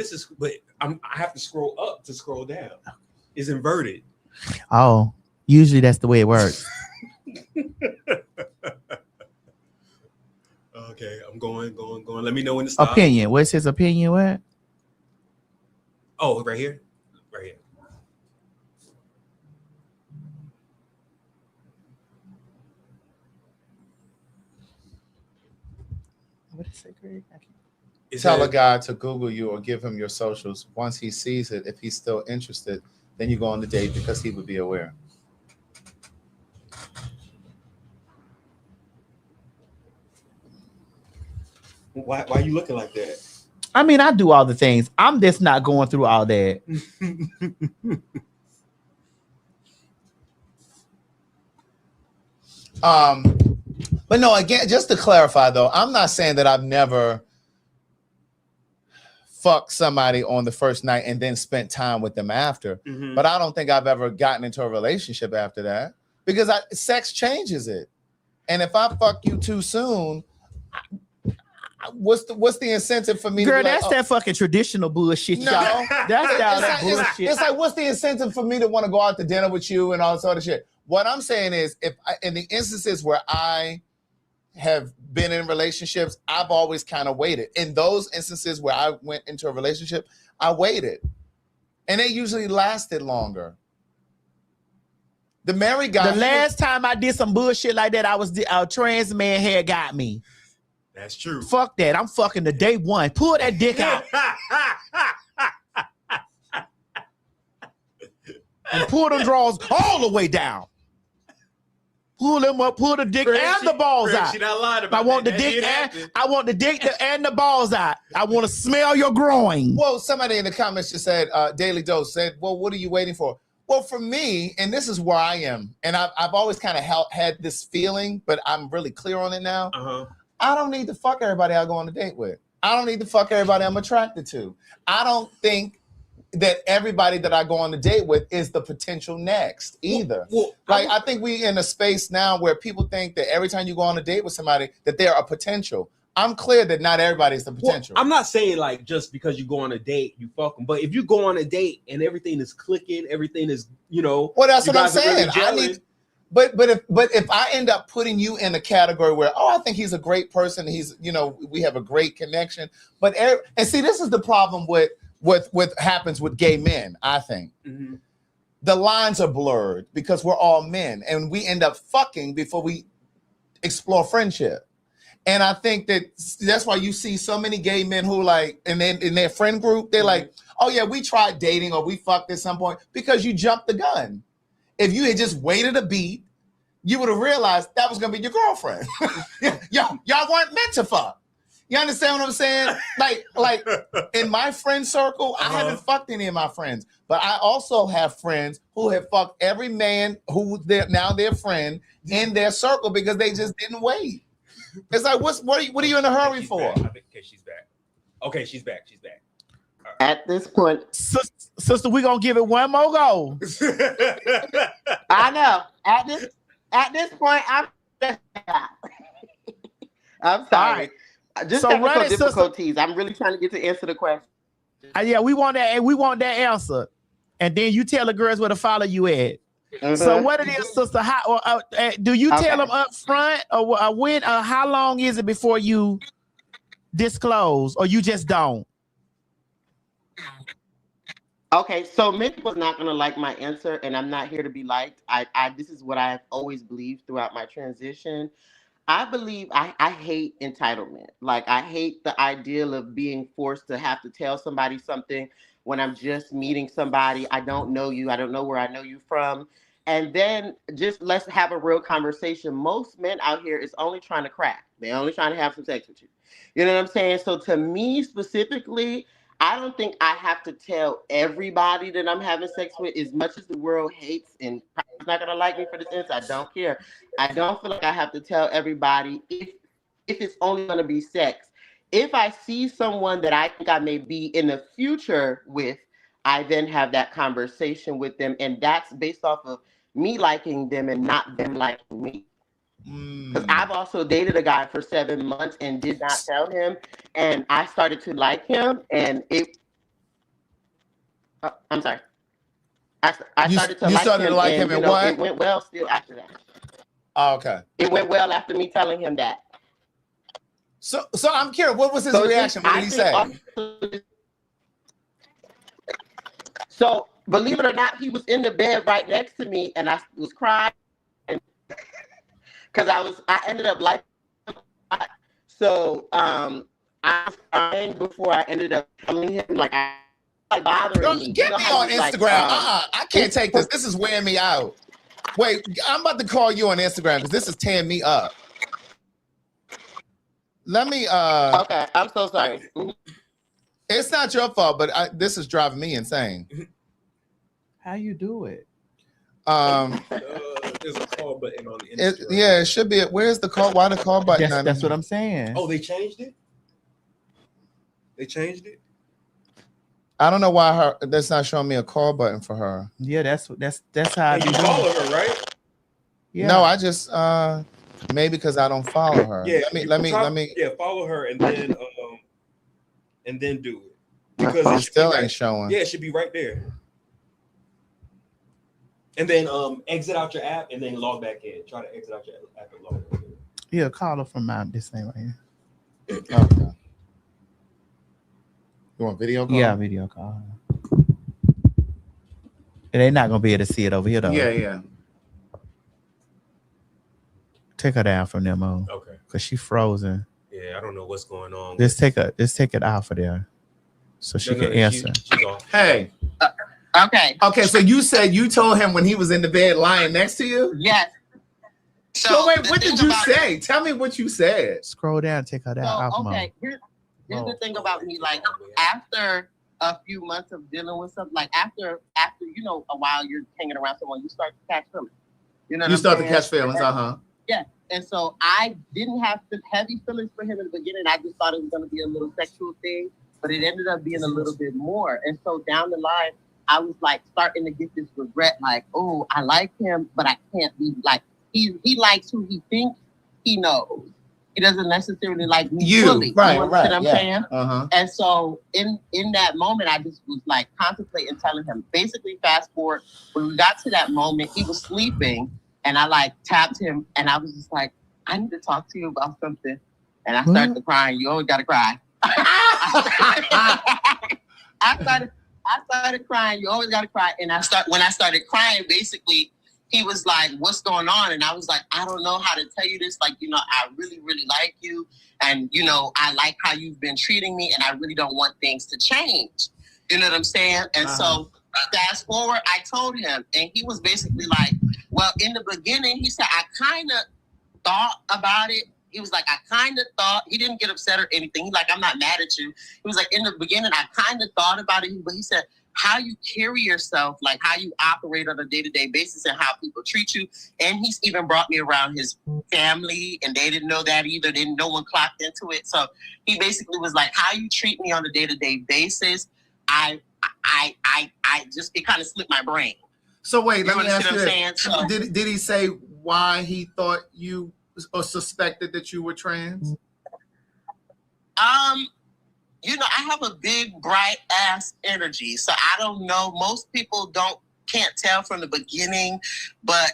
I have to scroll up to scroll down. It's inverted. Oh, usually that's the way it works. Okay, I'm going. Let me know when to stop. Opinion. What's his opinion? What? Oh, right here. Right here. What is it, Greg? Tell a guy to Google you or give him your socials. Once he sees it, if he's still interested, then you go on the date because he would be aware. Why are you looking like that? I mean, I do all the things. I'm just not going through all that. But no, again, just to clarify though, I'm not saying that I've never fucked somebody on the first night and then spent time with them after. But I don't think I've ever gotten into a relationship after that because sex changes it. And if I fuck you too soon, what's the incentive for me? Girl, to be like, that's that fucking traditional bullshit. No, that's that bullshit. It's like, what's the incentive for me to want to go out to dinner with you and all this other shit? What I'm saying is, in the instances where I have been in relationships, I've always kind of waited. In those instances where I went into a relationship, I waited, and they usually lasted longer. The married guy. The last time I did some bullshit like that, a trans man had got me. That's true. Fuck that. I'm fucking the day one. Pull that dick out. And pull them drawers all the way down. Pull them up, pull the dick and the balls out. She not lying about I want that. the dick and the balls out. I want to smell your groin. Well, somebody in the comments just said, Daily Dose said, well, what are you waiting for? Well, for me, and this is where I am, and I've always kind of had this feeling, but I'm really clear on it now. I don't need to fuck everybody I go on a date with. I don't need to fuck everybody I'm attracted to. I don't think that everybody that I go on a date with is the potential next either. I think we in a space now where people think that every time you go on a date with somebody that they're a potential. I'm clear that not everybody's the potential. I'm not saying like just because you go on a date, you fuck them. But if you go on a date and everything is clicking, everything is, Well, that's what I'm saying. But if I end up putting you in a category where, I think he's a great person, he's, we have a great connection. And see, this is the problem with what happens with gay men, I think. The lines are blurred because we're all men and we end up fucking before we explore friendship. And I think that's why you see so many gay men who and then in their friend group, they're like, oh yeah, we tried dating or we fucked at some point because you jumped the gun. If you had just waited a beat, you would have realized that was going to be your girlfriend. y'all weren't meant to fuck. You understand what I'm saying? Like in my friend circle, I haven't fucked any of my friends, but I also have friends who have fucked every man who now their friend in their circle because they just didn't wait. It's like, what are you in a hurry for? Okay, she's back. Okay, she's back. Right. At this point, sister, we're gonna give it one more go. I know. At this point, I'm I'm sorry. Just so technical difficulties. I'm really trying to get to answer the question. Yeah, we want that, and we want that answer. And then you tell the girls where to follow you at. So what it is, sister? How do you tell them up front, or when? How long is it before you disclose, or you just don't? Okay, so many people's not gonna like my answer, and I'm not here to be liked. I this is what I've always believed throughout my transition. I believe I hate entitlement. Like I hate the ideal of being forced to have to tell somebody something when I'm just meeting somebody. I don't know you. I don't know where I know you from. And then just let's have a real conversation. Most men out here is only trying to crack. They're only trying to have some sex with you. You know what I'm saying? So to me specifically, I don't think I have to tell everybody that I'm having sex with. As much as the world hates and is not gonna like me for this answer, I don't care. I don't feel like I have to tell everybody if it's only gonna be sex. If I see someone that I think I may be in the future with, I then have that conversation with them, and that's based off of me liking them and not them liking me. Because I've also dated a guy for 7 months and did not tell him, and I started to like him, and I'm sorry. I started to like him, and what? It went well still after that. Oh, okay. It went well after me telling him that. So I'm curious, what was his reaction? What did he say? So believe it or not, he was in the bed right next to me, and I was crying because I ended up liking him. So I was crying before I ended up telling him like bothering me. Get me on Instagram. I can't take this. This is wearing me out. Wait, I'm about to call you on Instagram because this is tearing me up. Let me Okay, I'm so sorry. It's not your fault, but this is driving me insane. How you do it? There's a call button on the Instagram. Yeah, it should be. Where's the call? Why the call button? That's what I'm saying. Oh, they changed it? They changed it? I don't know why that's not showing me a call button for her. Yeah, that's how I You follow her, right? Yeah. No, I just maybe because I don't follow her. Yeah, let me. Yeah, follow her and then do it because it still ain't showing. Yeah, it should be right there. And then exit out your app and then log back in. Try to exit out your app and log back in. Yeah, call her from this thing right here. Okay. You want video call? Yeah, video call. And they're not gonna be able to see it over here though. Yeah. Take her down from them on. Okay. Cause she frozen. Yeah, I don't know what's going on. Just take it off of there, so she can answer. She's off. Hey. Okay. So you said you told him when he was in the bed lying next to you? Yes. So wait, what did you say? Tell me what you said. Scroll down, take her down off mode. Okay, here's the thing about me. Like after a few months of dealing with something, like after a while you're hanging around someone, you start to catch feelings. You know what You I'm start to saying? catch feelings, Yeah. And so I didn't have the heavy feelings for him in the beginning. I just thought it was going to be a little sexual thing, but it ended up being a little bit more. And so down the line, I was like starting to get this regret, like, oh, I like him, but I can't be like, he likes who he thinks he knows. He doesn't necessarily like me fully. Right, you know what I'm saying? Uh-huh. And so in that moment, I just was like contemplating telling him, basically fast forward, when we got to that moment, he was sleeping and I like tapped him and I was just like, I need to talk to you about something. And I started crying. You always got to cry. I started crying. You always got to cry. And when I started crying, basically, he was like, what's going on? And I was like, I don't know how to tell you this. Like, I really, really like you. And, I like how you've been treating me. And I really don't want things to change. You know what I'm saying? And so fast forward, I told him. And he was basically like, well, in the beginning, he said, I kind of thought about it. He was like, I kind of thought. He didn't get upset or anything. He's like, I'm not mad at you. He was like, in the beginning, I kind of thought about it. But he said, how you carry yourself, like how you operate on a day-to-day basis and how people treat you. And he's even brought me around his family, and they didn't know that either. No one clocked into it. So he basically was like, how you treat me on a day-to-day basis, I just, it kind of slipped my brain. So wait, let me ask you this. So, did he say why he thought you or suspected that you were trans? I have a big, bright ass energy. So I don't know. Most people don't can't tell from the beginning, but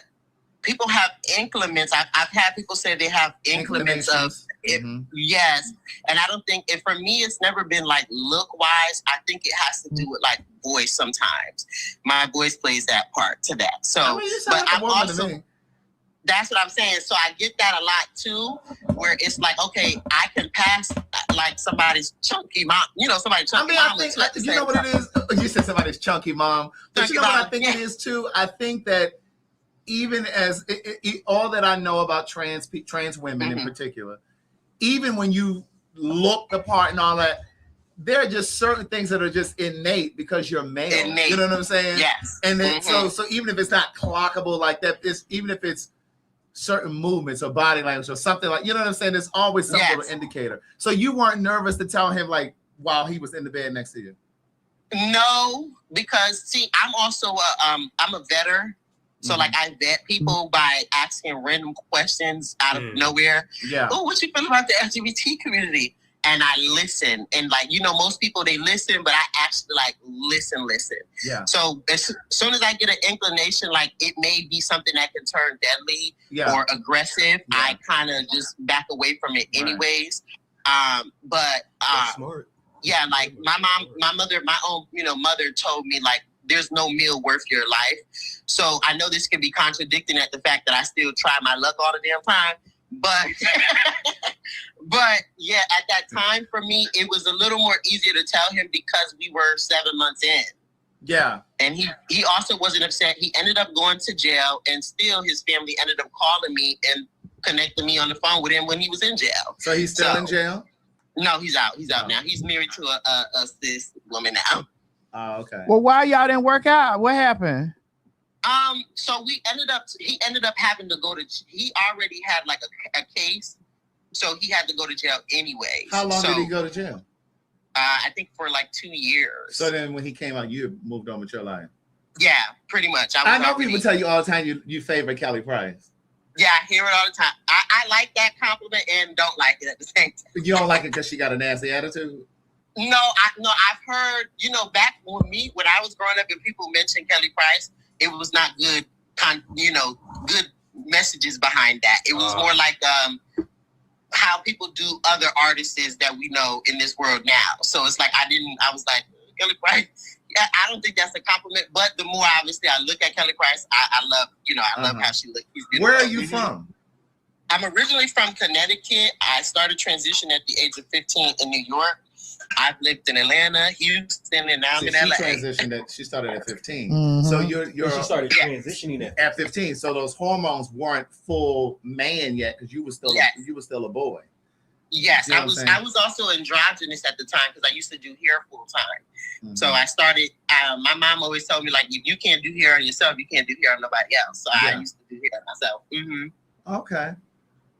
people have increments. I've had people say they have increments of it. Yes. And I don't think, for me, it's never been like look wise. I think it has to do with like voice sometimes. My voice plays that part to that. So, I mean, you sound but like a I'm woman also, to me. that's what I'm saying. So I get that a lot too, where it's like, okay, I can pass like somebody's chunky mom, somebody chunky mom. I think, you know what it is? You said somebody's chunky mom. But Chunky you know what mom, I think it is too? I think that even as all that I know about trans women in particular, even when you look the part and all that, there are just certain things that are just innate because you're male. Innate. You know what I'm saying? Yes. And then so even if it's not clockable like that, even if it's certain movements or body language or something like, you know what I'm saying? There's always some sort of indicator. So you weren't nervous to tell him like while he was in the bed next to you? No, because see, I'm also I'm a vetter. So like I vet people by asking random questions out of nowhere. Yeah. Oh, what you feel about the LGBT community? And I listen. And like, most people, they listen, but I actually like listen. Yeah. So as soon as I get an inclination, like it may be something that can turn deadly or aggressive, I kind of just back away from it anyways. But smart. Yeah, like my mother, my own, mother told me like, there's no meal worth your life. So I know this can be contradicting at the fact that I still try my luck all the damn time. But yeah, at that time for me, it was a little more easier to tell him because we were 7 months in. Yeah. And he also wasn't upset. He ended up going to jail, and still his family ended up calling me and connecting me on the phone with him when he was in jail. So he's still in jail? No, he's out. He's out now. He's married to a cis woman now. Oh, okay. Well, why y'all didn't work out? What happened? So he ended up having to go to, he already had like a case, so he had to go to jail anyway. How long did he go to jail? I think for like 2 years. So then when he came out, you moved on with your life. Yeah, pretty much. I know people tell you all the time you favor Kelly Price. Yeah, I hear it all the time. I like that compliment and don't like it at the same time. You don't like it because she got a nasty attitude? No, I've heard, back when I was growing up and people mentioned Kelly Price, it was not good, good messages behind that. It was more like how people do other artists that we know in this world now. So it's like I was like, Kelly Price, yeah, I don't think that's a compliment. But the more obviously I look at Kelly Price, I love, I love how she looks. Where are you from? I'm originally from Connecticut. I started transition at the age of 15 in New York. I've lived in Atlanta, Houston, and now I'm in LA. She started at 15. Mm-hmm. So you're she started transitioning at 15. So those hormones weren't full man yet because you were still a boy. Yes, you know I was also androgynous at the time because I used to do hair full time. So I started. My mom always told me like, if you can't do hair on yourself, you can't do hair on nobody else. So I used to do hair on myself. Okay.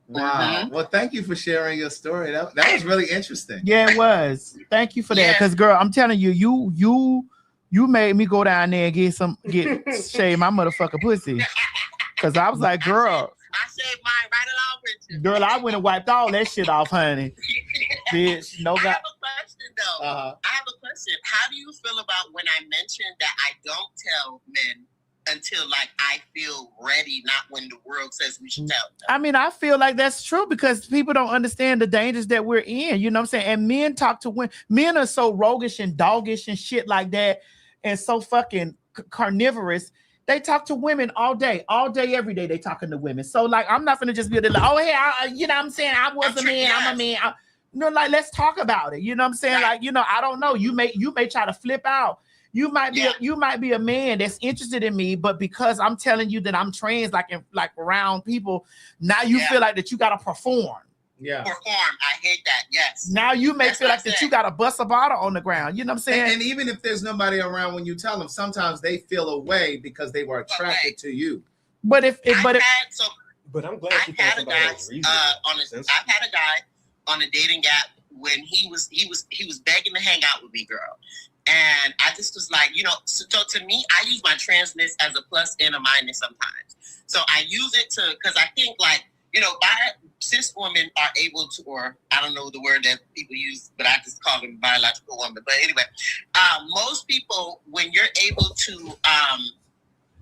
Wow. Well, thank you for sharing your story. That was really interesting. Yeah, it was. Thank you for that. Because girl, I'm telling you, you made me go down there and get shave my motherfucking pussy. Cause I was like, girl. I shaved mine right along with you. Girl, I went and wiped all that shit off, honey. Bitch, no I God. have a question though. I have a question. How do you feel about when I mentioned that I don't tell men until like I feel ready, not when the world says we should tell them? I mean, I feel like that's true because people don't understand the dangers that we're in. You know what I'm saying? And men talk to women. Men are so roguish and doggish and shit like that, and so fucking carnivorous. They talk to women all day, every day. They talking to women. So like, I'm not gonna just be like, oh hey, you know what I'm saying? I was a man. I'm a man. Like let's talk about it. You know what I'm saying? Like, I don't know. You may try to flip out. You might be a man that's interested in me, but because I'm telling you that I'm trans, like around people, now you feel like that you gotta perform. Yeah. Perform. I hate that. Yes. Now you may feel like that you gotta bust a bottle on the ground. You know what I'm saying? And even if there's nobody around when you tell them, sometimes they feel away because they were attracted to you. But I'm glad I've had a guy on a dating app when he was begging to hang out with me, girl. And I just was like, so to me, I use my transness as a plus and a minus sometimes. So I use it because I think like, cis women are able to, or I don't know the word that people use, but I just call them biological women. But anyway, most people, when you're able to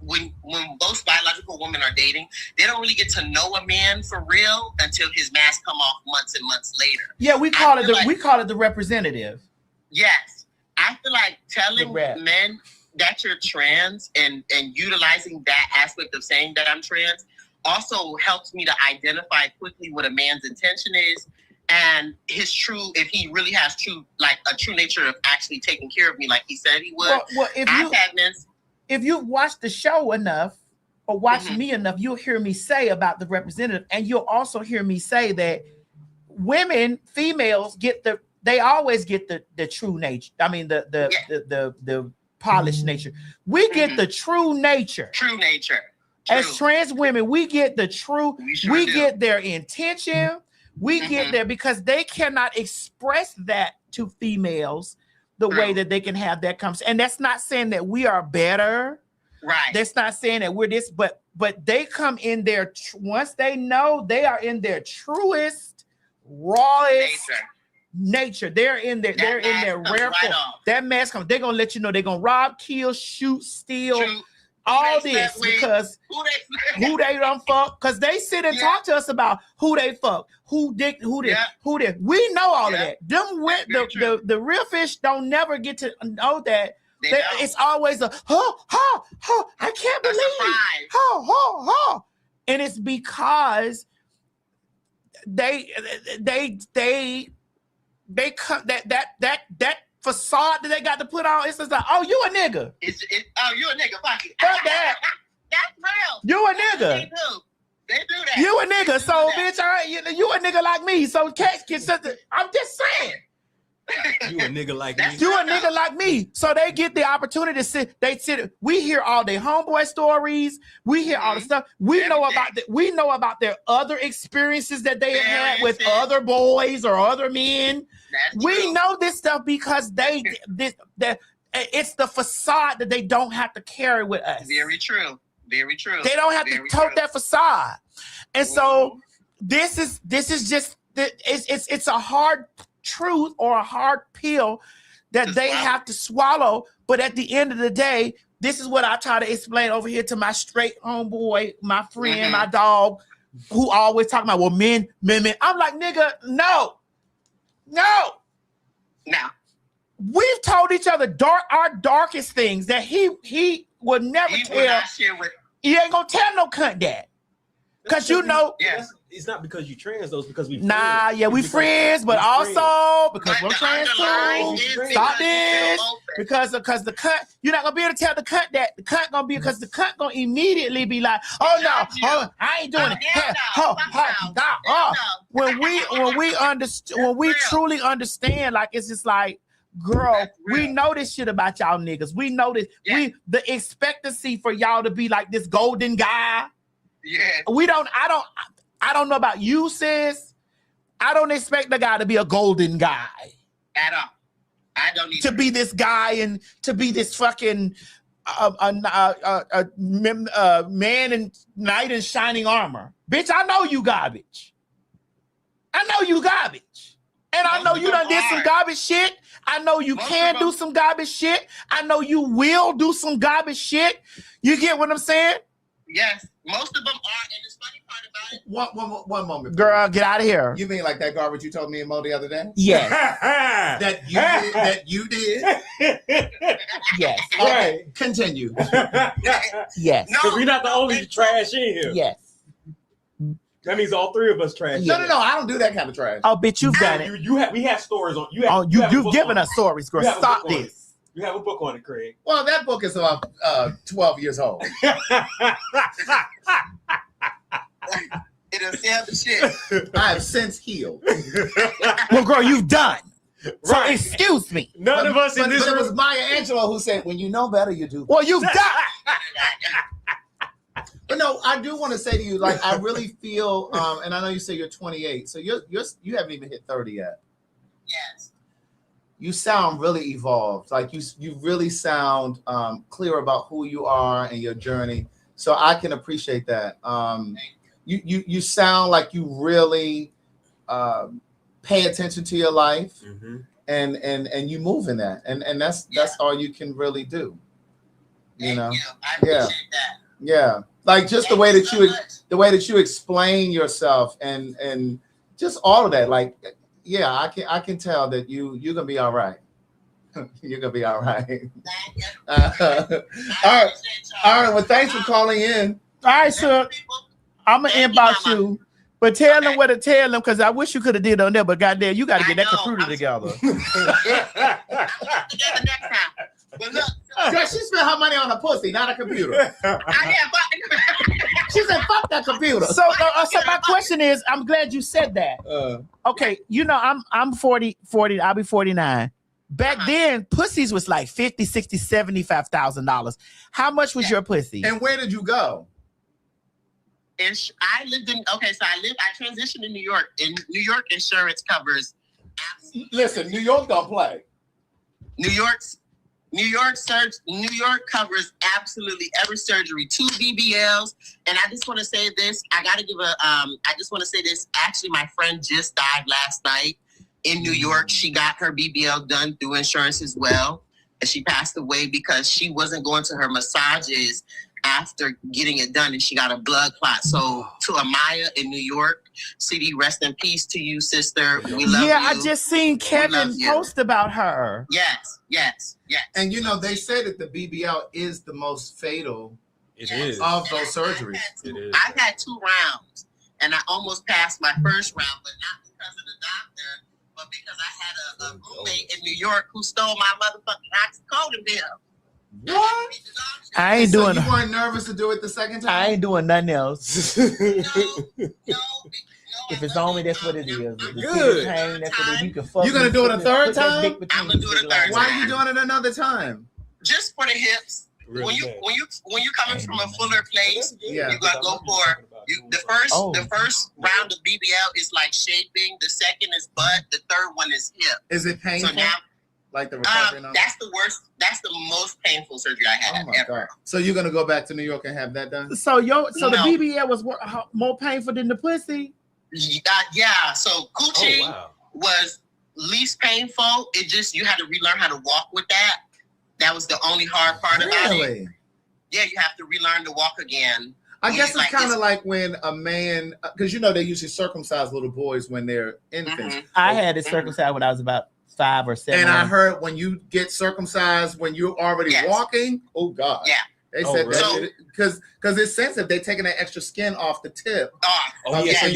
when most biological women are dating, they don't really get to know a man for real until his mask come off months and months later. Yeah, we call it the representative. Yes, I feel like telling men that you're trans and utilizing that aspect of saying that I'm trans also helps me to identify quickly what a man's intention is and his true, if he really has true, like a true nature of actually taking care of me like he said he would. Well, if you watch the show enough or watch me enough, you'll hear me say about the representative, and you'll also hear me say that females they always get the true nature. I mean the polished nature. We get the true nature. True nature. As trans women, we get the true. We get their intention. We get there because they cannot express that to females the way that they can have that conversation. And that's not saying that we are better. Right. That's not saying that we're this, but they come in their once they know they are in their truest, rawest nature. They're in their rare form. That mask comes. They're gonna let you know they're gonna rob, kill, shoot, steal. All this because who they done fuck, because they sit and talk to us about who they fuck, who dick, who did. We know all of that. The real fish don't never get to know that. It's always a I can't believe and it's because they come that facade that they got to put on. It's just like, oh, you a nigga. You a nigga. Fuck it. Fuck that. That's real. You a nigga. They do that. You a nigga. So bitch, you a nigga like me. So I'm just saying. You a nigga like me. You a nigga like me. So they get the opportunity to sit. We hear all their homeboy stories. We hear all the stuff. We know about their other experiences that they have had with other boys or other men. We know this stuff because it's the facade that they don't have to carry with us. Very true. Very true. They don't have to tote that facade. And so this is just it's a hard truth or a hard pill that they have to swallow. But at the end of the day, this is what I try to explain over here to my straight homeboy, my friend, my dog, who always talking about, well, men. I'm like, nigga, no. We've told each other our darkest things that he would never tell. He ain't gonna tell no cunt that. Because it's not because you trans, though. It's because we we friends, but also because we're trans too. Stop this. Because the cunt, you're not gonna be able to tell the cunt that. The cunt gonna be because the cunt gonna immediately be like, oh no, I ain't doing it. When we truly understand, like it's just like, girl, we know this shit about y'all niggas. We know this. The expectancy for y'all to be like this golden guy. Yeah. I don't know about you, sis. I don't expect the guy to be a golden guy. At all. I don't need to be this guy and to be this fucking man in knight in shining armor. Bitch, I know you garbage. And I know you done did some garbage shit. I know you can do some garbage shit. I know you will do some garbage shit. You get what I'm saying? Yes, most of them are, and the funny part about it. One moment, girl, get out of here. You mean like that garbage you told me and Mo the other day? Yes. that you did. Yes. Right. Continue. Yes. Because we're not the only trash in here. Yes. That means all three of us trash. No. I don't do that kind of trash. Oh, bitch, you've done it. We have stories on you. You've given us stories, girl. Stop this. You have a book on it, Craig. Well, that book is about 12 years old. It'll sell the shit. I have since healed. Well, girl, you've done. So excuse me. None of us in this room. It was Maya Angelou who said, when you know better, you do. Well, you've done. But no, I do want to say to you, like, I really feel, and I know you say you're 28, so you haven't even hit 30 yet. Yes. You sound really evolved. Like you really sound clear about who you are and your journey. So I can appreciate that. You sound like you really pay attention to your life, and you move in that, and that's all you can really do. You know, I appreciate that. yeah. Like just the way that you explain yourself and just all of that. Like, yeah, I can tell that you're gonna be all right. You're gonna be all right. All right. Well, thanks for calling in. All right, sir. I'm gonna inbox you, but tell them what to tell them because I wish you could have did on there. But goddamn, you got to get that computer together. But look, Girl, she spent her money on a pussy, not a computer. She said, "Fuck that computer." So my question is, I'm glad you said that. Okay, you know, I'm 40. I'll be 49. Back then, pussies was like $50,000, $60,000, $75,000. How much was your pussy? And where did you go? I transitioned to New York, and New York insurance covers. Listen, New York don't play. New York covers absolutely every surgery, 2 BBLs. And I just want to say this. I just want to say this. Actually, my friend just died last night in New York. She got her BBL done through insurance as well. And she passed away because she wasn't going to her massages after getting it done, and she got a blood clot. So to Amaya in New York City, rest in peace to you, sister. We love you. Yeah, I just seen Kevin post about her. Yes. And you know, they say that the BBL is the most fatal of those surgeries. I've had 2 rounds, and I almost passed my first round, but not because of the doctor, but because I had a roommate in New York who stole my motherfucking oxycodone pill. What? I ain't doing. You weren't nervous to do it the second time? I ain't doing nothing else. If it's only, that's what it is. If it's pain, that's what it is. You can fuck. You're gonna do it a third time? I'm gonna do it a third time. Why are you doing it another time? Just for the hips. When you coming from a fuller place, you gotta go for the first round of BBL is like shaping. The second is butt. The third one is hip. Is it painful? So now, like the recovery? that's the worst. That's the most painful surgery I had ever. God. So you're gonna go back to New York and have that done? So the BBL was more painful than the pussy? Yeah. So coochie was least painful. It just you had to relearn how to walk with that. That was the only hard part about it. Yeah, you have to relearn to walk again. I guess it's kind of like when a man, because you know they usually circumcise little boys when they're infants. I had it circumcised when I was about 5 or 7. And I heard when you get circumcised when you're already walking, oh God. Yeah. They said that because it's sensitive. They're taking that extra skin off the tip. When you try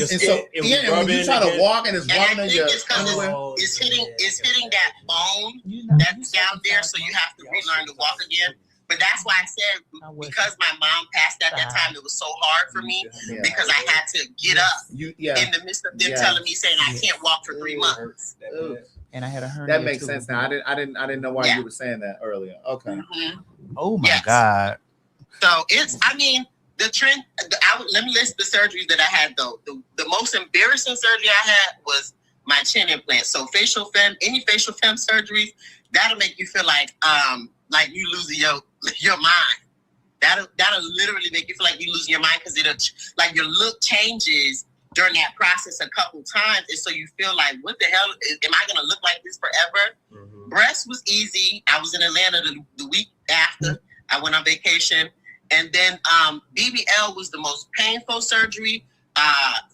to walk and it's rubbing in your underwear. It's hitting that bone that's down there, so you have to relearn to walk again. But that's why I said, because my mom passed at that time, it was so hard for me because I had to get up in the midst of them telling me, saying I can't walk for 3 months. And I had a hernia. That makes sense now. I didn't know why you were saying that earlier. Okay. Oh my God. So the trend. Let me list the surgeries that I had though. The most embarrassing surgery I had was my chin implant. So any facial fem surgeries, that'll make you feel like you losing your mind. That'll literally make you feel like you losing your mind because like your look changes during that process a couple times, and so you feel like, what the hell am I gonna look like this forever? Breast was easy. I was in Atlanta the week after I went on vacation, and then BBL was the most painful surgery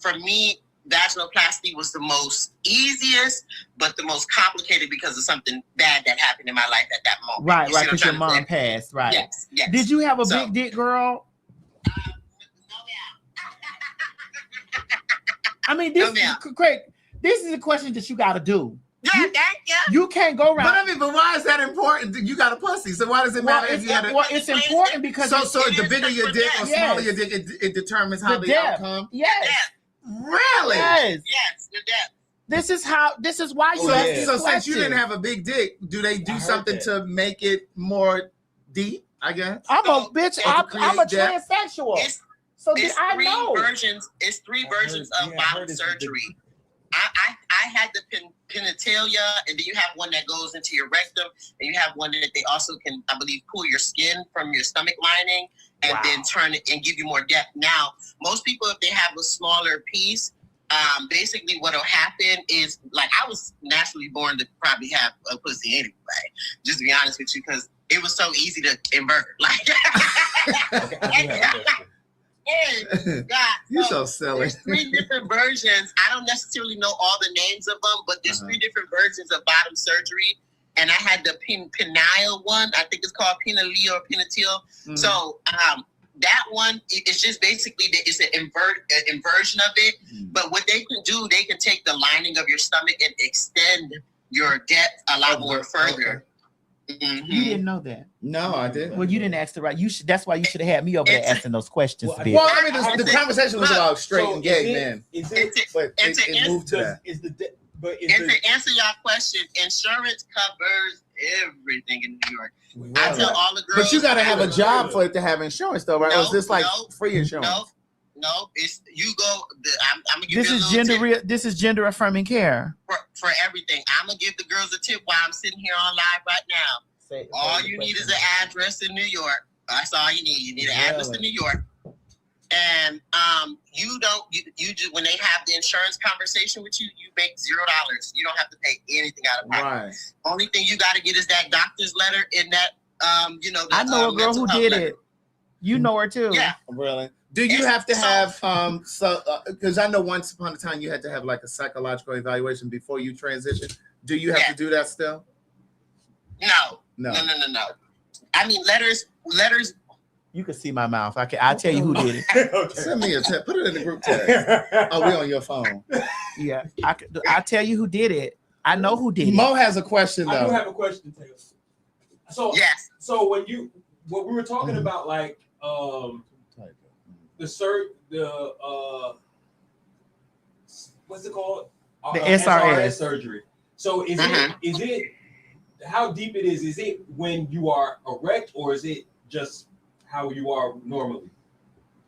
for me. Vaginoplasty was the most easiest, but the most complicated because of something bad that happened in my life at that moment. Right, because your mom passed. Right. Yes. Did you have a big dick, girl? I mean, this is a question that you got to do. Yeah, thank you. You can't go around. But why is that important? You got a pussy, so why does it matter if you had a? Well, it's important because so the bigger your dick or smaller your dick, it determines how the outcome. Yes. Really? Yes. Yes, the depth. This is why you ask this So since question. you didn't have a big dick, do they do something to make it more deep? I guess. I'm a bitch. I'm a transsexual. So it's I three know. It's 3 versions of bottom surgery. I had the penitalia, and then you have one that goes into your rectum, and you have one that they also can, I believe, pull your skin from your stomach lining and then turn it and give you more depth. Now, most people, if they have a smaller piece, basically what will happen is, like, I was naturally born to probably have a pussy anyway, just to be honest with you, because it was so easy to invert. Like, God, You're so silly. There's 3 different versions. I don't necessarily know all the names of them, but there's 3 different versions of bottom surgery. And I had the penile one. I think it's called penile or penile. So that one is just basically it's an inversion of it. But what they can do, they can take the lining of your stomach and extend your depth a lot more further. You didn't know that. No, I didn't. Well, you didn't ask the right. That's why you should have had me over there asking those questions. Well, I mean, the conversation was about straight and gay men. But it moved to that. And to answer your question, insurance covers everything in New York. I tell all the girls. But you got to have a job for it to have insurance, though, right? Or is this like free insurance? No, it's you go. I'm gonna give This you a is little tip This is gender affirming care for everything. I'm gonna give the girls a tip while I'm sitting here on live right now. All you need is an address in New York. That's all you need. You need an address in New York. And you just when they have the insurance conversation with you, you make $0. You don't have to pay anything out of pocket. Right. Only thing you got to get is that doctor's letter in that the, I know a girl who did letter. it. You know her too. Yeah. Really? Do you have to have because I know once upon a time you had to have like a psychological evaluation before you transition. Do you have to do that still? No. I mean letters. You can see my mouth. I'll tell you who did it. Send me a text. Put it in the group text. Oh, we on your phone. Yeah, I'll tell you who did it. I know who did it. Mo has a question though. I do have a question, Taylor. So yes. So what we were talking about, like what's it called? The SRS surgery. So is it how deep it is? Is it when you are erect, or is it just how you are normally?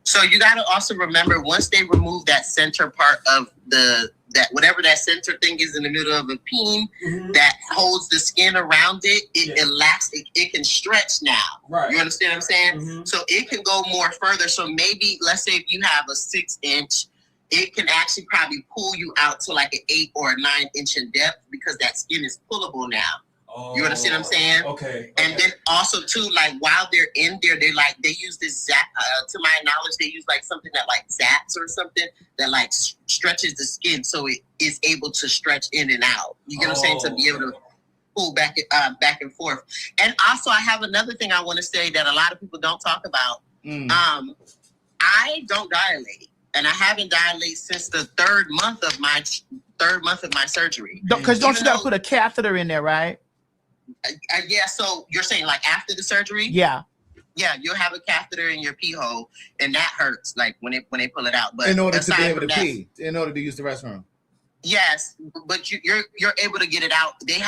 So you got to also remember, once they remove that center part of that whatever that center thing is in the middle of a peen that holds the skin around it, it elastic, it can stretch now. Right. You understand what I'm saying? So it can go more further. So maybe let's say if you have a 6-inch, it can actually probably pull you out to like an 8 or a 9-inch in depth because that skin is pullable now. You understand what I'm saying? Okay. And then also too, like while they're in there, they use this zap. To my knowledge, they use like something that like zaps or something that like stretches the skin so it is able to stretch in and out. You get what I'm saying? To be able to pull back and forth. And also, I have another thing I want to say that a lot of people don't talk about. I don't dilate, and I haven't dilated since the third month of my surgery. Because don't you got to put a catheter in there, right? Yeah, so you're saying like after the surgery? Yeah, you'll have a catheter in your pee hole, and that hurts like when they pull it out. But in order to be able to pee, in order to use the restroom. Yes, but you're able to get it out. They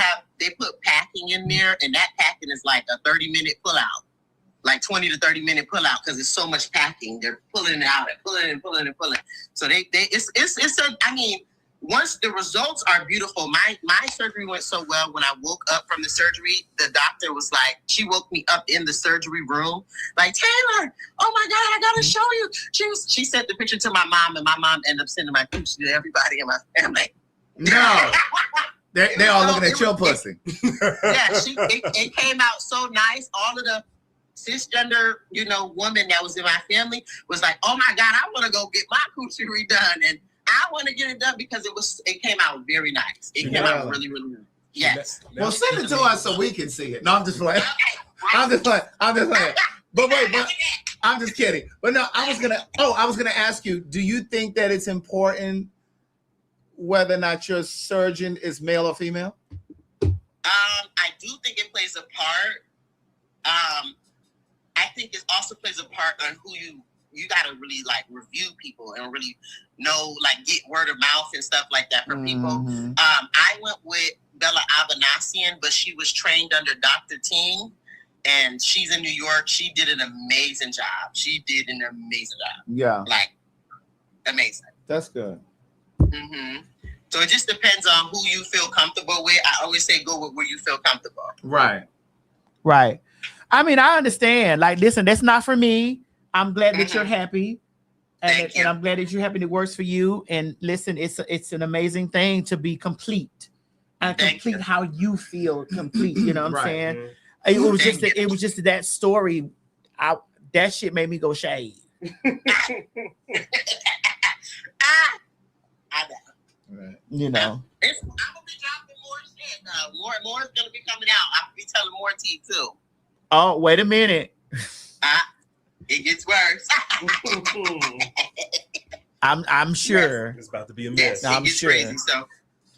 put packing in there, and that packing is like a 30-minute pull out, like 20 to 30-minute pull out because it's so much packing. They're pulling it out and pulling and pulling and pulling. So I mean. Once the results are beautiful, my surgery went so well. When I woke up from the surgery, the doctor was like, she woke me up in the surgery room, like, Taylor, oh my God, I gotta show you. She sent the picture to my mom, and my mom ended up sending my picture to everybody in my family. No, they all looking at your pussy. Yeah, it came out so nice. All of the cisgender, woman that was in my family was like, oh my God, I want to go get my coochie redone, and I want to get it done because it came out very nice. It came out really, really nice. Yes. Well, send it to us so we can see it. No, I'm just playing. I'm just playing. But wait, I'm just kidding. But no, I was gonna ask you, do you think that it's important whether or not your surgeon is male or female? I do think it plays a part. I think it also plays a part on who you got to really like review people and really know, like get word of mouth and stuff like that for people. I went with Bella Abanasian, but she was trained under Dr. Ting, and she's in New York. She did an amazing job. Yeah. Like amazing. That's good. So it just depends on who you feel comfortable with. I always say go with where you feel comfortable. Right. I mean, I understand. Like, listen, that's not for me. I'm glad that you're happy, and I'm glad that you're happy. It works for you. And listen, it's an amazing thing to be complete and complete how you feel complete. You know what I'm saying? It was just that story. That shit made me go shade. You know. I'm gonna be dropping more shit. More is gonna be coming out. I'm gonna be telling more tea too. Oh, wait a minute. It gets worse. I'm sure. It's about to be a mess. Yes, I'm sure. Crazy, so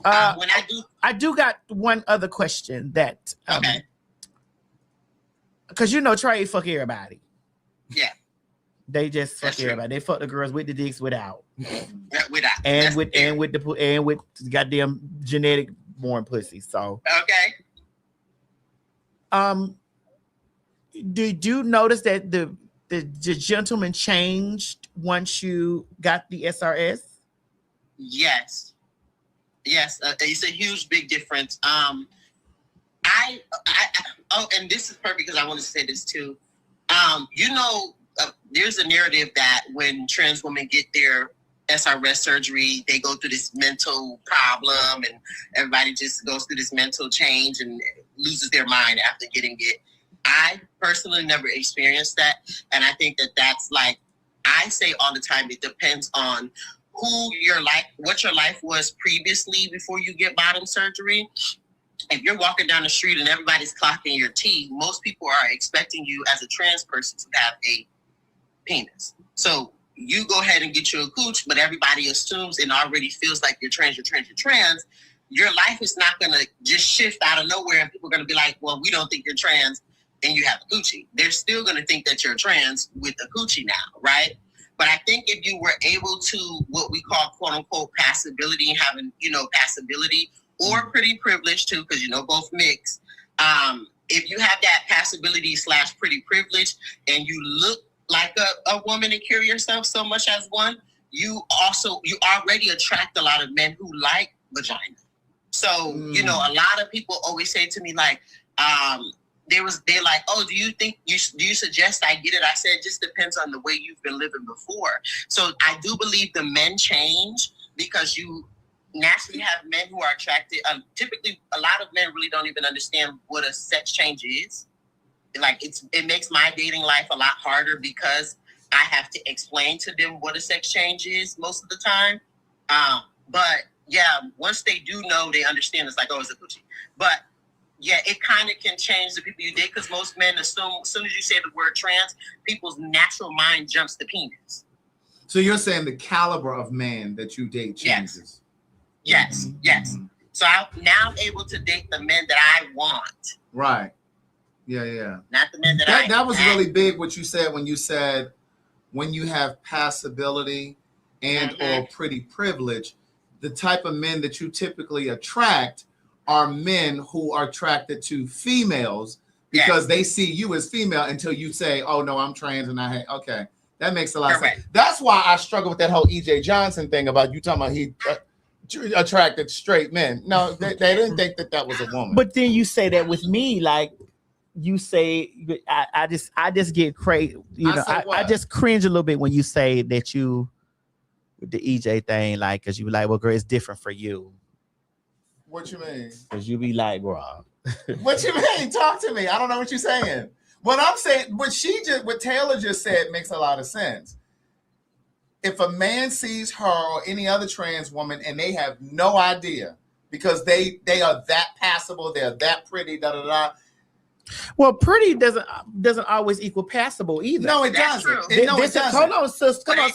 when I do got one other question that because you know Trey fuck everybody. Yeah. They just fuck everybody. They fuck the girls with the dicks without. Without. And with goddamn genetic born pussy. So did you notice that the gentleman changed once you got the SRS? Yes, it's a huge big difference. And this is perfect because I want to say this too. There's a narrative that when trans women get their SRS surgery, they go through this mental problem and everybody just goes through this mental change and loses their mind after getting it. I personally never experienced that. And I think that that's like, I say all the time, it depends on what your life was previously before you get bottom surgery. If you're walking down the street and everybody's clocking your T, most people are expecting you as a trans person to have a penis. So you go ahead and get you a cooch, but everybody assumes and already feels like you're trans. Your life is not going to just shift out of nowhere and people are going to be like, well, we don't think you're trans and you have a coochie. They're still going to think that you're trans with a coochie now, right? But I think if you were able to, what we call quote unquote passability, having, passability or pretty privilege too, because both mix. If you have that passability / pretty privilege and you look like a woman and carry yourself so much as one, you already attract a lot of men who like vagina. So, a lot of people always say to me like, they're like, oh, do you suggest I get it? I said, it just depends on the way you've been living before. So I do believe the men change because you naturally have men who are attracted. Typically, a lot of men really don't even understand what a sex change is. Like it makes my dating life a lot harder because I have to explain to them what a sex change is most of the time. But yeah, once they do know, they understand. It's like, oh, it's a coochie. But yeah, it kind of can change the people you date because most men assume as soon as you say the word trans, people's natural mind jumps to penis. So you're saying the caliber of man that you date changes? Yes. So I'm now able to date the men that I want. Right. Yeah. Not the men that was really big what you said when you have passability and or pretty privilege, the type of men that you typically attract are men who are attracted to females because they see you as female until you say, oh no, I'm trans and okay. That makes a lot of sense. That's why I struggle with that whole E.J. Johnson thing about you talking about he attracted straight men. No, they didn't think that was a woman. But then you say that with me, like you say, I just get crazy. I just cringe a little bit when you say that you with the EJ thing, like, cause you be like, well, girl, it's different for you. What you mean? Cause you be like, bro. What you mean? Talk to me. I don't know what you're saying. What I'm saying, what Taylor just said makes a lot of sense. If a man sees her or any other trans woman and they have no idea because they are that passable, they're that pretty, Well, pretty doesn't always equal passable either. No, it doesn't. It doesn't. Hold on, sis. Come on,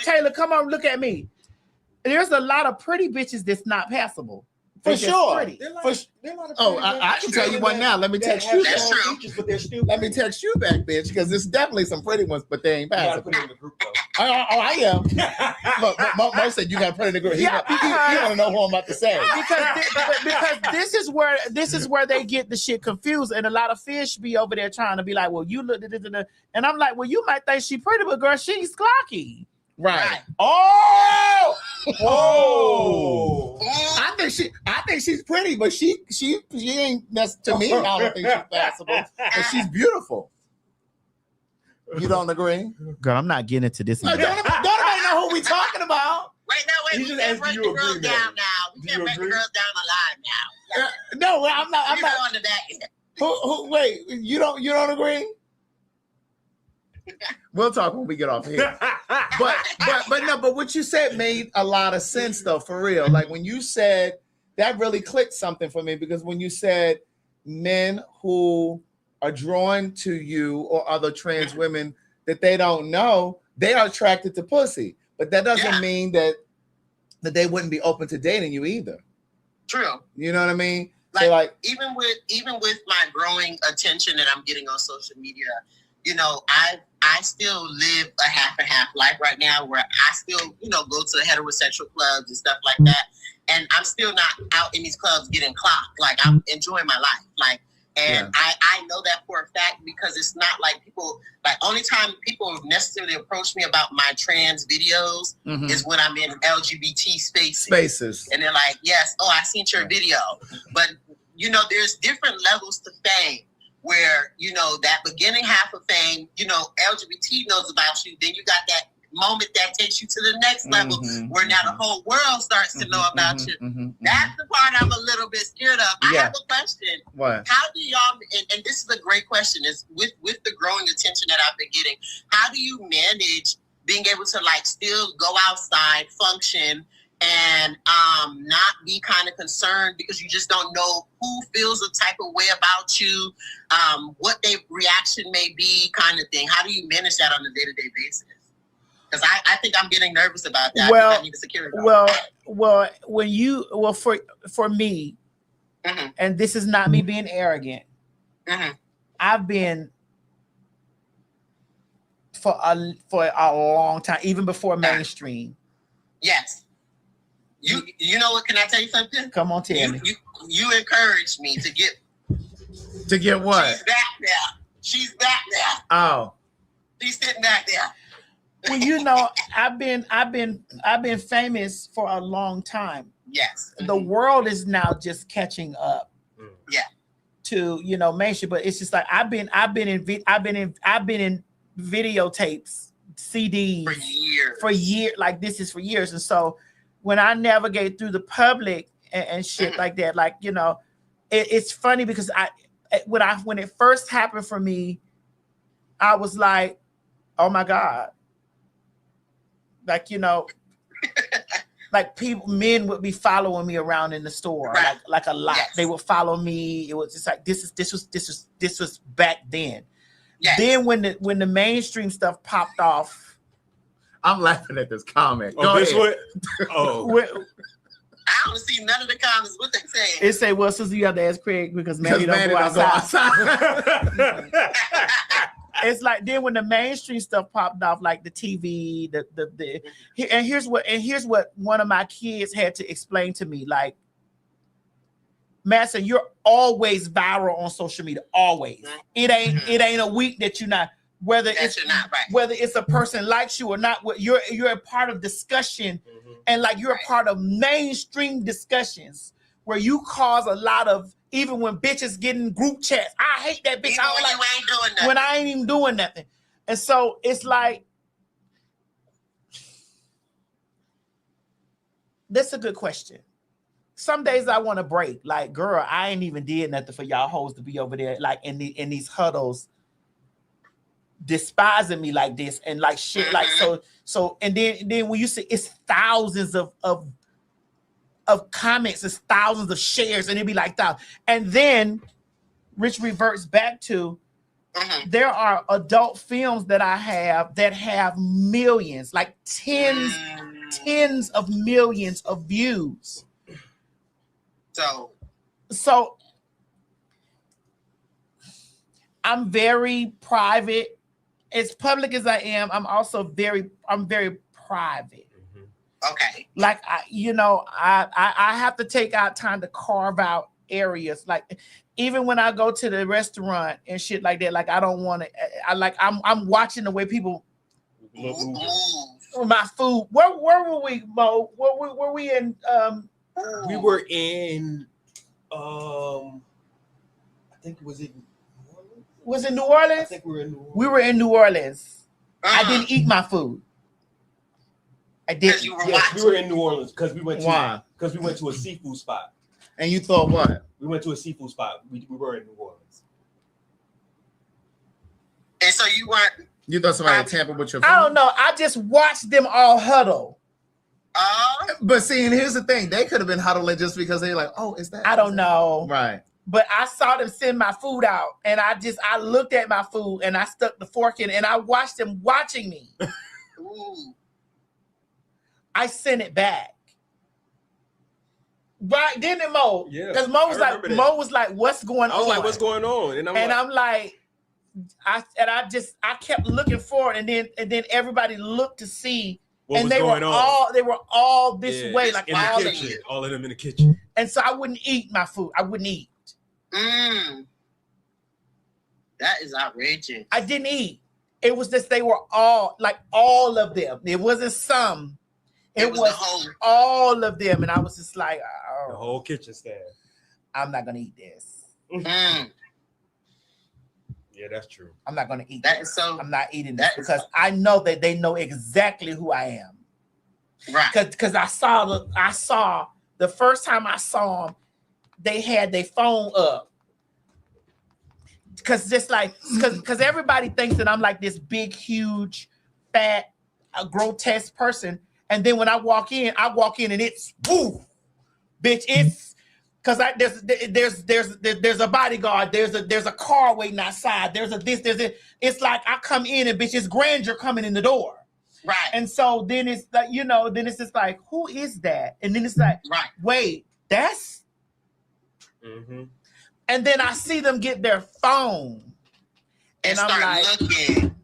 Taylor. Come on, look at me. There's a lot of pretty bitches that's not passable. For sure. I can tell you one now. Let me text you. That's true. Let me text you back, bitch, because there's definitely some pretty ones, but they ain't passable. I am. But Mo said you got to put it in the group. He want to know who I'm about to say. Because this is where they get the shit confused, and a lot of fish be over there trying to be like, well, you look at this and I'm like, well, you might think she pretty, but girl, she's clocky. Right. Oh. I think she's pretty, but she ain't. That's to me. I don't think she's passable, but she's beautiful. You don't agree? Girl, I'm not getting into this. Don't nobody know who we talking about. Wait, we can't break the girls down now. We can't break the girls down alive now. No, I'm not. On the back. Wait, you don't agree? We'll talk when we get off here. But what you said made a lot of sense though, for real. Like when you said that really clicked something for me, because when you said men who are drawn to you or other trans women that they don't know, they are attracted to pussy. But that doesn't mean that they wouldn't be open to dating you either. True. You know what I mean? Like even with my growing attention that I'm getting on social media, you know, I still live a half and half life right now where I still, you know, go to heterosexual clubs and stuff like that. And I'm still not out in these clubs getting clocked. Like I'm enjoying my life. Like, and I know that for a fact because it's not like people, like only time people necessarily approach me about my trans videos is when I'm in LGBT spaces. And they're like, yes, oh, I seen your video. But, you know, there's different levels to fame where, you know, that beginning half of fame, you know, LGBT knows about you. Then you got that moment that takes you to the next level where now the whole world starts to know about you. That's the part I'm a little bit scared of. I have a question. What? How do y'all, and this is a great question, is with the growing attention that I've been getting, how do you manage being able to like still go outside, function, and not be kind of concerned because you just don't know who feels a type of way about you, what their reaction may be, kind of thing. How do you manage that on a day-to-day basis? Because I think I'm getting nervous about that. I think I need a security guard. For me, and this is not me being arrogant, I've been for a long time, even before mainstream. Yes. You know what? Can I tell you something? Come on, tell me. You encouraged me to get what? She's back there. She's back there. Oh. She's sitting back there. Well, you know, I've been famous for a long time. Yes. The world is now just catching up. Yeah. To, you know, mainstream, but it's just like I've been in videotapes, CDs for years. Like this is for years, and so when I navigate through the public and shit like that, like, you know, it's funny because when it first happened for me, I was like, oh my God. Like, you know, like men would be following me around in the store, like a lot. Yes. They would follow me. It was just like this was back then. Yes. Then when the mainstream stuff popped off, I'm laughing at this comment. Oh, this what? Oh. I don't see none of the comments. What they saying? It say, well, sister, you have to ask Craig because Manny don't go outside. It's like then when the mainstream stuff popped off, like the TV, and here's what one of my kids had to explain to me, like, Madison, you're always viral on social media, always. It ain't a week that you're not, whether it's a person likes you or not. You're a part of discussion, and like you're a part of mainstream discussions where you cause a lot of. Even when bitches get in group chats, I hate that bitch. Even when you ain't doing nothing. When I ain't even doing nothing. And so it's like, that's a good question. Some days I want to break. Like, girl, I ain't even did nothing for y'all hoes to be over there, like in these huddles, despising me like this and like shit. Like so, and then when you see it's thousands of comments, it's thousands of shares, and it'd be like that. And then Rich reverts back to there are adult films that I have that have millions, like tens of millions of views. So I'm very private. As public as I am, I'm very private. Okay. Like I have to take out time to carve out areas. Like even when I go to the restaurant and shit like that, like I don't want to. I'm watching the way people my food. Where were we, Mo? Were we in? We were in. I think it was in. Was it New Orleans? I think we were in New Orleans. We were in New Orleans. I didn't eat my food. I did. Yes, we were in New Orleans because we went to a seafood spot. And you thought what? We went to a seafood spot. We were in New Orleans. And so you weren't. You thought somebody had tampered with your food? I don't know. I just watched them all huddle. But see, and here's the thing: they could have been huddling just because they're like, "Oh, is that?" I don't know. Right. But I saw them send my food out, and I looked at my food, and I stuck the fork in, and I watched them watching me. Ooh. I sent it back. Right, didn't it, Mo? Yeah. Because Mo was like, "What's going on?" I was like, "What's going on?" And I'm like, I kept looking forward, and then everybody looked to see, what and was they going were on. all this way, like in the all kitchen, all of them in the kitchen. And so I wouldn't eat my food. I wouldn't eat. That is outrageous. I didn't eat. It was just they were all of them. It wasn't some. It was all of them, and I was just like, the whole kitchen staff. I'm not gonna eat this. Yeah, that's true. I'm not gonna eat that. This. So I'm not eating this because I know that they know exactly who I am. Right. Because I saw the first time I saw them, they had their phone up. Because everybody thinks that I'm like this big, huge, fat, grotesque person. And then when I walk in and it's woo, bitch. It's because there's a bodyguard. There's a car waiting outside. There's a. It's like I come in and bitch, it's grandeur coming in the door. Right. And so then it's like, then it's just like, who is that? And then it's like, right. Wait, that's. Mm-hmm. And then I see them get their phone, and I'm like, looking.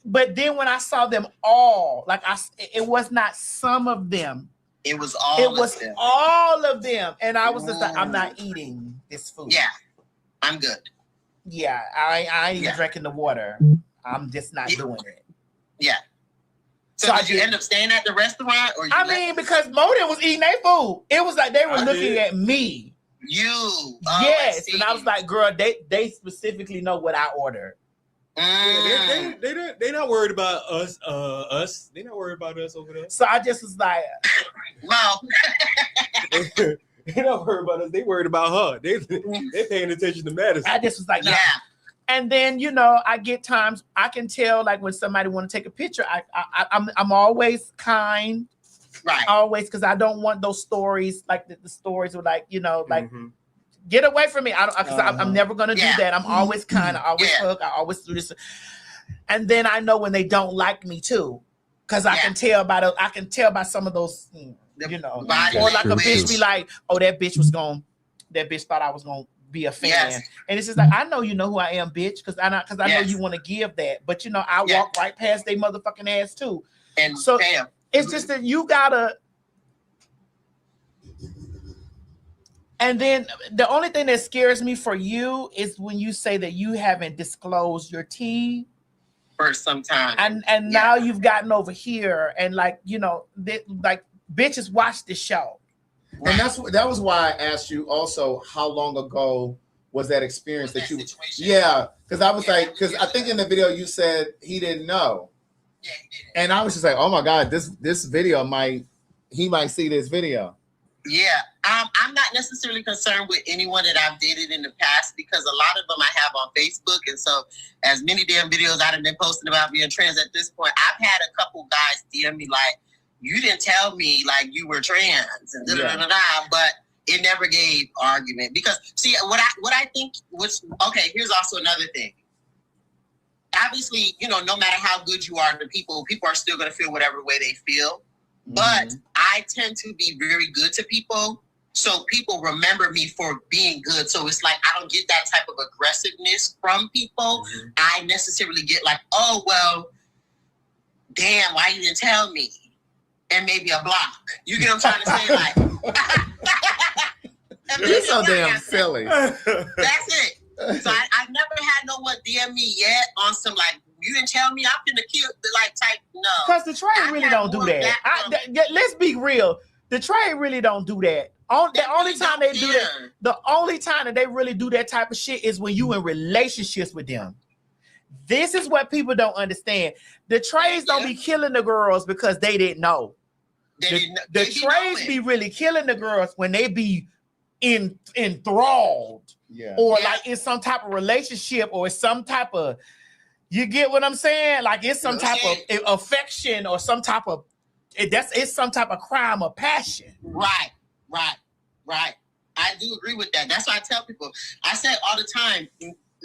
But then when I saw them all, it was not some of them. It was all. All of them, and I was just like, I'm not eating this food. Yeah, I'm good. Yeah, I ain't even drinking the water. I'm just not doing it. Yeah. So did you end up staying at the restaurant, or? Because Modin was eating their food. It was like they were looking at me. You. Yes, and I was like, girl, they specifically know what I ordered. Yeah, they not worried about us. They not worried about us over there. So I just was like, wow. They not worried about us. They worried about her. They paying attention to Madison. I just was like, yeah. And then I get times I can tell like when somebody want to take a picture. I'm always kind. Right. Always, because I don't want those stories like the stories with like get away from me. I'm never gonna do that. I'm always kind. I always hug. I always do this. And then I know when they don't like me too, because I can tell by some of those, or like a bitch be like, oh, that bitch thought I was gonna be a fan. Yes. And it's just like, I know you know who I am, bitch, because I know you want to give that, but I walk right past they motherfucking ass too. And so it's just that you gotta. And then the only thing that scares me for you is when you say that you haven't disclosed your tea for some time, and now you've gotten over here, and like bitches watch this show. And that was why I asked you also how long ago was that experience that you situation. Yeah, because I was like, because I think in the video you said he didn't know. Yeah, he didn't. And I was just like, oh my God, this video he might see this video. Yeah, I'm not necessarily concerned with anyone that I've dated in the past because a lot of them I have on Facebook, and so as many damn videos I've been posting about being trans at this point, I've had a couple guys DM me like, you didn't tell me like you were trans and but it never gave argument because see what I think here's also another thing. Obviously, no matter how good you are to people are still gonna feel whatever way they feel. But I tend to be very good to people, so people remember me for being good. So it's like I don't get that type of aggressiveness from people. I necessarily get like, oh, well, damn, why you didn't tell me? And maybe a block. You get what I'm trying to say? Like, you're so damn silly. That's it. So I've never had no one DM me yet on some like, you didn't tell me I'm gonna kill type. No, because the trade really don't do that. Let's be real. The trade really don't do that. The only time they do that, the only time that they really do that type of shit is when you in relationships with them. This is what people don't understand. The trades don't be killing the girls because they didn't know. The trades be really killing the girls when they be enthralled, Yeah. or like it's some type of relationship, or it's some type of, you get what I'm saying? Like it's some type of affection or some type of it's some type of crime or passion. Right. I do agree with that. That's why I tell people. I say all the time,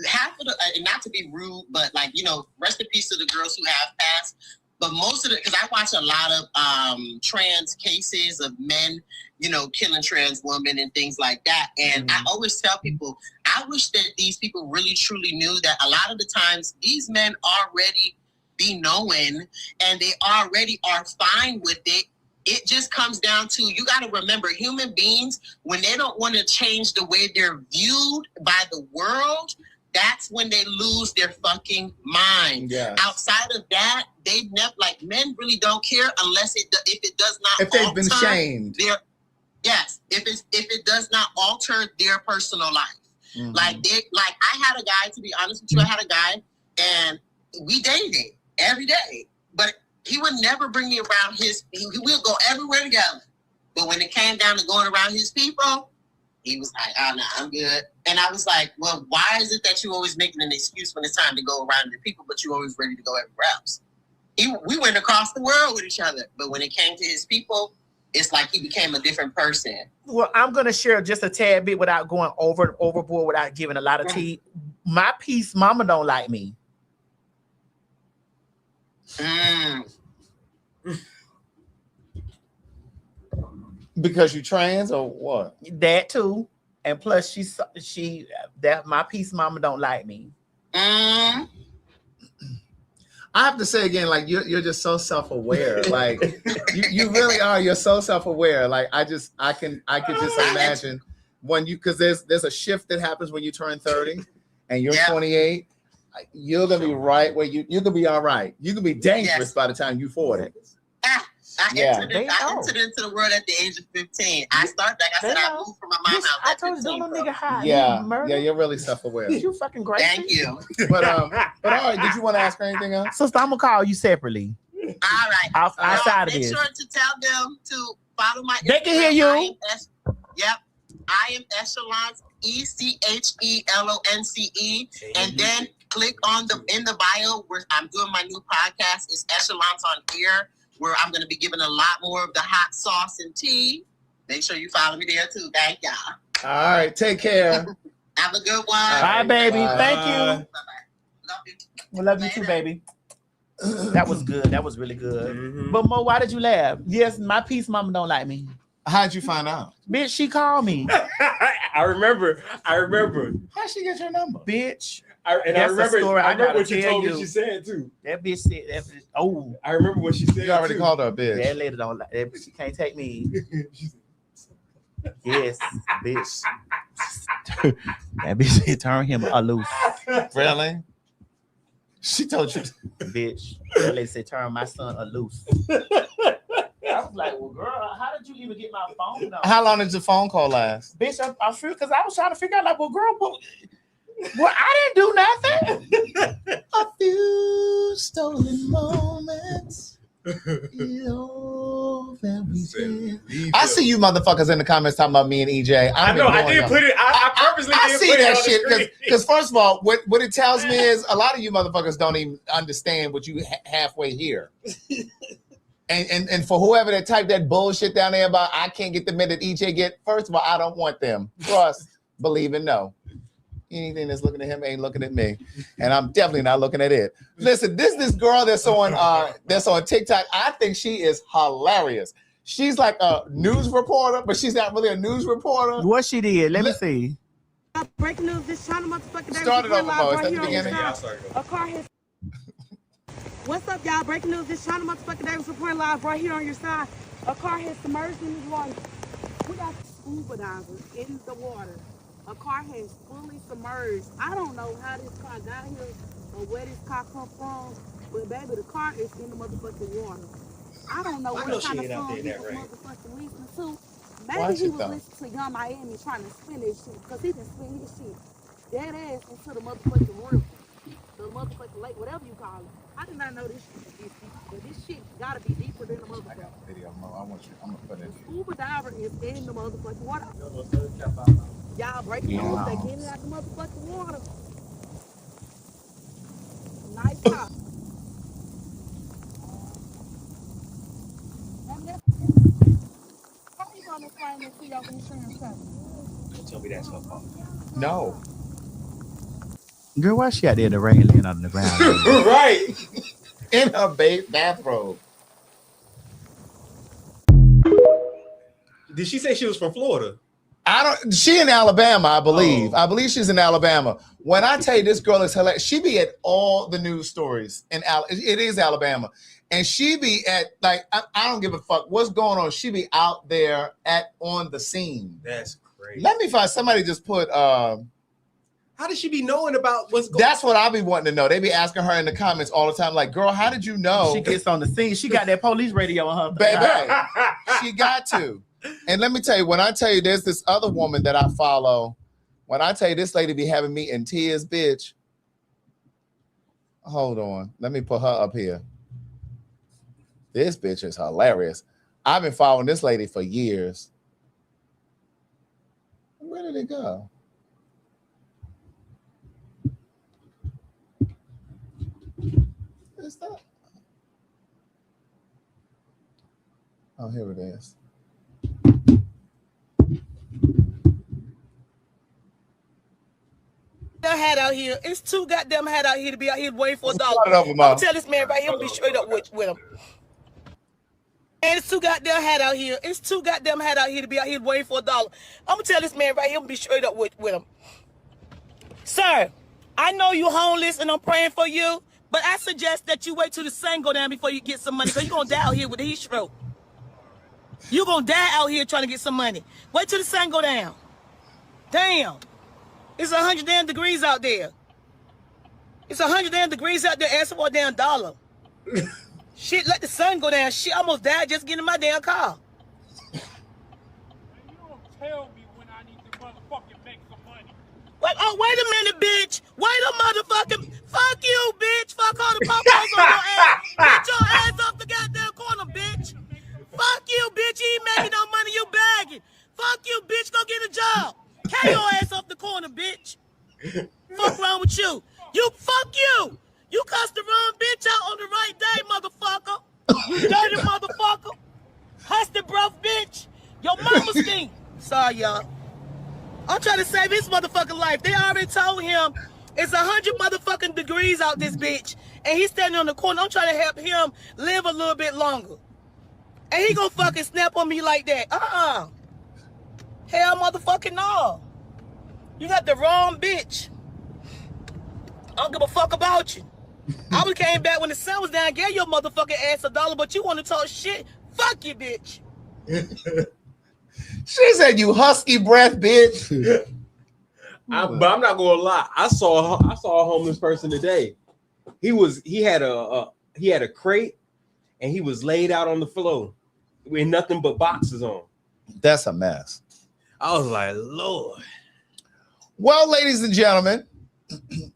half of the, and not to be rude, but like, you know, rest in peace to the girls who have passed. But most of the, because I watch a lot of trans cases of men, you know, killing trans women and things like that. And I always tell people, I wish that these people really truly knew that a lot of the times these men already be knowing and they already are fine with it. It just comes down to, you got to remember, human beings, when they don't want to change the way they're viewed by the world, that's when they lose their fucking mind. Yes. Outside of that, they never, like, men really don't care unless if it does not If they've been shamed. Yes, if it does not alter their personal life. Mm-hmm. Like I had a guy, to be honest with you, I had a guy and we dated every day, but he would never bring me around we would go everywhere together. But when it came down to going around his people, he was like, oh, no, I'm good. And I was like, well, why is it that you always making an excuse when it's time to go around your people, but you always ready to go everywhere else? We went across the world with each other. But when it came to his people, it's like he became a different person. Well, I'm going to share just a tad bit without going overboard, without giving a lot of tea. My piece, mama don't like me. Because you trans or what? That too. And plus that my piece mama don't like me. I have to say again, like you're just so self-aware. Like you really are. You're so self-aware. Like I could just imagine when because there's a shift that happens when you turn 30 and you're 28. You're gonna be right where you can be all right. You can be dangerous by the time you 40. I entered into the world at the age of 15. I moved from my mom's house. I told you, don't nigga hide. Yeah, you're really self-aware. You fucking great. Thank you. But all right, did you want to ask her anything else? Sister, I'm gonna call you separately. All right. Outside of this. Make sure to tell them to follow my Instagram. They can hear you. I am Echelons, ECHELONCE, and then click on in the bio where I'm doing my new podcast. It's Echelons on Air, where I'm going to be giving a lot more of the hot sauce and tea. Make sure you follow me there too. Thank y'all. All right, take care. Have a good one. Bye, baby. Bye. Thank you. Bye-bye. Love you. We love you too, baby. That was good. That was really good. But Mo, why did you laugh? Yes, my piece mama don't like me. How'd you find out? Bitch, she called me. I remember. How'd she get your number? Bitch. I remember what you told me she said too. That bitch said I remember what she said. You already called her a bitch. That lady don't like that. She can't take me. Yes, bitch. That bitch said turn him loose. Really? She told you, bitch. That lady said turn my son loose. I was like, well, girl, how did you even get my phone number? How long did the phone call last? Bitch, I feel because I was trying to figure out, like, well, girl, well, I didn't do nothing. A few stolen moments. I see you motherfuckers in the comments talking about me and EJ. I know, I did put it. I purposely did see put that it shit because first of all, what it tells me is a lot of you motherfuckers don't even understand what you halfway hear. And for whoever that typed that bullshit down there about I can't get the minute EJ get, first of all, I don't want them. Trust, believe, and know. Anything that's looking at him ain't looking at me, and I'm definitely not looking at it. Listen, this girl that's on TikTok. I think she is hilarious. She's like a news reporter, but she's not really a news reporter. What she did? Let me see. Breaking news this China motherfucking day. Started over, Mo. Is that the beginning? Yeah, a car has. What's up, y'all? Breaking news this China motherfucking day was reporting live right here on your side. A car has submerged in the water. We got scuba divers in the water. A car has fully submerged. I don't know how this car got here or where this car come from, but baby, the car is in the motherfucking water. I don't know what kind of song he was motherfucking listening to. Maybe he was listening to Young Miami trying to spin his shit, because he can spin his shit dead ass into the motherfucking river. the motherfucking lake, whatever you call it. I did not know this shit was this deep, but this shit gotta be deeper than the motherfucker. I got a video, Mo. I'm gonna put it. Scuba diver is in the motherfucking water. Y'all breaking the rules, they getting out the motherfucking water. Nice talk. How you gonna explain this to your insurance company? Don't tell me that's her fault. No. Girl, why she out there in the rain laying on the ground? Right. In her bathrobe. Did she say she was from Florida? She in Alabama, I believe. I believe she's in Alabama. When I tell you this girl is hilarious, she be at all the news stories it is Alabama. And she be at I don't give a fuck what's going on. She be out there on the scene. That's crazy. Let me find somebody just put how does she be knowing about what's going on? That's what I be wanting to know. They be asking her in the comments all the time, like, girl, how did you know? She gets on the scene. She got that police radio on her. Baby, she got to. And let me tell you, when I tell you there's this other woman that I follow, when I tell you this lady be having me in tears, bitch. Hold on. Let me put her up here. This bitch is hilarious. I've been following this lady for years. Where did it go? Is that? Oh, here it is. Hat out here. It's too goddamn hat out here to be out here waiting for $1. Start it over, I'm Ma. gonna tell this man right here, I'm gonna be straight up with him. And it's too goddamn hat out here. It's too goddamn hat out here to be out here waiting for $1. I'm gonna tell this man right here, I'm gonna be straight up with him. Sir, I know you homeless and I'm praying for you, but I suggest that you wait till the sun go down before you get some money, because you're gonna die out here with a heat stroke. You're gonna die out here trying to get some money. Wait till the sun go down. Damn. It's 100 damn degrees out there. It's 100 damn degrees out there asking for a damn $1. Shit, let the sun go down. Shit, I almost died just getting in my damn car. You don't tell me when I need to motherfucking make some money. Wait a minute, bitch. Wait a motherfucking... Fuck you, bitch. Fuck all the popos on your ass. Get your ass off the goddamn corner, bitch. Fuck you, bitch. You ain't making no money. You bagging. Fuck you, bitch. Go get a job. Carry your ass off the corner, bitch. Fuck wrong with you? Fuck you. You cussed the wrong bitch out on the right day, motherfucker. You dirty motherfucker. Husty breath, bitch. Your mama stink. Sorry, y'all. I'm trying to save his motherfucking life. They already told him it's 100 motherfucking degrees out this bitch. And he's standing on the corner. I'm trying to help him live a little bit longer. And he gonna fucking snap on me like that. Hell motherfucking no. You got the wrong bitch. I don't give a fuck about you. I would came back when the sun was down, gave your motherfucking ass $1, but you want to talk shit? Fuck you, bitch. She said, "You husky breath, bitch." But I'm not gonna lie. I saw a homeless person today. He had a crate, and he was laid out on the floor with nothing but boxes on. That's a mess. I was like, Lord. Well, ladies and gentlemen,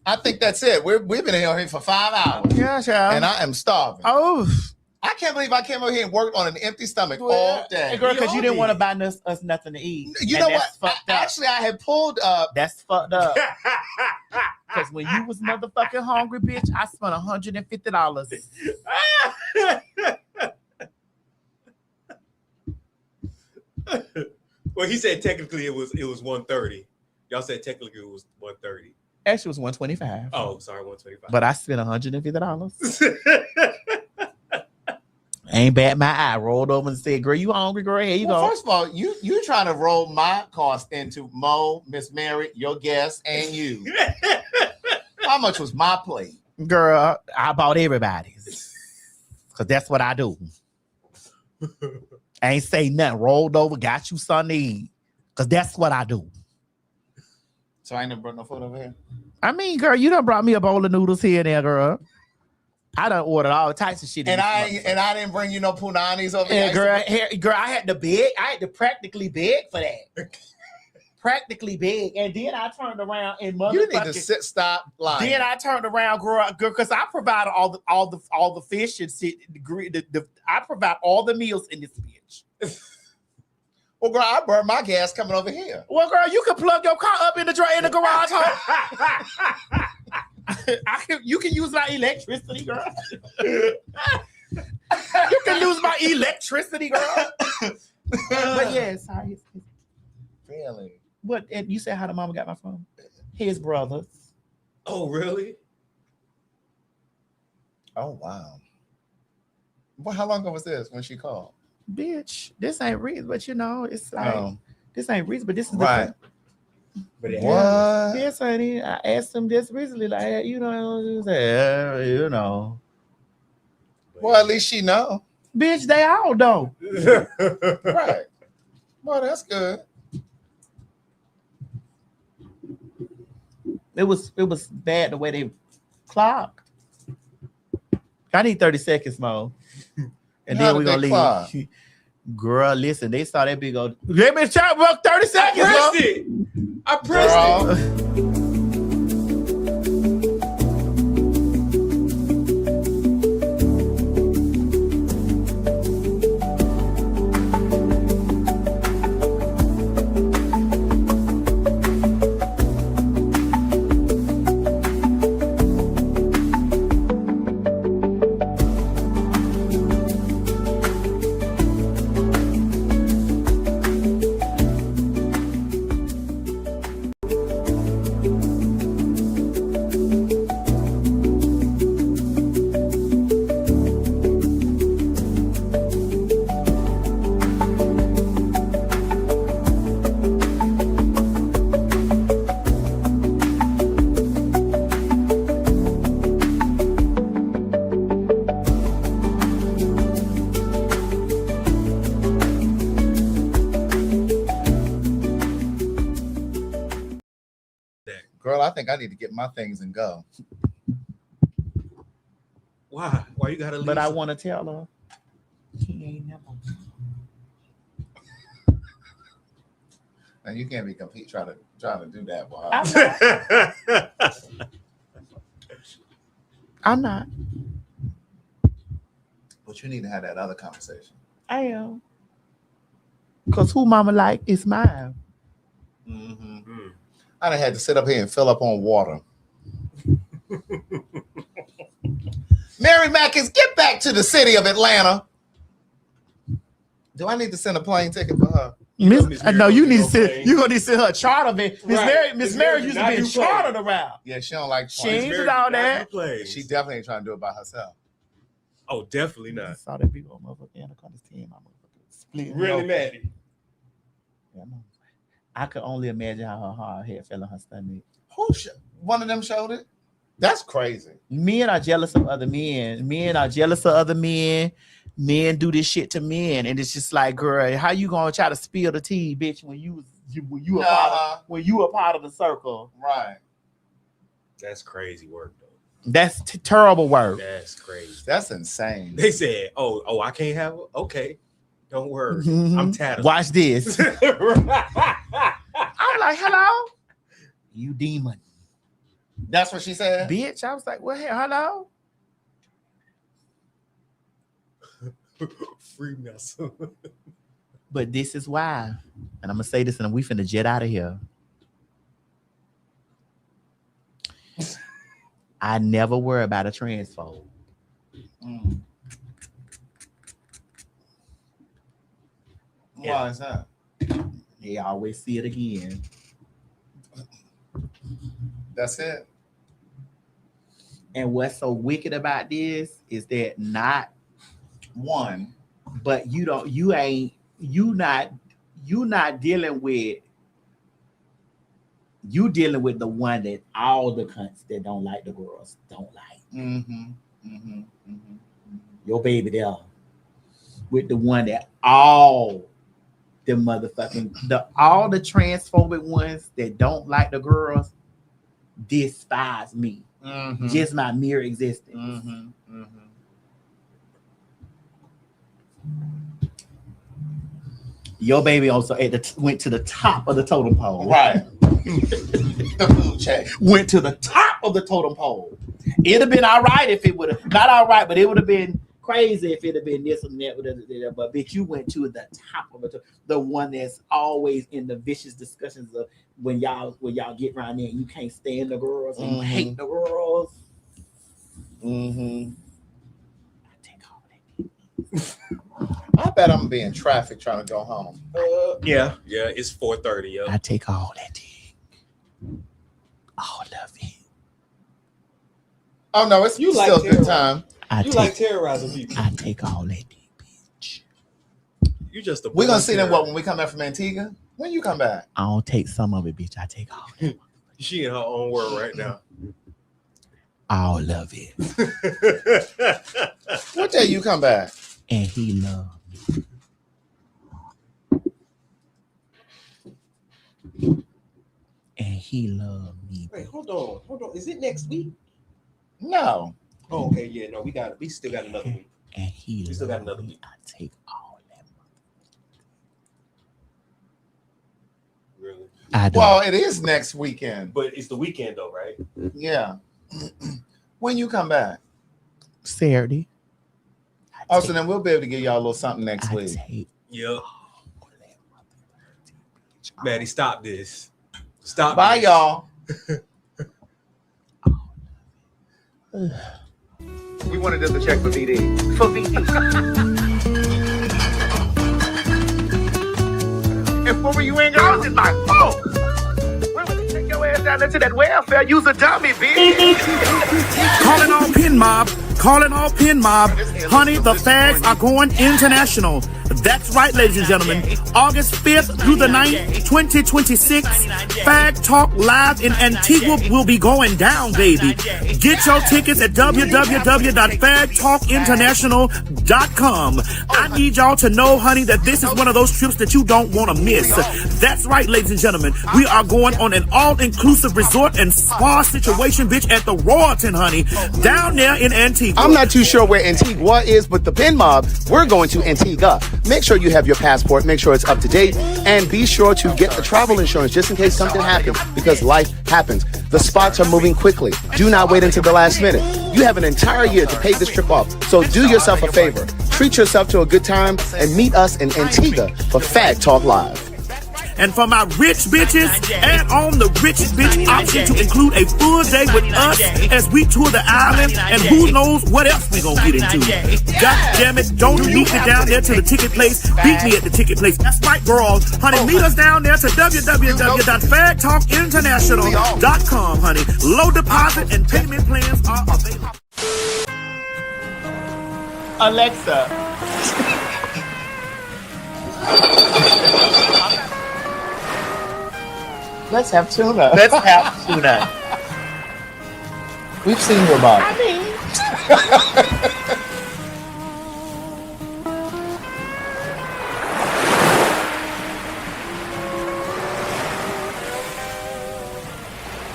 I think that's it. We've been here for 5 hours. Yeah, child. And I am starving. Oh. I can't believe I came over here and worked on an empty stomach all day. Hey, girl, because you didn't want to buy us nothing to eat. You know what? Actually, I had pulled up. That's fucked up. Because when you was motherfucking hungry, bitch, I spent $150. Well, he said technically it was 130. Y'all said technically it was 130. Actually, it was $125. Oh, sorry, 125. But I spent $150. Ain't bat my eye. Rolled over and said, "Girl, you hungry, girl? Here you go." First of all, you trying to roll my cost into Mo, Miss Mary, your guest, and you. How much was my plate? Girl, I bought everybody's. Because that's what I do. I ain't say nothing. Rolled over, got you something to eat. Because that's what I do. So I ain't never brought no food over here? I mean, girl, you done brought me a bowl of noodles here and there, girl. I done ordered all types of shit. And I didn't bring you no punanis over here. here. Girl, I had to beg. I had to practically beg for that. practically big. And then I turned around and You need to stop lying. Then I turned around, girl, because I provided all the fish and I provide all the meals in this bitch. Well, girl, I burned my gas coming over here. Well, girl, you can plug your car up in the garage. You can use my electricity, girl. You can use my electricity, girl. But yes, really. What? And you said how the mama got my phone? His brothers. Oh, really? Oh, wow. Well, how long ago was this when she called? Bitch, this ain't reason, but you know, it's like this ain't reason, but this is right. But what? Yes, honey. I asked him this recently, like, you know. Well, at least she know. Bitch, they all know. Right. Well, that's good. It was bad the way they clocked. I need 30 seconds, Mo. And then we're gonna leave. Clock? Girl, listen, they saw that big old. Let me try about 30 seconds. I pressed it. Girl, I think I need to get my things and go. Why? Why you gotta leave? But I want to tell her he ain't never. And you can't be trying to do that, boy. I'm not. But you need to have that other conversation. I am. Because who mama like is mine. Mm-hmm. I done had to sit up here and fill up on water. Mary Mackins, get back to the city of Atlanta. Do I need to send a plane ticket for her? No, you need to send. You gonna need to send her a charter. Miss Mary used to be chartered around. Yeah, she don't like. She ain't did all that. She definitely ain't trying to do it by herself. Oh, definitely not. I saw that big old motherfucker Anaconda's team. I'm split. Really, Maddie? Yeah, I could only imagine how her hard head fell on her stomach. One of them showed it? That's crazy. Men are jealous of other men. Men are jealous of other men. Men do this shit to men, and it's just like, girl, how you gonna try to spill the tea, bitch, when you a part of the circle? Right. That's crazy work, though. That's terrible work. That's crazy. That's insane. They said, "Oh, I can't have it." Okay, don't worry. Mm-hmm. I'm tattered. Watch this. I'm like, hello, you demon. That's what she said, bitch. I was like, well, hey, hello. Free mess. But this is why, and I'm gonna say this, and we finna jet out of here. I never worry about a transphobe. Why is that? They always see it again. That's it. And what's so wicked about this is that not one, but you not dealing with. You dealing with the one that all the cunts that don't like the girls don't like. Your baby there with the one that all the motherfucking all the transphobic ones that don't like the girls despise me. Just my mere existence. Your baby also went to the top of the totem pole. Right. The food chain. Went to the top of the totem pole. It'd have been all right if it would have, not all right, but it would have been crazy if it had been this and that. But bitch, you went to the top of it, the one that's always in the vicious discussions of when y'all get around there and you can't stand the girls and you hate the girls. I bet I'm gonna be in traffic trying to go home. Yeah, it's 4:30. Yo. I take all that dick. All of it. Oh no, it's You still like a good time. like terrorizing people. I take all that dick. You just a We're gonna see them when we come back from Antigua. When you come back? I don't take some of it, bitch. I take all of it. She in her own world right now. All of it. What day you come back? And he loved me. And he loved me. Wait, hold on. Is it next week? No. Oh, okay, yeah, no, we still got another week. And he We still got another week. I take all that. Really? I don't. Well, it is next weekend. But it's the weekend though, right? Yeah. When you come back? Saturday. Oh, so then we'll be able to give y'all a little something next week. Yep. Maddie, stop this. Stop. Bye, this. y'all. We wanted them to check for VD. For VD. And what were you in? I was in my phone. Where would you take your ass down into that welfare? Use a dummy, bitch. Calling all pin mob. Calling all pin mob. Honey, the fags are going international. That's right, ladies and gentlemen. August 5th through the 9th, 2026, PhagTawlk Live in Antigua will be going down, baby. Get your tickets at www.PhagTawlkinternational.com. I need y'all to know, honey, that this is one of those trips that you don't want to miss. That's right, ladies and gentlemen. We are going on an all-inclusive resort and spa situation, bitch, at the Royalton, honey, down there in Antigua. I'm not too sure where Antigua is, but the pin mob, we're going to Antigua. Make sure you have your passport, make sure it's up to date, and be sure to get the travel insurance just in case something happens, because life happens. The spots are moving quickly. Do not wait until the last minute. You have an entire year to pay this trip off, so do yourself a favor. Treat yourself to a good time and meet us in Antigua for PhagTawlk Live. And for my rich bitches, add on the rich bitch option to include a full day with us as we tour the island, and who knows what else we gonna get into. God damn it, don't meet me down there to the ticket place. Beat me at the ticket place. That's right, girls. Honey, meet us down there to www.PhagTawlkinternational.com, honey. Low deposit and payment plans are available. Alexa. Let's have tuna. Let's have tuna. We've seen your body.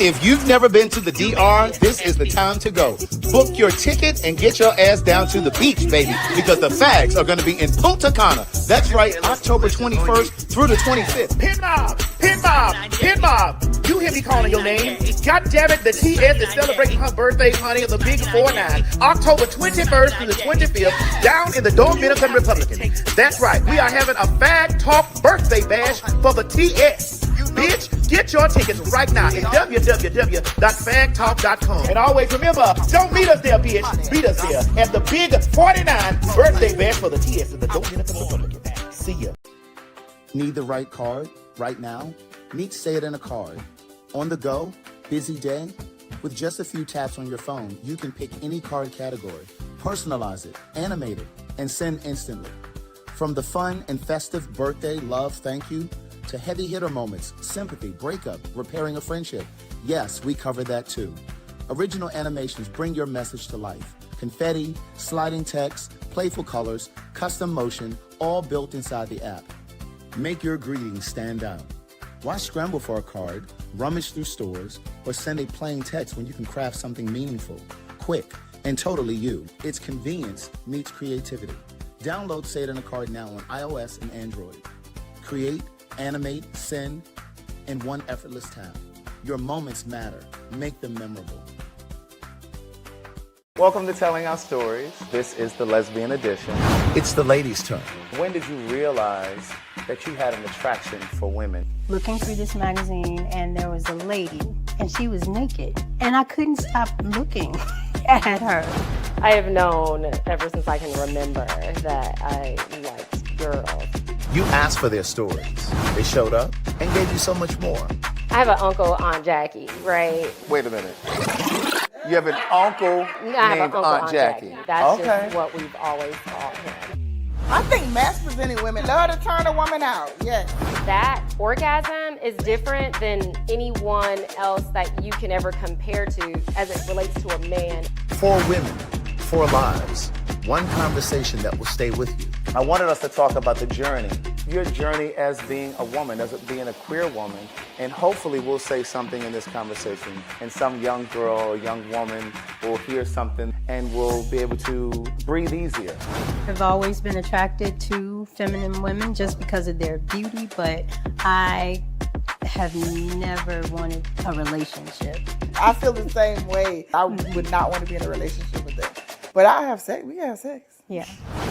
If you've never been to the DR, this is the time to go. Book your ticket and get your ass down to the beach, baby, because the fags are going to be in Punta Cana. That's right, October 21st through the 25th. Pin mob! Pin mob! Pin mob! You hear me calling your name. God damn it, the TS is celebrating her birthday, honey, of the big 4-9. October 21st through the 25th, down in the Dominican Republic. That's right, we are having a PhagTawlk birthday bash for the TS. Bitch, get your tickets right now at www.PhagTawlk.com. And always remember, don't meet us there, bitch. Meet us there at the big 49 birthday bash for the TS in the Dominican Republic. See ya. Need the right card right now? Meet Say It in a Card. On the go, busy day? With just a few taps on your phone, you can pick any card category, personalize it, animate it, and send instantly. From the fun and festive birthday, love, thank you, to heavy hitter moments, sympathy, breakup, repairing a friendship. Yes, we cover that too. Original animations bring your message to life. Confetti, sliding text, playful colors, custom motion, all built inside the app. Make your greetings stand out. Why scramble for a card, rummage through stores, or send a plain text when you can craft something meaningful, quick, and totally you? It's convenience meets creativity. Download Say It in a Card now on iOS and Android. Create, animate, send in one effortless tap. Your moments matter. Make them memorable. Welcome to Telling Our Stories. This is the lesbian edition. It's the ladies' turn. When did you realize that you had an attraction for women? Looking through this magazine, and there was a lady, and she was naked, and I couldn't stop looking at her. I have known ever since I can remember that I liked girls. You asked for their stories. They showed up and gave you so much more. I have an uncle, Aunt Jackie, right? Wait a minute. You have an uncle named Aunt Jackie. That's just what we've always called him. I think masculine women love to turn a woman out. Yes. That orgasm is different than anyone else that you can ever compare to as it relates to a man. 4 women, 4 lives, one conversation that will stay with you. I wanted us to talk about the journey, your journey as being a woman, as being a queer woman, and hopefully we'll say something in this conversation, and some young girl or young woman will hear something and will be able to breathe easier. I've always been attracted to feminine women just because of their beauty, but I have never wanted a relationship. I feel the same way. I would not want to be in a relationship with them. But I have sex. We have sex. Yeah.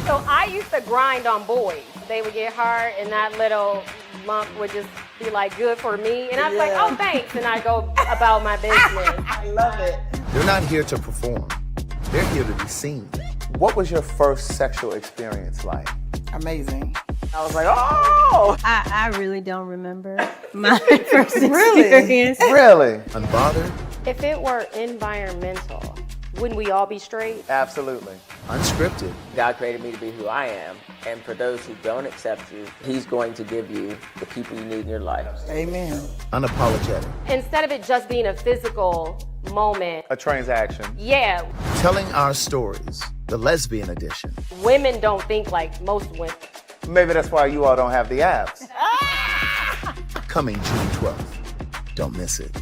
So I used to grind on boys. They would get hard and that little lump would just be like good for me. And I was like, oh, thanks. And I go about my business. I love it. They're not here to perform. They're here to be seen. What was your first sexual experience like? Amazing. I was like, oh! I really don't remember my first experience. Really? Unbothered? If it were environmental, wouldn't we all be straight? Absolutely. Unscripted. God created me to be who I am, and for those who don't accept you, He's going to give you the people you need in your life. Amen. Unapologetic. Instead of it just being a physical moment. A transaction. Yeah. Telling Our Stories, the lesbian edition. Women don't think like most women. Maybe that's why you all don't have the abs. Coming June 12th. Don't miss it.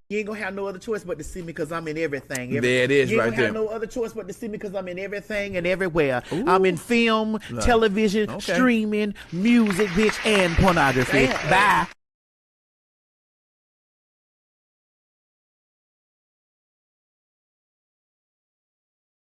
You ain't gonna have no other choice but to see me because I'm in everything. There it is, you ain't right gonna there. have no other choice but to see me because I'm in everything and everywhere. I'm in film, television, streaming, music, bitch, and pornography. Bye.